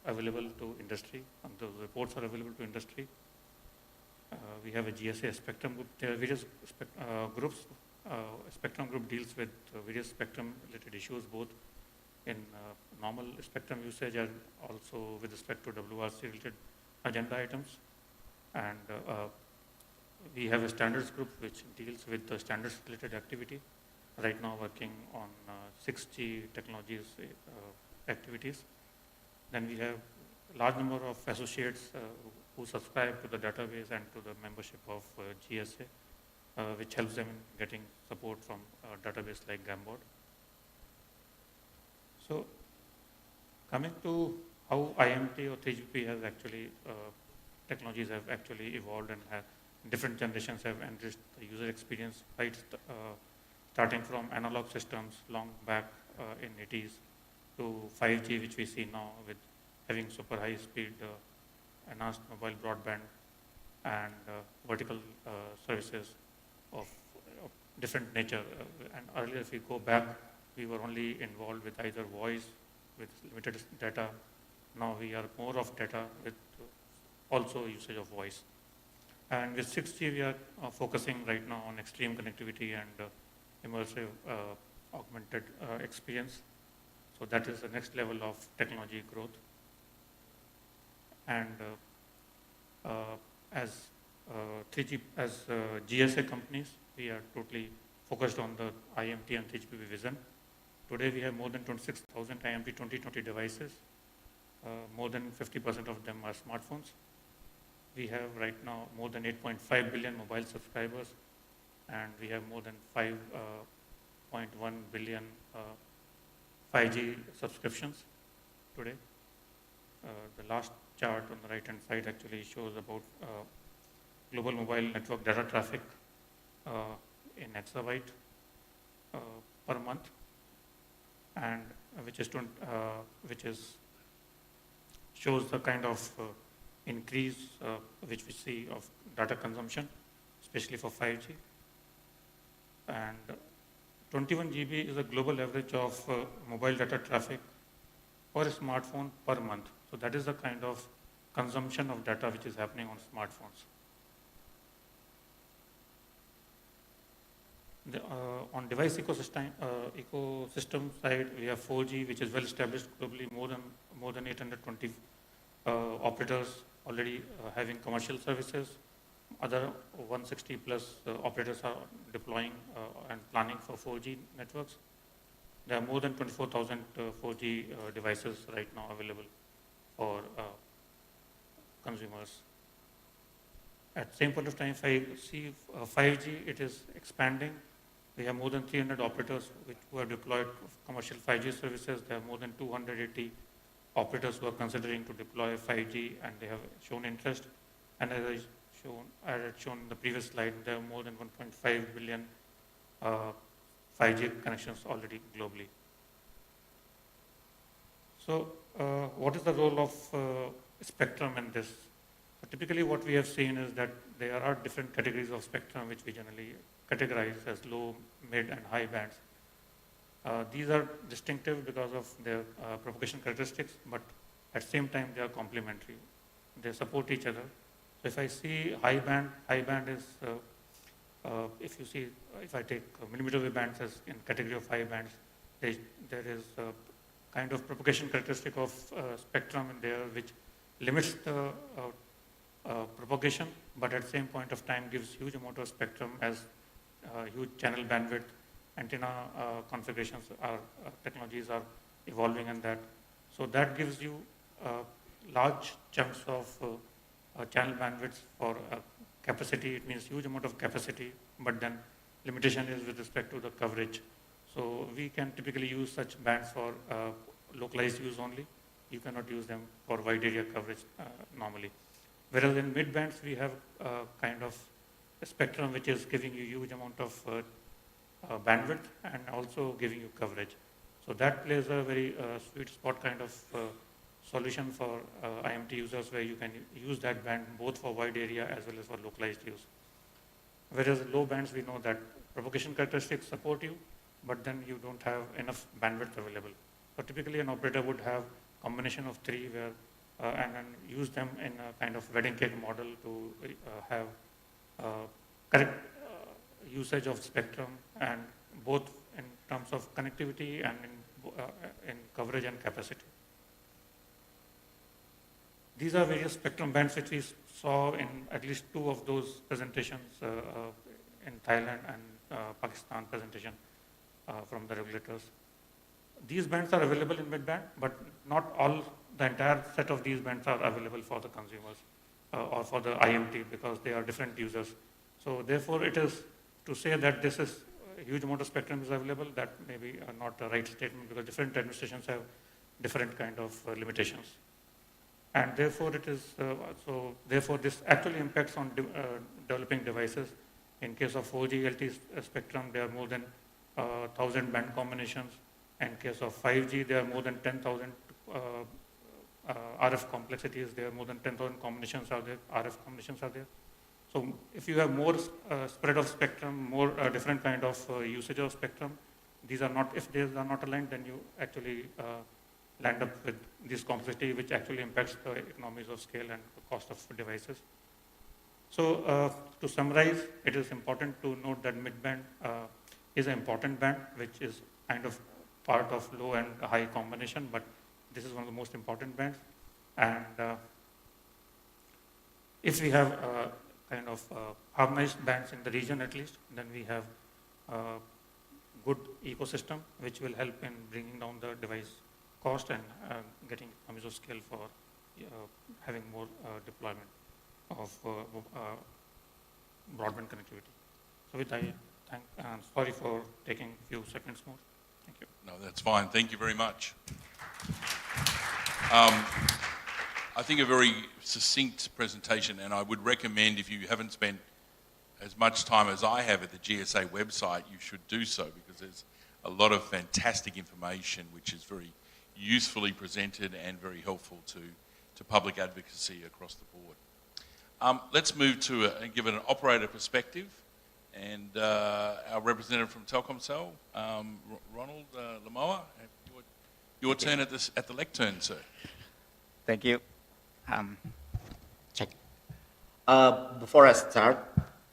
available to industry. And those reports are available to industry. We have a GSA spectrum group. There are various groups. Spectrum group deals with various spectrum-related issues, both in normal spectrum usage and also with respect to WRC-related agenda items. And we have a standards group which deals with the standards related activity, right now working on 6G technologies activities. Then we have a large number of associates who subscribe to the database and to the membership of GSA, which helps them in getting support from a database like Gambot. So coming to how IMT or 3GP has actually, technologies have actually evolved and have different generations have enriched the user experience, right? Starting from analog systems long back in 80s to 5G, which we see now with having super high speed, enhanced mobile broadband and vertical services of different nature. And earlier, if we go back, we were only involved with either voice with limited data. Now we are more of data with also usage of voice. And with 6G, we are focusing right now on extreme connectivity and immersive augmented experience. So that is the next level of technology growth. And as GSA companies, we are totally focused on the IMT and 3GPP vision. Today, we have more than 26,000 IMT 2020 devices. More than 50% of them are smartphones. We have right now more than 8.5 billion mobile subscribers, and we have more than 5.1 billion 5G subscriptions today. The last chart on the right-hand side actually shows about global mobile network data traffic in exabyte per month, and which shows the kind of increase which we see of data consumption, especially for 5G. And 21 GB is a global average of mobile data traffic per smartphone per month. So that is the kind of consumption of data which is happening on smartphones. On device ecosystem side, we have 4G, which is well established globally, more than 820 operators already having commercial services. Other 160 plus operators are deploying and planning for 4G networks. There are more than 24,000 4G devices right now available for consumers. At the same point of time, if I see 5G, it is expanding. We have more than 300 operators who have deployed commercial 5G services. There are more than 280 operators who are considering to deploy 5G, and they have shown interest. And as I had shown in the previous slide, there are more than 1.5 billion 5G connections already globally. So what is the role of spectrum in this? Typically what we have seen is that there are different categories of spectrum which we generally categorize as low, mid and high bands. These are distinctive because of their propagation characteristics, but at the same time they are complementary. They support each other. So if I see high band is if I take millimeter wave bands as in category of 5 bands, there is a kind of propagation characteristic of spectrum in there which limits the propagation, but at the same point of time gives huge amount of spectrum as huge channel bandwidth. Antenna configurations technologies are evolving in that. So that gives you large chunks of channel bandwidth for capacity. It means huge amount of capacity, but then limitation is with respect to the coverage. So we can typically use such bands for localized use only. You cannot use them for wide area coverage normally. Whereas in mid bands, we have kind of a spectrum which is giving you huge amount of bandwidth and also giving you coverage. So that plays a very sweet spot kind of solution for IMT users, where you can use that band both for wide area as well as for localized use. Whereas low bands, we know that propagation characteristics support you, but then you don't have enough bandwidth available. So typically an operator would have combination of 3 where and then use them in a kind of wedding cake model to have correct usage of spectrum, and both in terms of connectivity and in coverage and capacity. These are various spectrum bands which we saw in at least 2 of those presentations in Thailand and Pakistan presentation from the regulators. These bands are available in mid-band, but not all, the entire set of these bands are available for the consumers or for the IMT, because they are different users. So therefore it is to say that this is a huge amount of spectrum is available, that may be not the right statement, because different administrations have different kind of limitations. And therefore it is, therefore this actually impacts on developing devices. In case of 4G LTE spectrum, there are more than 1,000 band combinations. In case of 5G, there are more than 10,000 RF complexities. There are more than 10,000 combinations are there, RF combinations are there. So if you have more spread of spectrum, more different kind of usage of spectrum, these are not, if these are not aligned, then you actually land up with this complexity, which actually impacts the economies of scale and the cost of devices. So to summarize, it is important to note that midband is an important band, which is kind of part of low and high combination, but this is one of the most important bands. And if we have kind of harmonized bands in the region at least, then we have a good ecosystem which will help in bringing down the device cost and getting economies of scale for having more deployment of broadband connectivity. So with that, sorry for taking a few seconds more. Thank you. No, that's fine. Thank you very much. I think a very succinct presentation, and I would recommend, if you haven't spent as much time as I have at the GSA website, you should do so, because there's a lot of fantastic information which is very usefully presented and very helpful to public advocacy across the board. Let's move to give it an operator perspective, and our representative from Telkomsel, Ronald Lamoa, your turn at the lectern, sir. Thank you. Check. Before I start,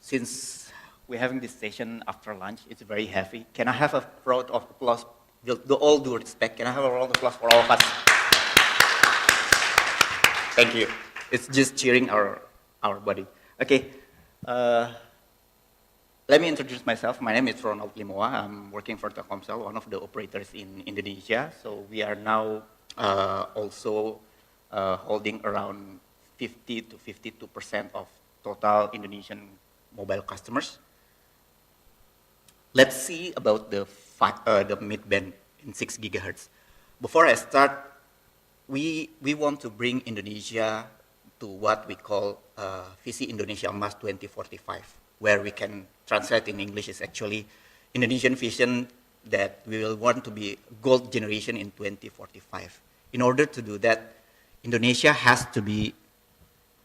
since we're having this session after lunch, it's very heavy. Can I have a round of applause? With all due respect, can I have a round of applause for all of us? Thank you. It's just cheering our body. Okay. Let me introduce myself. My name is Ronald Limoa. I'm working for Telkomsel, one of the operators in Indonesia. So we are now also holding around 50 to 52% of total Indonesian mobile customers. Let's see about the mid-band in 6 gigahertz. Before I start, we want to bring Indonesia to what we call Visi Indonesia Emas 2045, where we can translate in English is actually Indonesian vision that we will want to be gold generation in 2045. In order to do that, Indonesia has to be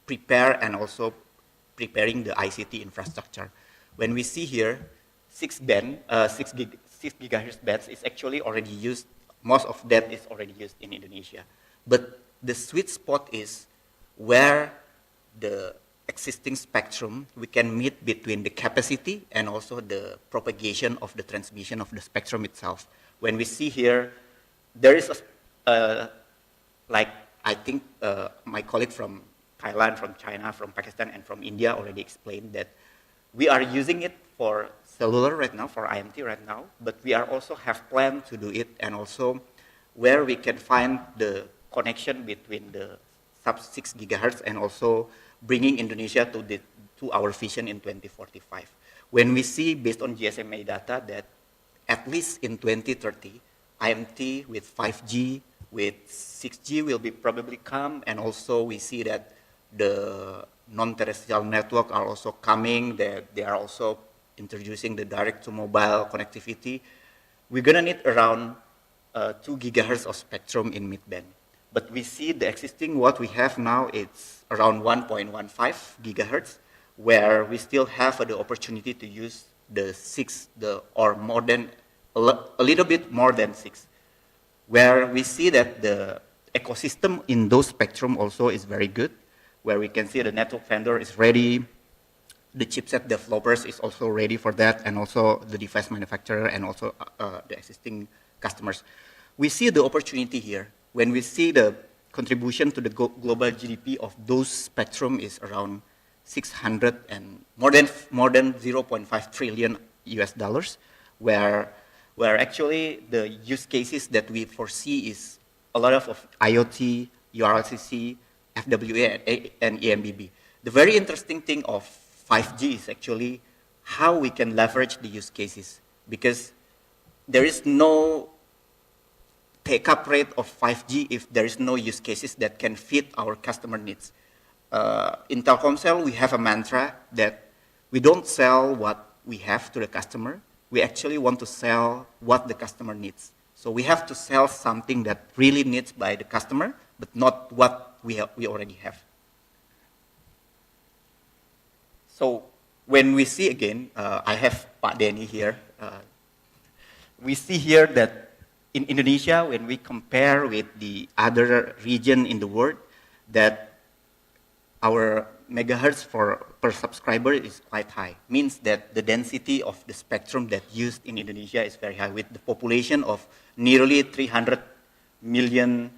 prepared and also preparing the ICT infrastructure. When we see here, 6 gigahertz bands is actually already used. Most of that is already used in Indonesia. But the sweet spot is where the existing spectrum, we can meet between the capacity and also the propagation of the transmission of the spectrum itself. When we see here, there is like I think my colleague from Thailand, from China, from Pakistan, and from India already explained that we are using it for cellular right now, for IMT right now, but we are also have planned to do it, and also where we can find the connection between the sub-6 gigahertz and also bringing Indonesia to our vision in 2045. When we see, based on GSMA data, that at least in 2030, IMT with 5G, with 6G will be probably come, and also we see that the non-terrestrial network are also coming, they are also introducing the direct-to-mobile connectivity. We're gonna need around 2 gigahertz of spectrum in midband. But we see the existing, what we have now, it's around 1.15 gigahertz, where we still have the opportunity to use the 6, or more than, a little bit more than 6, where we see that the ecosystem in those spectrum also is very good, where we can see the network vendor is ready, the chipset developers is also ready for that, and also the device manufacturer, and also the existing customers. We see the opportunity here. When we see the contribution to the global GDP of those spectrum is around 600 and more than 0.5 trillion US dollars, where actually the use cases that we foresee is a lot of IoT, URLCC, FWA, and EMBB. The very interesting thing of 5G is actually how we can leverage the use cases, because there is no take-up rate of 5G if there is no use cases that can fit our customer needs. In Telkomsel, we have a mantra that we don't sell what we have to the customer. We actually want to sell what the customer needs. So we have to sell something that really needs by the customer, but not what we already have. So when we see again, I have Pak Denny here. We see here that in Indonesia, when we compare with the other region in the world, that our megahertz per subscriber is quite high. Means that the density of the spectrum that used in Indonesia is very high. With the population of nearly 300 million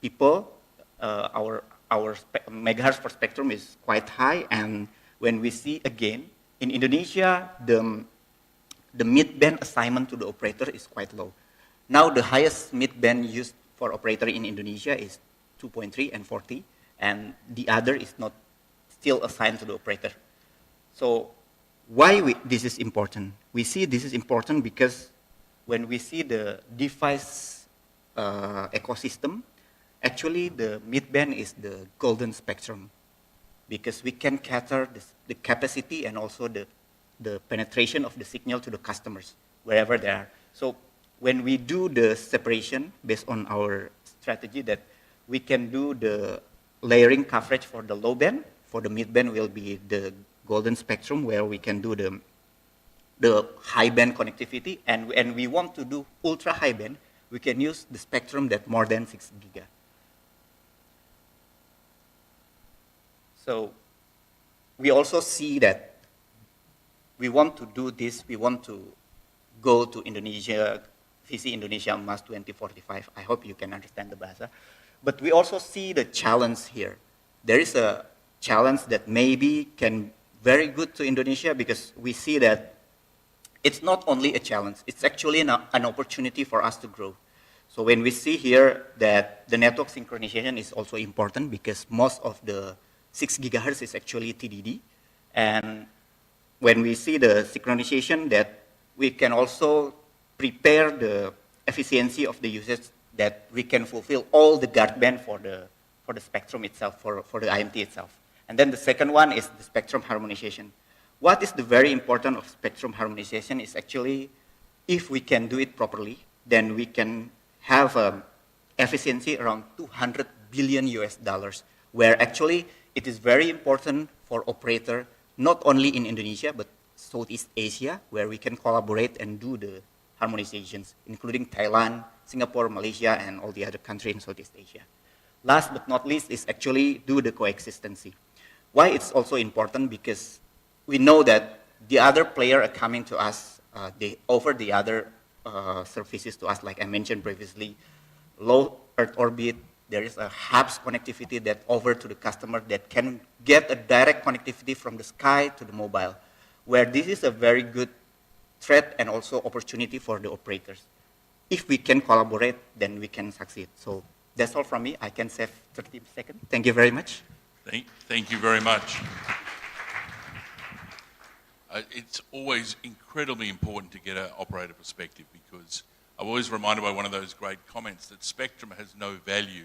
people, our megahertz per spectrum is quite high. And when we see again, in Indonesia, the mid-band assignment to the operator is quite low. Now the highest mid-band used for operator in Indonesia is 2.3 and 40, and the other is not still assigned to the operator. So why this is important? We see this is important because when we see the device ecosystem, actually the mid-band is the golden spectrum, because we can cater the capacity and also the penetration of the signal to the customers wherever they are. So when we do the separation based on our strategy, that we can do the layering coverage for the low band, for the mid band will be the golden spectrum, where we can do the high band connectivity, and we want to do ultra high band, we can use the spectrum that more than 6 giga. So we also see that we want to do this, we want to go to Indonesia, Visi Indonesia Emas 2045. I hope you can understand the bahasa. But we also see the challenge here. There is a challenge that maybe can very good to Indonesia, because we see that it's not only a challenge, it's actually an opportunity for us to grow. So when we see here that the network synchronization is also important, because most of the 6 gigahertz is actually TDD. And when we see the synchronization, that we can also prepare the efficiency of the usage, that we can fulfill all the guard band for the spectrum itself, for the IMT itself. And then the second one is the spectrum harmonization. What is the very important of spectrum harmonization is actually, if we can do it properly, then we can have efficiency around 200 billion US dollars, where actually it is very important for operator, not only in Indonesia, but Southeast Asia, where we can collaborate and do the harmonizations, including Thailand, Singapore, Malaysia, and all the other countries in Southeast Asia. Last but not least is actually do the coexistency. Why it's also important? Because we know that the other player are coming to us, they offer the other services to us, like I mentioned previously, low Earth orbit. There is a hubs connectivity that offer to the customer that can get a direct connectivity from the sky to the mobile, where this is a very good threat and also opportunity for the operators. If we can collaborate, then we can succeed. So that's all from me. I can save 30 seconds. Thank you very much. Thank you very much. It's always incredibly important to get an operator perspective, because I'm always reminded by one of those great comments that spectrum has no value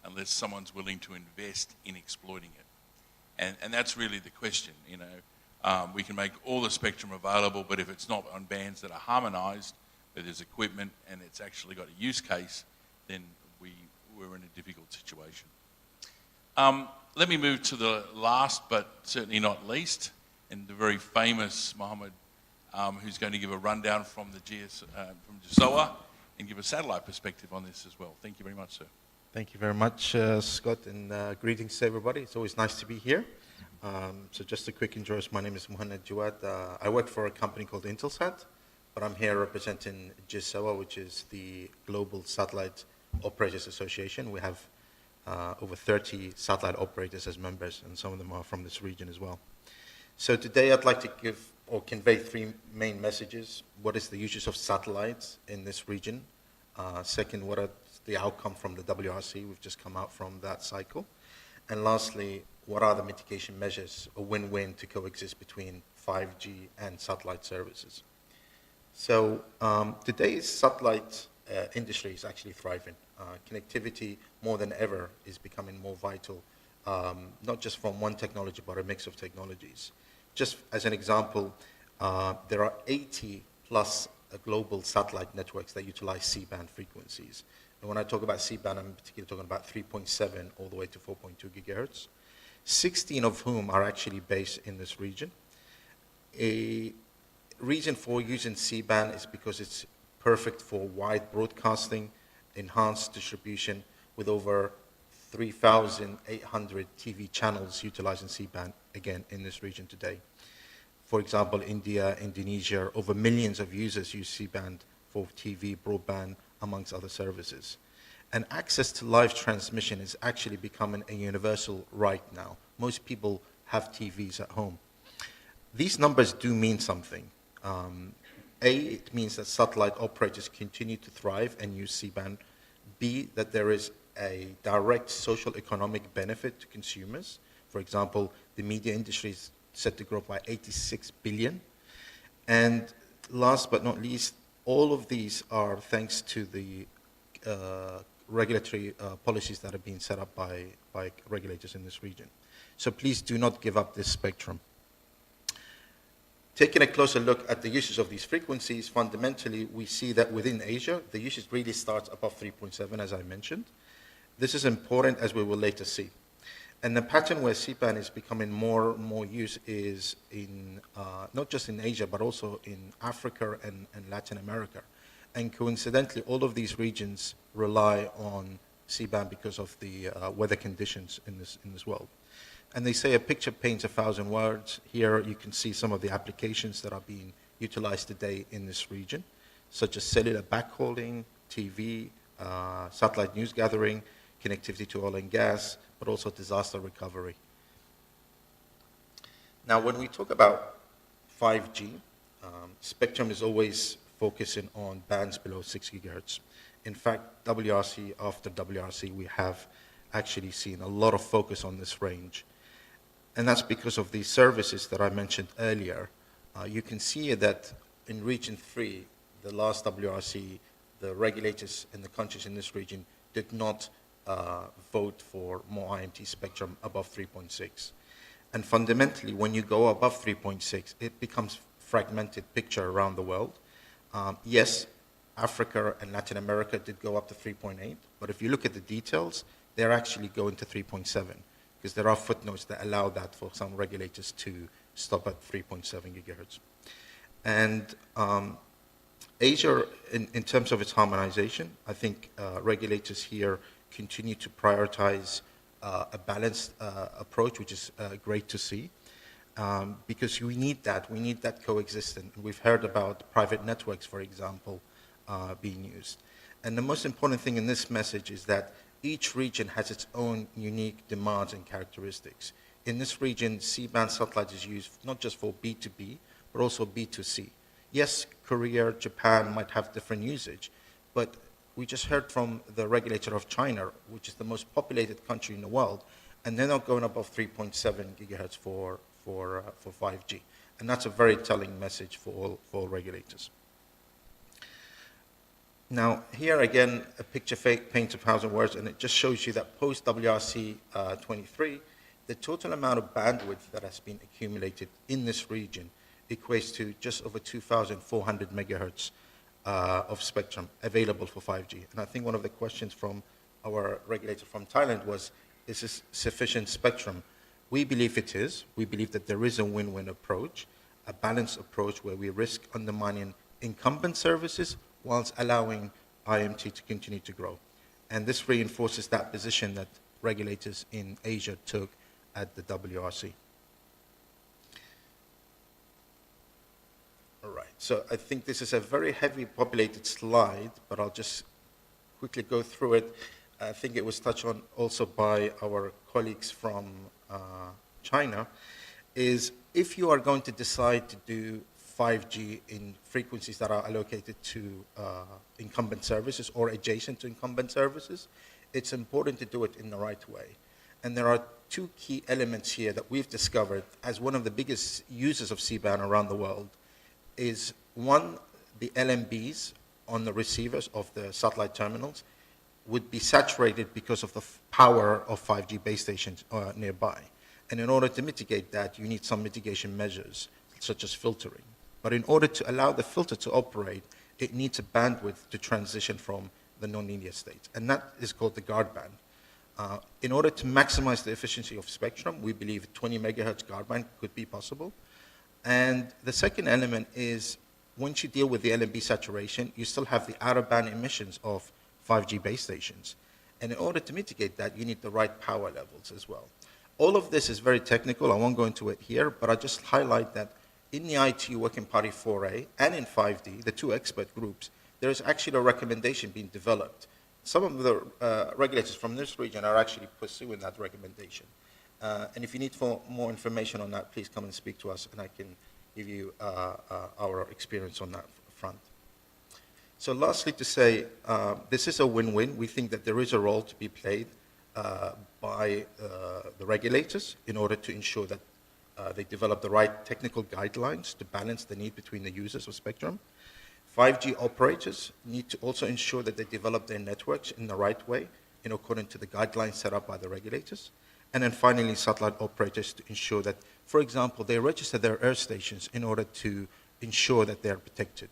unless someone's willing to invest in exploiting it. And that's really the question, you know. We can make all the spectrum available, but if it's not on bands that are harmonized, where there's equipment and it's actually got a use case, then we're in a difficult situation. Let me move to the last, but certainly not least, and the very famous Mohammed, who's going to give a rundown from the from JSOA and give a satellite perspective on this as well. Thank you very much, sir. Thank you very much, Scott, and greetings to everybody. It's always nice to be here. So just a quick introduction. My name is Mohammed Jawad. I work for a company called Intelsat, but I'm here representing JSOA, which is the Global Satellite Operators Association. We have over 30 satellite operators as members, and some of them are from this region as well. So today I'd like to give or convey three main messages. What is the usage of satellites in this region? Second, what are the outcome from the WRC? We've just come out from that cycle. And lastly, what are the mitigation measures, a win-win to coexist between 5G and satellite services? So today's satellite industry is actually thriving. Connectivity, more than ever, is becoming more vital, not just from one technology, but a mix of technologies. Just as an example, there are 80 plus global satellite networks that utilize C-band frequencies. And when I talk about C-band, I'm particularly talking about 3.7 all the way to 4.2 gigahertz, 16 of whom are actually based in this region. A reason for using C-band is because it's perfect for wide broadcasting, enhanced distribution, with over 3,800 TV channels utilizing C-band, again, in this region today. For example, India, Indonesia, over millions of users use C-band for TV, broadband, amongst other services. And access to live transmission is actually becoming a universal right now. Most people have TVs at home. These numbers do mean something. It means that satellite operators continue to thrive and use C-band. B, that there is a direct social economic benefit to consumers. For example, the media industry is set to grow by 86 billion. And last but not least, all of these are thanks to the regulatory policies that are being set up by regulators in this region. So please do not give up this spectrum. Taking a closer look at the uses of these frequencies, fundamentally, we see that within Asia, the usage really starts above 3.7, as I mentioned. This is important, as we will later see. And the pattern where C-band is becoming more and more used is in, not just in Asia, but also in Africa and Latin America. And coincidentally, all of these regions rely on C-band because of the weather conditions in this world. And they say a picture paints 1,000 words. Here you can see some of the applications that are being utilized today in this region, such as cellular backhauling, TV, satellite news gathering, connectivity to oil and gas, but also disaster recovery. Now, when we talk about 5G, spectrum is always focusing on bands below 6 gigahertz. In fact, WRC after WRC, we have actually seen a lot of focus on this range. And that's because of these services that I mentioned earlier. You can see that in Region 3, the last WRC, the regulators in the countries in this region did not vote for more IMT spectrum above 3.6. And fundamentally, when you go above 3.6, it becomes fragmented picture around the world. Yes, Africa and Latin America did go up to 3.8, but if you look at the details, they're actually going to 3.7, because there are footnotes that allow that for some regulators to stop at 3.7 gigahertz. And Asia, in terms of its harmonization, I think regulators here continue to prioritize a balanced approach, which is great to see. Because we need that coexistence. We've heard about private networks, for example, being used. And the most important thing in this message is that each region has its own unique demands and characteristics. In this region, C-band satellite is used not just for B2B, but also B2C. Yes, Korea, Japan might have different usage, but we just heard from the regulator of China, which is the most populated country in the world, and they're not going above 3.7 gigahertz for 5G. And that's a very telling message for all regulators. Now, here again, a picture paints 1,000 words, and it just shows you that post-WRC 23, the total amount of bandwidth that has been accumulated in this region equates to just over 2,400 megahertz of spectrum available for 5G. And I think one of the questions from our regulator from Thailand was, is this sufficient spectrum? We believe it is. We believe that there is a win-win approach, a balanced approach where we risk undermining incumbent services whilst allowing IMT to continue to grow. And this reinforces that position that regulators in Asia took at the WRC. All right, so I think this is a very heavy populated slide, but I'll just quickly go through it. I think it was touched on also by our colleagues from China, is if you are going to decide to do 5G in frequencies that are allocated to incumbent services or adjacent to incumbent services, it's important to do it in the right way. And there are two key elements here that we've discovered as one of the biggest users of C-band around the world is, one, the LMBs on the receivers of the satellite terminals would be saturated because of the power of 5G base stations nearby. And in order to mitigate that, you need some mitigation measures, such as filtering. But in order to allow the filter to operate, it needs a bandwidth to transition from the non-linear state. And that is called the guard band. In order to maximize the efficiency of spectrum, we believe 20 megahertz guard band could be possible. And the second element is, once you deal with the LMB saturation, you still have the out-of-band emissions of 5G base stations. And in order to mitigate that, you need the right power levels as well. All of this is very technical. I won't go into it here, but I'll just highlight that in the ITU Working Party 4A and in 5D, the two expert groups, there is actually a recommendation being developed. Some of the regulators from this region are actually pursuing that recommendation. And if you need more information on that, please come and speak to us, and I can give you our experience on that front. So lastly to say, this is a win-win. We think that there is a role to be played by the regulators in order to ensure that they develop the right technical guidelines to balance the need between the users of spectrum. 5G operators need to also ensure that they develop their networks in the right way in accordance to the guidelines set up by the regulators. And then finally, satellite operators to ensure that, for example, they register their earth stations in order to ensure that they're protected.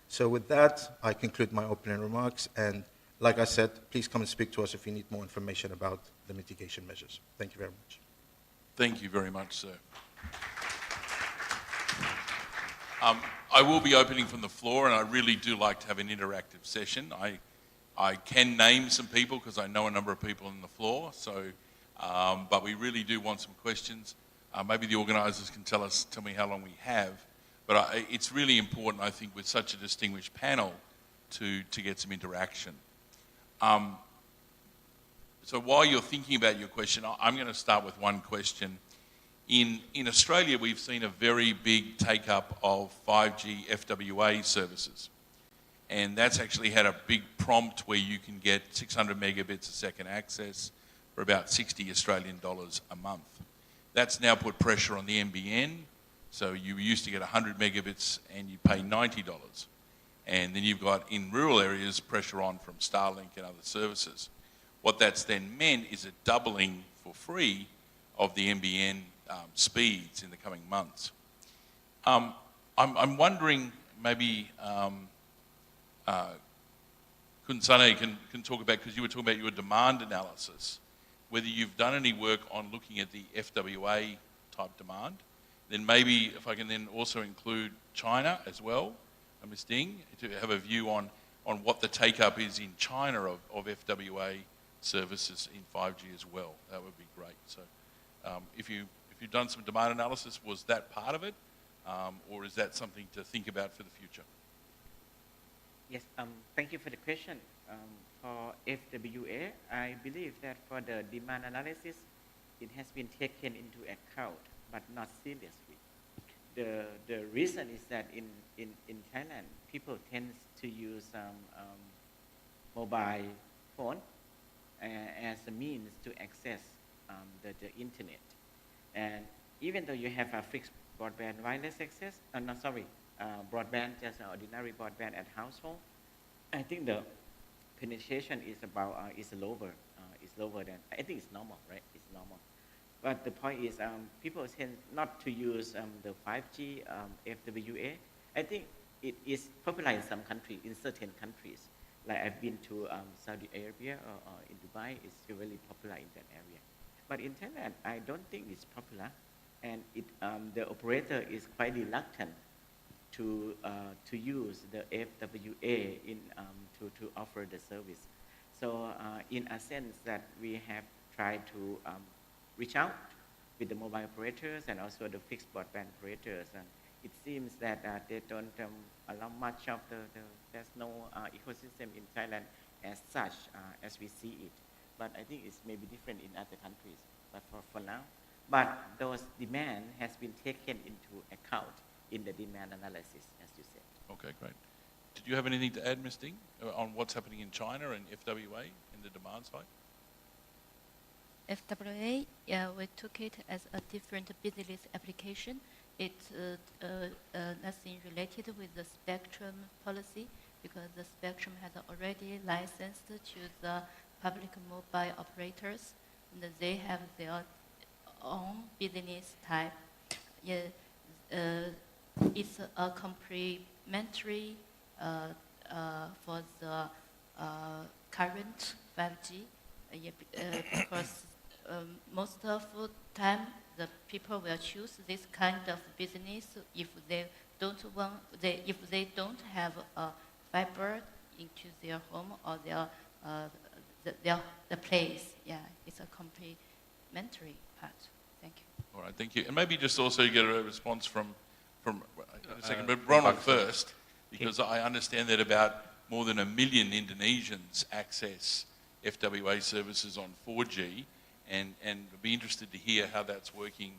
So with that, I conclude my opening remarks. And like I said, please come and speak to us if you need more information about the mitigation measures. Thank you very much. Thank you very much, sir. I will be opening from the floor, and I really do like to have an interactive session. I can name some people because I know a number of people on the floor, so, but we really do want some questions. Maybe the organisers can tell me how long we have, but it's really important, I think, with such a distinguished panel to get some interaction. So while you're thinking about your question, I'm going to start with one question. In Australia, we've seen a very big take-up of 5G FWA services. And that's actually had a big prompt where you can get 600 megabits a second access for about 60 Australian dollars a month. That's now put pressure on the NBN. So you used to get 100 megabits and you pay $90. And then you've got, in rural areas, pressure on from Starlink and other services. What that's then meant is a doubling for free of the NBN speeds in the coming months. I'm wondering, maybe Kunsane can talk about, because you were talking about your demand analysis, whether you've done any work on looking at the FWA type demand. Then maybe if I can then also include China as well, Ms. Ding, to have a view on what the take-up is in China of FWA services in 5G as well. That would be great. So if you've done some demand analysis, was that part of it? Or is that something to think about for the future? Yes, thank you for the question. For FWA, I believe that for the demand analysis, it has been taken into account, but not seriously. The reason is that in Thailand, people tend to use mobile phone as a means to access the internet. And even though you have a fixed broadband wireless access, broadband, just an ordinary broadband at household, I think the penetration is about is lower than, I think it's normal, right? It's normal. But the point is, people tend not to use the 5G FWA. I think it is popular in some countries, in certain countries. Like I've been to Saudi Arabia or in Dubai, it's really popular in that area. But in Thailand, I don't think it's popular, and the operator is quite reluctant to use the FWA to offer the service. So in a sense that we have tried to reach out with the mobile operators and also the fixed broadband operators, and it seems that they don't allow much of there's no ecosystem in Thailand as such as we see it. But I think it's maybe different in other countries, but for now. But those demand has been taken into account in the demand analysis, as you said. Okay, great. Did you have anything to add, Ms. Ding, on what's happening in China and FWA in the demand side? FWA, yeah, we took it as a different business application. It's nothing related with the spectrum policy, because the spectrum has already licensed to the public mobile operators, and they have their own business type. Yeah, it's a complementary for the current 5G, because most of the time the people will choose this kind of business if they don't have a fiber into their home or the place. Yeah, it's a complementary part. Thank you. All right, thank you. And maybe just also get a response from in a second, but Ronald first, because I understand that about more than 1 million Indonesians access FWA services on 4G, and I'd be interested to hear how that's working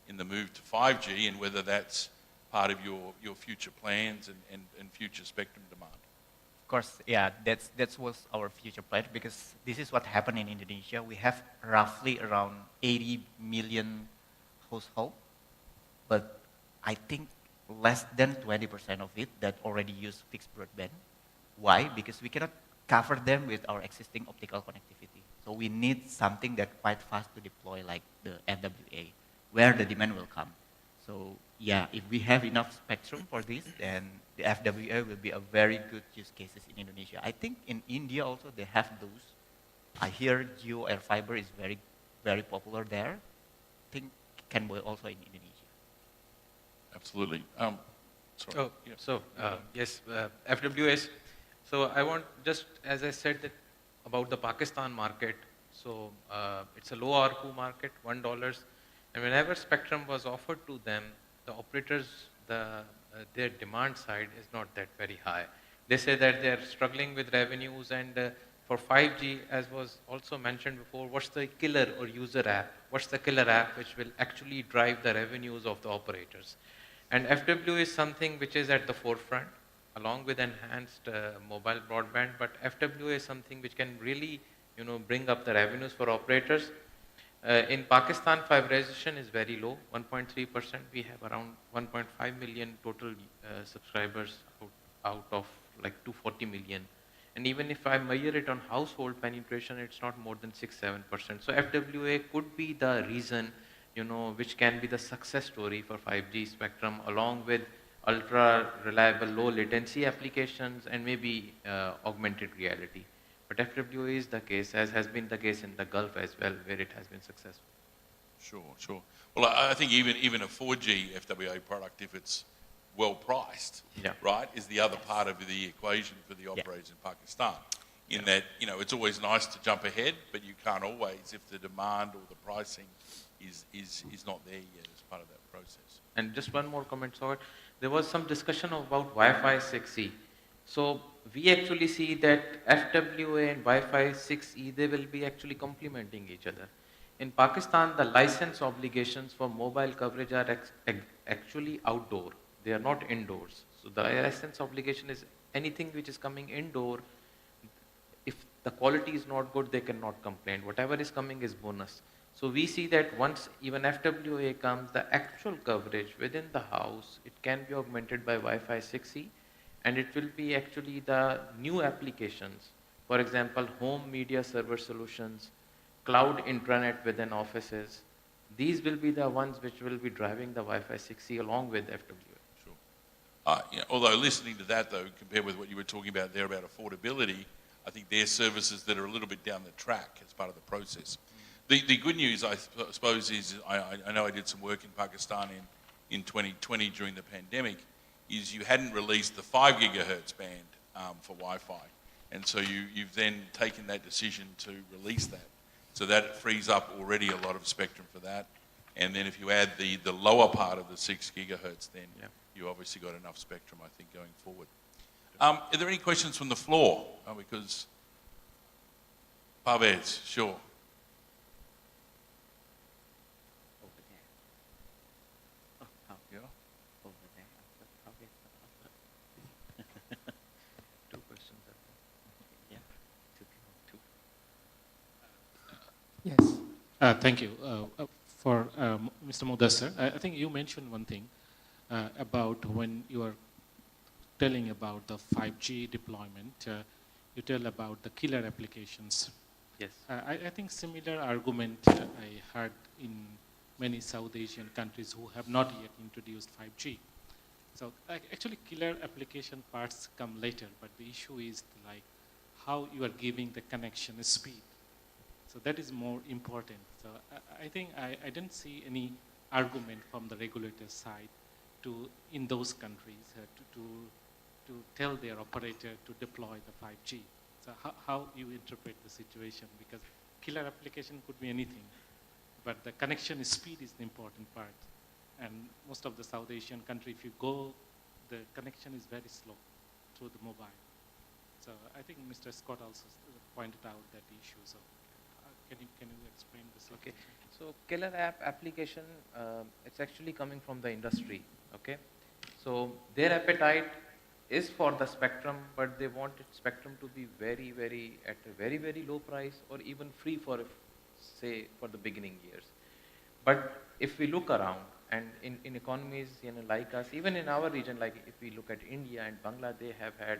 in the move to 5G and whether that's part of your future plans and future spectrum demand. Of course, yeah, that was our future plan, because this is what happened in Indonesia. We have roughly around 80 million households, but I think less than 20% of it that already use fixed broadband. Why? Because we cannot cover them with our existing optical connectivity. So we need something that quite fast to deploy, like the FWA, where the demand will come. So yeah, if we have enough spectrum for this, then the FWA will be a very good use cases in Indonesia. I think in India also they have those. I hear Geo Air Fiber is very, very popular there. I think it can be also in Indonesia. Absolutely. Sorry. Oh, yeah. So yes, FWS. So I want, just as I said that about the Pakistan market, so it's a low ARPU market, $1, and whenever spectrum was offered to them, the operators, their demand side is not that very high. They say that they're struggling with revenues, and for 5G, as was also mentioned before, what's the killer or user app? What's the killer app which will actually drive the revenues of the operators? And FWA is something which is at the forefront, along with enhanced mobile broadband, but FWA is something which can really, bring up the revenues for operators. In Pakistan, fiberization is very low, 1.3%. We have around 1.5 million total subscribers out of like 240 million. And even if I measure it on household penetration, it's not more than 6-7%. So FWA could be the reason, which can be the success story for 5G spectrum, along with ultra reliable low latency applications and maybe augmented reality. But FWA is the case, as has been the case in the Gulf as well, where it has been successful. Sure. Well, I think even a 4G FWA product, if it's well priced, right, is the other part of the equation for the operators in Pakistan. in that, you know, it's always nice to jump ahead, but you can't always if the demand or the pricing is not there yet as part of that process. And just one more comment, sorry. There was some discussion about Wi-Fi 6E. So we actually see that FWA and Wi-Fi 6E, they will be actually complementing each other. In Pakistan, the license obligations for mobile coverage are actually outdoor. They are not indoors. So the license obligation is anything which is coming indoor. If the quality is not good, they cannot complain. Whatever is coming is bonus. So we see that once even FWA comes, the actual coverage within the house, it can be augmented by Wi-Fi 6E, and it will be actually the new applications. For example, home media server solutions, cloud intranet within offices. These will be the ones which will be driving the Wi-Fi 6E along with FWA. Sure. Yeah, although listening to that though, compared with what you were talking about there about affordability, I think they're services that are a little bit down the track as part of the process. The good news, I suppose, is I know I did some work in Pakistan in 2020 during the pandemic, is you hadn't released the 5 gigahertz band for Wi-Fi. And so you've then taken that decision to release that. So that frees up already a lot of spectrum for that. And then if you add the lower part of the 6 gigahertz, then you obviously got enough spectrum, I think, going forward. Are there any questions from the floor? Because, Parvez, sure. Yes. Thank you. For Mr. Mudassar, I think you mentioned one thing about when you are telling about the 5G deployment, you tell about the killer applications. Yes. I think similar argument I heard in many South Asian countries who have not yet introduced 5G. So actually killer application parts come later, but the issue is like how you are giving the connection speed. So that is more important. So I think I didn't see any argument from the regulator side to, in those countries, to tell their operator to deploy the 5G. So how you interpret the situation? Because killer application could be anything, but the connection speed is the important part. And most of the South Asian country, if you go, the connection is very slow through the mobile. So I think Mr. Scott also pointed out that issue. So can you explain this? Okay. So killer app application, it's actually coming from the industry. Okay. So their appetite is for the spectrum, but they want spectrum to be at a very low price, or even free for, say, for the beginning years. But if we look around, and in economies, you know, like us, even in our region, like if we look at India and Bangladesh, they have had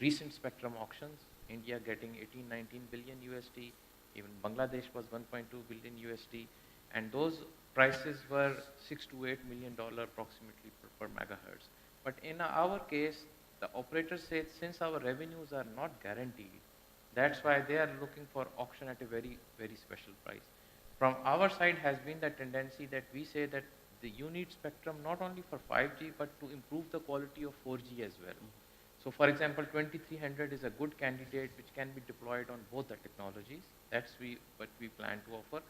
recent spectrum auctions. India getting 18-19 billion USD, even Bangladesh was 1.2 billion USD, and those prices were $6 to $8 million approximately per megahertz. But in our case, the operator said since our revenues are not guaranteed, that's why they are looking for auction at a very special price. From our side has been the tendency that we say that you need spectrum not only for 5G, but to improve the quality of 4G as well. So for example, 2300 is a good candidate which can be deployed on both the technologies. That's what we plan to offer.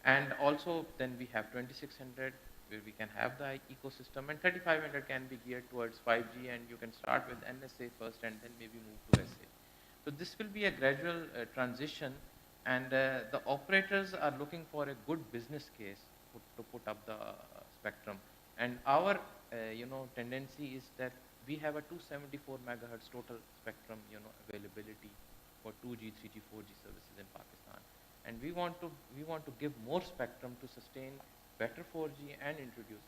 And also then we have 2600 where we can have the ecosystem, and 3500 can be geared towards 5G, and you can start with NSA first and then maybe move to SA. So this will be a gradual transition, and the operators are looking for a good business case to put up the spectrum. And our tendency is that we have a 274 megahertz total spectrum availability for 2G, 3G, 4G services in Pakistan, and we want to give more spectrum to sustain better 4G and introduce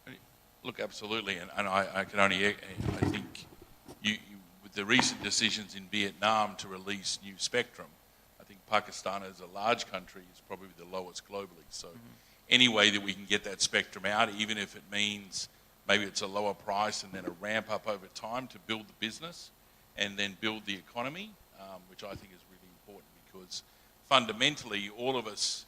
5G. Look, absolutely, and I can only, I think with the recent decisions in Vietnam to release new spectrum, I think Pakistan as a large country is probably the lowest globally. So any way that we can get that spectrum out, even if it means maybe it's a lower price and then a ramp up over time to build the business and then build the economy, which I think is really important, because fundamentally all of us,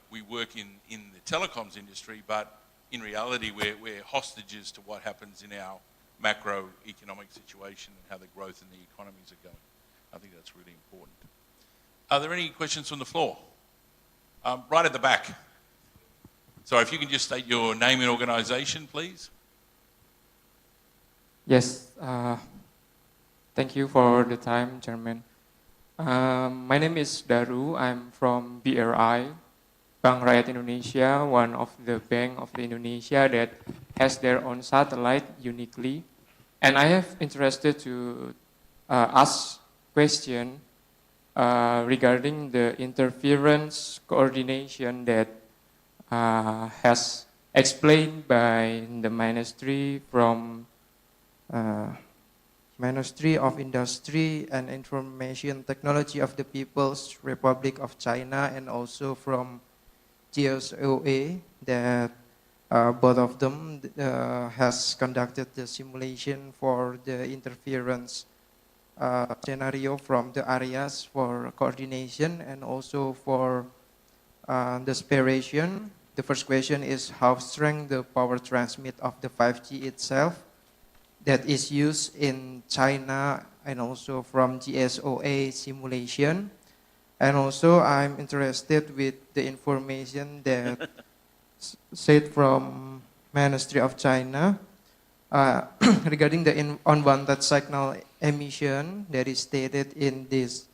we work in the telecoms industry, but in reality we're hostages to what happens in our macroeconomic situation and how the growth in the economies are going. I think that's really important. Are there any questions from the floor? Right at the back. So if you can just state your name and organisation, please. Yes, thank you for the time, Chairman. My name is Daru. I'm from BRI, Bank Rakyat Indonesia, one of the bank of the Indonesia that has their own satellite uniquely. And I have interested to ask question regarding the interference coordination that has explained by the Ministry from Ministry of Industry and Information Technology of the People's Republic of China, and also from GSOA, that both of them has conducted the simulation for the interference scenario from the areas for coordination and also for the separation. The first question is how strong the power transmit of the 5G itself that is used in China, and also from GSOA simulation. And also I'm interested with the information that said from Ministry of China regarding the unwanted signal emission that is stated in this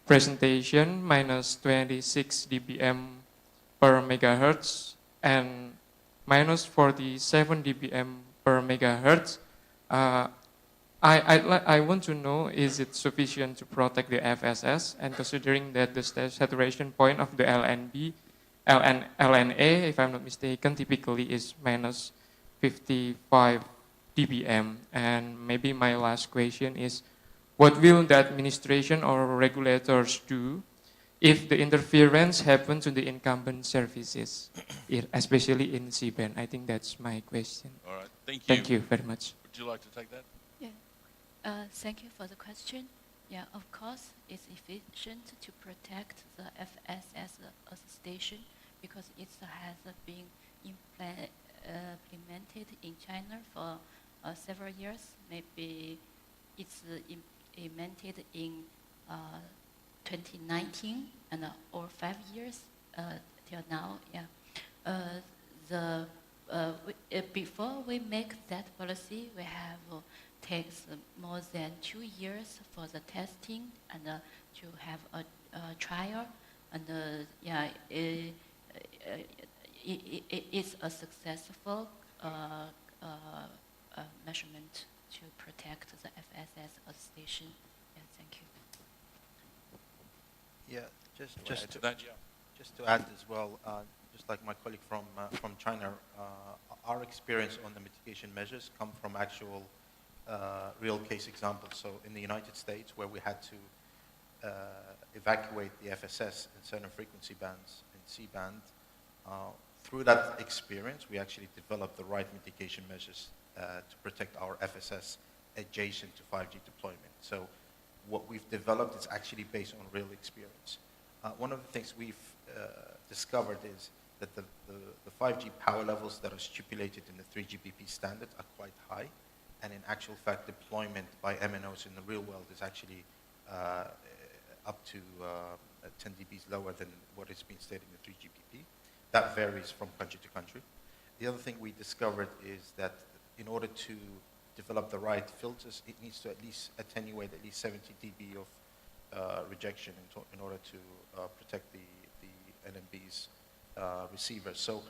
presentation, minus 26 dBm per megahertz and minus 47 dBm per megahertz. I want to know, is it sufficient to protect the FSS, and considering that the saturation point of the LNA, if I'm not mistaken, typically is minus 55 dBm. And maybe my last question is, what will the administration or regulators do if the interference happens to the incumbent services, especially in C-band? I think that's my question. All right, thank you. Thank you very much. Would you like to take that? Yeah. Thank you for the question. Yeah, of course, it's efficient to protect the FSS station because it has been implemented in China for several years. Maybe it's implemented in 2019 and or 5 years till now. Yeah. Before we make that policy, we have takes more than 2 years for the testing and to have a trial, and yeah, it's a successful measurement to protect the FSS station. Yeah, thank you. Yeah, just to add as well, just like my colleague from China, our experience on the mitigation measures come from actual real case examples. So in the United States, where we had to evacuate the FSS in certain frequency bands in C-band, through that experience, we actually developed the right mitigation measures to protect our FSS adjacent to 5G deployment. So what we've developed is actually based on real experience. One of the things we've discovered is that the 5G power levels that are stipulated in the 3GPP standard are quite high, and in actual fact, deployment by MNOs in the real world is actually up to 10 dBs lower than what has been stated in the 3GPP. That varies from country to country. The other thing we discovered is that in order to develop the right filters, it needs to at least attenuate at least 70 dB of rejection in order to protect the NMB's receivers. So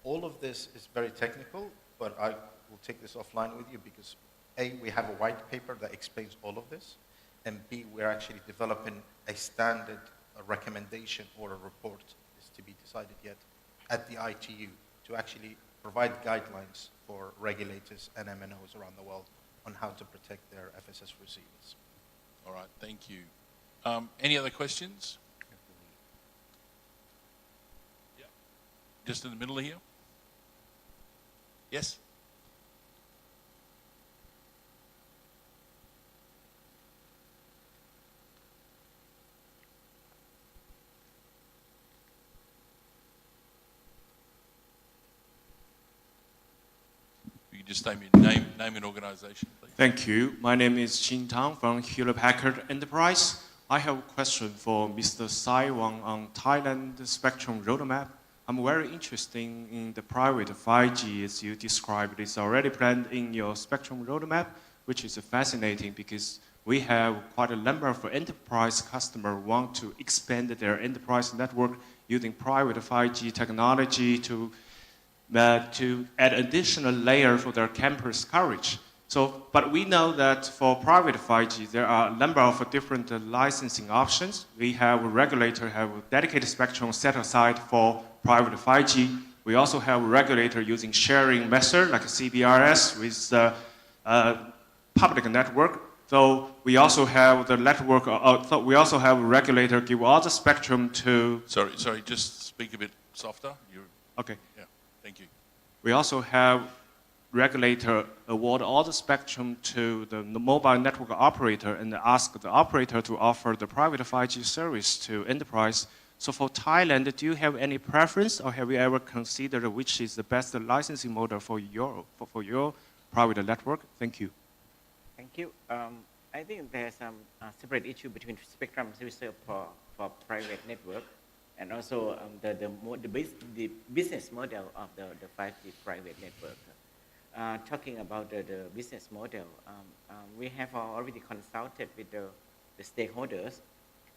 all of this is very technical, but I will take this offline with you because A, we have a white paper that explains all of this, and B, we're actually developing a standard recommendation or a report, is to be decided yet, at the ITU to actually provide guidelines for regulators and MNOs around the world on how to protect their FSS receivers. All right, thank you. Any other questions? Yeah. Just in the middle here. Yes? You can just name and organisation, please. Thank you. My name is Jin Tang from Hewlett Packard Enterprise. I have a question for Mr. Sai Wang on Thailand spectrum roadmap. I'm very interested in the private 5G as you described. It's already planned in your spectrum roadmap, which is fascinating because we have quite a number of enterprise customers want to expand their enterprise network using private 5G technology to add additional layer for their campus coverage. So, but we know that for private 5G, there are a number of different licensing options. We have a regulator have a dedicated spectrum set aside for private 5G. We also have a regulator using sharing method like CBRS with public network. So we also have the network. So we also have a regulator give all the spectrum to. Sorry. Just speak a bit softer. Okay. Yeah. Thank you. We also have regulator award all the spectrum to the mobile network operator and ask the operator to offer the private 5G service to enterprise. So for Thailand, do you have any preference, or have you ever considered which is the best licensing model for your private network? Thank you. Thank you. I think there's some separate issue between spectrum reserve for private network and also the business model of the 5G private network. Talking about the business model, we have already consulted with the stakeholders.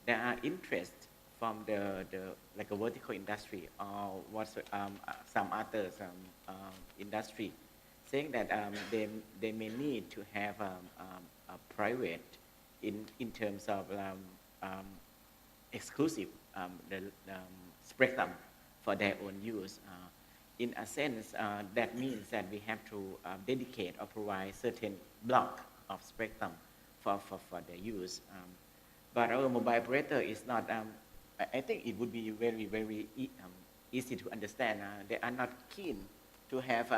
There are interest from like a vertical industry or some other industry, saying that they may need to have a private in terms of exclusive spectrum for their own use. In a sense, that means that we have to dedicate or provide certain block of spectrum for their use. But our mobile operator is not. I think it would be very easy to understand. They are not keen to have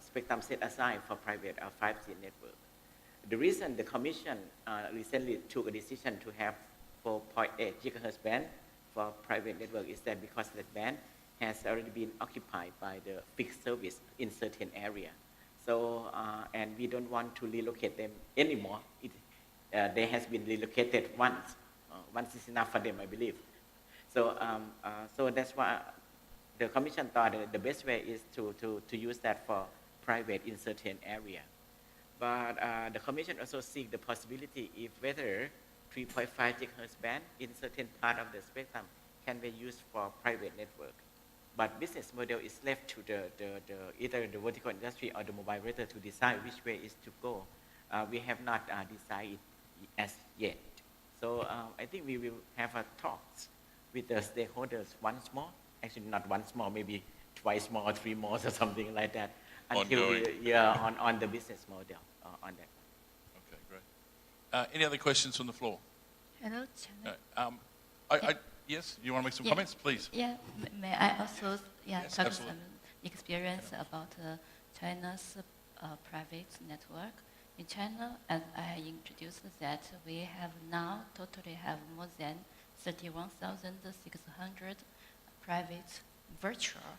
spectrum set aside for private 5G network. The reason the Commission recently took a decision to have 4.8 gigahertz band for private network is that because that band has already been occupied by the fixed service in certain area. So, and we don't want to relocate them anymore. They has been relocated once. Once is enough for them, I believe. So, so that's why the Commission thought that the best way is to use that for private in certain area. But the Commission also seek the possibility if whether 3.5 gigahertz band in certain part of the spectrum can be used for private network. But business model is left to either the vertical industry or the mobile operator to decide which way is to go. We have not decided as yet. So I think we will have a talks with the stakeholders once more. Actually, not once more, maybe twice more, 3 more, or something like that. Until on the business model on that. Okay, great. Any other questions from the floor? Hello, yes, you want to make some comments, please? Yeah, may I also yes, talk absolutely. some experience about China's private network. In China, as I introduced that we have now totally have more than 31,600 private virtual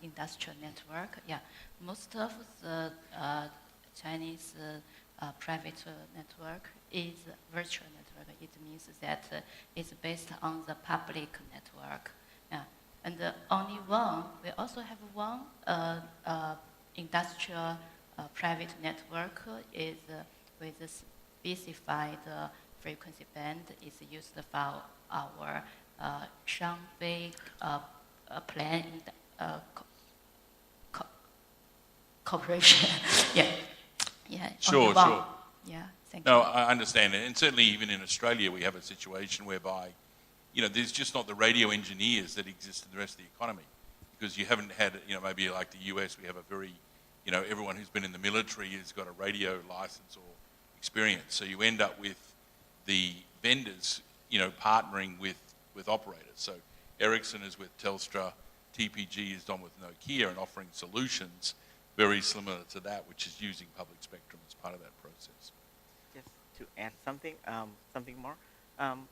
industrial network. Yeah, most of the Chinese private network is virtual network. It means that it's based on the public network. Yeah, and only one. We also have one industrial private network is with a specified frequency band. Is used for our Shanghai plan corporation. Yeah. Yeah. Sure. Yeah. Thank No, you. I understand it, and certainly even in Australia, we have a situation whereby, there's just not the radio engineers that exist in the rest of the economy, because you haven't had, maybe like the US, we have a very, everyone who's been in the military has got a radio license or experience, so you end up with the vendors, partnering with operators. So Ericsson is with Telstra, TPG is done with Nokia and offering solutions very similar to that, which is using public spectrum as part of that process. Just to add something more,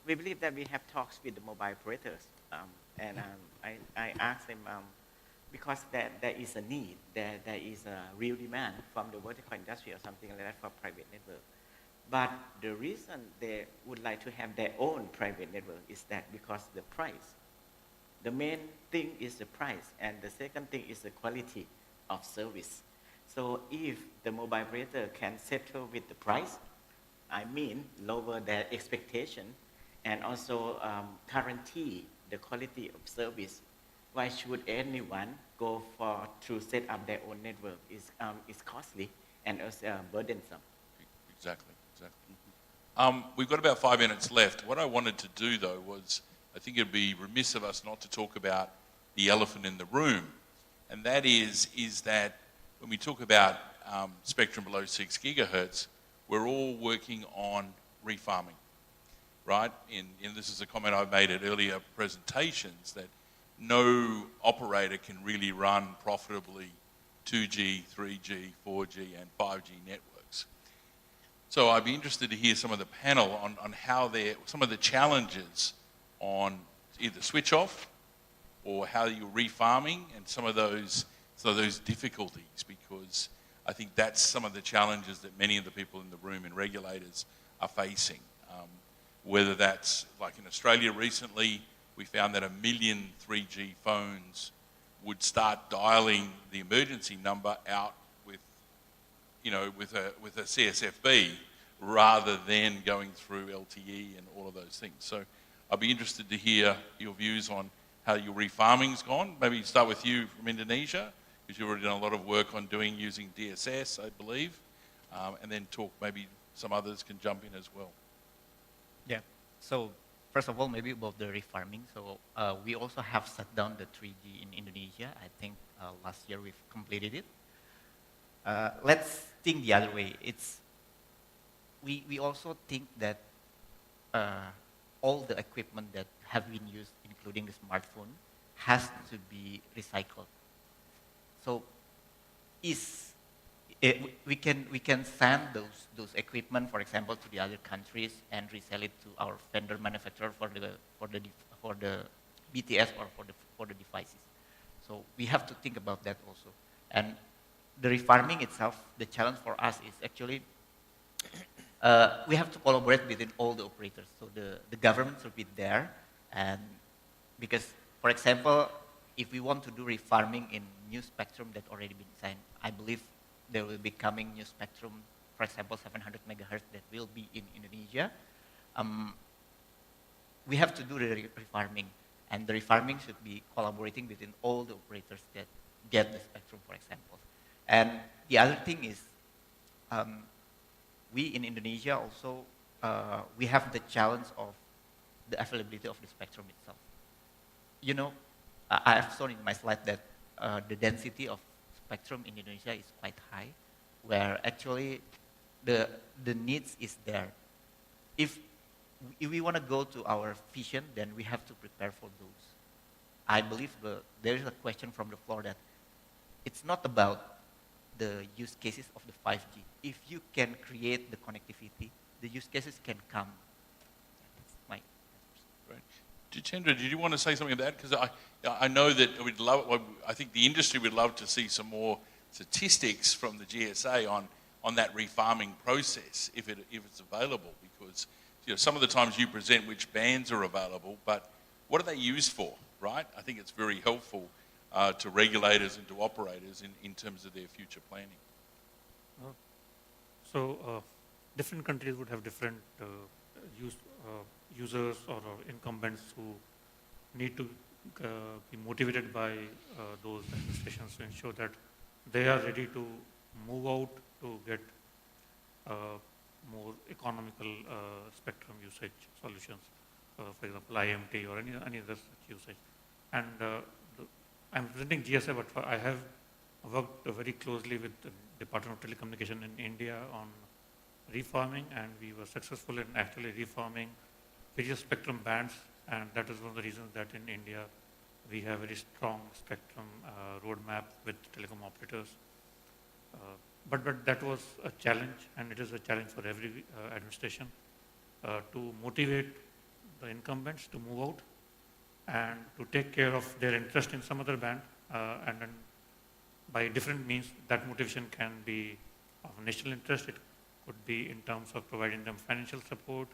we believe that we have talks with the mobile operators, and I asked them because there is a need, there is a real demand from the vertical industry or something like that for private network. But the reason they would like to have their own private network is that because the price. The main thing is the price, and the second thing is the quality of service. So if the mobile operator can settle with the price, I mean lower their expectation, and also guarantee the quality of service, why should anyone go to set up their own network? It's costly and also burdensome. Exactly. We've got about 5 minutes left. What I wanted to do, though, was I think it'd be remiss of us not to talk about the elephant in the room, and that is that when we talk about spectrum below 6 gigahertz, we're all working on refarming, right? And this is a comment I've made at earlier presentations, that no operator can really run profitably 2G, 3G, 4G, and 5G networks. So I'd be interested to hear some of the panel on how some of the challenges on either switch off or how you're refarming and some of those difficulties, because I think that's some of the challenges that many of the people in the room and regulators are facing. Whether that's, like in Australia recently, we found that 1 million 3G phones would start dialing the emergency number out with a CSFB rather than going through LTE and all of those things. So I'd be interested to hear your views on how your refarming's gone. Maybe start with you from Indonesia, because you've already done a lot of work on using DSS, I believe, and then maybe some others can jump in as well. Yeah, so first of all, maybe about the refarming. So we also have shut down the 3G in Indonesia. I think last year we've completed it. Let's think the other way. We also think that all the equipment that have been used, including the smartphone, has to be recycled. So we can send those equipment, for example, to the other countries and resell it to our vendor manufacturer for the BTS or for the devices. So we have to think about that also. And the refarming itself, the challenge for us is actually we have to collaborate within all the operators. So the government should be there, and because, for example, if we want to do refarming in new spectrum that already been signed, I believe there will be coming new spectrum, for example, 700 megahertz that will be in Indonesia. We have to do the refarming, and the refarming should be collaborating within all the operators that get the spectrum, for example. And the other thing is, we in Indonesia also, we have the challenge of the availability of the spectrum itself. You know, I have shown in my slide that the density of spectrum in Indonesia is quite high, where actually the needs is there. If we want to go to our vision, then we have to prepare for those. I believe there is a question from the floor that it's not about the use cases of the 5G. If you can create the connectivity, the use cases can come. That's my Right. Jitendra, did you want to say something about that? Because I know that I think the industry would love to see some more statistics from the GSA on that refarming process, if it's available, because some of the times you present which bands are available, but what are they used for, right? I think it's very helpful to regulators and to operators in terms of their future planning. So different countries would have different users or incumbents who need to be motivated by those administrations to ensure that they are ready to move out to get more economical spectrum usage solutions, for example, IMT or any other such usage. And I'm presenting GSA, but I have worked very closely with the Department of Telecommunication in India on refarming, and we were successful in actually refarming various spectrum bands, and that is one of the reasons that in India we have very strong spectrum roadmap with telecom operators. But that was a challenge, and it is a challenge for every administration to motivate the incumbents to move out and to take care of their interest in some other band and then by different means, that motivation can be of national interest. It could be in terms of providing them financial support,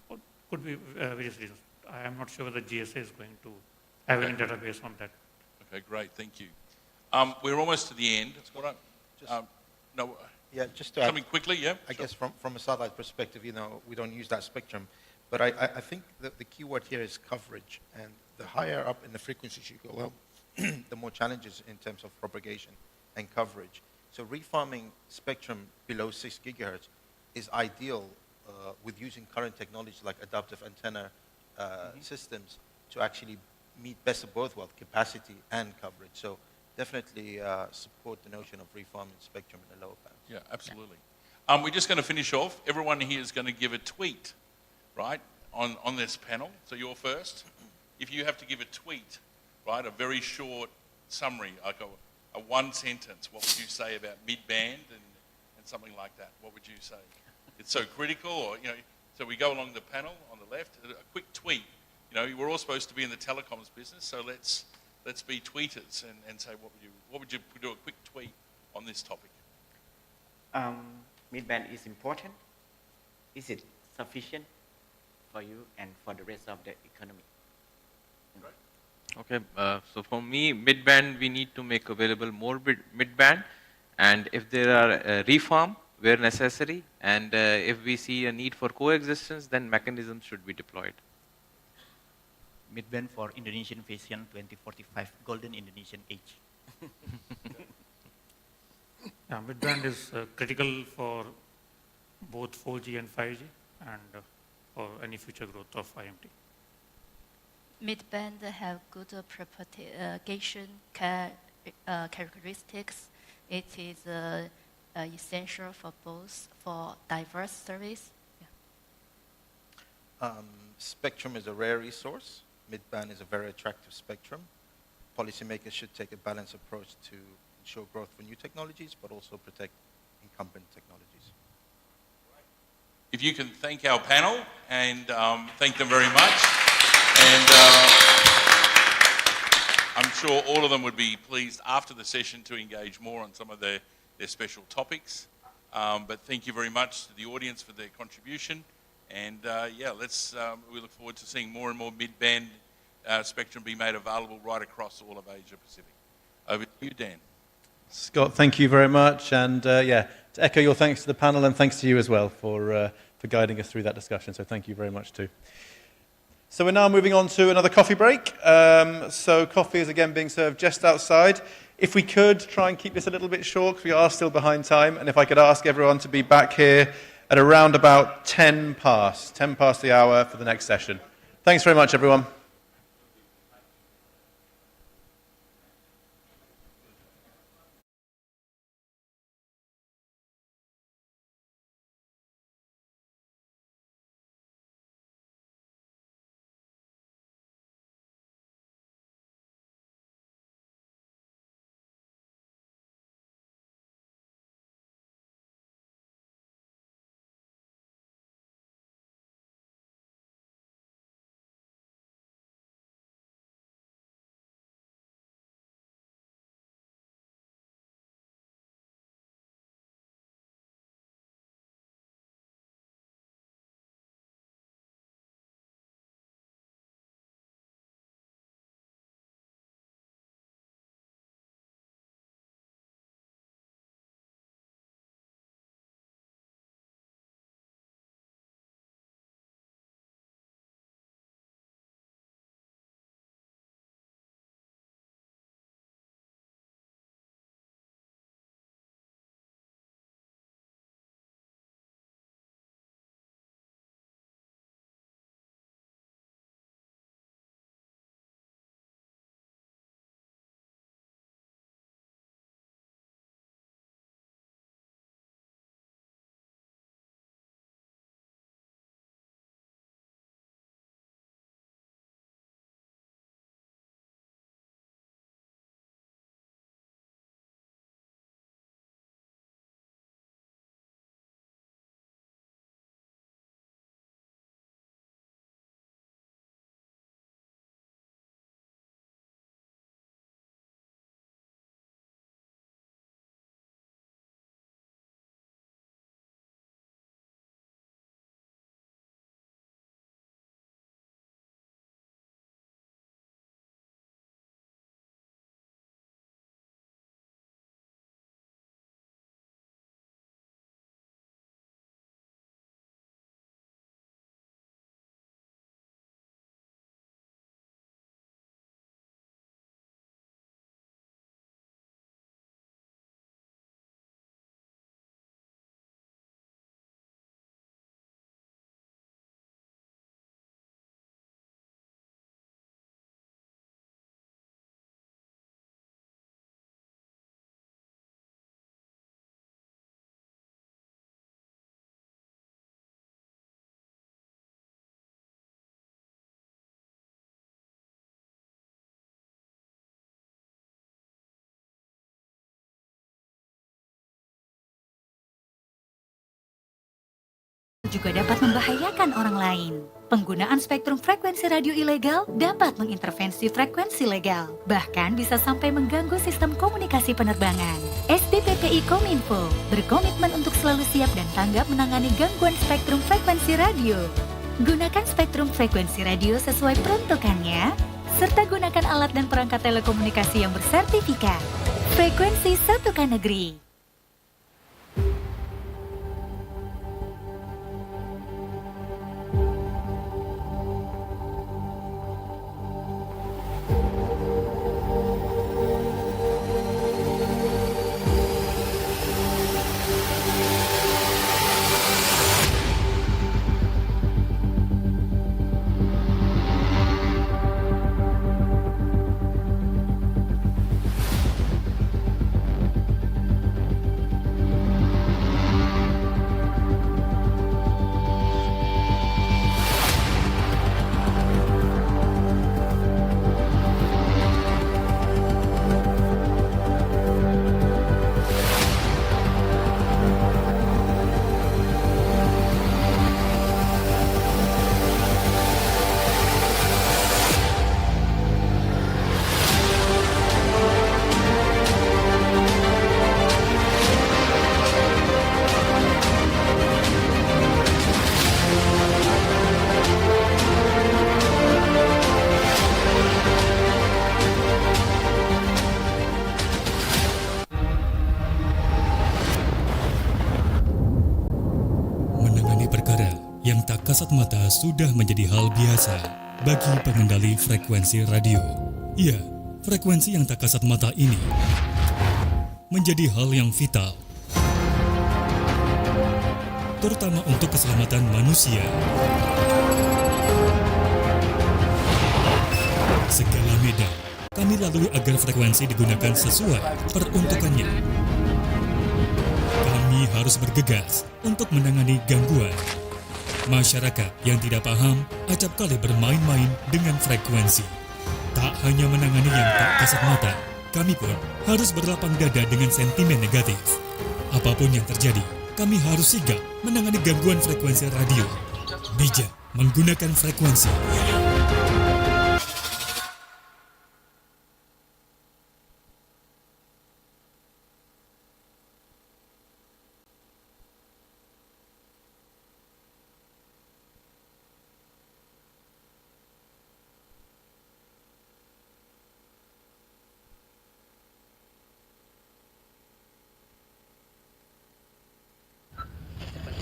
or could be various reasons. I am not sure whether GSA is going to have any database on that. Okay, great, thank you. We're almost to the end. Just to add, something quickly, yeah? I guess from a satellite perspective, we don't use that spectrum. But I think that the key word here is coverage. And the higher up in the frequencies you go up, the more challenges in terms of propagation and coverage. So refarming spectrum below 6 gigahertz is ideal with using current technologies like adaptive antenna systems to actually meet best of both worlds, capacity and coverage. So definitely support the notion of refarming spectrum in the lower bands. Yeah, absolutely. We're just going to finish off. Everyone here is going to give a tweet, right, on this panel. So you're first. If you have to give a tweet, right, a very short summary, like a one sentence, what would you say about midband and something like that? What would you say? It's so critical, or, so we go along the panel on the left, a quick tweet. We're all supposed to be in the telecoms business, so let's be tweeters and say, what would you do a quick tweet on this topic? Midband is important. Is it sufficient for you and for the rest of the economy? Okay, so for me, midband, we need to make available more midband, and if there are reform where necessary, and if we see a need for coexistence, then mechanisms should be deployed. Midband for Indonesian Vision 2045, Golden Indonesian Age. Yeah, midband is critical for both 4G and 5G, and for any future growth of IMT. Midband have good propagation characteristics. It is essential for both for diverse service. Yeah. Spectrum is a rare resource. Midband is a very attractive spectrum. Policymakers should take a balanced approach to ensure growth for new technologies, but also protect incumbent technologies. If you can thank our panel and thank them very much. And I'm sure all of them would be pleased after the session to engage more on some of their special topics. But thank you very much to the audience for their contribution. And we look forward to seeing more and more mid-band spectrum be made available right across all of Asia Pacific. Over to you, Dan. Scott, thank you very much. And to echo your thanks to the panel, and thanks to you as well for guiding us through that discussion. So thank you very much too. So we're now moving on to another coffee break. So coffee is again being served just outside. If we could try and keep this a little bit short, because we are still behind time, and if I could ask everyone to be back here at around about 10 past the hour for the next session. Thanks very much, everyone. juga dapat membahayakan orang lain. Penggunaan spektrum frekuensi radio ilegal dapat mengintervensi frekuensi legal, bahkan bisa sampai mengganggu sistem komunikasi penerbangan. SBPPI Kominfo berkomitmen untuk selalu siap dan tanggap menangani gangguan spektrum frekuensi radio. Gunakan spektrum frekuensi radio sesuai peruntukannya, serta gunakan alat dan perangkat telekomunikasi yang bersertifikat. Frekuensi Satukan Negeri. Kasat mata sudah menjadi hal biasa bagi pengendali frekuensi radio. Ya, frekuensi yang tak kasat mata ini menjadi hal yang vital, terutama untuk keselamatan manusia. Segala medan kami lalui agar frekuensi digunakan sesuai peruntukannya. Kami harus bergegas untuk menangani gangguan. Masyarakat yang tidak paham acap kali bermain-main dengan frekuensi. Tak hanya menangani yang tak kasat mata, kami pun harus berlapang dada dengan sentimen negatif. Apapun yang terjadi, kami harus sigap menangani gangguan frekuensi radio. Bijak menggunakan frekuensi.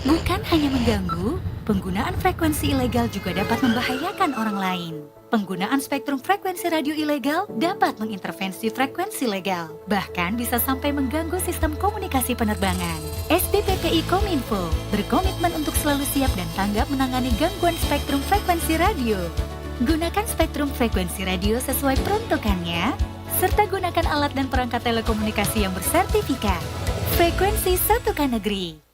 Bukan hanya mengganggu, penggunaan frekuensi ilegal juga dapat membahayakan orang lain. Penggunaan spektrum frekuensi radio ilegal dapat mengintervensi frekuensi legal, bahkan bisa sampai mengganggu sistem komunikasi penerbangan. SBPPI Kominfo berkomitmen untuk selalu siap dan tanggap menangani gangguan spektrum frekuensi radio. Gunakan spektrum frekuensi radio sesuai peruntukannya, serta gunakan alat dan perangkat telekomunikasi yang bersertifikat. Frekuensi Satukan Negeri.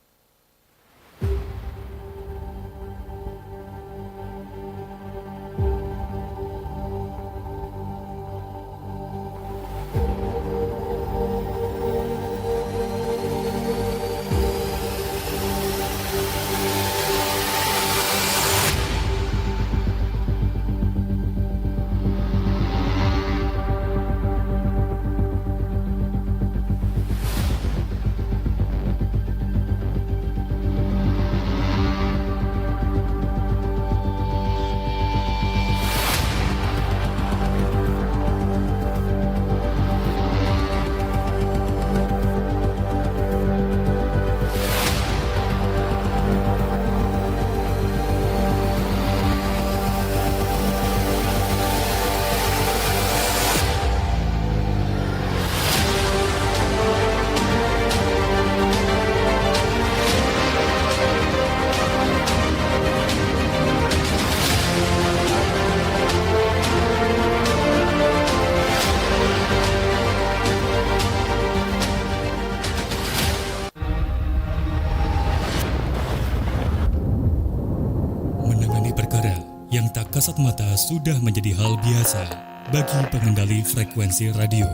Kasat mata sudah menjadi hal biasa bagi pengendali frekuensi radio.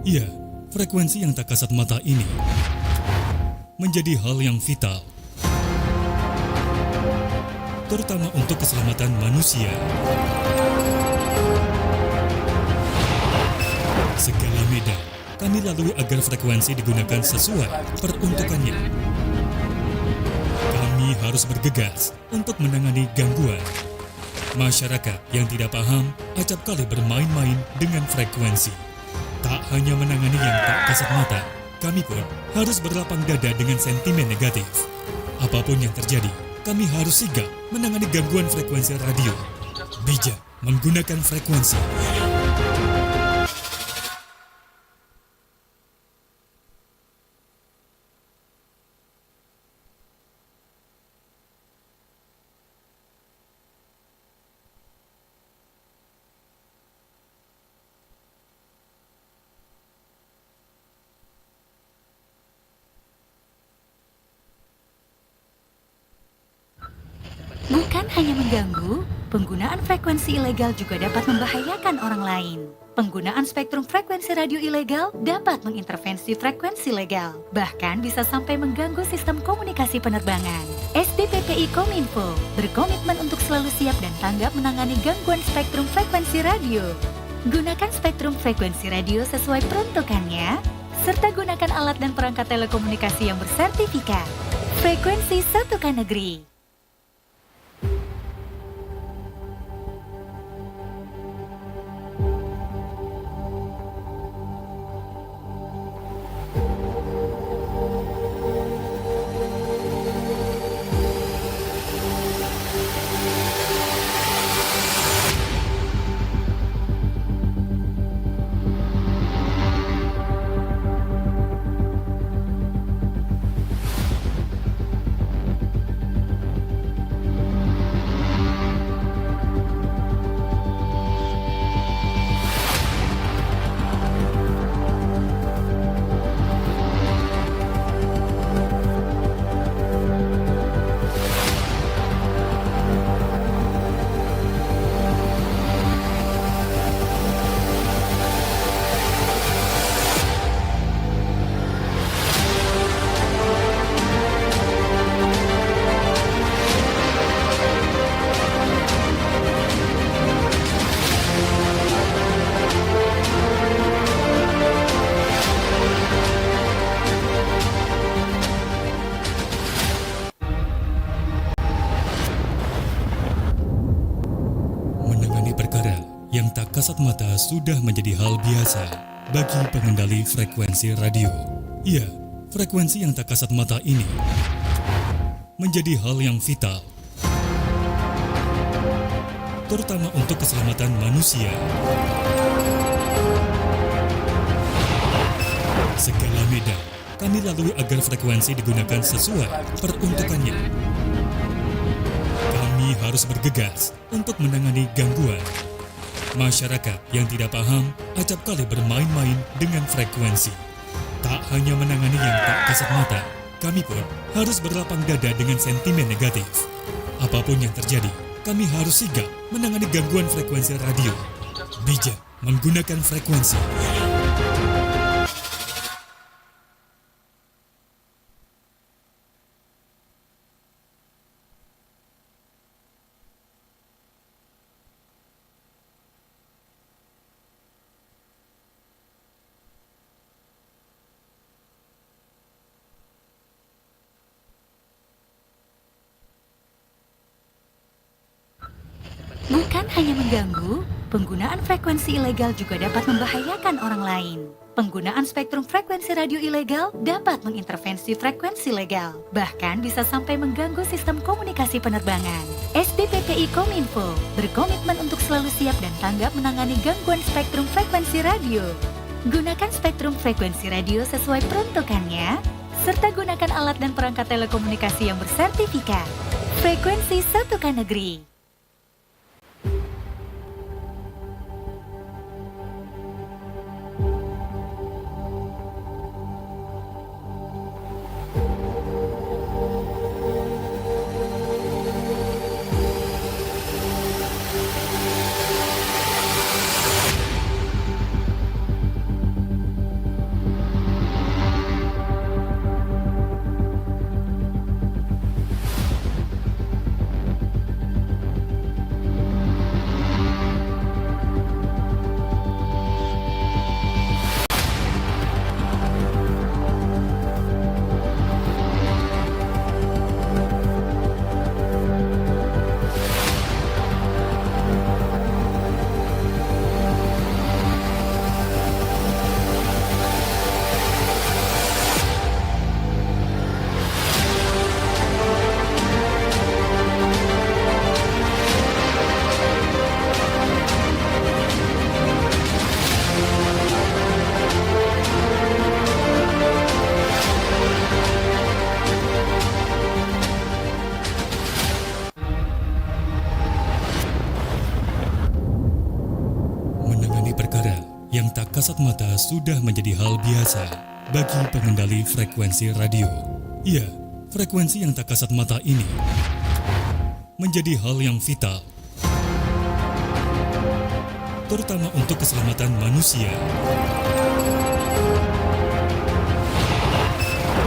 Ya, frekuensi yang tak kasat mata ini menjadi hal yang vital, terutama untuk keselamatan manusia. Segala medan kami lalui agar frekuensi digunakan sesuai peruntukannya. Kami harus bergegas untuk menangani gangguan. Masyarakat yang tidak paham acap kali bermain-main dengan frekuensi. Tak hanya menangani yang tak kasat mata, kami pun harus berlapang dada dengan sentimen negatif. Apapun yang terjadi, kami harus sigap menangani gangguan frekuensi radio. Bijak menggunakan frekuensi. Bukan hanya mengganggu, penggunaan frekuensi ilegal juga dapat membahayakan orang lain. Penggunaan spektrum frekuensi radio ilegal dapat mengintervensi frekuensi legal, bahkan bisa sampai mengganggu sistem komunikasi penerbangan. SDPPI Kominfo berkomitmen untuk selalu siap dan tanggap menangani gangguan spektrum frekuensi radio. Gunakan spektrum frekuensi radio sesuai peruntukannya, serta gunakan alat dan perangkat telekomunikasi yang bersertifikat. Frekuensi satukan negeri. kasat mata sudah menjadi hal biasa bagi pengendali frekuensi radio. Ya, frekuensi yang tak kasat mata ini menjadi hal yang vital, terutama untuk keselamatan manusia. Segala medan kami lalui agar frekuensi digunakan sesuai peruntukannya. Kami harus bergegas untuk menangani gangguan. Masyarakat yang tidak paham acap kali bermain-main dengan frekuensi. Tak hanya menangani yang tak kasat mata, kami pun harus berlapang dada dengan sentimen negatif. Apapun yang terjadi, kami harus sigap menangani gangguan frekuensi radio. Bijak menggunakan frekuensi. Bukan hanya mengganggu, penggunaan frekuensi ilegal juga dapat membahayakan orang lain. Penggunaan spektrum frekuensi radio ilegal dapat mengintervensi frekuensi legal, bahkan bisa sampai mengganggu sistem komunikasi penerbangan. SDPPI Kominfo berkomitmen untuk selalu siap dan tanggap menangani gangguan spektrum frekuensi radio. Gunakan spektrum frekuensi radio sesuai peruntukannya, serta gunakan alat dan perangkat telekomunikasi yang bersertifikat. Frekuensi satukan negeri. kasat mata sudah menjadi hal biasa bagi pengendali frekuensi radio. Ya, frekuensi yang tak kasat mata ini menjadi hal yang vital, terutama untuk keselamatan manusia.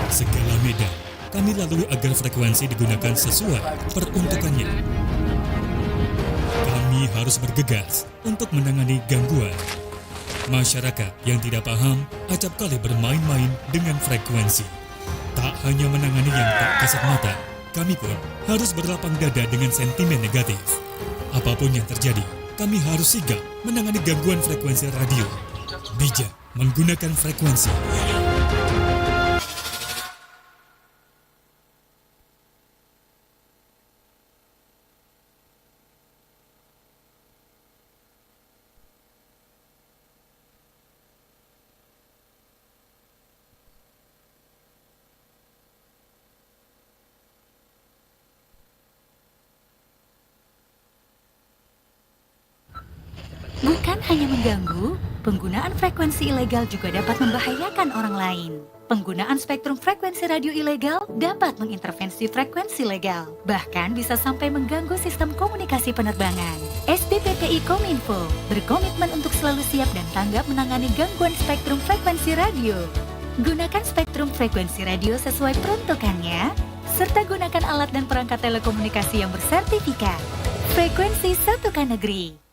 Segala medan kami lalui agar frekuensi digunakan sesuai peruntukannya. Kami harus bergegas untuk menangani gangguan. Masyarakat yang tidak paham acap kali bermain-main dengan frekuensi. Tak hanya menangani yang tak kasat mata, kami pun harus berlapang dada dengan sentimen negatif. Apapun yang terjadi, kami harus sigap menangani gangguan frekuensi radio. Bijak menggunakan frekuensi. Bukan hanya mengganggu, penggunaan frekuensi ilegal juga dapat membahayakan orang lain. Penggunaan spektrum frekuensi radio ilegal dapat mengintervensi frekuensi legal, bahkan bisa sampai mengganggu sistem komunikasi penerbangan. SBPPI Kominfo berkomitmen untuk selalu siap dan tanggap menangani gangguan spektrum frekuensi radio. Gunakan spektrum frekuensi radio sesuai peruntukannya, serta gunakan alat dan perangkat telekomunikasi yang bersertifikat. Frekuensi satukan negeri.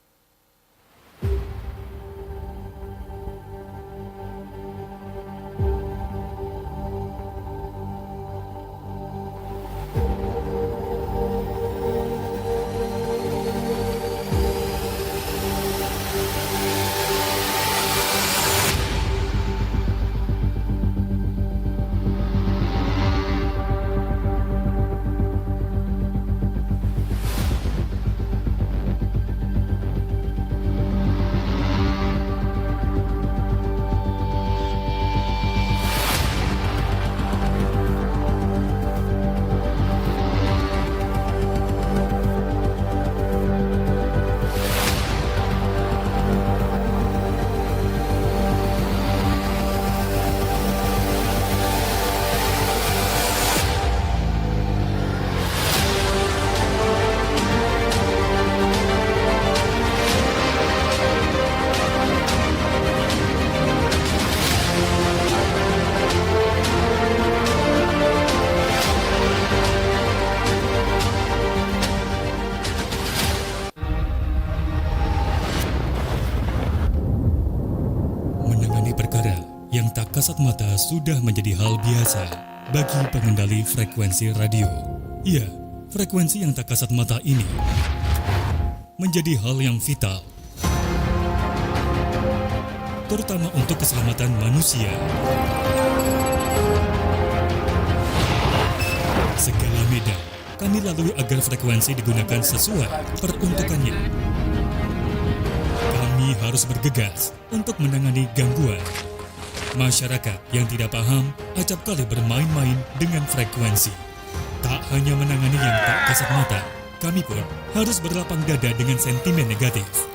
kasat mata sudah menjadi hal biasa bagi pengendali frekuensi radio. Ya, frekuensi yang tak kasat mata ini menjadi hal yang vital, terutama untuk keselamatan manusia. Segala medan kami lalui agar frekuensi digunakan sesuai peruntukannya. Kami harus bergegas untuk menangani gangguan. Masyarakat yang tidak paham acap kali bermain-main dengan frekuensi. Tak hanya menangani yang tak kasat mata, kami pun harus berlapang dada dengan sentimen negatif.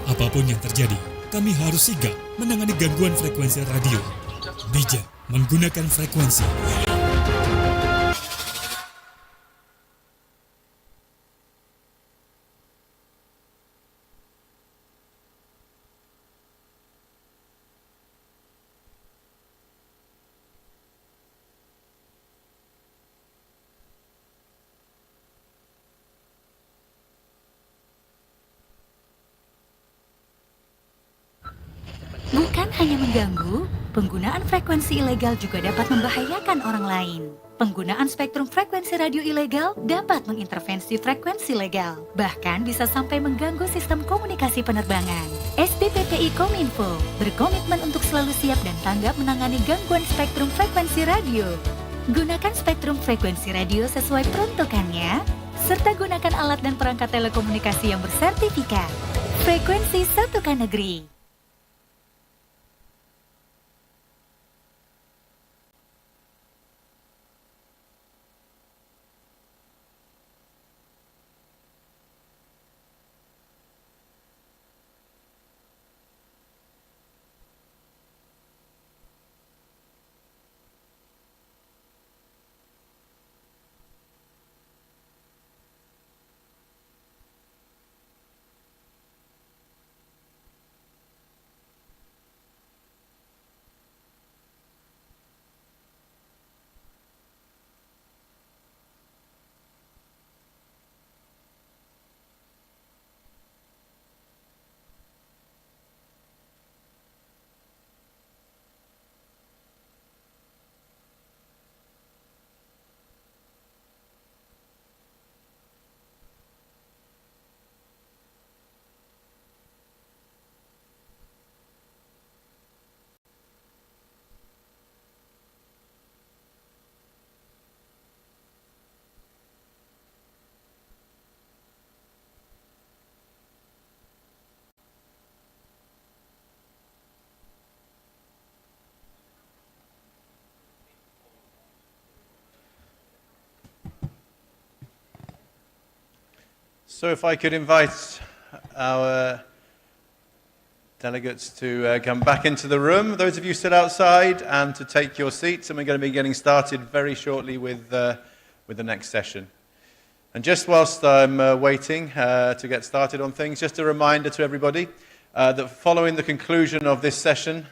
Apapun yang terjadi, kami harus sigap menangani gangguan frekuensi radio. Bijak menggunakan frekuensi. Bukan hanya mengganggu, penggunaan frekuensi ilegal juga dapat membahayakan orang lain. Penggunaan spektrum frekuensi radio ilegal dapat mengintervensi frekuensi legal, bahkan bisa sampai mengganggu sistem komunikasi penerbangan. SBPPI Kominfo berkomitmen untuk selalu siap dan tanggap menangani gangguan spektrum frekuensi radio. Gunakan spektrum frekuensi radio sesuai peruntukannya, serta gunakan alat dan perangkat telekomunikasi yang bersertifikat. Frekuensi satukan negeri. So if I could invite our delegates to come back into the room, those of you still outside, and to take your seats, and we're going to be getting started very shortly with the next session. And just whilst I'm waiting to get started on things, just a reminder to everybody that following the conclusion of this session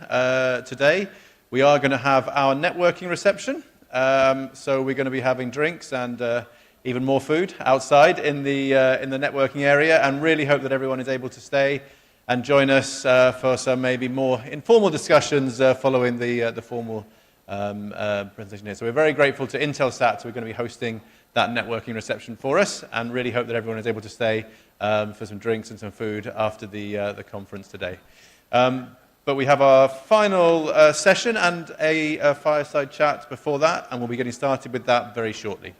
today, we are going to have our networking reception. So we're going to be having drinks and even more food outside in the networking area, and really hope that everyone is able to stay and join us for some maybe more informal discussions following the formal presentation here. So we're very grateful to Intelsat, who are going to be hosting that networking reception for us, and really hope that everyone is able to stay for some drinks and some food after the conference today. But we have our final session and a fireside chat before that, and we'll be getting started with that very shortly.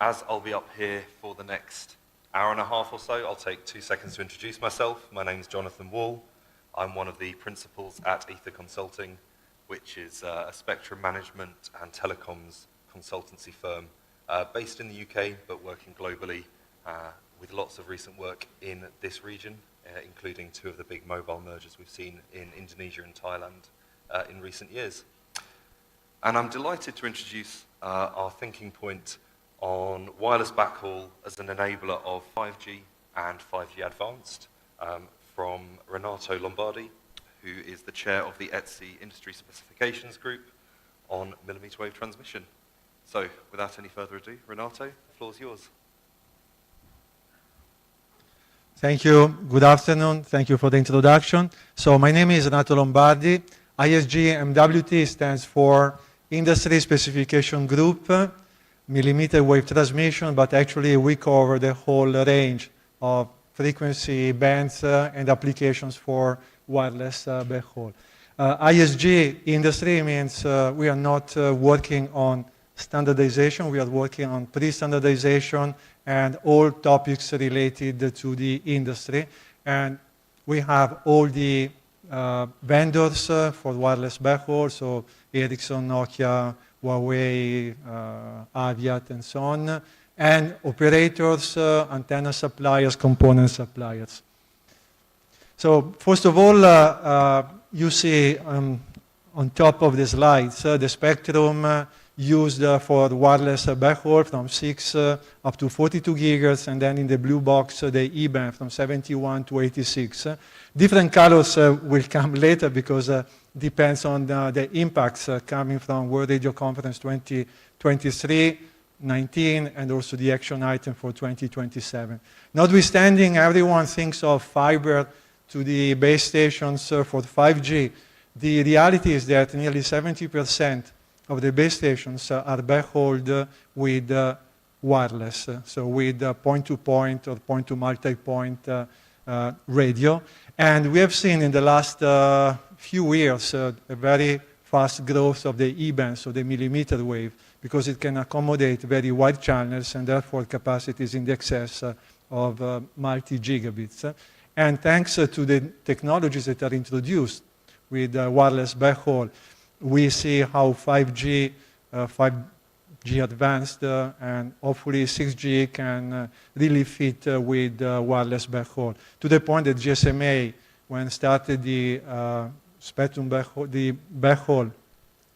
As I'll be up here for the next hour and a half or so, I'll take 2 seconds to introduce myself. My name's Jonathan Wall. I'm one of the principals at Ether Consulting, which is a spectrum management and telecoms consultancy firm based in the UK, but working globally with lots of recent work in this region, including 2 of the big mobile mergers we've seen in Indonesia and Thailand in recent years. And I'm delighted to introduce our thinking point on wireless backhaul as an enabler of 5G and 5G Advanced from Renato Lombardi, who is the chair of the ETSI Industry Specifications Group on millimeter wave transmission. So, without any further ado, Renato, the floor is yours. Thank you. Good afternoon. Thank you for the introduction. So, my name is Renato Lombardi. ISG MWT stands for Industry Specification Group, millimeter wave transmission, but actually we cover the whole range of frequency bands and applications for wireless backhaul. ISG industry means we are not working on standardization, we are working on pre-standardization and all topics related to the industry. And we have all the vendors for wireless backhaul, so Ericsson, Nokia, Huawei, Aviat, and so on, and operators, antenna suppliers, component suppliers. So first of all, you see on top of the slides the spectrum used for wireless backhaul from 6 up to 42 gigahertz, and then in the blue box the E-band from 71 to 86. Different colors will come later because depends on the impacts coming from World Radio Conference 2023, 19, and also the action item for 2027. Notwithstanding, everyone thinks of fiber to the base stations for 5G. The reality is that nearly 70% of the base stations are backhauled with wireless, so with point-to-point or point-to-multi-point radio. And we have seen in the last few years a very fast growth of the E-band, so the millimeter wave. because it can accommodate very wide channels and therefore capacities in the excess of multi-gigabits. And thanks to the technologies that are introduced with wireless backhaul, we see how 5G advanced and hopefully 6G can really fit with wireless backhaul, to the point that GSMA, when started the spectrum backhaul, the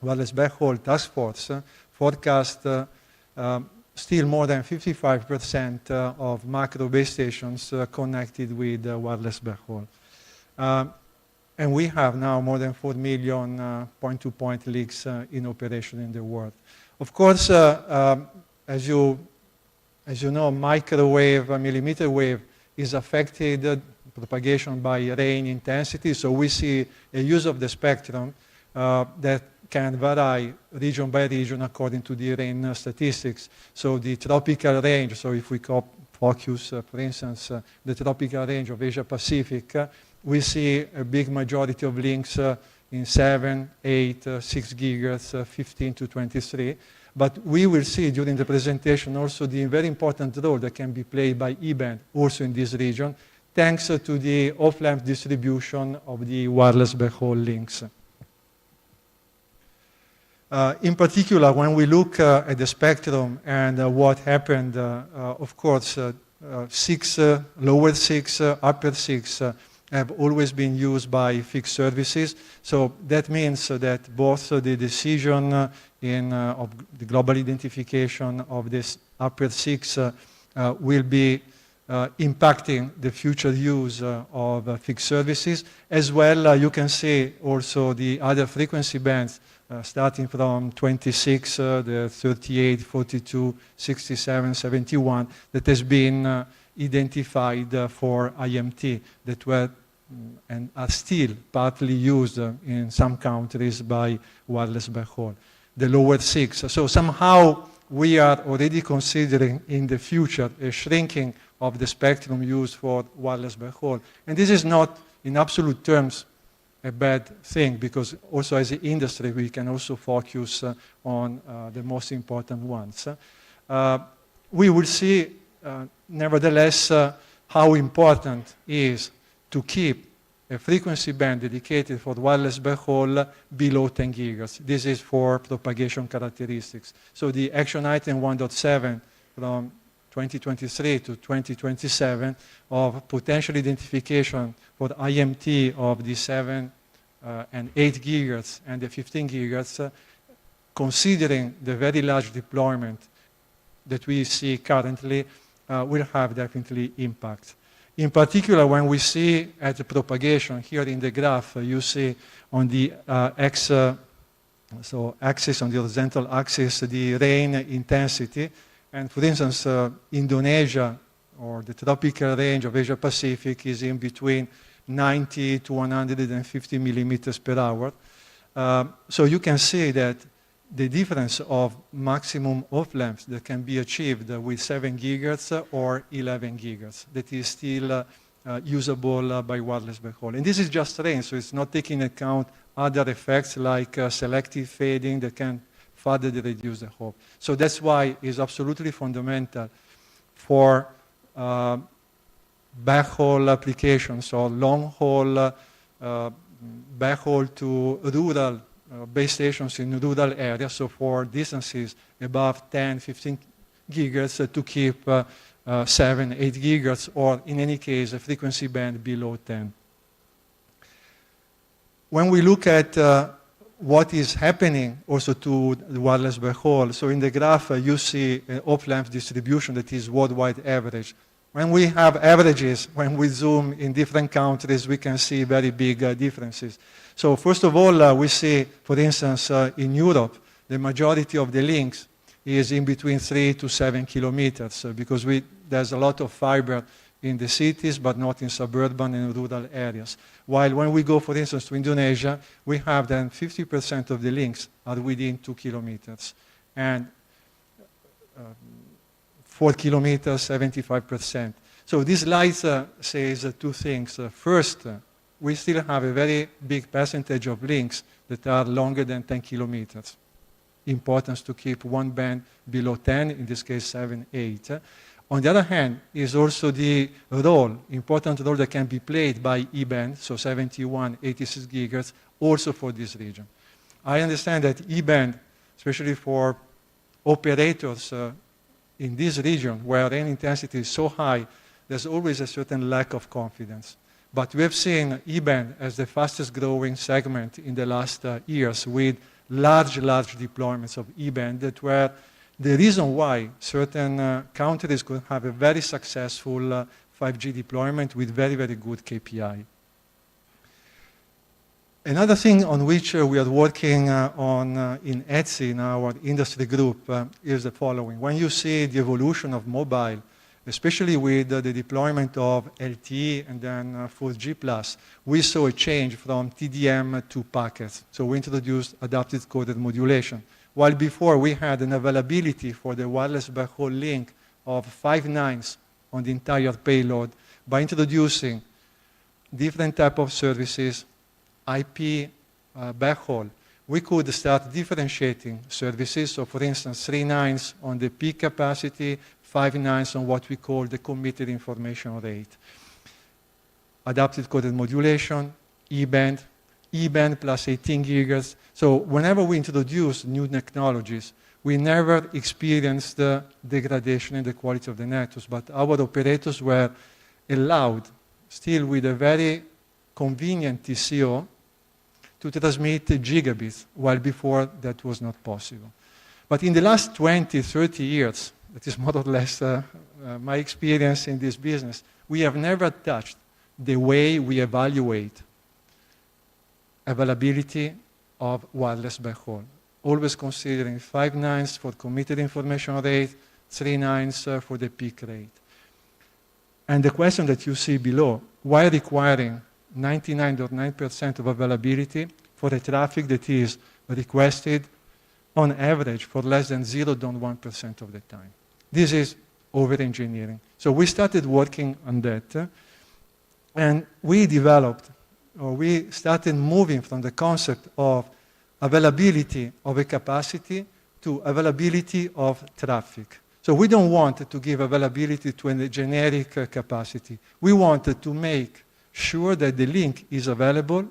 wireless backhaul task force, forecast still more than 55% of macro base stations connected with wireless backhaul. And we have now more than 4 million point-to-point links in operation in the world. Of course, as you know, microwave, millimeter wave is affected, propagation by rain intensity, so we see a use of the spectrum that can vary region by region according to the rain statistics. So the tropical range, so if we focus, for instance, the tropical range of Asia Pacific, we see a big majority of links in 7, 8, 6 gigahertz, 15 to 23. But we will see during the presentation also the very important role that can be played by E-band also in this region, thanks to the off-lamp distribution of the wireless backhaul links. In particular, when we look at the spectrum and what happened, of course, lower 6, upper 6 have always been used by fixed services. So that means that both the decision of the global identification of this upper 6 will be impacting the future use of fixed services. As well, you can see also the other frequency bands starting from 26, the 38, 42, 67, 71, that has been identified for IMT, that were and are still partly used in some countries by wireless backhaul. The lower 6. So somehow we are already considering in the future a shrinking of the spectrum used for wireless backhaul. And this is not, in absolute terms, a bad thing, because also as an industry we can also focus on the most important ones. We will see, nevertheless, how important it is to keep a frequency band dedicated for wireless backhaul below 10 gigahertz. This is for propagation characteristics. So the action item 1.7 from 2023 to 2027 of potential identification for the IMT of the 7 and 8 gigahertz and the 15 gigahertz, considering the very large deployment that we see currently, will have definitely impact. In particular, when we see at the propagation here in the graph, you see on the axis, on the horizontal axis, the rain intensity. And for instance, Indonesia, or the tropical range of Asia Pacific, is in between 90 to 150 millimeters per hour. So you can see that the difference of maximum off-lamps that can be achieved with 7 gigahertz or 11 gigahertz, that is still usable by wireless backhaul. And this is just rain, so it's not taking into account other effects like selective fading that can further reduce the hope. So that's why it's absolutely fundamental for backhaul applications or long-haul backhaul to rural base stations in rural areas, so for distances above 10, 15 gigahertz to keep 7, 8 gigahertz, or in any case, a frequency band below 10. When we look at what is happening also to the wireless backhaul, so in the graph you see an off-lamp distribution that is worldwide average. When we have averages, when we zoom in different countries, we can see very big differences. So first of all, we see, for instance, in Europe, the majority of the links is in between 3 to 7 kilometers because there's a lot of fiber in the cities, but not in suburban and rural areas. While when we go, for instance, to Indonesia, we have then 50% of the links are within 2 kilometers. And 4 kilometers, 75%. So this slide says two things. First, we still have a very big percentage of links that are longer than 10 kilometers. importance to keep one band below 10, in this case 7, 8. On the other hand, is also the important role that can be played by E-band, so 71, 86 gigahertz, also for this region. I understand that E-band, especially for operators in this region where rain intensity is so high, there's always a certain lack of confidence. But we have seen E-band as the fastest growing segment in the last years with large deployments of E-band that were the reason why certain countries could have a very successful 5G deployment with very good KPI. Another thing on which we are working on in ETSI, in our industry group, is the following. When you see the evolution of mobile, especially with the deployment of LTE and then 4G+, we saw a change from TDM to packets. So we introduced adaptive coded modulation. While before we had an availability for the wireless backhaul link of 5 nines on the entire payload, by introducing different type of services, IP backhaul, we could start differentiating services. So for instance, 3 nines on the peak capacity, 5 nines on what we call the committed information rate. Adaptive coded modulation, E-band, E-band plus 18 gigahertz. So whenever we introduce new technologies, we never experienced the degradation in the quality of the networks, but our operators were allowed, still with a very convenient TCO, to transmit gigabits, while before that was not possible. But in the last 20, 30 years, that is more or less my experience in this business, we have never touched the way we evaluate availability of wireless backhaul, always considering 5 nines for committed information rate, 3 nines for the peak rate. And the question that you see below, why requiring 99.9% of availability for a traffic that is requested on average for less than 0.1% of the time? This is over-engineering. So we started working on that, and we developed, or we started moving from the concept of availability of a capacity to availability of traffic. So we don't want to give availability to a generic capacity. We wanted to make sure that the link is available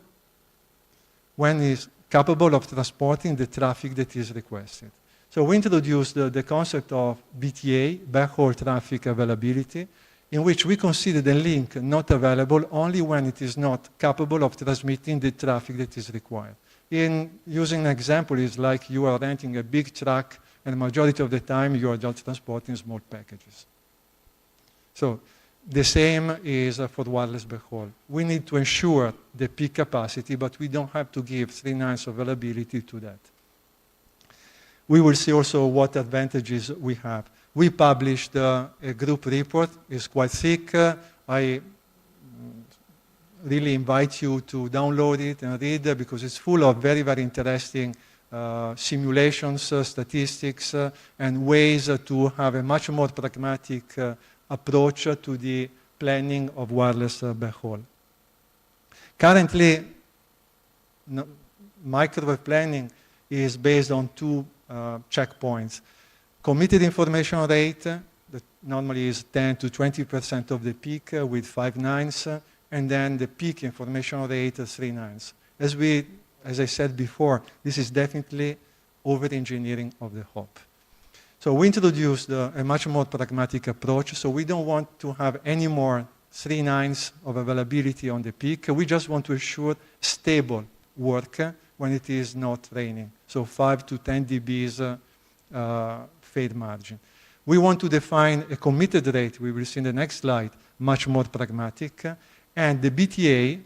when it's capable of transporting the traffic that is requested. So we introduced the concept of BTA, backhaul traffic availability, in which we consider the link not available only when it is not capable of transmitting the traffic that is required. In using an example, is like you are renting a big truck and the majority of the time you are just transporting small packages. So the same is for wireless backhaul. We need to ensure the peak capacity, but we don't have to give 3 nines availability to that. We will see also what advantages we have. We published a group report. It's quite thick. I really invite you to download it and read it because it's full of very interesting simulations, statistics, and ways to have a much more pragmatic approach to the planning of wireless backhaul. Currently, microwave planning is based on 2 checkpoints. Committed information rate, that normally is 10 to 20% of the peak with 5 nines, and then the peak information rate 3 nines. As I said before, this is definitely over-engineering of the hop. So we introduced a much more pragmatic approach. So we don't want to have any more 3 nines of availability on the peak. We just want to ensure stable work when it is not raining. So 5 to 10 dBs fade margin. We want to define a committed rate, we will see in the next slide, much more pragmatic. And the BTA,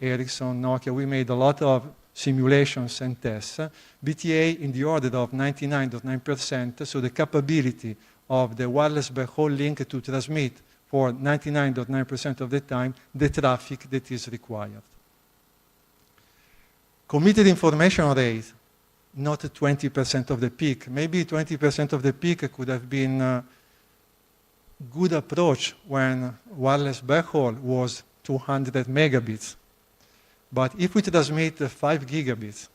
Ericsson, Nokia, we made a lot of simulations and tests. BTA in the order of 99.9%, so the capability of the wireless backhaul link to transmit for 99.9% of the time the traffic that is required. Committed information rate, not 20% of the peak. Maybe 20% of the peak could have been a good approach when wireless backhaul was 200 megabits. But if we transmit 5 gigabits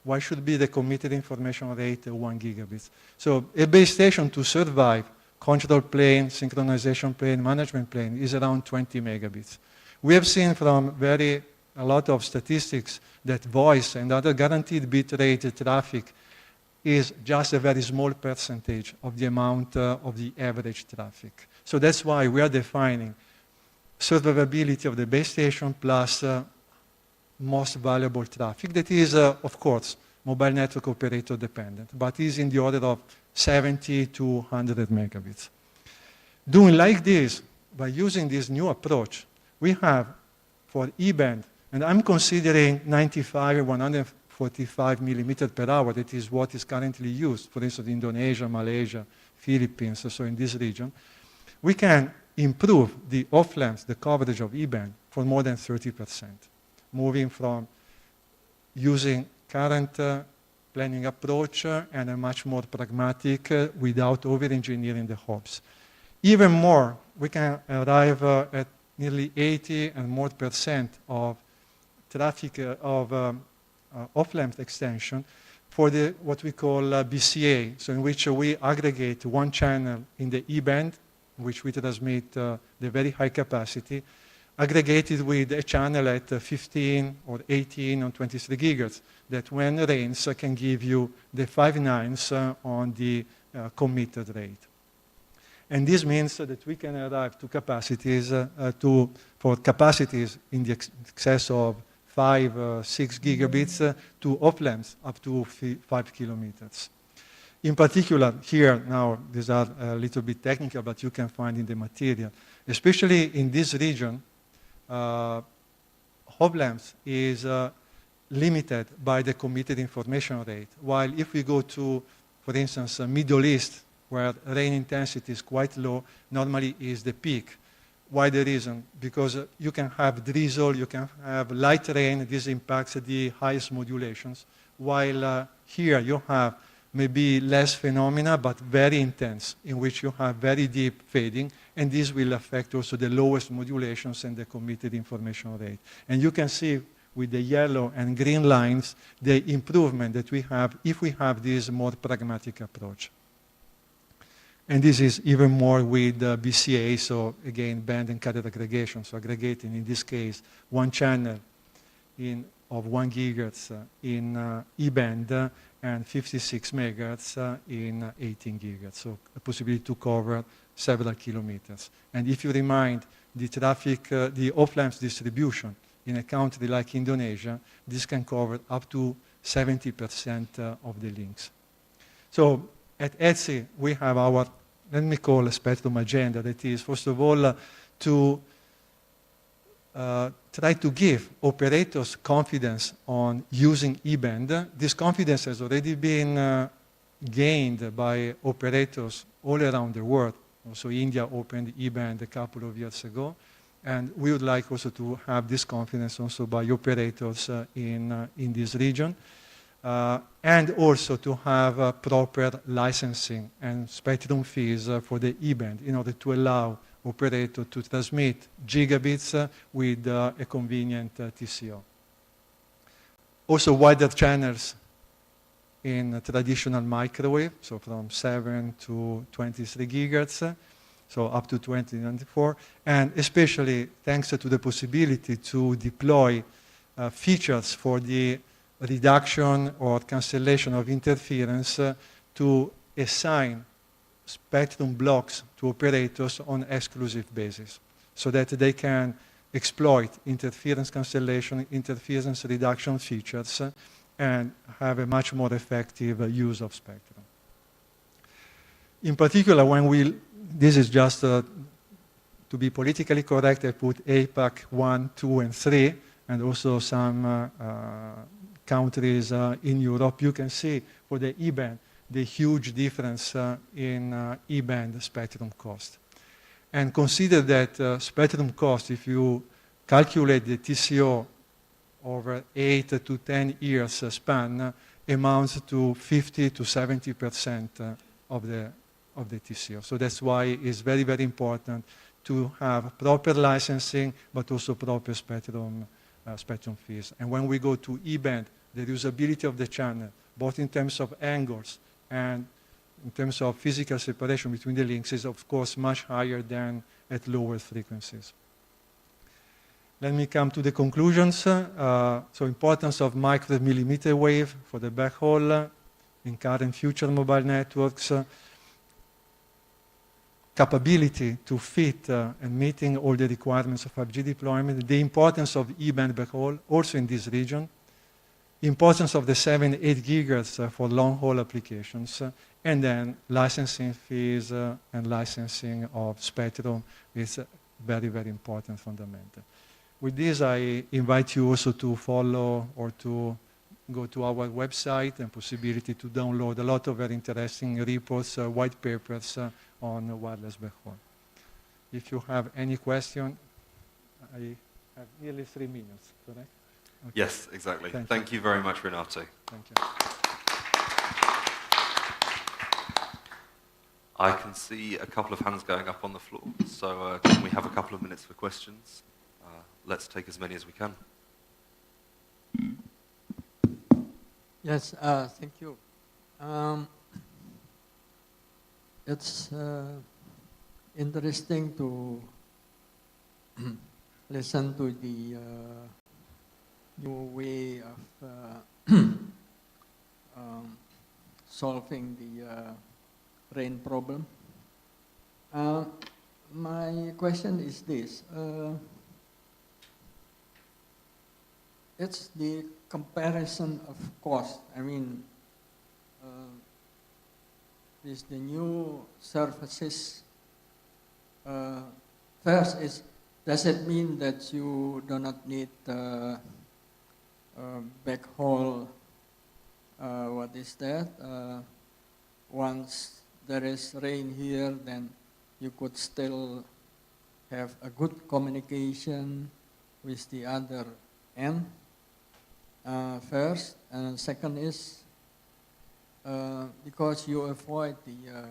why should be the committed information rate 1 gigabit? So a base station to survive, control plane, synchronization plane, management plane, is around 20 megabits. We have seen from a lot of statistics that voice and other guaranteed bit rate traffic is just a very small percentage of the amount of the average traffic. So that's why we are defining survivability of the base station plus most valuable traffic that is, of course, mobile network operator dependent, but is in the order of 70 to 100 megabits. Doing like this, by using this new approach, we have for E-band, and I'm considering 95 and 145 millimeter per hour, that is what is currently used, for instance, Indonesia, Malaysia, Philippines, so in this region, we can improve the off-lamps, the coverage of E-band, for more than 30%, moving from using current planning approach and a much more pragmatic without over-engineering the hubs. Even more, we can arrive at nearly 80 and more % of traffic of off-lamp extension for what we call BCA, so in which we aggregate one channel in the E-band, which we transmit the very high capacity, aggregated with a channel at 15 or 18 or 23 gigahertz, that when rains can give you the 5 nines on the committed rate. And this means that we can arrive to capacities, for capacities in the excess of 5, 6 gigabits to off-lamps up to 5 kilometers. In particular, here now, these are a little bit technical, but you can find in the material, especially in this region, off-lamps is limited by the committed information rate. While if we go to, for instance, Middle East, where rain intensity is quite low, normally is the peak. Why the reason? Because you can have drizzle, you can have light rain, this impacts the highest modulations, while here you have maybe less phenomena, but very intense, in which you have very deep fading, and this will affect also the lowest modulations and the committed information rate. And you can see with the yellow and green lines the improvement that we have if we have this more pragmatic approach. And this is even more with BCA, so again, band and carrier aggregation, so aggregating, in this case, one channel of 1 gigahertz in E-band and 56 megahertz in 18 gigahertz, so a possibility to cover several kilometers. And if you remind the traffic, the off-lamps distribution in a country like Indonesia, this can cover up to 70% of the links. So at ETSI, we have our, let me call a spectrum agenda, that is, first of all, to try to give operators confidence on using E-band. This confidence has already been gained by operators all around the world. Also, India opened E-band a couple of years ago, and we would like also to have this confidence also by operators in this region. And also to have proper licensing and spectrum fees for the E-band in order to allow operator to transmit gigabits with a convenient TCO. Also wider channels in traditional microwave, so from 7 to 23 gigahertz, so up to 2094, and especially thanks to the possibility to deploy features for the reduction or cancellation of interference to assign spectrum blocks to operators on exclusive basis, so that they can exploit interference cancellation, interference reduction features, and have a much more effective use of spectrum. In particular, when this is just to be politically correct, I put APAC 1, 2, and 3, and also some countries in Europe. You can see for the E-band, the huge difference in E-band spectrum cost. And consider that spectrum cost, if you calculate the TCO over 8 to 10 years span, amounts to 50 to 70% of the TCO. So that's why it's very, very important to have proper licensing, but also proper spectrum spectrum fees. And when we go to E-band, the usability of the channel, both in terms of angles and in terms of physical separation between the links, is of course much higher than at lower frequencies. Let me come to the conclusions. So importance of micro millimeter wave for the backhaul in current future mobile networks, capability to fit and meeting all the requirements of 5G deployment, the importance of E-band backhaul also in this region, importance of the 7-8 gigahertz for long-haul applications, and then licensing fees and licensing of spectrum is very, very important, fundamental. With this, I invite you also to follow or to go to our website and possibility to download a lot of very interesting reports, white papers on wireless backhaul. If you have any question, I have nearly 3 minutes, correct? Okay. Yes, exactly. Thank you very much, Renato. Thank you. I can see a couple of hands going up on the floor, so can we have a couple of minutes for questions? Let's take as many as we can. Yes, thank you. It's interesting to listen to the new way of solving the rain problem. My question is this. It's the comparison of cost. I mean, with the new services, first is, does it mean that you do not need backhaul, what is that? Once there is rain here, then you could still have a good communication with the other end. First, and second is because you avoid the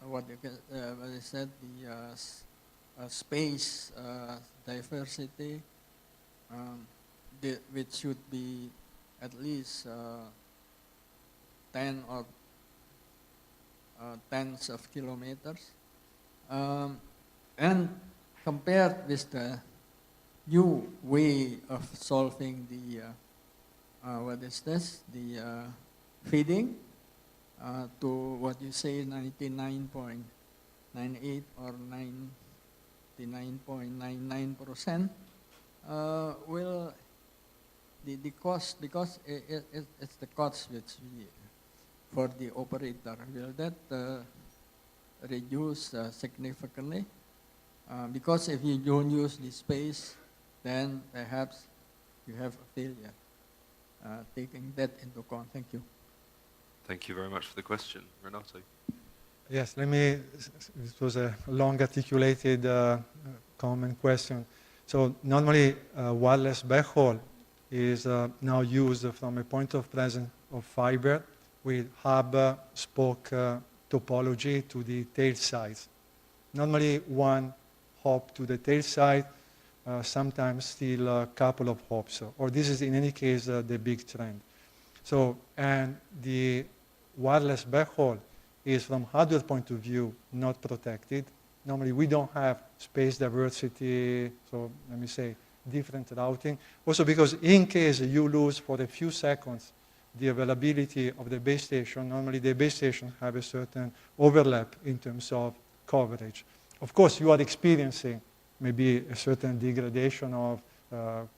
what is that, the space diversity, which should be at least 10 or tens of kilometers, and compared with the new way of solving the what is this, the feeding to what you say 99.98 or 99.99%, will the cost, because it's the cost which we, for the operator, will that reduce significantly? Because if you don't use the space, then perhaps you have a failure. Taking that into account. Thank you. Thank you very much for the question. Renato? Yes, this was a long articulated common question. So normally wireless backhaul is now used from a point of presence of fiber with hub spoke topology to the tail sides. Normally one hop to the tail side, sometimes still a couple of hops, or this is in any case the big trend. So, and the wireless backhaul is from hardware point of view not protected. Normally we don't have space diversity, so let me say different routing. Also because in case you lose for a few seconds the availability of the base station, normally the base stations have a certain overlap in terms of coverage. Of course you are experiencing maybe a certain degradation of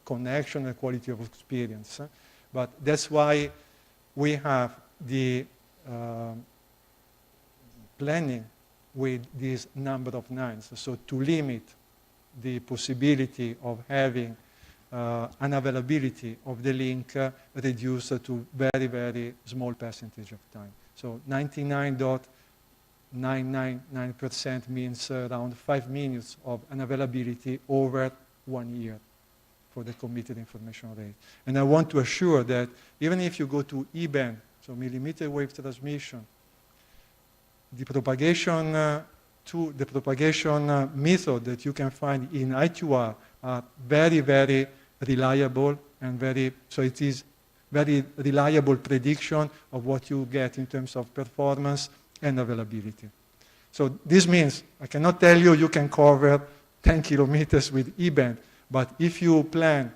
connection and quality of experience. But that's why we have the planning with this number of nines. So to limit the possibility of having unavailability of the link reduced to very, very small percentage of time. So 99.999% means around 5 minutes of unavailability over 1 year for the committed information rate. And I want to assure that even if you go to E-band, so millimeter wave transmission, the propagation method that you can find in I2R are very, very reliable and so it is very reliable prediction of what you get in terms of performance and availability. So this means I cannot tell you you can cover 10 kilometers with E-band, but if you plan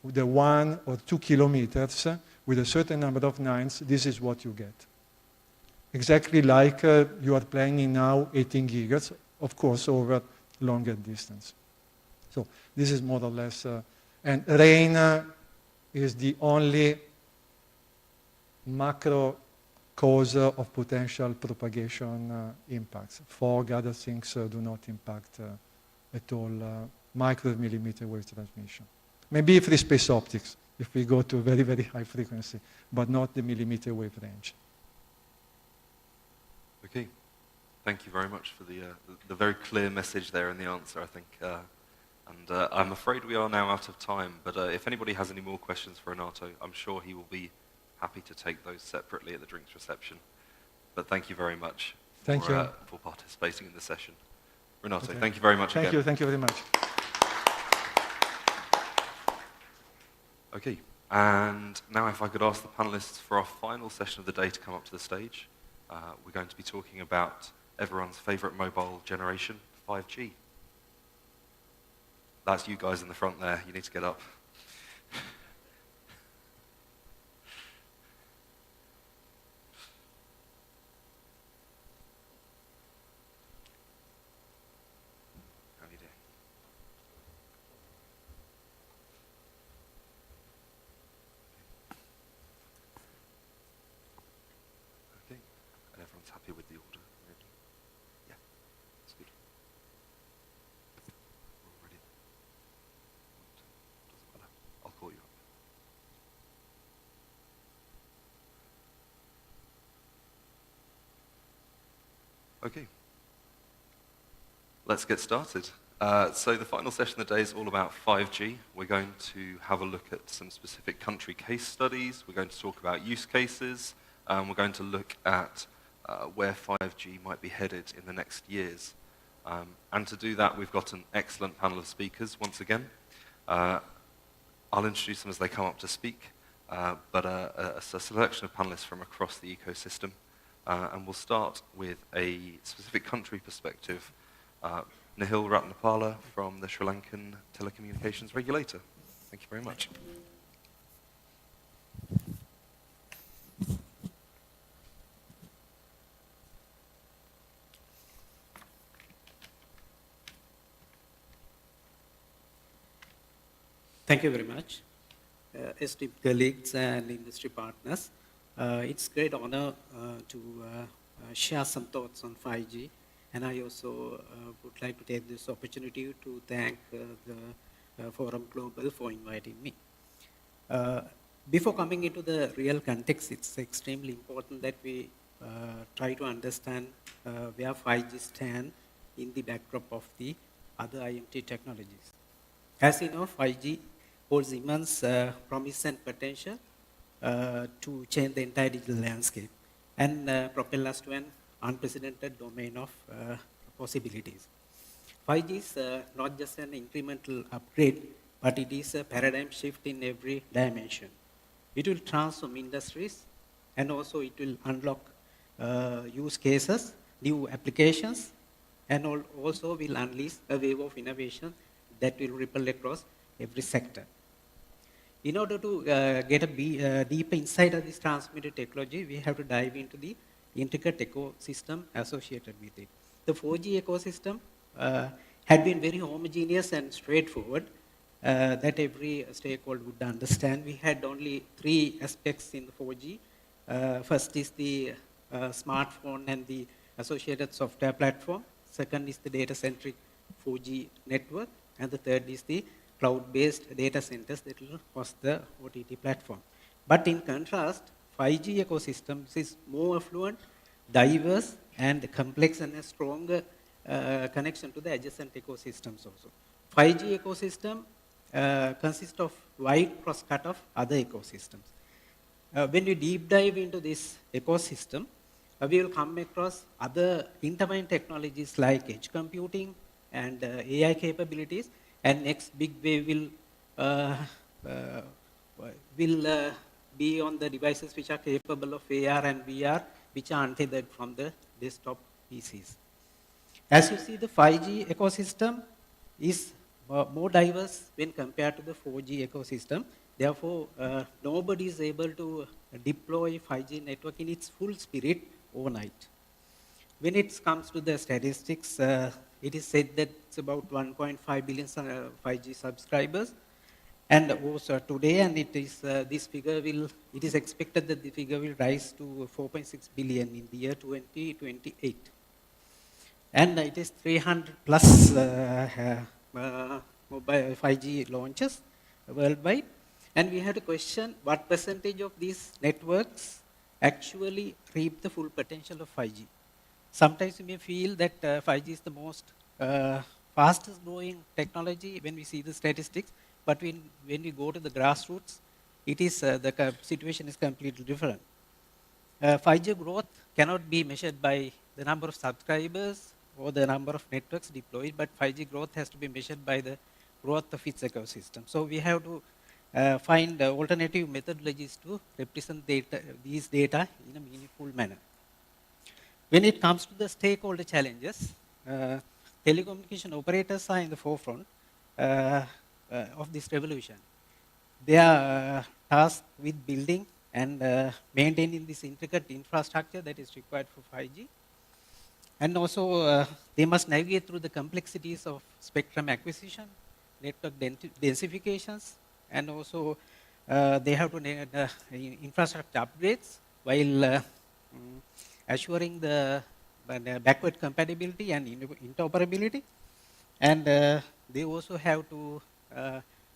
with the 1 or 2 kilometers with a certain number of nines, this is what you get. Exactly like you are planning now 18 gigahertz, of course, over longer distance. So this is more or less, and rain is the only macro cause of potential propagation impacts. Fog, other things do not impact at all micro-millimeter wave transmission. Maybe free space optics, if we go to very, very high frequency, but not the millimeter wave range. Okay, thank you very much for the very clear message there in the answer, I think. And I'm afraid we are now out of time, but if anybody has any more questions for Renato, I'm sure he will be happy to take those separately at the drinks reception. But thank you very much for participating in the session. Renato, thank you very much again. Thank you very much. Okay, and now if I could ask the panelists for our final session of the day to come up to the stage. We're going to be talking about everyone's favorite mobile generation, 5G. That's you guys in the front there. You need to get up. How are you doing? Okay. And everyone's happy with the order. Yeah, that's good. We're all ready. Doesn't matter. I'll call you up. Okay. Let's get started. So the final session of the day is all about 5G. We're going to have a look at some specific country case studies. We're going to talk about use cases. We're going to look at where 5G might be headed in the next years. And to do that, we've got an excellent panel of speakers once again. I'll introduce them as they come up to speak, but a selection of panelists from across the ecosystem. And we'll start with a specific country perspective. Nihil Ratnapala from the Sri Lankan telecommunications regulator. Thank you very much. Thank you very much. Esteemed colleagues and industry partners, it's a great honor to share some thoughts on 5G. And I also would like to take this opportunity to thank the Forum Global for inviting me. Before coming into the real context, it's extremely important that we try to understand where 5G stands in the backdrop of the other IMT technologies. As you know, 5G holds immense promise and potential to change the entire digital landscape and propel us to an unprecedented domain of possibilities. 5G is not just an incremental upgrade, but it is a paradigm shift in every dimension. It will transform industries, and also it will unlock use cases, new applications, and also will unleash a wave of innovation that will ripple across every sector. In order to get a deeper insight of this transmitted technology, we have to dive into the intricate ecosystem associated with it. The 4G ecosystem had been very homogeneous and straightforward that every stakeholder would understand. We had only three aspects in the 4G. First is the smartphone and the associated software platform. Second is the data-centric 4G network. And the third is the cloud-based data centers that will host the OTT platform. But in contrast, 5G ecosystem is more affluent, diverse, and complex, and a stronger connection to the adjacent ecosystems also. 5G ecosystem consists of wide cross-cut of other ecosystems. When we deep dive into this ecosystem, we will come across other intertwined technologies like edge computing and AI capabilities, and next big wave will will be on the devices which are capable of AR and VR, which are untethered from the desktop PCs. As you see, the 5G ecosystem is more diverse when compared to the 4G ecosystem. Therefore, nobody is able to deploy 5G network in its full spirit overnight. When it comes to the statistics, it is said that it's about 1.5 billion 5G subscribers. And also today, and it is this figure it is expected that the figure will rise to 4.6 billion in the year 2028. And it is 300 plus mobile 5G launches worldwide. And we had a question, what percentage of these networks actually reap the full potential of 5G? Sometimes you may feel that 5G is the most fastest growing technology when we see the statistics, but when we go to the grassroots, it is the situation is completely different. 5G growth cannot be measured by the number of subscribers or the number of networks deployed, but 5G growth has to be measured by the growth of its ecosystem. So we have to find alternative methodologies to represent these data in a meaningful manner. When it comes to the stakeholder challenges, telecommunication operators are in the forefront of this revolution. They are tasked with building and maintaining this intricate infrastructure that is required for 5G. And also, they must navigate through the complexities of spectrum acquisition, network densifications, and also they have to need infrastructure upgrades while assuring the backward compatibility and interoperability. And they also have to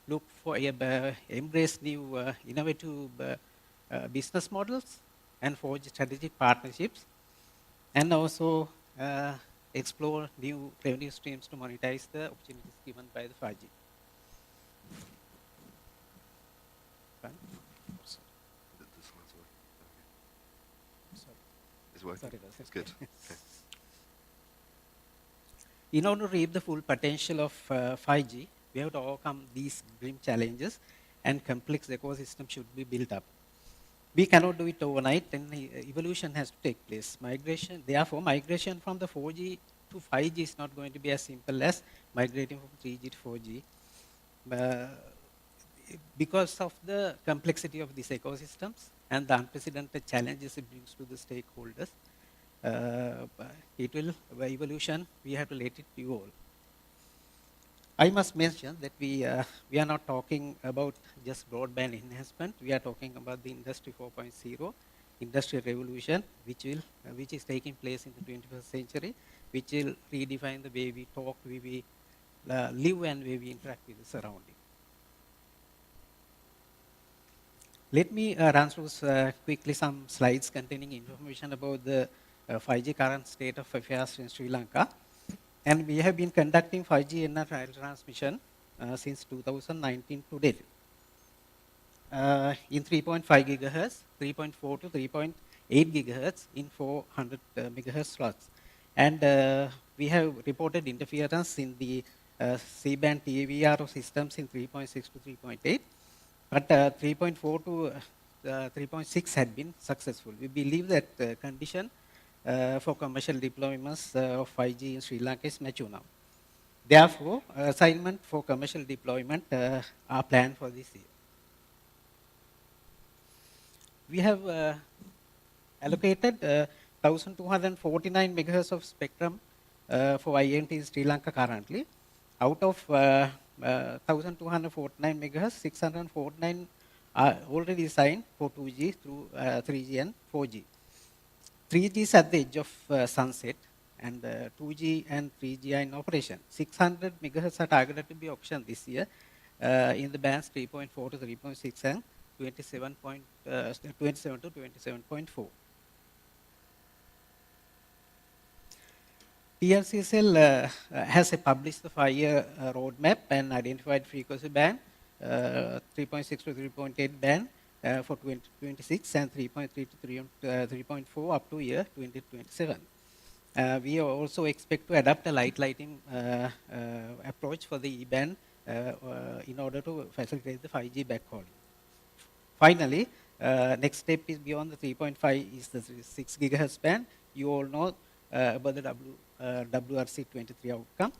look for embrace new innovative business models and forge strategic partnerships, and also explore new revenue streams to monetize the opportunities given by the 5G. It's good. Okay. In order to reap the full potential of 5G, we have to overcome these grim challenges, and complex ecosystem should be built up. We cannot do it overnight, and evolution has to take place. Therefore, migration from the 4G to 5G is not going to be as simple as migrating from 3G to 4G. Because of the complexity of these ecosystems and the unprecedented challenges it brings to the stakeholders, evolution, we have to let it evolve. I must mention that we are not talking about just broadband enhancement. We are talking about the Industry 4.0, industrial revolution, which is taking place in the 21st century, which will redefine the way we talk, way we live, and way we interact with the surrounding. Let me run through quickly some slides containing information about the 5G current state of affairs in Sri Lanka. And we have been conducting 5G NR trial transmission since 2019 to date. In 3.5 gigahertz, 3.4 to 3.8 gigahertz in 400 megahertz slots. And we have reported interference in the C-band TAVR systems in 3.6 to 3.8. But 3.4 to 3.6 had been successful. We believe that condition for commercial deployments of 5G in Sri Lanka is mature now. Therefore, assignment for commercial deployment are planned for this year. We have allocated 1,249 megahertz of spectrum for INT in Sri Lanka currently. Out of 1,249 megahertz, 649 are already signed for 2G through 3G and 4G. 3G is at the edge of sunset, and 2G and 3G are in operation. 600 megahertz are targeted to be auctioned this year in the bands 3.4 to 3.6 and 27 to 27.4. PMCSL has published the 5-year roadmap and identified frequency band 3.6 to 3.8 band for 2026 and 3.3 to 3.4 up to year 2027. We also expect to adopt a lighting approach for the E-band in order to facilitate the 5G backhauling. Finally, next step is beyond the 3.5 is the 6 gigahertz band. You all know about the WRC23 outcome.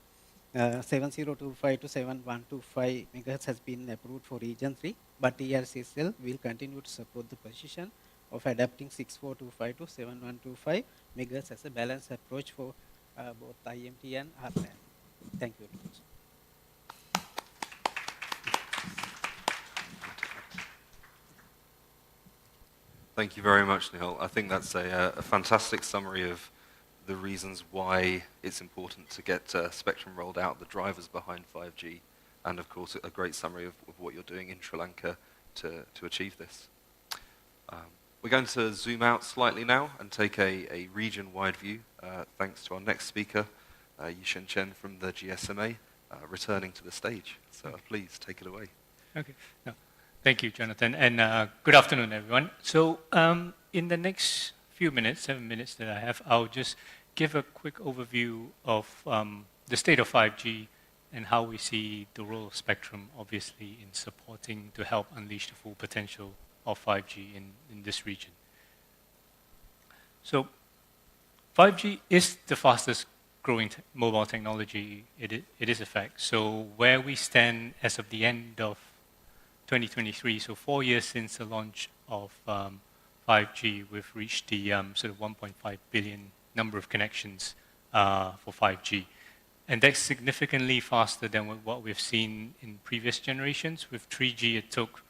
7025 to 7125 megahertz has been approved for region 3, but ERCSL will continue to support the position of adapting 6425 to 7125 megahertz as a balanced approach for both IMT and RLAN. Thank you very much. Thank you very much, Nihal. I think that's a fantastic summary of the reasons why it's important to get spectrum rolled out, the drivers behind 5G, and of course a great summary of what you're doing in Sri Lanka to achieve this. We're going to zoom out slightly now and take a region-wide view, thanks to our next speaker, Yishen Chen from the GSMA, returning to the stage. So please take it away. Okay. No. Thank you, Jonathan, and good afternoon, everyone. So in the next few minutes, 7 minutes that I have, I'll just give a quick overview of the state of 5G and how we see the role of spectrum, obviously, in supporting to help unleash the full potential of 5G in this region. So 5G is the fastest growing mobile technology. It is a fact. So where we stand as of the end of 2023, so 4 years since the launch of 5G, we've reached the sort of 1.5 billion number of connections for 5G. And that's significantly faster than what we've seen in previous generations. With 3G, it took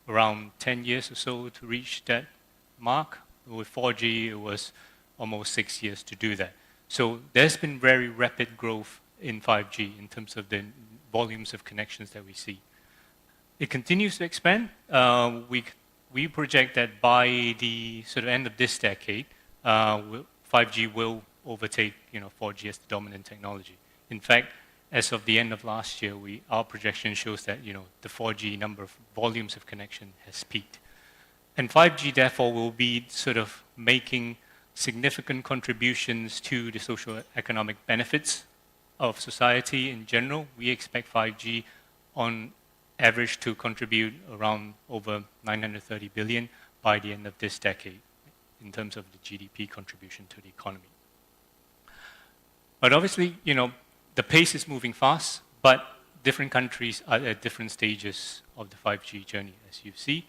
around 10 years or so to reach that mark. With 4G, it was almost 6 years to do that. So there's been very rapid growth in 5G in terms of the volumes of connections that we see. It continues to expand. We project that by the sort of end of this decade, 5G will overtake 4G as the dominant technology. In fact, as of the end of last year, our projection shows that the 4G number of volumes of connection has peaked. And 5G, therefore, will be sort of making significant contributions to the social economic benefits of society in general. We expect 5G on average to contribute around over 930 billion by the end of this decade in terms of the GDP contribution to the economy. But obviously, the pace is moving fast, but different countries are at different stages of the 5G journey, as you see.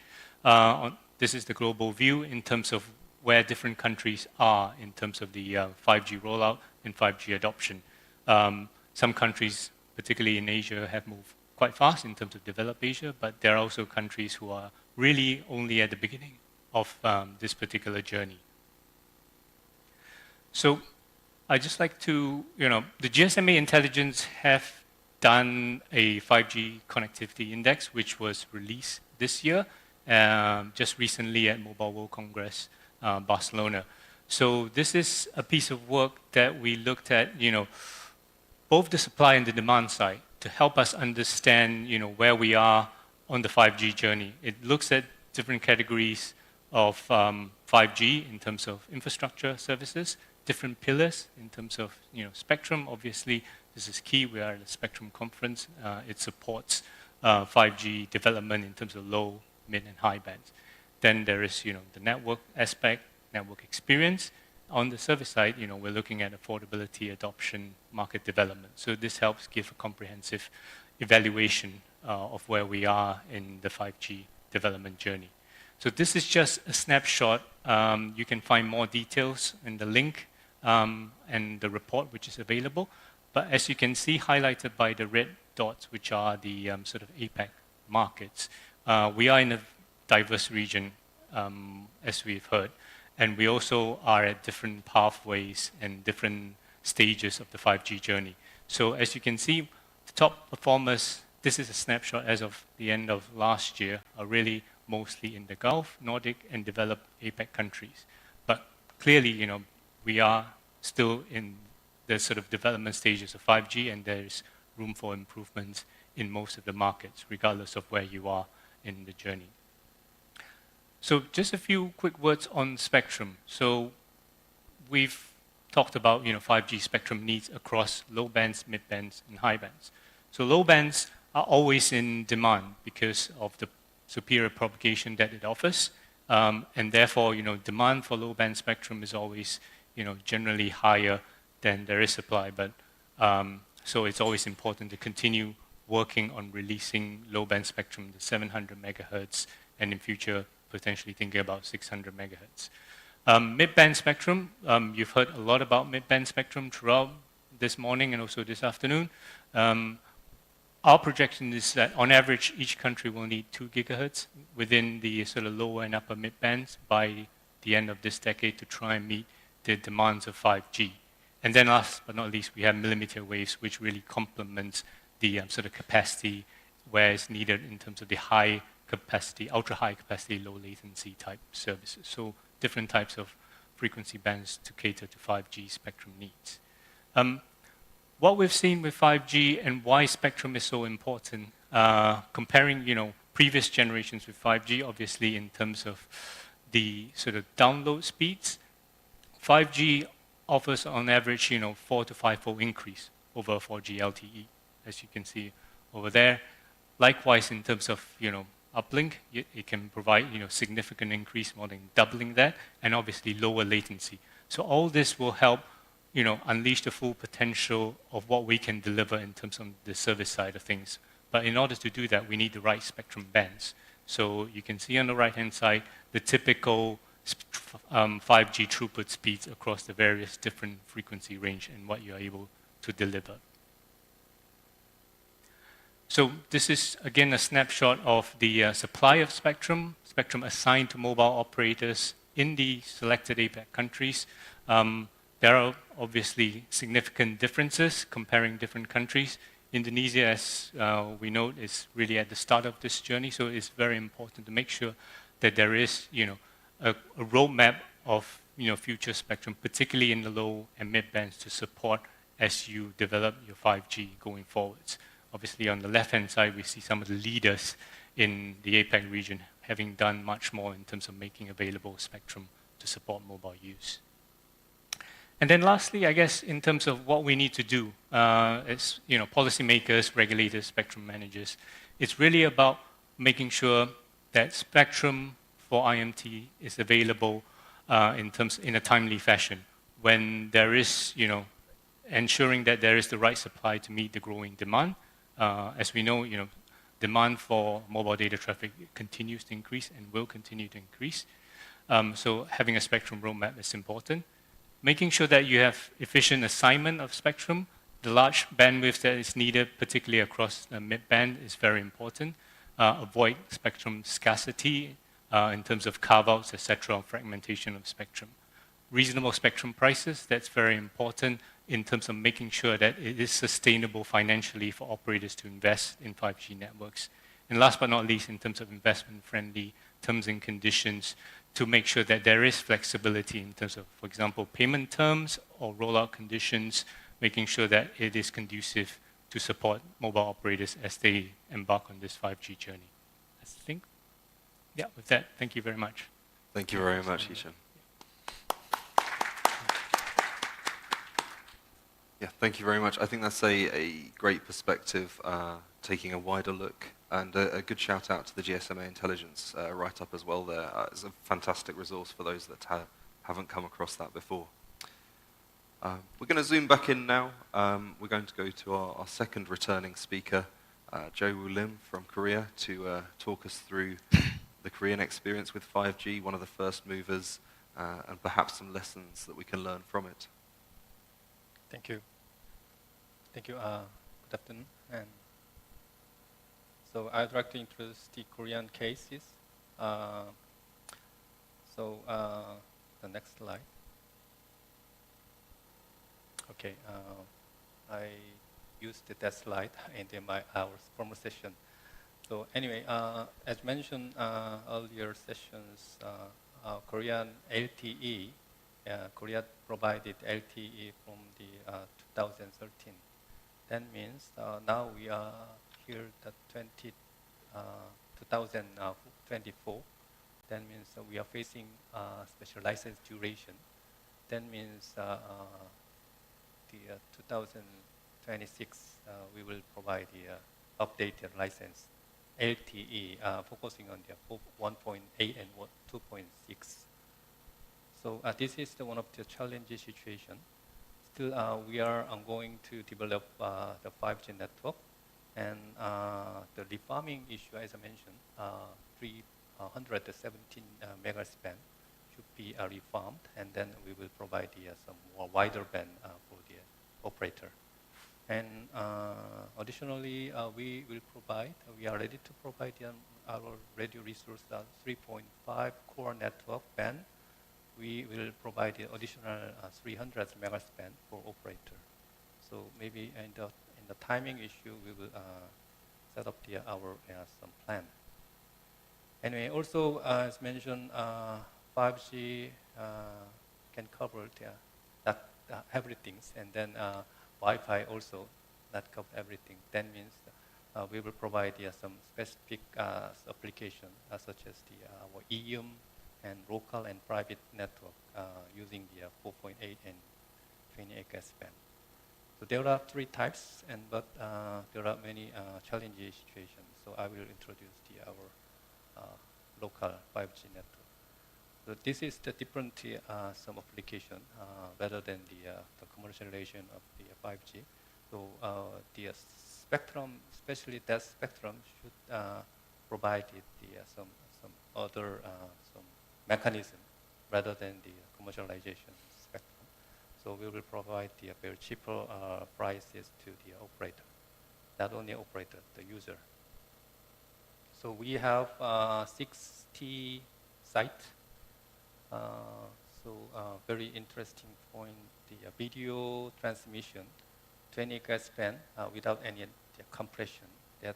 This is the global view in terms of where different countries are in terms of the 5G rollout and 5G adoption. Some countries, particularly in Asia, have moved quite fast in terms of developed Asia, but there are also countries who are really only at the beginning of this particular journey. So I'd just like to, the GSMA Intelligence have done a 5G connectivity index, which was released this year, just recently at Mobile World Congress, Barcelona. So this is a piece of work that we looked at, both the supply and the demand side to help us understand, where we are on the 5G journey. It looks at different categories of 5G in terms of infrastructure services, different pillars in terms of spectrum. Obviously, this is key. We are at a spectrum conference. It supports 5G development in terms of low, mid, and high bands. Then there is the network aspect, network experience. On the service side, we're looking at affordability, adoption, market development. So this helps give a comprehensive evaluation of where we are in the 5G development journey. So this is just a snapshot. You can find more details in the link and the report which is available. But as you can see, highlighted by the red dots, which are the sort of APAC markets, we are in a diverse region, as we've heard. And we also are at different pathways and different stages of the 5G journey. So as you can see, the top performers, this is a snapshot as of the end of last year, are really mostly in the Gulf, Nordic, and developed APAC countries. But clearly, we are still in the sort of development stages of 5G, and there is room for improvements in most of the markets, regardless of where you are in the journey. So just a few quick words on spectrum. So we've talked about 5G spectrum needs across low bands, mid bands, and high bands. So low bands are always in demand because of the superior propagation that it offers. And therefore, demand for low-band spectrum is always, generally higher than there is supply. But so it's always important to continue working on releasing low-band spectrum, the 700 megahertz, and in future, potentially thinking about 600 megahertz. Mid-band spectrum, you've heard a lot about mid-band spectrum throughout this morning and also this afternoon. Our projection is that on average, each country will need 2 gigahertz within the sort of lower and upper mid-bands by the end of this decade to try and meet the demands of 5G. And then last but not least, we have millimeter waves, which really complements the sort of capacity where it's needed in terms of the high capacity, ultra high capacity, low latency type services. So different types of frequency bands to cater to 5G spectrum needs. What we've seen with 5G and why spectrum is so important, comparing, previous generations with 5G, obviously in terms of the sort of download speeds, 5G offers on average, 4 to 5-fold increase over 4G LTE, as you can see over there. Likewise, in terms of, uplink, it can provide, significant increase, more than doubling that, and obviously lower latency. So all this will help, unleash the full potential of what we can deliver in terms of the service side of things. But in order to do that, we need the right spectrum bands. So you can see on the right-hand side, the typical 5G throughput speeds across the various different frequency range and what you're able to deliver. So this is, again, a snapshot of the supply of spectrum assigned to mobile operators in the selected APAC countries. There are obviously significant differences comparing different countries. Indonesia, as we know, is really at the start of this journey, so it's very important to make sure that there is, a roadmap of, future spectrum, particularly in the low and mid bands, to support as you develop your 5G going forwards. Obviously, on the left-hand side, we see some of the leaders in the APAC region having done much more in terms of making available spectrum to support mobile use. And then lastly, I guess, in terms of what we need to do as policymakers, regulators, spectrum managers, it's really about making sure that spectrum for IMT is available in a timely fashion. When there is, ensuring that there is the right supply to meet the growing demand. As we know, demand for mobile data traffic continues to increase and will continue to increase. So having a spectrum roadmap is important. Making sure that you have efficient assignment of spectrum, the large bandwidth that is needed, particularly across the mid-band, is very important. Avoid spectrum scarcity in terms of carve-outs, etc., fragmentation of spectrum. Reasonable spectrum prices, that's very important in terms of making sure that it is sustainable financially for operators to invest in 5G networks. And last but not least, in terms of investment-friendly terms and conditions, to make sure that there is flexibility in terms of, for example, payment terms or rollout conditions, making sure that it is conducive to support mobile operators as they embark on this 5G journey. I think, with that, thank you very much. Thank you very much, Hisham. Yeah, thank you very much. I think that's a great perspective, taking a wider look, and a good shout out to the GSMA Intelligence write-up as well there. It's a fantastic resource for those that haven't come across that before. We're going to zoom back in now. We're going to go to our second returning speaker, Jo-Woo Lim from Korea, to talk us through the Korean experience with 5G, one of the first movers, and perhaps some lessons that we can learn from it. Thank you. Thank you. Good afternoon. And so I'd like to introduce the Korean cases. The next slide. Okay. I used that slide in our former session. So anyway, as mentioned earlier sessions, Korean LTE, Korea provided LTE from the 2013. That means now we are here at 2024. That means we are facing special license duration. That means the 2026 we will provide the updated license, LTE, focusing on the 1.8 and 2.6. So this is one of the challenging situation. Still, we are going to develop the 5G network, and the refarming issue, as I mentioned, 317 megahertz band should be refarmed, and then we will provide some more wider band for the operator. And additionally, we are ready to provide our radio resource 3.5 core network band. We will provide the additional 300 megahertz band for operator. So maybe in the timing issue, we will set up our some plan. Anyway, also as mentioned, 5G can cover that everything, and then Wi-Fi also not cover everything. That means we will provide some specific application such as our EUM and local and private network using the 4.8 and 28 band. So there are three types, but there are many challenging situations. So I will introduce our local 5G network. So this is the different some application rather than the commercialization of the 5G. So the spectrum, especially that spectrum, should provide some other some mechanism rather than the commercialization spectrum. So we will provide the very cheaper prices to the operator, not only operator, the user. So we have 60 sites. Very interesting point, the video transmission, 20 gigahertz band without any compression. That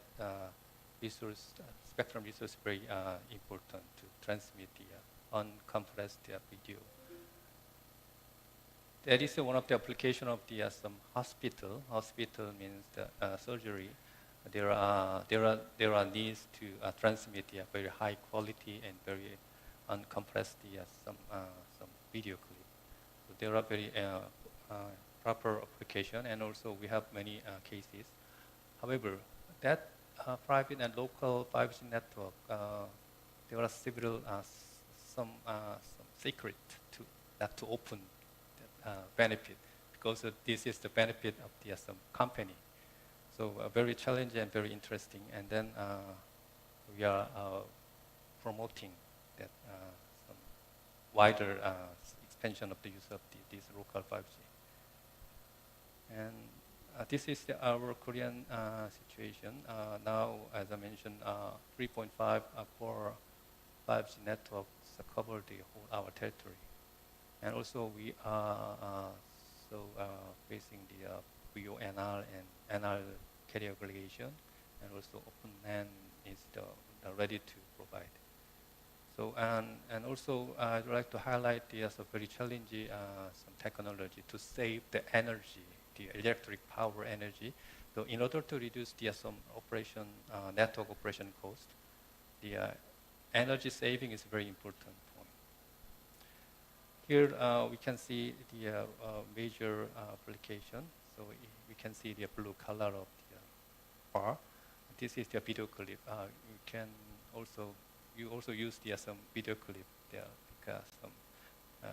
spectrum resource is very important to transmit the uncompressed video. That is one of the application of the some hospital. Hospital means the surgery. There are needs to transmit very high quality and very uncompressed some video clip. So there are very proper application, and also we have many cases. However, that private and local 5G network, there are several some secret to open that benefit, because this is the benefit of the some company. So very challenging and very interesting. And then we are promoting that some wider expansion of the use of this local 5G. And this is our Korean situation. Now, as I mentioned, 3.5 core 5G networks cover the whole our territory. And also we are facing the VONR and NR carrier aggregation, and also Open LAN is ready to provide. So and also I'd like to highlight some very challenging some technology to save the energy, the electric power energy. So in order to reduce some operation network operation cost, the energy saving is a very important point. Here we can see the major application. So we can see the blue color of the bar. This is the video clip. You also use some video clip there, because some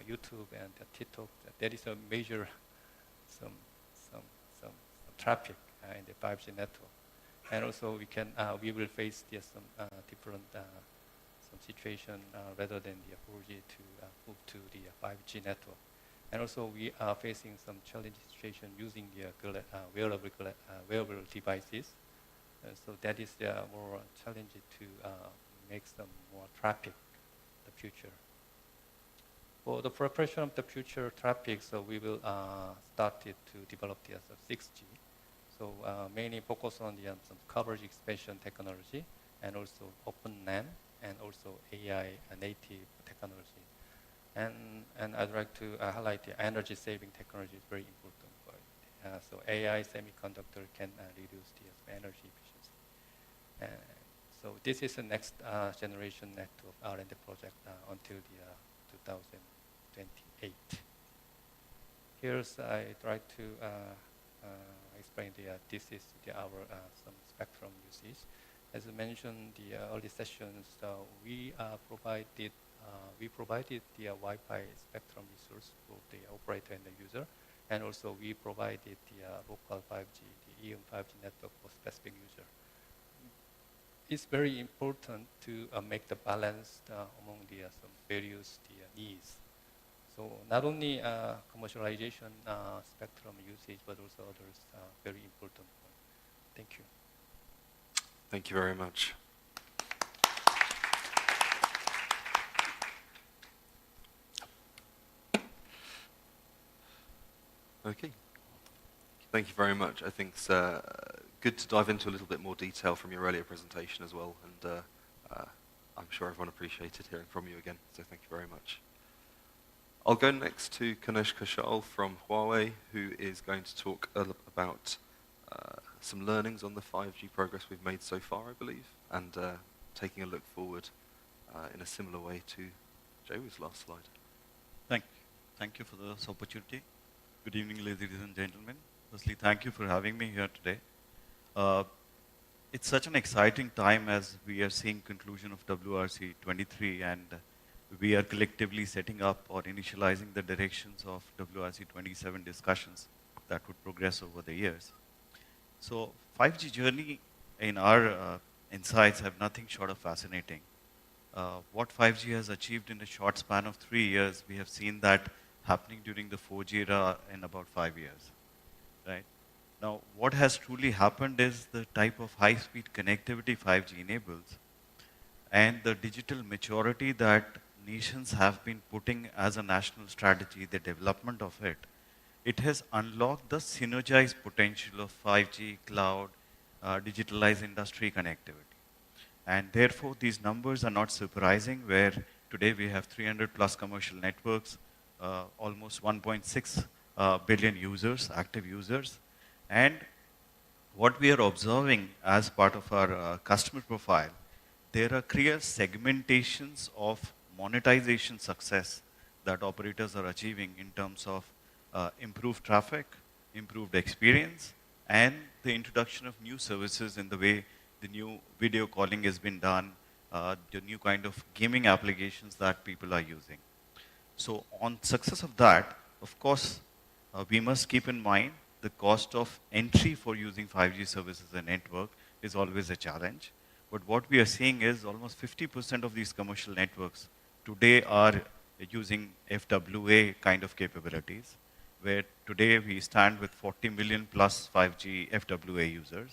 YouTube and TikTok. There is a major some traffic in the 5G network, and also we will face some different some situation rather than the 4G to move to the 5G network. And also we are facing some challenging situation using the wearable devices. So that is more challenging to make some more traffic in the future. For the preparation of the future traffic, so we will start to develop the 6G. So mainly focus on the some coverage expansion technology, and also Open LAN, and also AI native technology. And I'd like to highlight the energy saving technology is very important for it. So AI semiconductor can reduce the energy efficiency. So this is the next generation network R&D project until the 2028. Here's I try to explain this is our some spectrum usage. As I mentioned the early sessions, we provided the Wi-Fi spectrum resource for the operator and the user, and also we provided the local 5G, the EM 5G network for specific user. It's very important to make the balance among the some various needs. So not only commercialization spectrum usage, but also others very important point. Thank you. Thank you very much. Okay. Thank you very much. I think it's good to dive into a little bit more detail from your earlier presentation as well, and I'm sure everyone appreciated hearing from you again, so thank you very much. I'll go next to Kanesh Kaushal from Huawei, who is going to talk about some learnings on the 5G progress we've made so far, I believe, and taking a look forward in a similar way to Joey's last slide. Thank you for this opportunity. Good evening, ladies and gentlemen. Firstly, thank you for having me here today. It's such an exciting time as we are seeing conclusion of WRC 23, and we are collectively setting up or initializing the directions of WRC 27 discussions that would progress over the years. So 5G journey in our insights have nothing short of fascinating. What 5G has achieved in a short span of 3 years, we have seen that happening during the 4G era in about 5 years, right? Now, what has truly happened is the type of high-speed connectivity 5G enables and the digital maturity that nations have been putting as a national strategy, the development of it, it has unlocked the synergized potential of 5G, cloud, digitalized industry connectivity. And therefore, these numbers are not surprising, where today we have 300 plus commercial networks, almost 1.6 billion users, active users. And what we are observing as part of our customer profile, there are clear segmentations of monetization success that operators are achieving in terms of improved traffic, improved experience, and the introduction of new services in the way the new video calling has been done, the new kind of gaming applications that people are using. So on success of that, of course, we must keep in mind the cost of entry for using 5G services and network is always a challenge. But what we are seeing is almost 50% of these commercial networks today are using FWA kind of capabilities, where today we stand with 40 million plus 5G FWA users.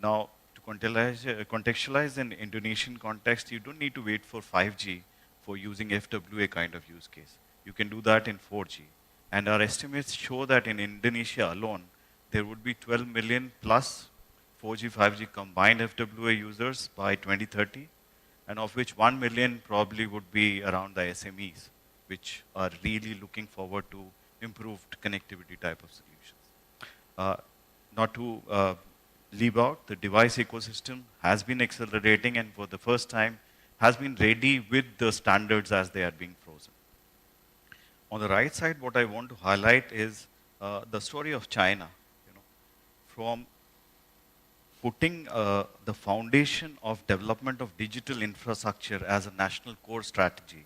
Now, to contextualize in Indonesian context, you don't need to wait for 5G for using FWA kind of use case. You can do that in 4G. And our estimates show that in Indonesia alone, there would be 12 million plus 4G, 5G combined FWA users by 2030, and of which 1 million probably would be around the SMEs, which are really looking forward to improved connectivity type of solutions. Not to leave out, the device ecosystem has been accelerating, and for the first time has been ready with the standards as they are being frozen. On the right side, what I want to highlight is the story of China. From putting the foundation of development of digital infrastructure as a national core strategy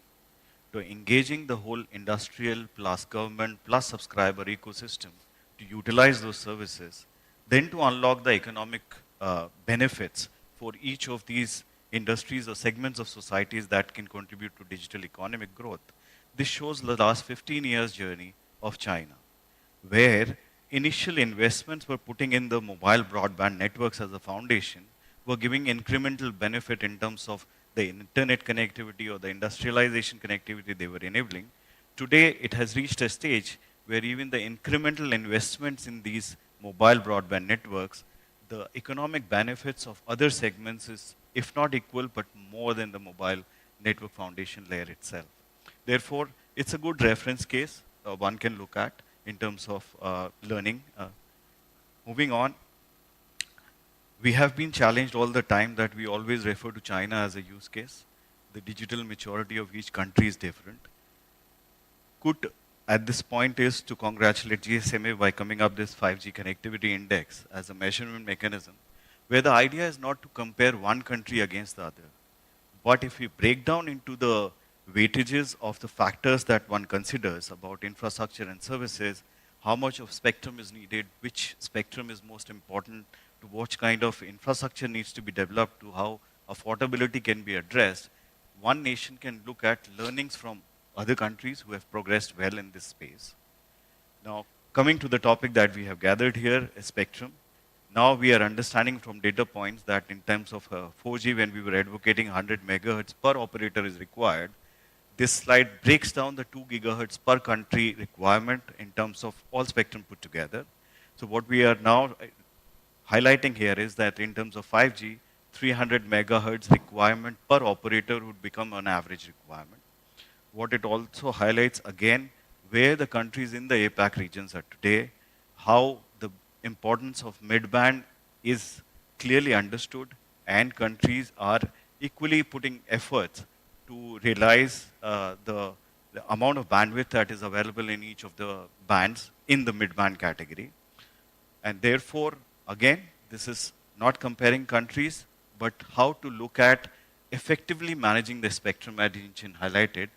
to engaging the whole industrial plus government plus subscriber ecosystem to utilize those services, then to unlock the economic benefits for each of these industries or segments of societies that can contribute to digital economic growth. This shows the last 15 years journey of China, where initial investments were putting in the mobile broadband networks as a foundation, were giving incremental benefit in terms of the internet connectivity or the industrialization connectivity they were enabling. Today, it has reached a stage where even the incremental investments in these mobile broadband networks, the economic benefits of other segments is, if not equal, but more than the mobile network foundation layer itself. Therefore, it's a good reference case one can look at in terms of learning. Moving on, we have been challenged all the time that we always refer to China as a use case. The digital maturity of each country is different. Could at this point is to congratulate GSMA by coming up this 5G connectivity index as a measurement mechanism, where the idea is not to compare one country against the other. But if we break down into the weightages of the factors that one considers about infrastructure and services, how much of spectrum is needed, which spectrum is most important, to what kind of infrastructure needs to be developed, to how affordability can be addressed, one nation can look at learnings from other countries who have progressed well in this space. Now, coming to the topic that we have gathered here is spectrum. Now we are understanding from data points that in terms of 4G, when we were advocating 100 megahertz per operator is required, this slide breaks down the 2 gigahertz per country requirement in terms of all spectrum put together. So what we are now highlighting here is that in terms of 5G, 300 megahertz requirement per operator would become an average requirement. What it also highlights again, where the countries in the APAC regions are today, how the importance of midband is clearly understood, and countries are equally putting efforts to realize the amount of bandwidth that is available in each of the bands in the midband category. And therefore, again, this is not comparing countries, but how to look at effectively managing the spectrum, as Jinchin highlighted,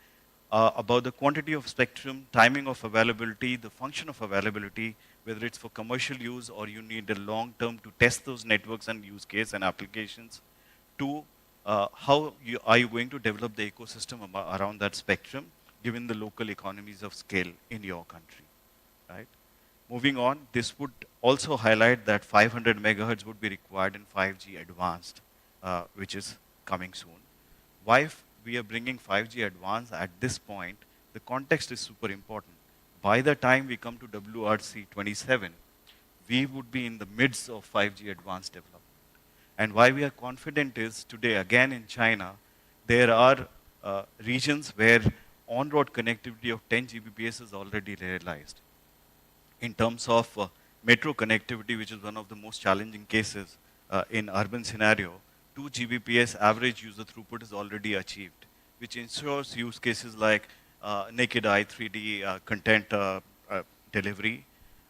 about the quantity of spectrum, timing of availability, the function of availability, whether it's for commercial use or you need a long term to test those networks and use case and applications, to how are you going to develop the ecosystem around that spectrum, given the local economies of scale in your country, right? Moving on, this would also highlight that 500 megahertz would be required in 5G advanced, which is coming soon. Why we are bringing 5G advanced at this point, the context is super important. By the time we come to WRC 27, we would be in the midst of 5G advanced development. And why we are confident is today, again in China, there are regions where on-road connectivity of 10 Gbps is already realized. In terms of metro connectivity, which is one of the most challenging cases in urban scenario, 2 Gbps average user throughput is already achieved, which ensures use cases like naked eye 3D content delivery.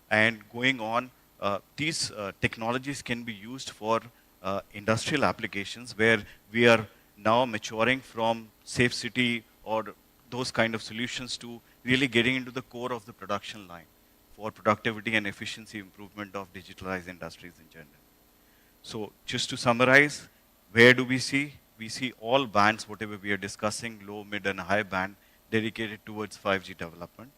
And going on, these technologies can be used for industrial applications, where we are now maturing from safe city or those kind of solutions to really getting into the core of the production line for productivity and efficiency improvement of digitalized industries in general. So just to summarize, where do we see? We see all bands, whatever we are discussing, low, mid, and high band, dedicated towards 5G development.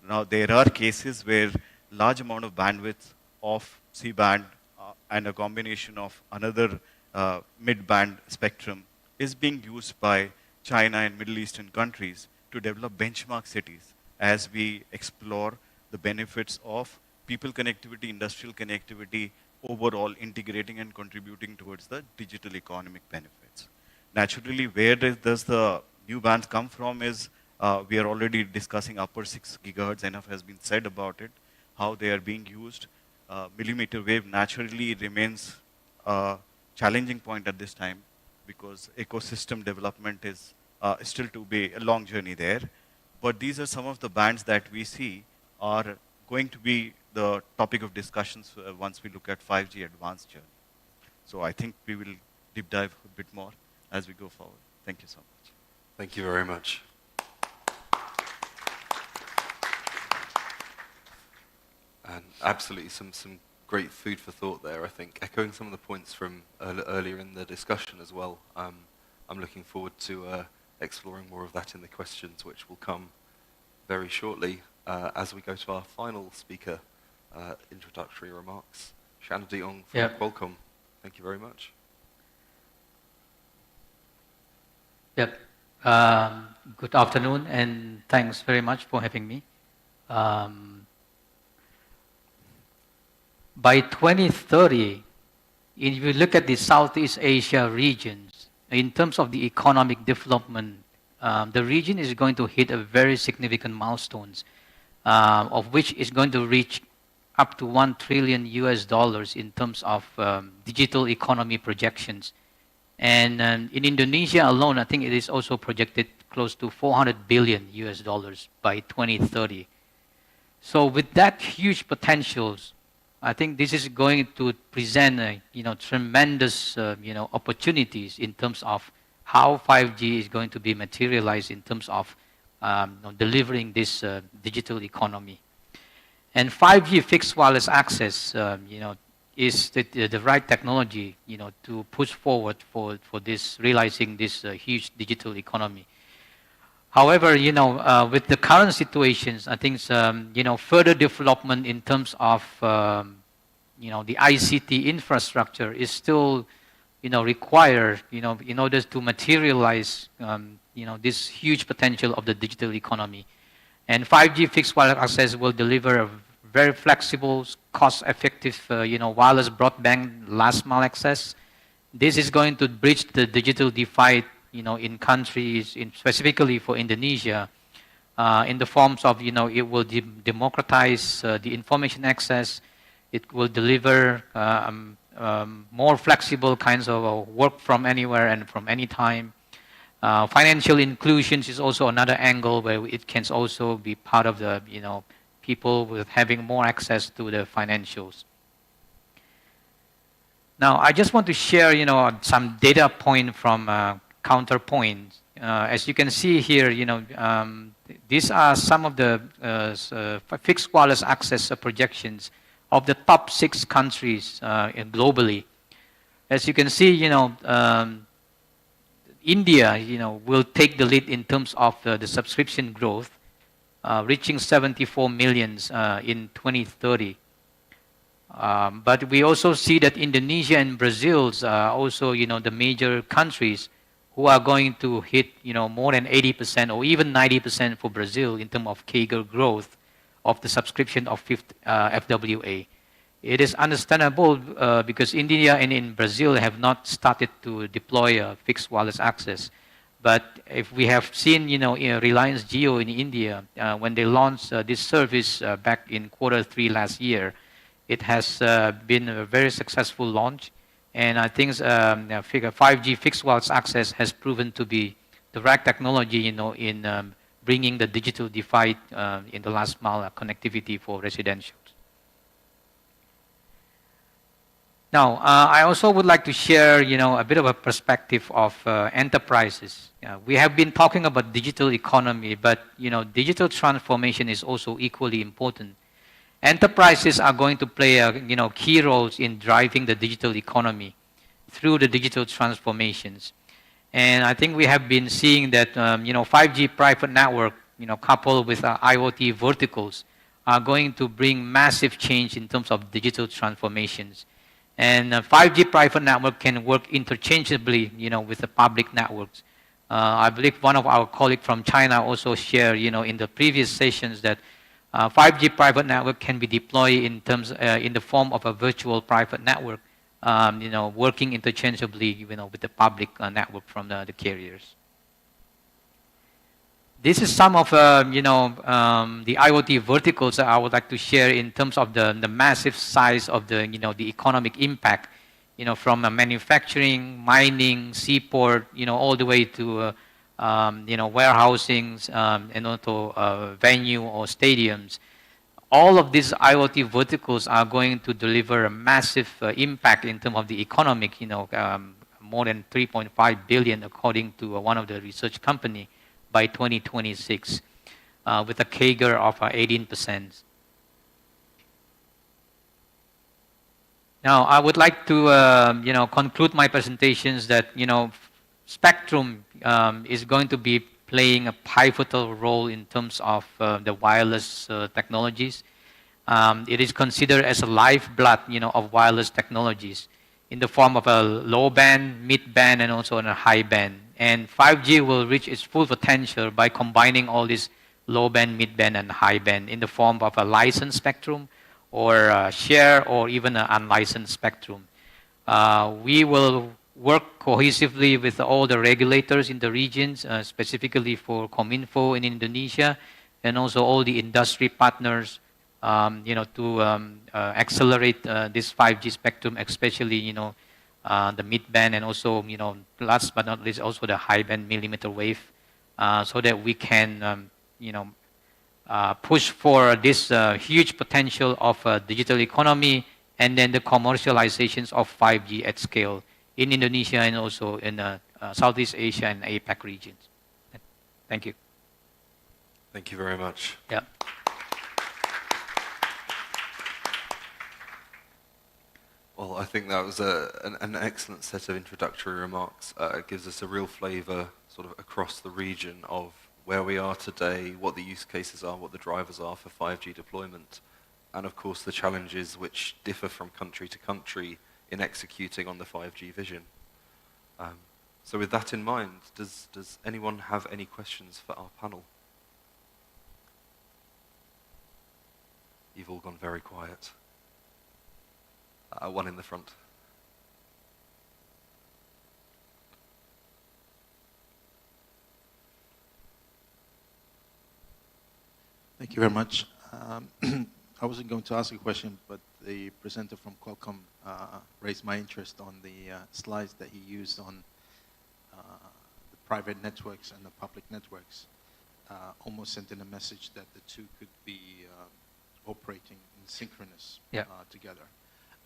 Now, there are cases where large amount of bandwidth of C-band and a combination of another mid-band spectrum is being used by China and Middle Eastern countries to develop benchmark cities as we explore the benefits of people connectivity, industrial connectivity, overall integrating and contributing towards the digital economic benefits. Naturally, where does the new bands come from is we are already discussing upper 6 gigahertz. Enough has been said about it, how they are being used. Millimeter wave naturally remains a challenging point at this time because ecosystem development is still to be a long journey there. But these are some of the bands that we see are going to be the topic of discussions once we look at 5G advanced journey. So I think we will deep dive a bit more as we go forward. Thank you so much. Thank you very much. And absolutely some great food for thought there, I think, echoing some of the points from earlier in the discussion as well. I'm looking forward to exploring more of that in the questions, which will come very shortly as we go to our final speaker, introductory remarks. Shanna Deong from Qualcomm. Thank you very much. Yep. Good afternoon, and thanks very much for having me. By 2030, if you look at the Southeast Asia regions, in terms of the economic development, the region is going to hit a very significant milestones, of which is going to reach up to $1 trillion in terms of digital economy projections. And in Indonesia alone, I think it is also projected close to 400 billion US dollars by 2030. So with that huge potentials, I think this is going to present tremendous opportunities in terms of how 5G is going to be materialized in terms of delivering this digital economy. And 5G fixed wireless access, is the right technology, to push forward for this, realizing this huge digital economy. However, with the current situations, I think, further development in terms of, the ICT infrastructure is still, required, in order to materialize, this huge potential of the digital economy. And 5G fixed wireless access will deliver a very flexible, cost-effective, wireless broadband last mile access. This is going to bridge the digital divide, in countries, specifically for Indonesia, in the forms of, it will democratize the information access. It will deliver more flexible kinds of work from anywhere and from any time. Financial inclusion is also another angle where it can also be part of the, people with having more access to the financials. Now, I just want to share, some data point from Counterpoint. As you can see here, these are some of the fixed wireless access projections of the top 6 countries globally. As you can see, India, will take the lead in terms of the subscription growth, reaching 74 million in 2030. But we also see that Indonesia and Brazil are also, the major countries who are going to hit, more than 80% or even 90% for Brazil in terms of CAGR growth of the subscription of FWA. It is understandable because India and in Brazil have not started to deploy fixed wireless access. But if we have seen, Reliance Jio in India, when they launched this service back in Q3 last year, it has been a very successful launch. And I think 5G fixed wireless access has proven to be the right technology, in bringing the digital divide in the last mile connectivity for residential. Now, I also would like to share, a bit of a perspective of enterprises. We have been talking about digital economy, but, digital transformation is also equally important. Enterprises are going to play, key roles in driving the digital economy through the digital transformations. And I think we have been seeing that, 5G private network, coupled with IoT verticals, are going to bring massive change in terms of digital transformations. And 5G private network can work interchangeably, with the public networks. I believe one of our colleagues from China also shared, in the previous sessions that 5G private network can be deployed in terms, in the form of a virtual private network, working interchangeably, with the public network from the carriers. This is some of, the IoT verticals that I would like to share in terms of the massive size of the, the economic impact, from manufacturing, mining, seaport, all the way to, warehousing, and also venue or stadiums. All of these IoT verticals are going to deliver a massive impact in terms of the economic, more than 3.5 billion according to one of the research company by 2026, with a CAGR of 18%. Now, I would like to, conclude my presentations that, spectrum is going to be playing a pivotal role in terms of the wireless technologies. It is considered as a lifeblood, of wireless technologies in the form of a low band, mid band, and also in a high band. And 5G will reach its full potential by combining all these low band, mid band, and high band in the form of a licensed spectrum or share or even an unlicensed spectrum. We will work cohesively with all the regulators in the regions, specifically for Kominfo in Indonesia, and also all the industry partners, to accelerate this 5G spectrum, especially, the midband, and also, last but not least, also the high band millimeter wave, so that we can, push for this huge potential of digital economy, and then the commercializations of 5G at scale in Indonesia and also in Southeast Asia and APAC regions. Thank you. Thank you very much. Yeah. Well, I think that was an excellent set of introductory remarks. It gives us a real flavour sort of across the region of where we are today, what the use cases are, what the drivers are for 5G deployment, and of course the challenges which differ from country to country in executing on the 5G vision. So with that in mind, does anyone have any questions for our panel? You've all gone very quiet. One in the front. Thank you very much. I wasn't going to ask a question, but the presenter from Qualcomm raised my interest on the slides that he used on the private networks and the public networks, almost sent in a message that the two could be operating in synchronous together.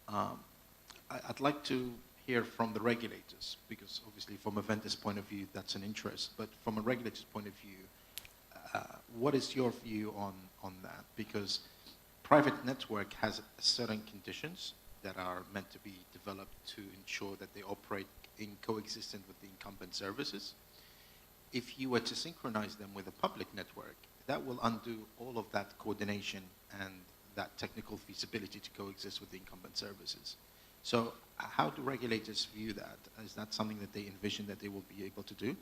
I'd like to hear from the regulators, because obviously from a vendor's point of view, that's an interest, but from a regulator's point of view, what is your view on that? Because private network has certain conditions that are meant to be developed to ensure that they operate in coexistence with the incumbent services. If you were to synchronize them with a public network, that will undo all of that coordination and that technical feasibility to coexist with the incumbent services. So how do regulators view that? Is that something that they envision that they will be able to do?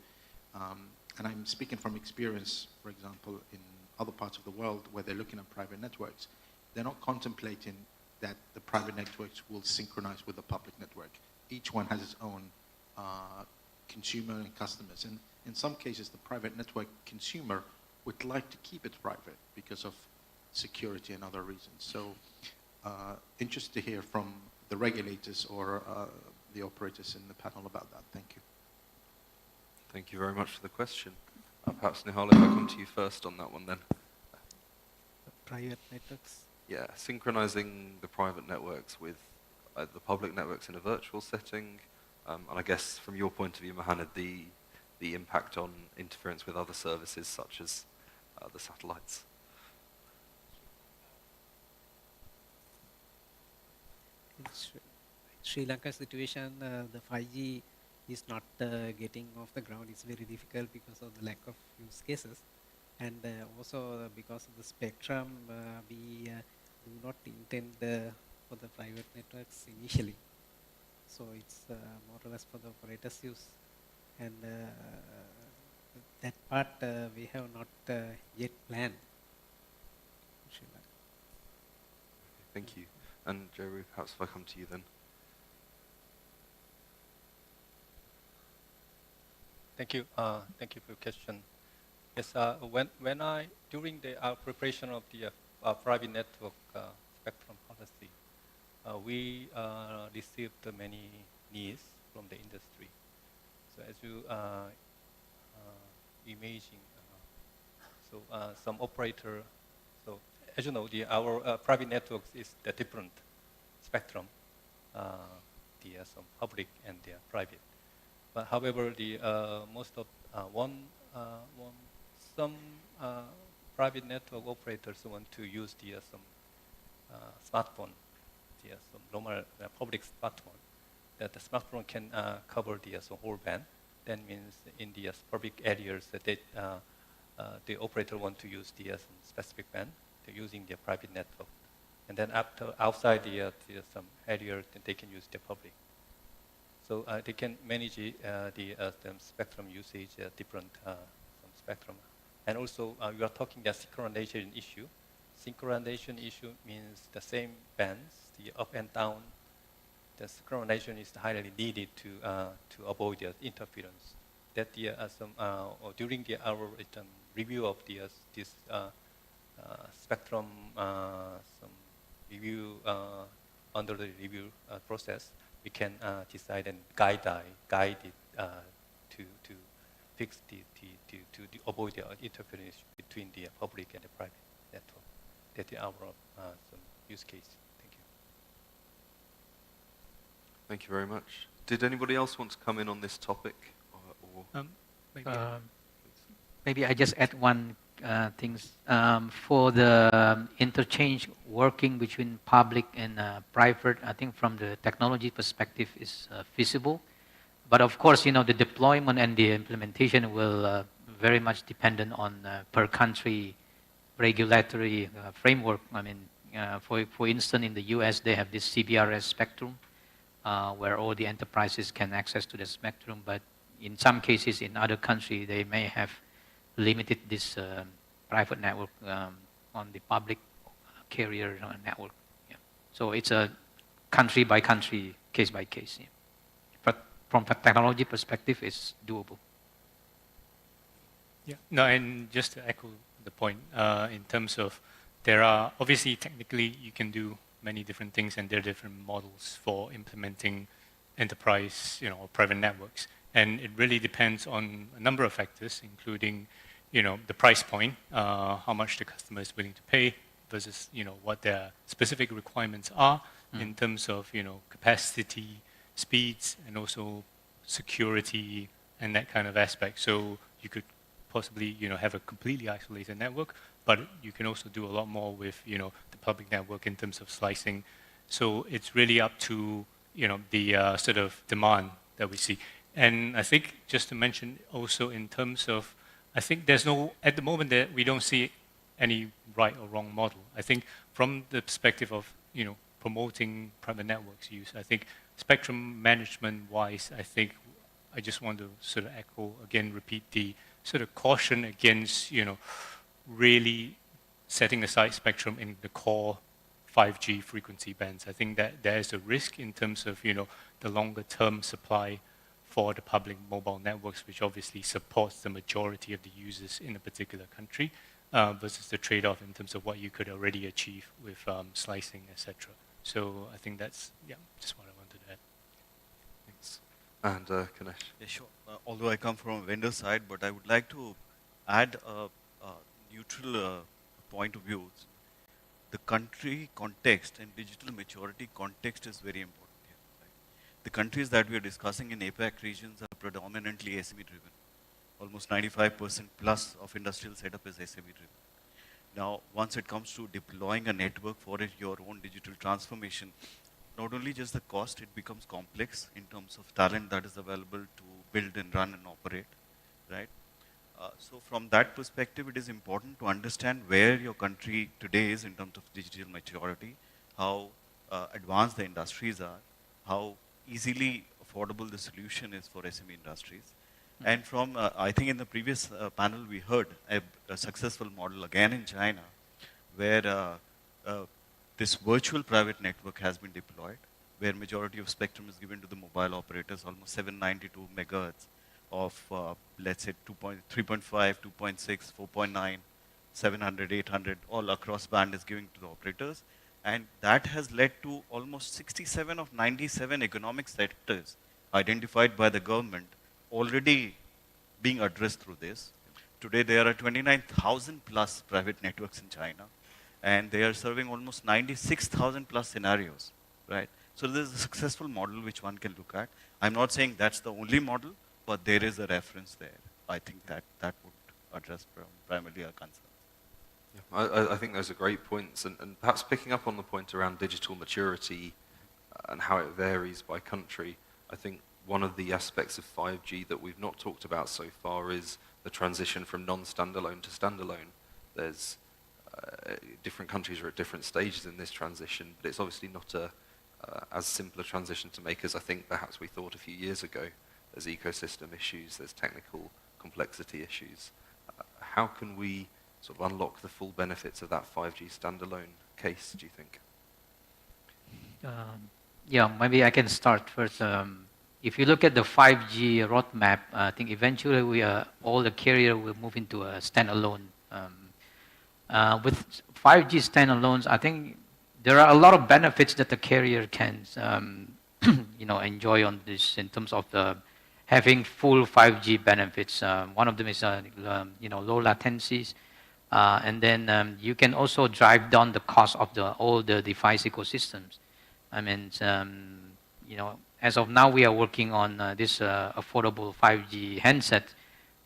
And I'm speaking from experience, for example, in other parts of the world where they're looking at private networks. They're not contemplating that the private networks will synchronize with the public network. Each one has its own consumer and customers. And in some cases, the private network consumer would like to keep it private because of security and other reasons. So interested to hear from the regulators or the operators in the panel about that. Thank you. Thank you very much for the question. Perhaps Nihal, if I come to you first on that one then. Private networks? Yeah, synchronizing the private networks with the public networks in a virtual setting, and I guess from your point of view, Mohammed, the impact on interference with other services such as the satellites. In Sri Lanka situation, the 5G is not getting off the ground. It's very difficult because of the lack of use cases, and also because of the spectrum, we do not intend for the private networks initially. So it's more or less for the operators' use, and that part we have not yet planned. Thank you. And Jerry, perhaps if I come to you then. Thank you. Thank you for your question. Yes, during the preparation of the private network spectrum policy, we received many needs from the industry. So as you imagine, some operator. So as you know, our private networks is the different spectrum, some public and private. But however, most of some private network operators want to use some smartphone, some normal public smartphone, that the smartphone can cover some whole band. That means in the public areas that the operator want to use some specific band, they're using their private network, and then outside some area, then they can use the public. So they can manage the spectrum usage, different spectrum. And also, we are talking the synchronization issue. Synchronization issue means the same bands, the up and down. The synchronization is highly needed to avoid the interference. That during our review of this spectrum, some review under the review process, we can decide and guide it to fix to avoid the interference between the public and the private network. That is our some use case. Thank you. Thank you very much. Did anybody else want to come in on this topic? Maybe I just add one thing. For the interchange working between public and private, I think from the technology perspective is feasible. But of course, you know, the deployment and the implementation will very much dependent on per country regulatory framework. I mean, for instance, in the US, they have this CBRS spectrum where all the enterprises can access to the spectrum. But in some cases, in other countries, they may have limited this private network on the public carrier network. Yeah. So it's a country by country, case by case. Yeah. But from a technology perspective, it's doable. Yeah. No, and just to echo the point, in terms of there are obviously technically you can do many different things, and there are different models for implementing enterprise, you know, or private networks, and it really depends on a number of factors, including, you know, the price point, how much the customer is willing to pay versus, you know, what their specific requirements are in terms of, you know, capacity, speeds, and also security and that kind of aspect. So you could possibly, you know, have a completely isolated network, but you can also do a lot more with, you know, the public network in terms of slicing. So it's really up to, you know, the sort of demand that we see. And I think just to mention also in terms of, I think there's no, at the moment that we don't see any right or wrong model. I think from the perspective of, you know, promoting private networks use, I think spectrum management wise, I think I just want to sort of echo again, repeat the sort of caution against, you know, really setting aside spectrum in the core 5G frequency bands. I think that there is a risk in terms of, you know, the longer term supply for the public mobile networks, which obviously supports the majority of the users in a particular country, versus the trade-off in terms of what you could already achieve with slicing, etc. So I think that's, yeah, just what I wanted to add. Thanks. And Kanesh? Yeah, sure. Although I come from a vendor side, but I would like to add a neutral point of view. The country context and digital maturity context is very important. The countries that we are discussing in APAC regions are predominantly SME driven. Almost 95% plus of industrial setup is SME driven. Now, once it comes to deploying a network for your own digital transformation, not only just the cost, it becomes complex in terms of talent that is available to build and run and operate, right? So from that perspective, it is important to understand where your country today is in terms of digital maturity, how advanced the industries are, how easily affordable the solution is for SME industries. And from, I think in the previous panel, we heard a successful model again in China, where this virtual private network has been deployed, where majority of spectrum is given to the mobile operators, almost 792 megahertz of, let's say, 3.5, 2.6, 4.9, 700, 800, all across band is given to the operators. And that has led to almost 67 of 97 economic sectors identified by the government already being addressed through this. Today there are 29,000 plus private networks in China, and they are serving almost 96,000 plus scenarios, right? So this is a successful model which one can look at. I'm not saying that's the only model, but there is a reference there. I think that would address primarily our concerns. Yeah, I think those are great points, and perhaps picking up on the point around digital maturity and how it varies by country, I think one of the aspects of 5G that we've not talked about so far is the transition from non-standalone to standalone. There's different countries are at different stages in this transition, but it's obviously not as simple a transition to make as I think perhaps we thought a few years ago. There's ecosystem issues, there's technical complexity issues. How can we sort of unlock the full benefits of that 5G standalone case, do you think? Yeah, maybe I can start first. If you look at the 5G roadmap, I think eventually all the carrier will move into a standalone. With 5G standalones, I think there are a lot of benefits that the carrier can enjoy on this in terms of the having full 5G benefits. One of them is low latencies, and then you can also drive down the cost of all the device ecosystems. I mean, as of now, we are working on this affordable 5G handset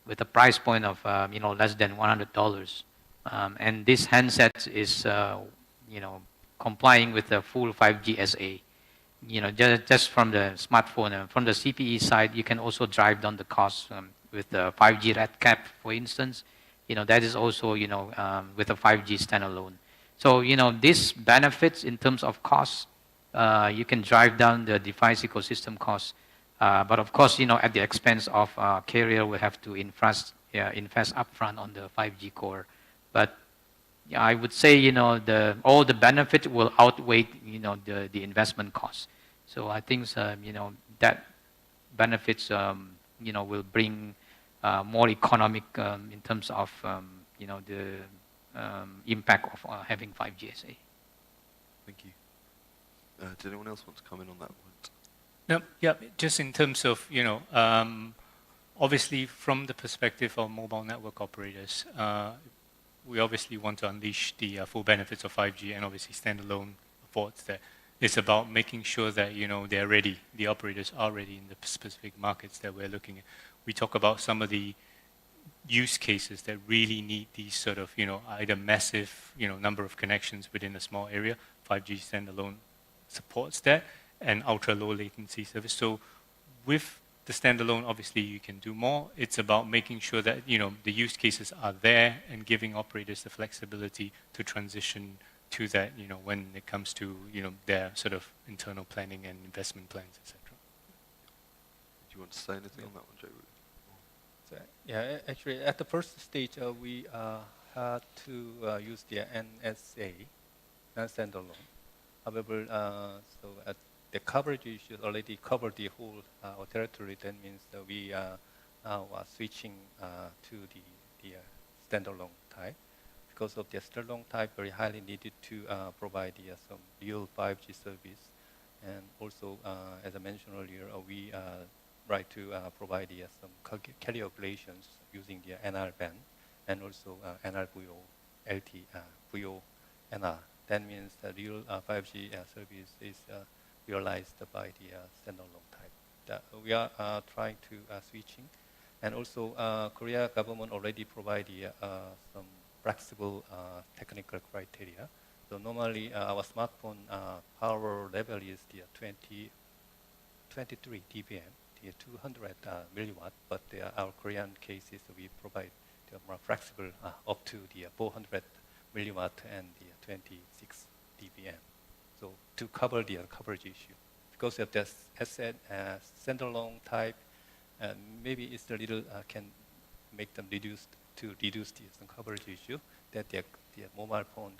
with a price point of less than $100, and this handset is complying with the full 5G SA. Just from the smartphone and from the CPE side, you can also drive down the cost with the 5G red cap, for instance. That is also with a 5G standalone. So these benefits in terms of cost, you can drive down the device ecosystem costs. But of course, at the expense of carrier, we have to invest upfront on the 5G core. But I would say, all the benefit will outweigh, the investment costs. So I think, that benefits, will bring more economic in terms of, the impact of having 5G SA. Thank you. Did anyone else want to come in on that point? No, yeah, just in terms of, obviously from the perspective of mobile network operators, we obviously want to unleash the full benefits of 5G, and obviously standalone affords that. It's about making sure that they're ready. The operators are ready in the specific markets that we're looking at. We talk about some of the use cases that really need these sort of either massive number of connections within a small area. 5G standalone supports that, and ultra low latency service. So with the standalone, obviously you can do more. It's about making sure that the use cases are there and giving operators the flexibility to transition to that when it comes to their sort of internal planning and investment plans, etc. Do you want to say anything on that one, Jay? So, yeah, actually at the first stage we had to use the NSA, non-standalone. However, so at the coverage issue already covered the whole territory. That means that we are now switching to the standalone type. Because of the standalone type, very highly needed to provide some real 5G service. And also, as I mentioned earlier, we try to provide some carrier operations using the NR band and also NR-VO, LT, VO, NR. That means the real 5G service is realized by the standalone type. We are trying to switching. And also, Korea government already provided some flexible technical criteria. So normally our smartphone power level is the 23 dBm, the 200 milliwatt, but our Korean cases we provide the more flexible up to the 400 milliwatt and the 26 dBm. So to cover the coverage issue. Because of the standalone type, maybe it's a little can make them reduce the coverage issue, that the mobile phone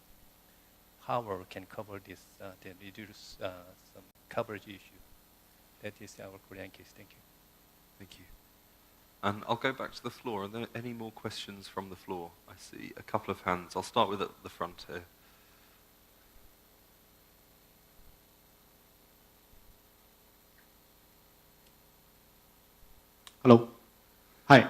power can cover this, then reduce some coverage issue. That is our Korean case. Thank you. Thank you. And I'll go back to the floor. Are there any more questions from the floor? I see a couple of hands. I'll start with at the front here. Hello. Hi.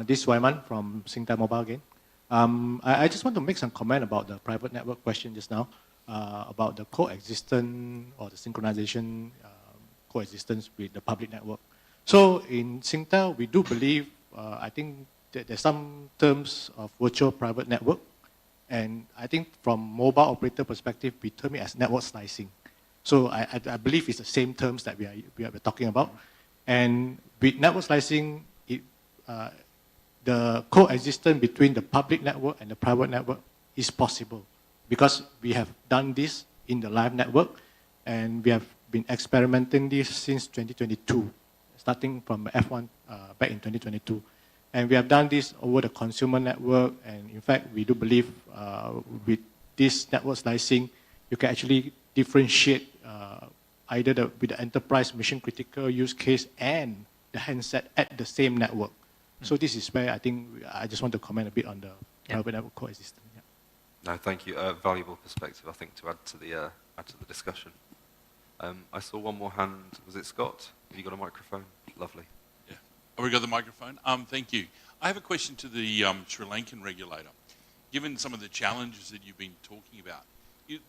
This is Wyman from Singtel Mobile again. I just want to make some comment about the private network question just now, about the coexistence or the synchronization coexistence with the public network. So in Singtel, we do believe, I think that there's some terms of virtual private network, and I think from mobile operator perspective, we term it as network slicing. So I believe it's the same terms that we are talking about. And with network slicing, the coexistence between the public network and the private network is possible because we have done this in the live network, and we have been experimenting this since 2022, starting from F1 back in 2022. And we have done this over the consumer network, and in fact, we do believe with this network slicing, you can actually differentiate either with the enterprise mission critical use case and the handset at the same network. So this is where I think I just want to comment a bit on the private network coexistence. Yeah. No, thank you. Valuable perspective, I think, to add to the discussion. I saw one more hand. Was it Scott? Have you got a microphone? Lovely. Yeah. Have we got the microphone? Thank you. I have a question to the Sri Lankan regulator. Given some of the challenges that you've been talking about,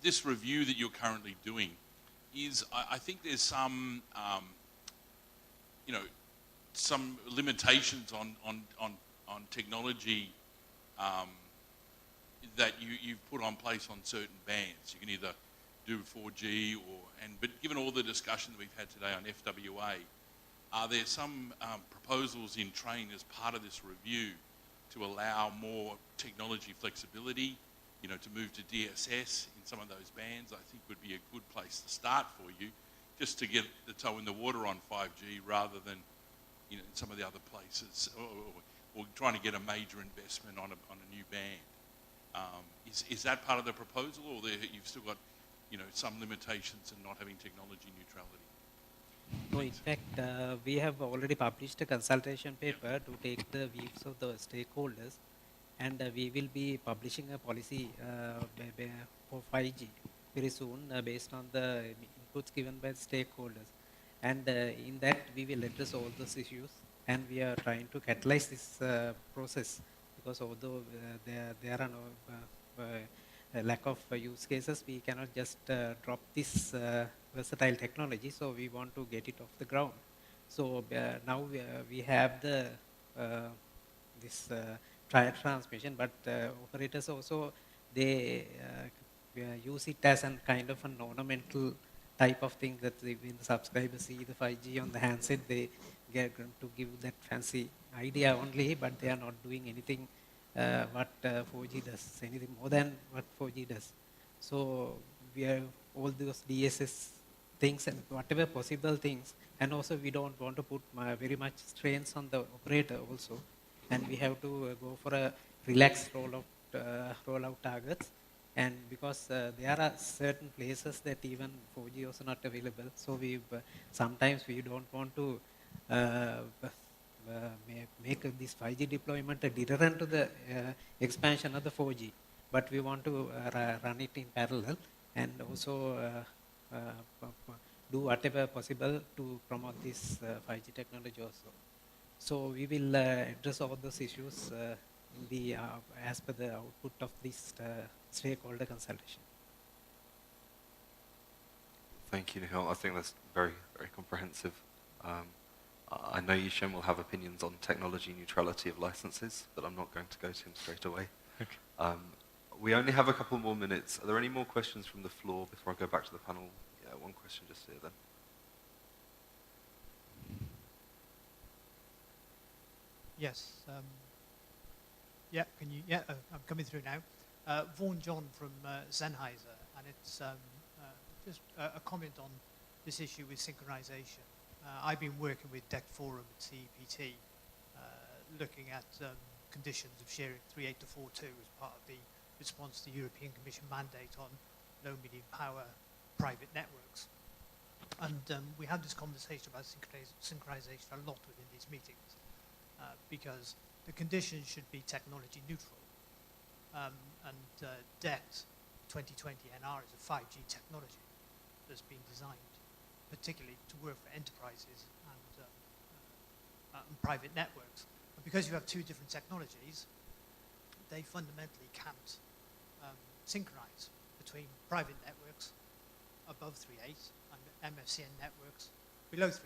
this review that you're currently doing is, I think there's some, some limitations on technology that you've put on place on certain bands. You can either do 4G but given all the discussion that we've had today on FWA, are there some proposals in train as part of this review to allow more technology flexibility, to move to DSS in some of those bands? I think would be a good place to start for you, just to get the toe in the water on 5G rather than, in some of the other places, or trying to get a major investment on a new band. Is that part of the proposal, or you've still got, some limitations in not having technology neutrality? No, in fact, we have already published a consultation paper to take the views of the stakeholders, and we will be publishing a policy for 5G very soon based on the inputs given by the stakeholders. And in that, we will address all those issues, and we are trying to catalyze this process, because although there are no lack of use cases, we cannot just drop this versatile technology, so we want to get it off the ground. So now we have the this trial transmission, but operators also, they use it as a kind of an ornamental type of thing, that when the subscribers see the 5G on the handset, they get to give that fancy idea only, but they are not doing anything what 4G does, anything more than what 4G does. So we have all those DSS things and whatever possible things, and also we don't want to put very much strains on the operator also, and we have to go for a relaxed rollout targets, and because there are certain places that even 4G also not available, so we sometimes we don't want to make this 5G deployment a deterrent to the expansion of the 4G, but we want to run it in parallel, and also do whatever possible to promote this 5G technology also. So we will address all those issues in the as per the output of this stakeholder consultation. Thank you, Nihal. I think that's very, very comprehensive. I know Yishem will have opinions on technology neutrality of licenses, but I'm not going to go to him straight away. Okay. We only have a couple more minutes. Are there any more questions from the floor before I go back to the panel? Yeah, one question just here then. Yes. Yeah, can you? Yeah, I'm coming through now. Vaughan John from Sennheiser, and it's just a comment on this issue with synchronization. I've been working with DEC Forum at CEPT, looking at conditions of sharing 3.8.4.2 as part of the response to the European Commission mandate on low medium power private networks. And we had this conversation about synchronization a lot within these meetings, because the conditions should be technology neutral. And DEC 2020 NR is a 5G technology that's been designed particularly to work for enterprises and private networks. But because you have two different technologies, they fundamentally can't synchronize between private networks above 3.8 and MFCN networks below 3.8.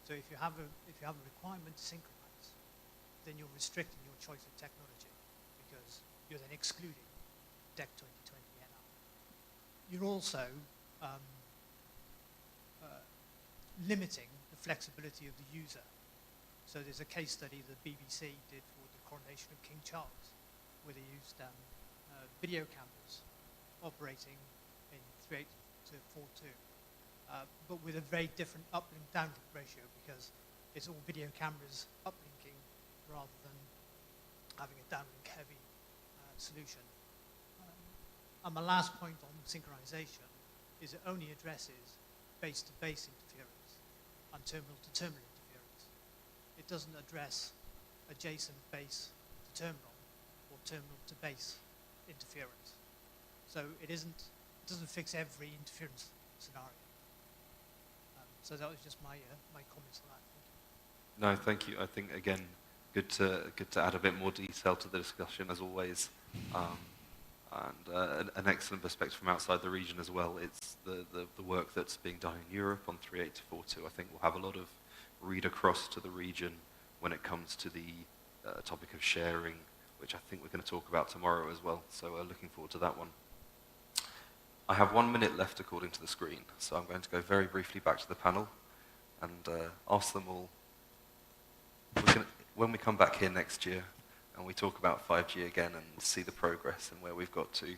So if you have a requirement to synchronize, then you're restricting your choice of technology, because you're then excluding DEC 2020 NR. You're also limiting the flexibility of the user. So there's a case study the BBC did for the coronation of King Charles, where they used video cameras operating in 3.8 to 4.2, but with a very different uplink downlink ratio, because it's all video cameras uplinking rather than having a downlink heavy solution. And my last point on synchronization is it only addresses base-to-base interference and terminal-to-terminal interference. It doesn't address adjacent base to terminal or terminal-to-base interference. So it doesn't fix every interference scenario. So that was just my comments on that. No, thank you. I think, again, good to add a bit more detail to the discussion, as always. And an excellent perspective from outside the region as well. It's the work that's being done in Europe on 38242. I think we'll have a lot of read across to the region when it comes to the topic of sharing, which I think we're going to talk about tomorrow as well. So looking forward to that one. I have 1 minute left according to the screen, so I'm going to go very briefly back to the panel and ask them all, when we come back here next year and we talk about 5G again and see the progress and where we've got to,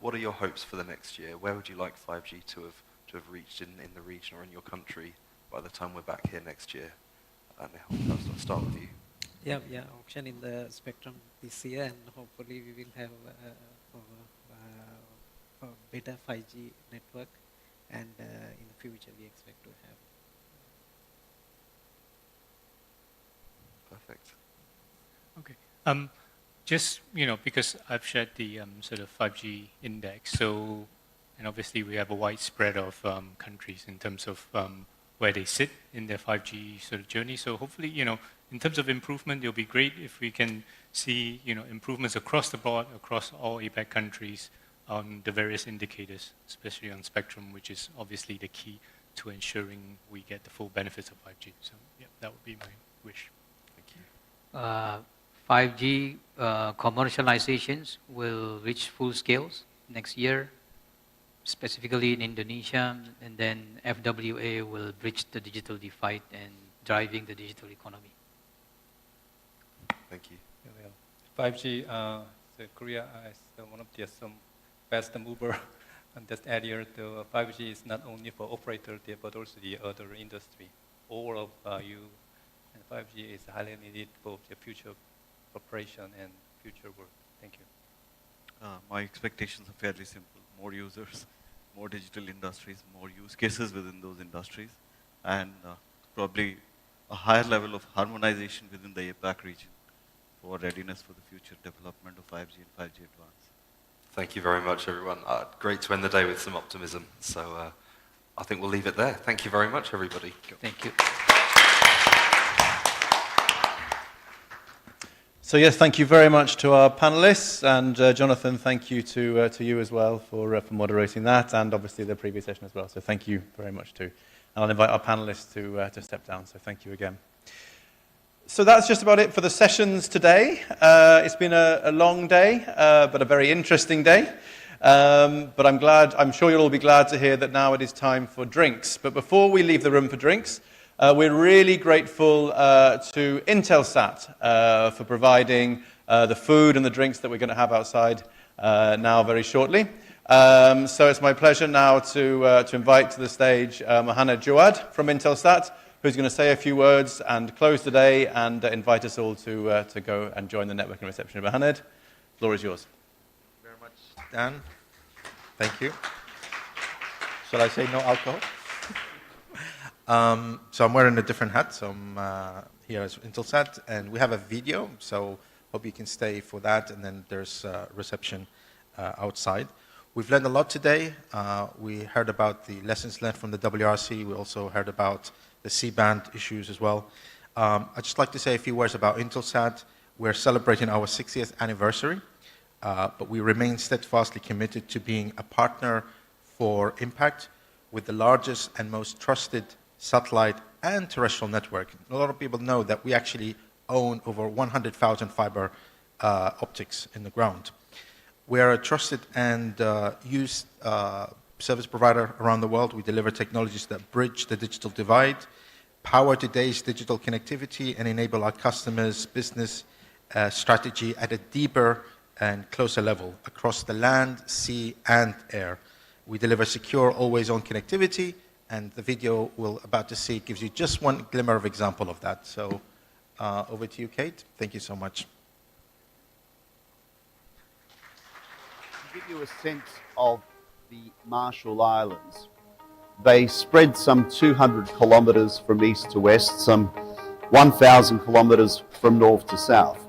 what are your hopes for the next year? Where would you like 5G to have reached in the region or in your country by the time we're back here next year? And I'll start with you. Yeah, auction in the spectrum this year, and hopefully we will have a better 5G network, and in the future we expect to have. Perfect. Okay. Just, because I've shared the sort of 5G index, so, and obviously we have a wide spread of countries in terms of where they sit in their 5G sort of journey. So hopefully, in terms of improvement, it'll be great if we can see, improvements across the board, across all APAC countries on the various indicators, especially on spectrum, which is obviously the key to ensuring we get the full benefits of 5G. So yeah, that would be my wish. Thank you. 5G commercializations will reach full scales next year, specifically in Indonesia, and then FWA will bridge the digital divide and driving the digital economy. Thank you. 5G, so Korea is one of the fast mover in this area. The 5G is not only for operator there, but also the other industry. All of you, and 5G is highly needed for the future operation and future work. Thank you. My expectations are fairly simple. More users, more digital industries, more use cases within those industries, and probably a higher level of harmonization within the APAC region for readiness for the future development of 5G and 5G Advanced. Thank you very much, everyone. Great to end the day with some optimism. So I think we'll leave it there. Thank you very much, everybody. Thank you. So yes, thank you very much to our panelists, and Jonathan, thank you to you as well for moderating that, and obviously the previous session as well. So thank you very much too. And I'll invite our panelists to step down. So thank you again. So that's just about it for the sessions today. It's been a long day, but a very interesting day. But I'm sure you'll all be glad to hear that now it is time for drinks. But before we leave the room for drinks, we're really grateful to Intelsat for providing the food and the drinks that we're going to have outside now very shortly. So it's my pleasure now to invite to the stage Mohamed Jawad from Intelsat, who's going to say a few words and close the day and invite us all to go and join the networking reception. Mohamed, the floor is yours. Thank you very much, Dan. Thank you. Shall I say no alcohol? So I'm wearing a different hat. So I'm here as Intelsat, and we have a video. So hope you can stay for that. And then there's reception outside. We've learned a lot today. We heard about the lessons learned from the WRC. We also heard about the C-band issues as well. I'd just like to say a few words about Intelsat. We're celebrating our 60th anniversary, but we remain steadfastly committed to being a partner for impact with the largest and most trusted satellite and terrestrial network. A lot of people know that we actually own over 100,000 fiber optics in the ground. We are a trusted and used service provider around the world. We deliver technologies that bridge the digital divide, power today's digital connectivity, and enable our customers' business strategy at a deeper and closer level across the land, sea, and air. We deliver secure, always-on connectivity, and the video we're about to see gives you just one glimmer of example of that. So over to you, Kate. Thank you so much. To give you a sense of the Marshall Islands, they spread some 200 kilometres from east to west, some 1,000 kilometres from north to south.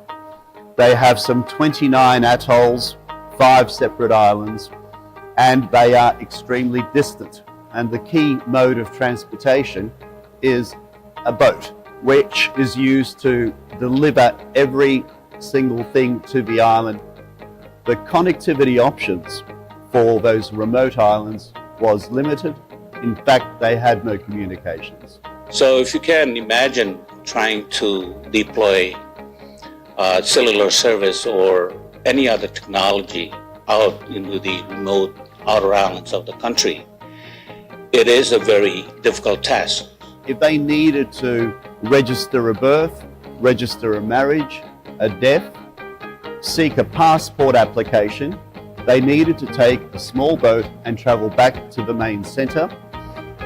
They have some 29 atolls, 5 separate islands, and they are extremely distant and the key mode of transportation is a boat, which is used to deliver every single thing to the island. The connectivity options for those remote islands was limited. In fact, they had no communications. So if you can imagine trying to deploy cellular service or any other technology out into the remote outer islands of the country, it is a very difficult task. If they needed to register a birth, register a marriage, a death, seek a passport application, they needed to take a small boat and travel back to the main centre.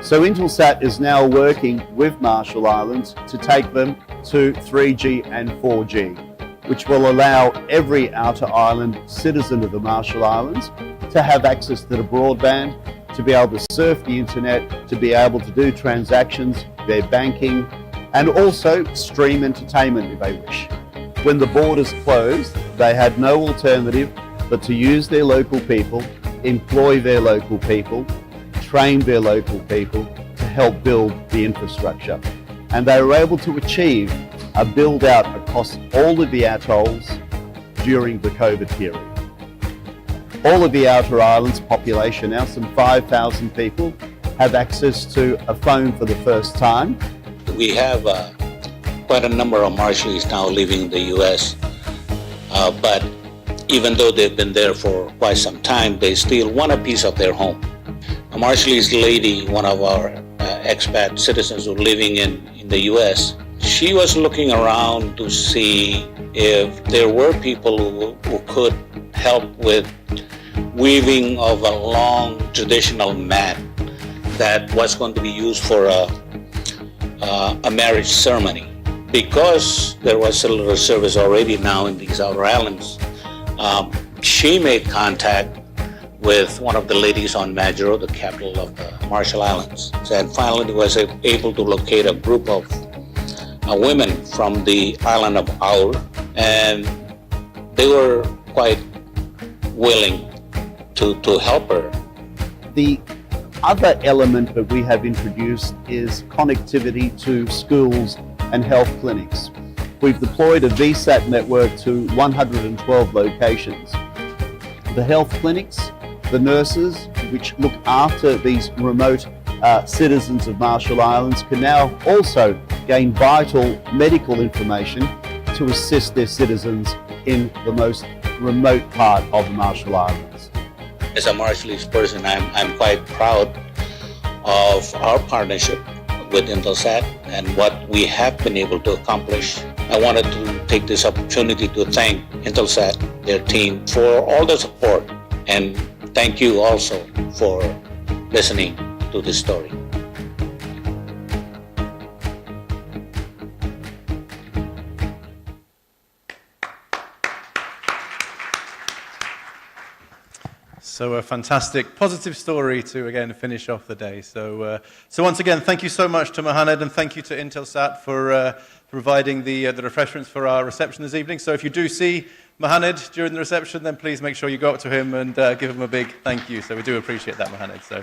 So Intelsat is now working with Marshall Islands to take them to 3G and 4G, which will allow every outer island citizen of the Marshall Islands to have access to the broadband, to be able to surf the internet, to be able to do transactions, their banking, and also stream entertainment if they wish. When the borders closed, they had no alternative but to use their local people, employ their local people, train their local people to help build the infrastructure. And they were able to achieve a build out across all of the atolls during the COVID period. All of the outer islands population now, some 5,000 people, have access to a phone for the first time. We have quite a number of Marshallees now living in the US, but even though they've been there for quite some time, they still want a piece of their home. A Marshallese lady, one of our expat citizens who are living in the US, she was looking around to see if there were people who could help with weaving of a long traditional mat that was going to be used for a marriage ceremony. Because there was cellular service already now in these outer islands, she made contact with one of the ladies on Majuro, the capital of the Marshall Islands, and finally was able to locate a group of women from the island of Aur, and they were quite willing to help her. The other element that we have introduced is connectivity to schools and health clinics. We've deployed a VSAT network to 112 locations. The health clinics, the nurses which look after these remote citizens of Marshall Islands can now also gain vital medical information to assist their citizens in the most remote part of the Marshall Islands. As a Marshallese person, I'm quite proud of our partnership with Intelsat and what we have been able to accomplish. I wanted to take this opportunity to thank Intelsat, their team, for all the support, and thank you also for listening to this story. So a fantastic, positive story to, again, finish off the day. So once again, thank you so much to Mohammed, and thank you to Intelsat for providing the refreshments for our reception this evening. So if you do see Mohammed during the reception, then please make sure you go up to him and give him a big thank you. So we do appreciate that, Mohammed. So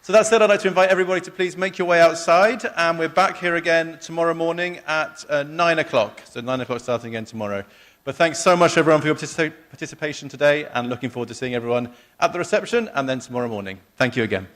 that said, I'd like to invite everybody to please make your way outside, and we're back here again tomorrow morning at 9 o'clock. So 9 o'clock starting again tomorrow. But thanks so much, everyone, for your participation today, and looking forward to seeing everyone at the reception and then tomorrow morning. Thank you again.